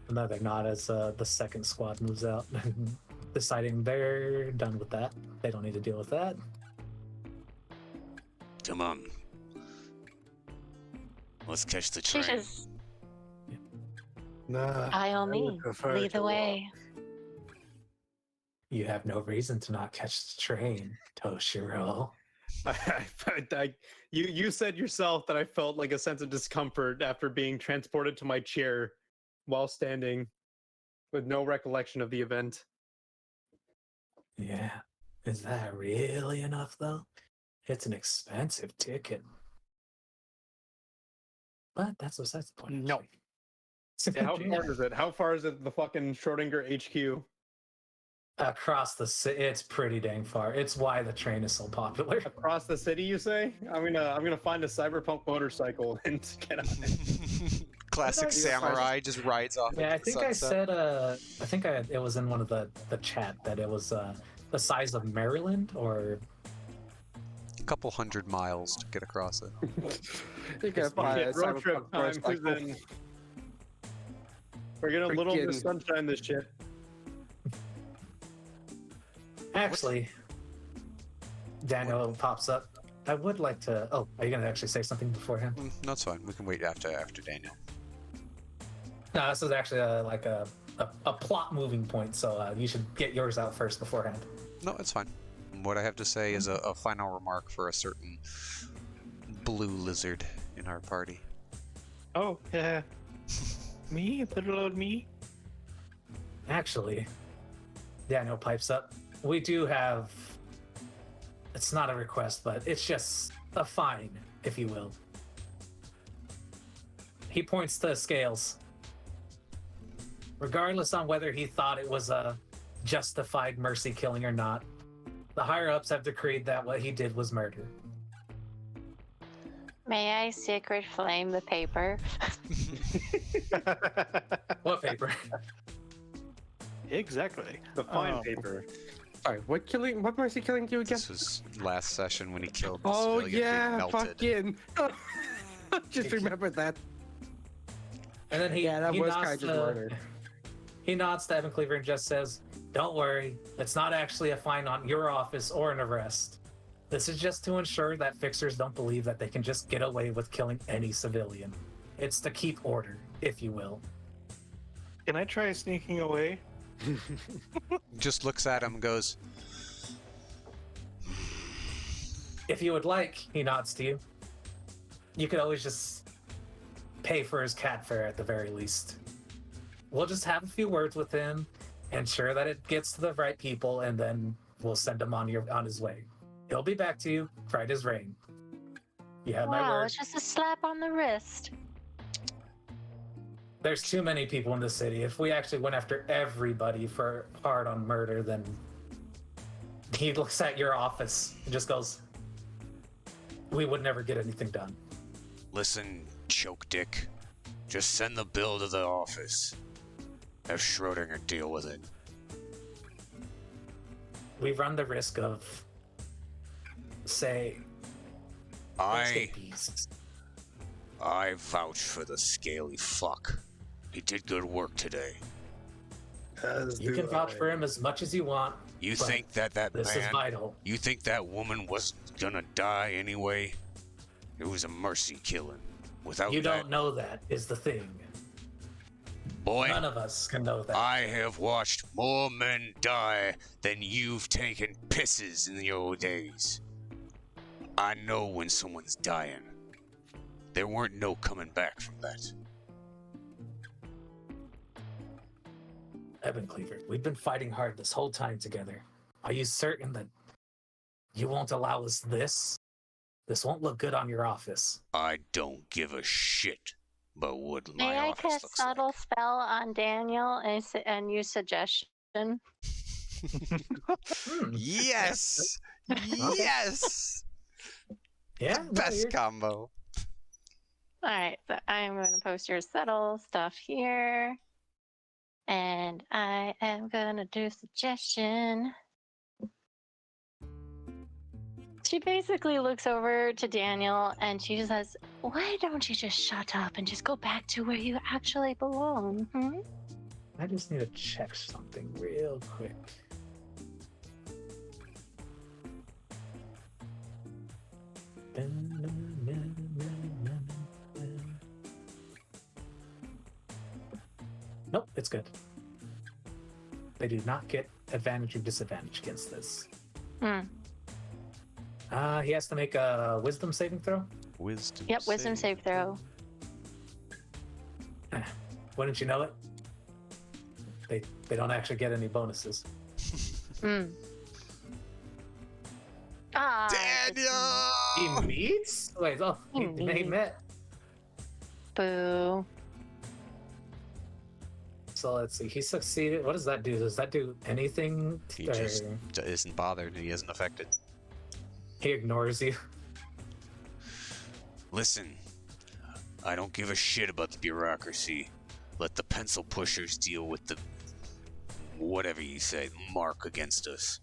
[SPEAKER 1] Another nod as the second squad moves out, deciding they're done with that. They don't need to deal with that.
[SPEAKER 7] Come on. Let's catch the
[SPEAKER 4] She
[SPEAKER 7] train.
[SPEAKER 4] just,
[SPEAKER 5] Nah,
[SPEAKER 4] by all
[SPEAKER 5] would
[SPEAKER 4] means,
[SPEAKER 5] prefer
[SPEAKER 4] lead the
[SPEAKER 5] to
[SPEAKER 4] way.
[SPEAKER 1] You have no reason to not catch the train, Toshiro.
[SPEAKER 5] You said yourself that I felt like a sense of discomfort after being transported to my chair while standing with no recollection of the event.
[SPEAKER 1] Yeah. Is that really enough, though? It's an expensive ticket. But that's besides the point.
[SPEAKER 3] No.
[SPEAKER 1] actually.
[SPEAKER 5] Yeah, how far is it? How far is it the fucking Schrodinger HQ?
[SPEAKER 1] Across the city, it's pretty dang far. It's why the train is so popular.
[SPEAKER 5] Across the city, you say? I'm gonna find a cyberpunk motorcycle and get on it.
[SPEAKER 2] Classic
[SPEAKER 1] What did I-
[SPEAKER 2] samurai just rides off.
[SPEAKER 1] Yeah, I
[SPEAKER 2] into the
[SPEAKER 1] think I
[SPEAKER 2] sunset.
[SPEAKER 1] said, it was in one of the chat that it was the size of Maryland, or
[SPEAKER 2] A couple 100 miles to get across it.
[SPEAKER 6] You can buy a
[SPEAKER 5] Shit, road trip
[SPEAKER 6] cyberpunk
[SPEAKER 5] time. Who's
[SPEAKER 6] motorcycle.
[SPEAKER 5] in? We're getting a little bit of
[SPEAKER 6] Freaking-
[SPEAKER 5] sunshine this shit.
[SPEAKER 1] actually, Daniel pops up. I would like to. Oh, are you gonna actually say something beforehand?
[SPEAKER 2] No, it's fine. We can wait after Daniel.
[SPEAKER 1] No, this is actually like a plot moving point, so you should get yours out first beforehand.
[SPEAKER 2] No, it's fine. What I have to say is a final remark for a certain blue lizard in our party.
[SPEAKER 3] Oh, yeah. Me? Little old me?
[SPEAKER 1] Actually, Daniel pipes up. We do have. It's not a request, but it's just a fine, if you will. He points to scales. Regardless on whether he thought it was a justified mercy killing or not, the higher ups have decreed that what he did was murder.
[SPEAKER 4] May I sacred flame the paper?
[SPEAKER 1] What paper?
[SPEAKER 3] Exactly.
[SPEAKER 5] The fine
[SPEAKER 3] Oh.
[SPEAKER 5] paper.
[SPEAKER 6] Sorry, what killing? What mercy killing do you again?
[SPEAKER 2] This was last session when he killed the
[SPEAKER 6] Oh
[SPEAKER 2] civilian being
[SPEAKER 6] yeah,
[SPEAKER 2] melted.
[SPEAKER 6] fucking. Just remembered that.
[SPEAKER 1] And then he,
[SPEAKER 6] Yeah, that
[SPEAKER 1] he
[SPEAKER 6] was
[SPEAKER 1] nods
[SPEAKER 6] kind of
[SPEAKER 1] to-
[SPEAKER 6] murder.
[SPEAKER 1] He nods to Evan Cleaver and just says, "Don't worry, it's not actually a fine on your office or an arrest. This is just to ensure that fixers don't believe that they can just get away with killing any civilian. It's to keep order, if you will."
[SPEAKER 3] Can I try sneaking away?
[SPEAKER 2] Just looks at him and goes,
[SPEAKER 1] If you would like, he nods to you. You could always just pay for his cat fare at the very least. We'll just have a few words with him, ensure that it gets to the right people, and then we'll send him on his way. He'll be back to you, bright as rain. You have my
[SPEAKER 4] Wow,
[SPEAKER 1] word.
[SPEAKER 4] it's just a slap on the wrist.
[SPEAKER 1] There's too many people in the city. If we actually went after everybody for hard on murder, then he looks at your office and just goes, "We would never get anything done."
[SPEAKER 7] Listen, choke dick. Just send the bill to the office. Have Schrodinger deal with it.
[SPEAKER 1] We run the risk of, say, escapees.
[SPEAKER 7] I vouch for the scaly fuck. He did good work today.
[SPEAKER 1] You can vouch for him as much as you want.
[SPEAKER 7] You
[SPEAKER 1] But
[SPEAKER 7] think that
[SPEAKER 1] This is
[SPEAKER 7] man,
[SPEAKER 1] vital.
[SPEAKER 7] you think that woman wasn't gonna die anyway? It was a mercy killing. Without
[SPEAKER 1] You
[SPEAKER 7] that,
[SPEAKER 1] don't know that is the thing.
[SPEAKER 7] boy,
[SPEAKER 1] None of us can know that.
[SPEAKER 7] I have watched more men die than you've taken pisses in the old days. I know when someone's dying. There weren't no coming back from that.
[SPEAKER 1] Evan Cleaver, we've been fighting hard this whole time together. Are you certain that you won't allow us this? This won't look good on your office.
[SPEAKER 7] I don't give a shit about what my
[SPEAKER 4] May I
[SPEAKER 7] office
[SPEAKER 4] cast
[SPEAKER 7] looks
[SPEAKER 4] subtle
[SPEAKER 7] like.
[SPEAKER 4] spell on Daniel and use suggestion?
[SPEAKER 2] yes! Yes!
[SPEAKER 1] Yeah, no,
[SPEAKER 2] Best
[SPEAKER 1] you're-
[SPEAKER 2] combo.
[SPEAKER 4] All right, so I am going to post your subtle stuff here. And I am going to do suggestion. She basically looks over to Daniel and she says, "Why don't you just shut up and just go back to where you actually belong? Hmm?
[SPEAKER 1] I just need to check something real quick. Nope, it's good. They do not get advantage or disadvantage against this.
[SPEAKER 4] Hmm.
[SPEAKER 1] He has to make a wisdom saving throw.
[SPEAKER 2] Wisdom.
[SPEAKER 4] Yep, wisdom save throw.
[SPEAKER 1] Wouldn't you know it? They don't actually get any bonuses.
[SPEAKER 4] Hmm. Ah.
[SPEAKER 2] Daniel.
[SPEAKER 1] He meets? Wait, oh,
[SPEAKER 4] He
[SPEAKER 1] they
[SPEAKER 4] meets.
[SPEAKER 1] met.
[SPEAKER 4] Boo.
[SPEAKER 1] So let's see. He succeeded. What does that do? Does that do anything?
[SPEAKER 2] He just isn't bothered. He isn't affected.
[SPEAKER 1] He ignores you.
[SPEAKER 7] Listen, I don't give a shit about the bureaucracy. Let the pencil pushers deal with the whatever you say, mark against us.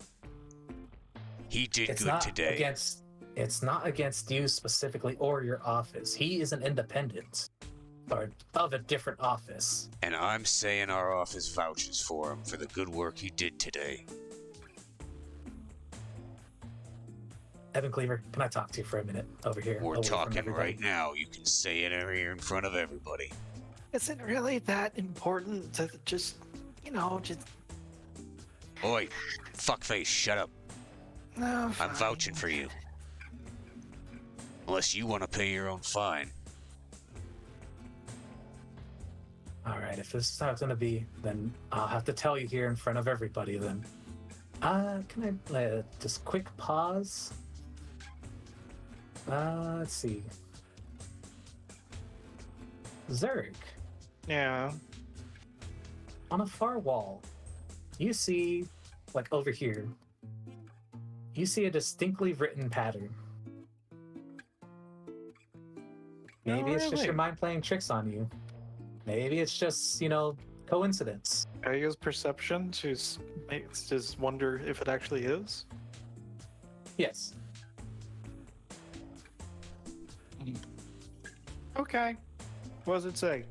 [SPEAKER 7] He did
[SPEAKER 1] It's
[SPEAKER 7] good
[SPEAKER 1] not
[SPEAKER 7] today.
[SPEAKER 1] against. It's not against you specifically or your office. He is an independent, or of a different office.
[SPEAKER 7] And I'm saying our office vouches for him for the good work he did today.
[SPEAKER 1] Evan Cleaver, can I talk to you for a minute over here?
[SPEAKER 7] We're
[SPEAKER 1] away from
[SPEAKER 7] talking
[SPEAKER 1] everybody?
[SPEAKER 7] right now. You can say it here in front of everybody.
[SPEAKER 3] Is it really that important to just, just...
[SPEAKER 7] Oi, fuckface, shut up.
[SPEAKER 3] No,
[SPEAKER 7] I'm
[SPEAKER 3] fine.
[SPEAKER 7] vouching for you. Unless you want to pay your own fine.
[SPEAKER 1] All right, if this is how it's gonna be, then I'll have to tell you here in front of everybody. Then, can I just quick pause? Let's see. Zerg,
[SPEAKER 3] Yeah.
[SPEAKER 1] on a far wall, you see, like over here, you see a distinctly written pattern. Maybe it's just
[SPEAKER 3] really?
[SPEAKER 1] your mind playing tricks on you. Maybe it's just, coincidence.
[SPEAKER 3] I use perception to just wonder if it actually is.
[SPEAKER 1] Yes.
[SPEAKER 3] Okay. What does it say?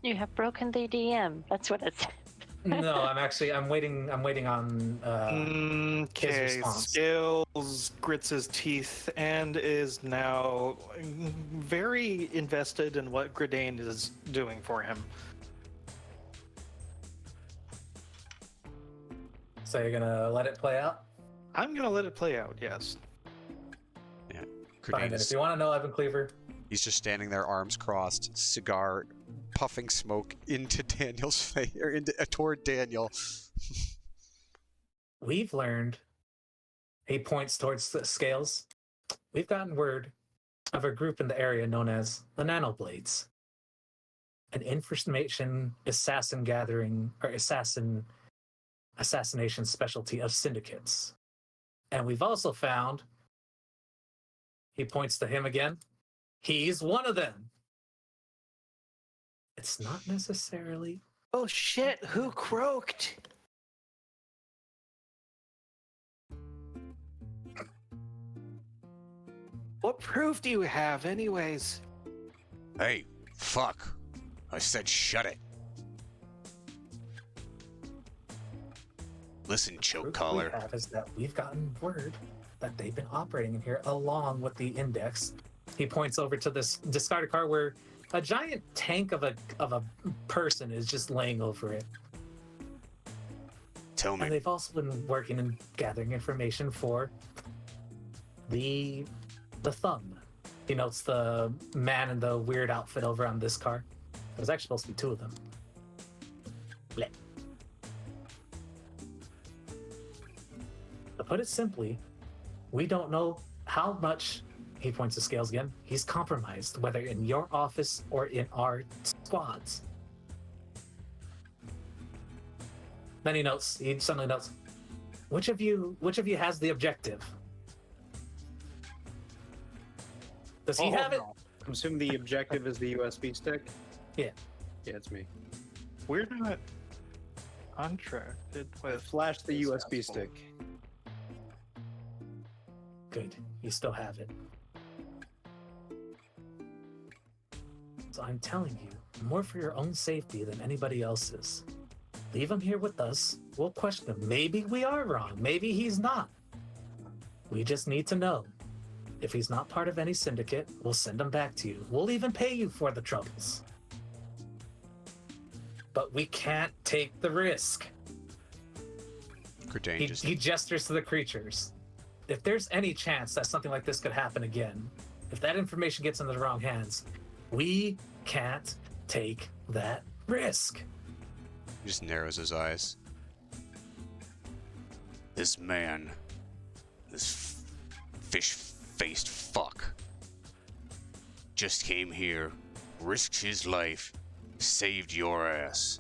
[SPEAKER 4] You have broken the DM. That's what it said.
[SPEAKER 1] No, I'm waiting on
[SPEAKER 3] Okay,
[SPEAKER 1] response.
[SPEAKER 3] Scales grits his teeth and is now very invested in what Gridane is doing for him.
[SPEAKER 1] So you're gonna let it play out?
[SPEAKER 3] I'm gonna let it play out, yes.
[SPEAKER 1] Fine, then. If you want to know Evan Cleaver,
[SPEAKER 2] He's just standing there, arms crossed, cigar, puffing smoke into Daniel's face, or toward Daniel.
[SPEAKER 1] we've learned. He points towards the scales. We've gotten word of a group in the area known as the Nanoblades, an information assassin gathering or assassination specialty of syndicates. And we've also found. He points to him again. He's one of them. It's not necessarily.
[SPEAKER 3] Oh shit, who croaked? What proof do you have, anyways?
[SPEAKER 7] Hey, fuck. I said shut it. Listen, choke
[SPEAKER 1] Proof
[SPEAKER 7] collar.
[SPEAKER 1] we have is that we've gotten word that they've been operating in here along with the index. He points over to this discarded car where a giant tank of a person is just laying over it.
[SPEAKER 7] Tell
[SPEAKER 1] And
[SPEAKER 7] me,
[SPEAKER 1] they've also been working and gathering information for the thumb. He notes the man in the weird outfit over on this car. There's actually supposed to be two of them. Blech. To put it simply, we don't know how much, he points to Scales again, he's compromised, whether in your office or in our squads. Then he suddenly notes, which of you has the objective? Does he have it?
[SPEAKER 5] No. I'm assuming the objective is the USB stick?
[SPEAKER 1] Yeah.
[SPEAKER 5] Yeah, it's me.
[SPEAKER 3] We're not contracted with.
[SPEAKER 5] Flash the
[SPEAKER 3] this
[SPEAKER 5] USB
[SPEAKER 3] asshole.
[SPEAKER 5] stick.
[SPEAKER 1] Good. You still have it. So I'm telling you, more for your own safety than anybody else's. Leave him here with us. We'll question him. Maybe we are wrong. Maybe he's not. We just need to know. If he's not part of any syndicate, we'll send him back to you. We'll even pay you for the troubles. But we can't take the risk. He gestures to the creatures. If there's any chance that something like this could happen again, if that information gets into the wrong hands, we can't take that risk.
[SPEAKER 2] He just narrows his eyes.
[SPEAKER 7] This man, this fish-faced fuck, just came here, risked his life, saved your ass.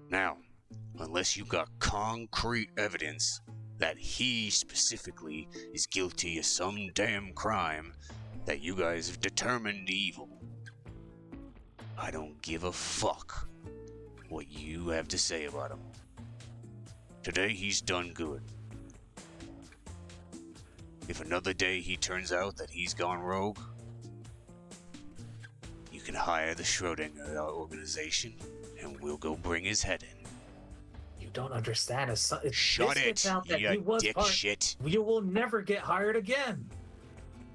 [SPEAKER 7] Now, unless you got concrete evidence that he specifically is guilty of some damn crime that you guys have determined evil, I don't give a fuck what you have to say about him. Today he's done good. If another day he turns out that he's gone rogue, you can hire the Schrodinger organization and we'll go bring his head in.
[SPEAKER 1] You don't understand.
[SPEAKER 7] Shut it, you dipshit.
[SPEAKER 1] You will never get hired again.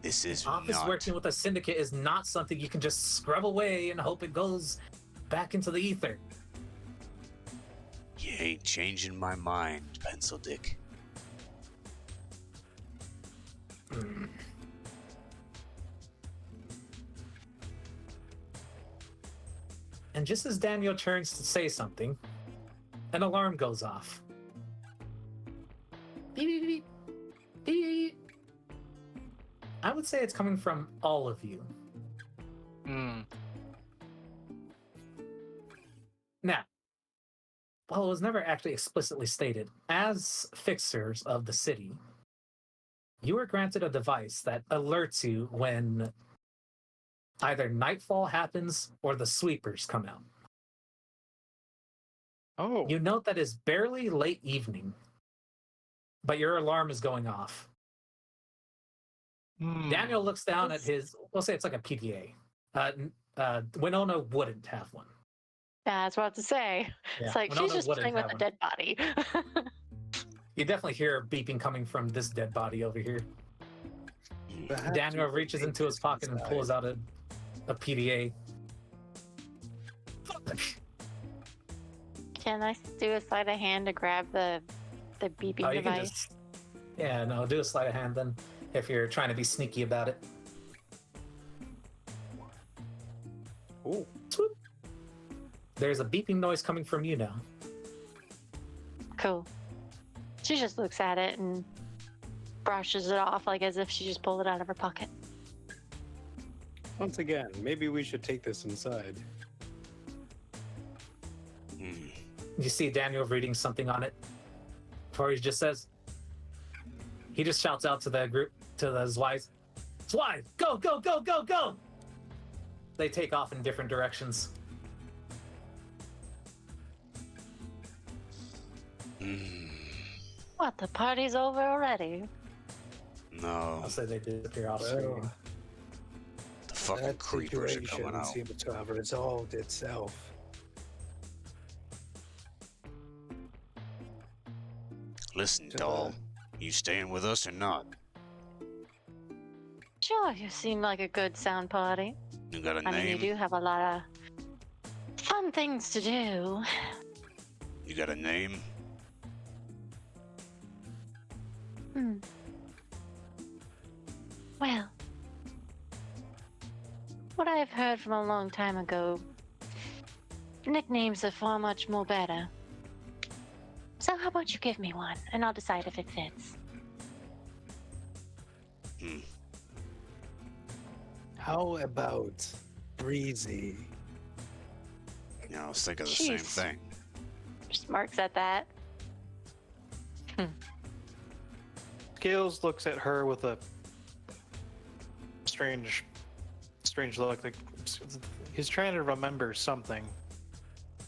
[SPEAKER 7] This is
[SPEAKER 1] Office
[SPEAKER 7] not...
[SPEAKER 1] working with a syndicate is not something you can just scrub away and hope it goes back into the ether.
[SPEAKER 7] You ain't changing my mind, Pencil Dick.
[SPEAKER 1] And just as Daniel turns to say something, an alarm goes off. Beep, beep, beep. Beep. I would say it's coming from all of you. Now, while it was never actually explicitly stated, as fixers of the city, you were granted a device that alerts you when either nightfall happens or the sweepers come out.
[SPEAKER 3] Oh.
[SPEAKER 1] You note that it's barely late evening, but your alarm is going off. Daniel looks down at his, we'll say it's like a PDA. Winona wouldn't have one.
[SPEAKER 4] Yeah, that's what I was about to say.
[SPEAKER 1] Yeah,
[SPEAKER 4] It's like
[SPEAKER 1] Winona
[SPEAKER 4] she's just
[SPEAKER 1] wouldn't
[SPEAKER 4] playing with
[SPEAKER 1] have
[SPEAKER 4] a
[SPEAKER 1] one.
[SPEAKER 4] dead body.
[SPEAKER 1] You definitely hear beeping coming from this dead body over here. Daniel reaches into his pocket and pulls out a PDA.
[SPEAKER 4] Can I do a sleight of hand to grab the beeping
[SPEAKER 1] You can
[SPEAKER 4] device?
[SPEAKER 1] just, do a sleight of hand then, if you're trying to be sneaky about it.
[SPEAKER 3] Ooh.
[SPEAKER 1] Swoop. There's a beeping noise coming from you now.
[SPEAKER 4] Cool. She just looks at it and brushes it off like as if she just pulled it out of her pocket.
[SPEAKER 5] Once again, maybe we should take this inside.
[SPEAKER 1] You see Daniel reading something on it. Before he just says, he just shouts out to the group, to the Zwais, Zwei, go, go, go, go, go! They take off in different directions.
[SPEAKER 4] What, the party's over already?
[SPEAKER 7] No,
[SPEAKER 1] I'll say they disappear off screen.
[SPEAKER 5] Well,
[SPEAKER 7] the fucking
[SPEAKER 5] that
[SPEAKER 7] creepers are coming
[SPEAKER 5] situation
[SPEAKER 7] out.
[SPEAKER 5] seems to have resolved itself.
[SPEAKER 7] Listen, doll, you staying with us or not?
[SPEAKER 4] Sure, you seem like a good sound party.
[SPEAKER 7] You got a
[SPEAKER 4] I mean, you
[SPEAKER 7] name?
[SPEAKER 4] do have a lot of fun things to do.
[SPEAKER 7] You got a name?
[SPEAKER 4] Well, what I have heard from a long time ago, nicknames are far much more better. So how about you give me one, and I'll decide if it fits.
[SPEAKER 5] How about Breezy?
[SPEAKER 7] Yeah, I was thinking the same
[SPEAKER 4] Jeez.
[SPEAKER 7] thing.
[SPEAKER 4] Smirks at that.
[SPEAKER 3] Scales looks at her with a strange look. Like he's trying to remember something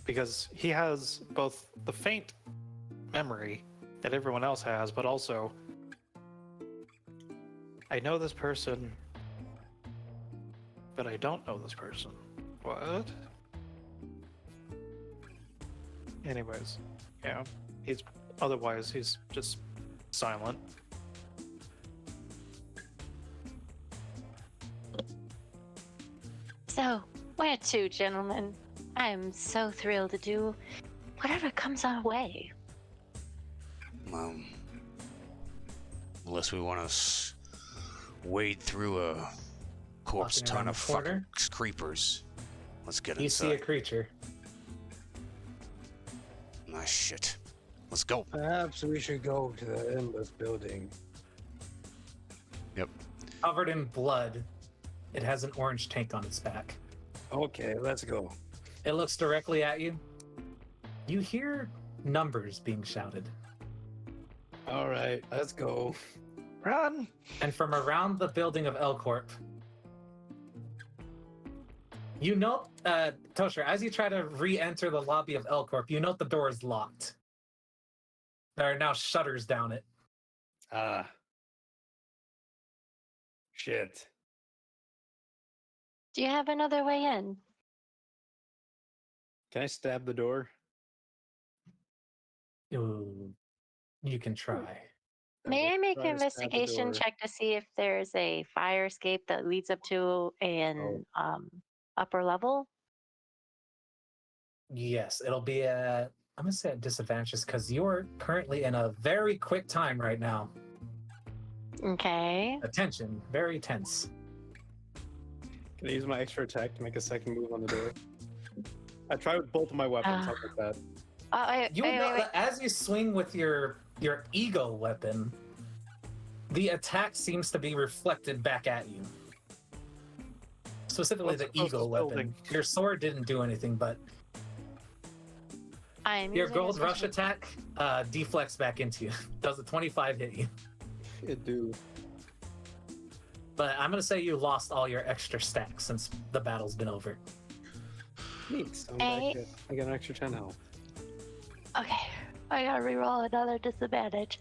[SPEAKER 3] because he has both the faint memory that everyone else has, but also I know this person but I don't know this person. What? Anyways, yeah. Otherwise, he's just silent.
[SPEAKER 4] So, where to, gentlemen? I am so thrilled to do whatever comes our way.
[SPEAKER 7] Unless we want to wade through a corpse
[SPEAKER 1] Walking around
[SPEAKER 7] ton of
[SPEAKER 1] the corner?
[SPEAKER 7] fucking creepers. Let's get
[SPEAKER 1] You see a
[SPEAKER 7] inside.
[SPEAKER 1] creature.
[SPEAKER 7] Ah, shit. Let's go.
[SPEAKER 6] Perhaps we should go to the endless building.
[SPEAKER 1] Covered in blood. It has an orange tank on its back.
[SPEAKER 5] Okay, let's go.
[SPEAKER 1] It looks directly at you. You hear numbers being shouted.
[SPEAKER 5] All right, let's go.
[SPEAKER 3] Run!
[SPEAKER 1] And from around the building of L Corp, you note, Tosher, as you try to re-enter the lobby of L Corp, you note the door is locked. There are now shutters down it.
[SPEAKER 5] Ah. Shit.
[SPEAKER 4] Do you have another way in?
[SPEAKER 5] Can I stab the door?
[SPEAKER 1] Ooh, you can try.
[SPEAKER 4] May I make
[SPEAKER 5] Try
[SPEAKER 4] an
[SPEAKER 5] to stab the
[SPEAKER 4] investigation
[SPEAKER 5] door.
[SPEAKER 4] check to see if there's a fire escape that leads up to an upper level?
[SPEAKER 1] Yes, it'll be at, I'm going to say at disadvantage because you're currently in a very quick time right now.
[SPEAKER 4] Okay.
[SPEAKER 1] Attention, very tense.
[SPEAKER 5] Can I use my extra attack to make a second move on the door? I try with both of my weapons. How about that?
[SPEAKER 1] You know that as you swing with your ego weapon, the attack seems to be reflected back at you. Specifically
[SPEAKER 3] What's
[SPEAKER 1] the
[SPEAKER 3] the closest
[SPEAKER 1] ego weapon.
[SPEAKER 3] building?
[SPEAKER 1] Your sword didn't do anything, but
[SPEAKER 4] I'm
[SPEAKER 1] your
[SPEAKER 4] using
[SPEAKER 1] gold
[SPEAKER 4] a
[SPEAKER 1] rush
[SPEAKER 4] special-
[SPEAKER 1] attack deflects back into you. Does a 25 hit you?
[SPEAKER 5] It do.
[SPEAKER 1] But I'm gonna say you lost all your extra stacks since the battle's been over.
[SPEAKER 5] Neat. I'm
[SPEAKER 4] Hey.
[SPEAKER 5] back I got an extra 10 health.
[SPEAKER 4] Okay. I gotta reroll another disadvantage.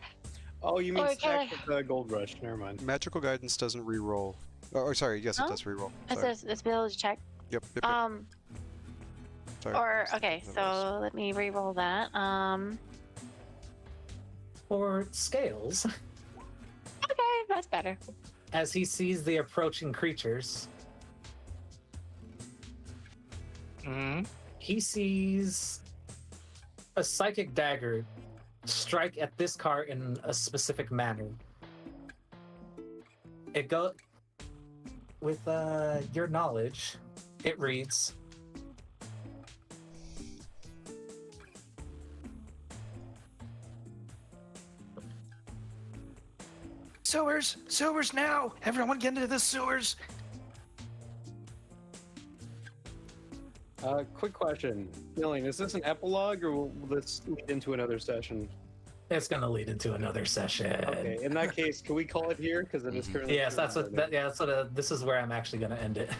[SPEAKER 5] Oh, you mean
[SPEAKER 4] Okay.
[SPEAKER 5] stack with the gold rush? Never mind.
[SPEAKER 2] Magical guidance doesn't re-roll. Or sorry, yes,
[SPEAKER 4] Huh?
[SPEAKER 2] it does re-roll.
[SPEAKER 4] It
[SPEAKER 2] Sorry.
[SPEAKER 4] says it's ability check.
[SPEAKER 2] Yep, yep, yep. Sorry.
[SPEAKER 4] Or okay,
[SPEAKER 2] That was-
[SPEAKER 4] so let me re-roll that.
[SPEAKER 1] For Scales,
[SPEAKER 4] Okay, that's better.
[SPEAKER 1] as he sees the approaching creatures,
[SPEAKER 3] Hmm.
[SPEAKER 1] he sees a psychic dagger strike at this car in a specific manner. It go with your knowledge. It reads,
[SPEAKER 3] Sewers! Sewers now! Everyone get into the sewers!
[SPEAKER 5] Quick question. Milling, is this an epilogue or will this lead into another session?
[SPEAKER 1] it's going to lead into another session.
[SPEAKER 5] Okay, in that case, can we call it here? Because it is currently.
[SPEAKER 1] Yes, that's what. This is where I'm actually going to end it.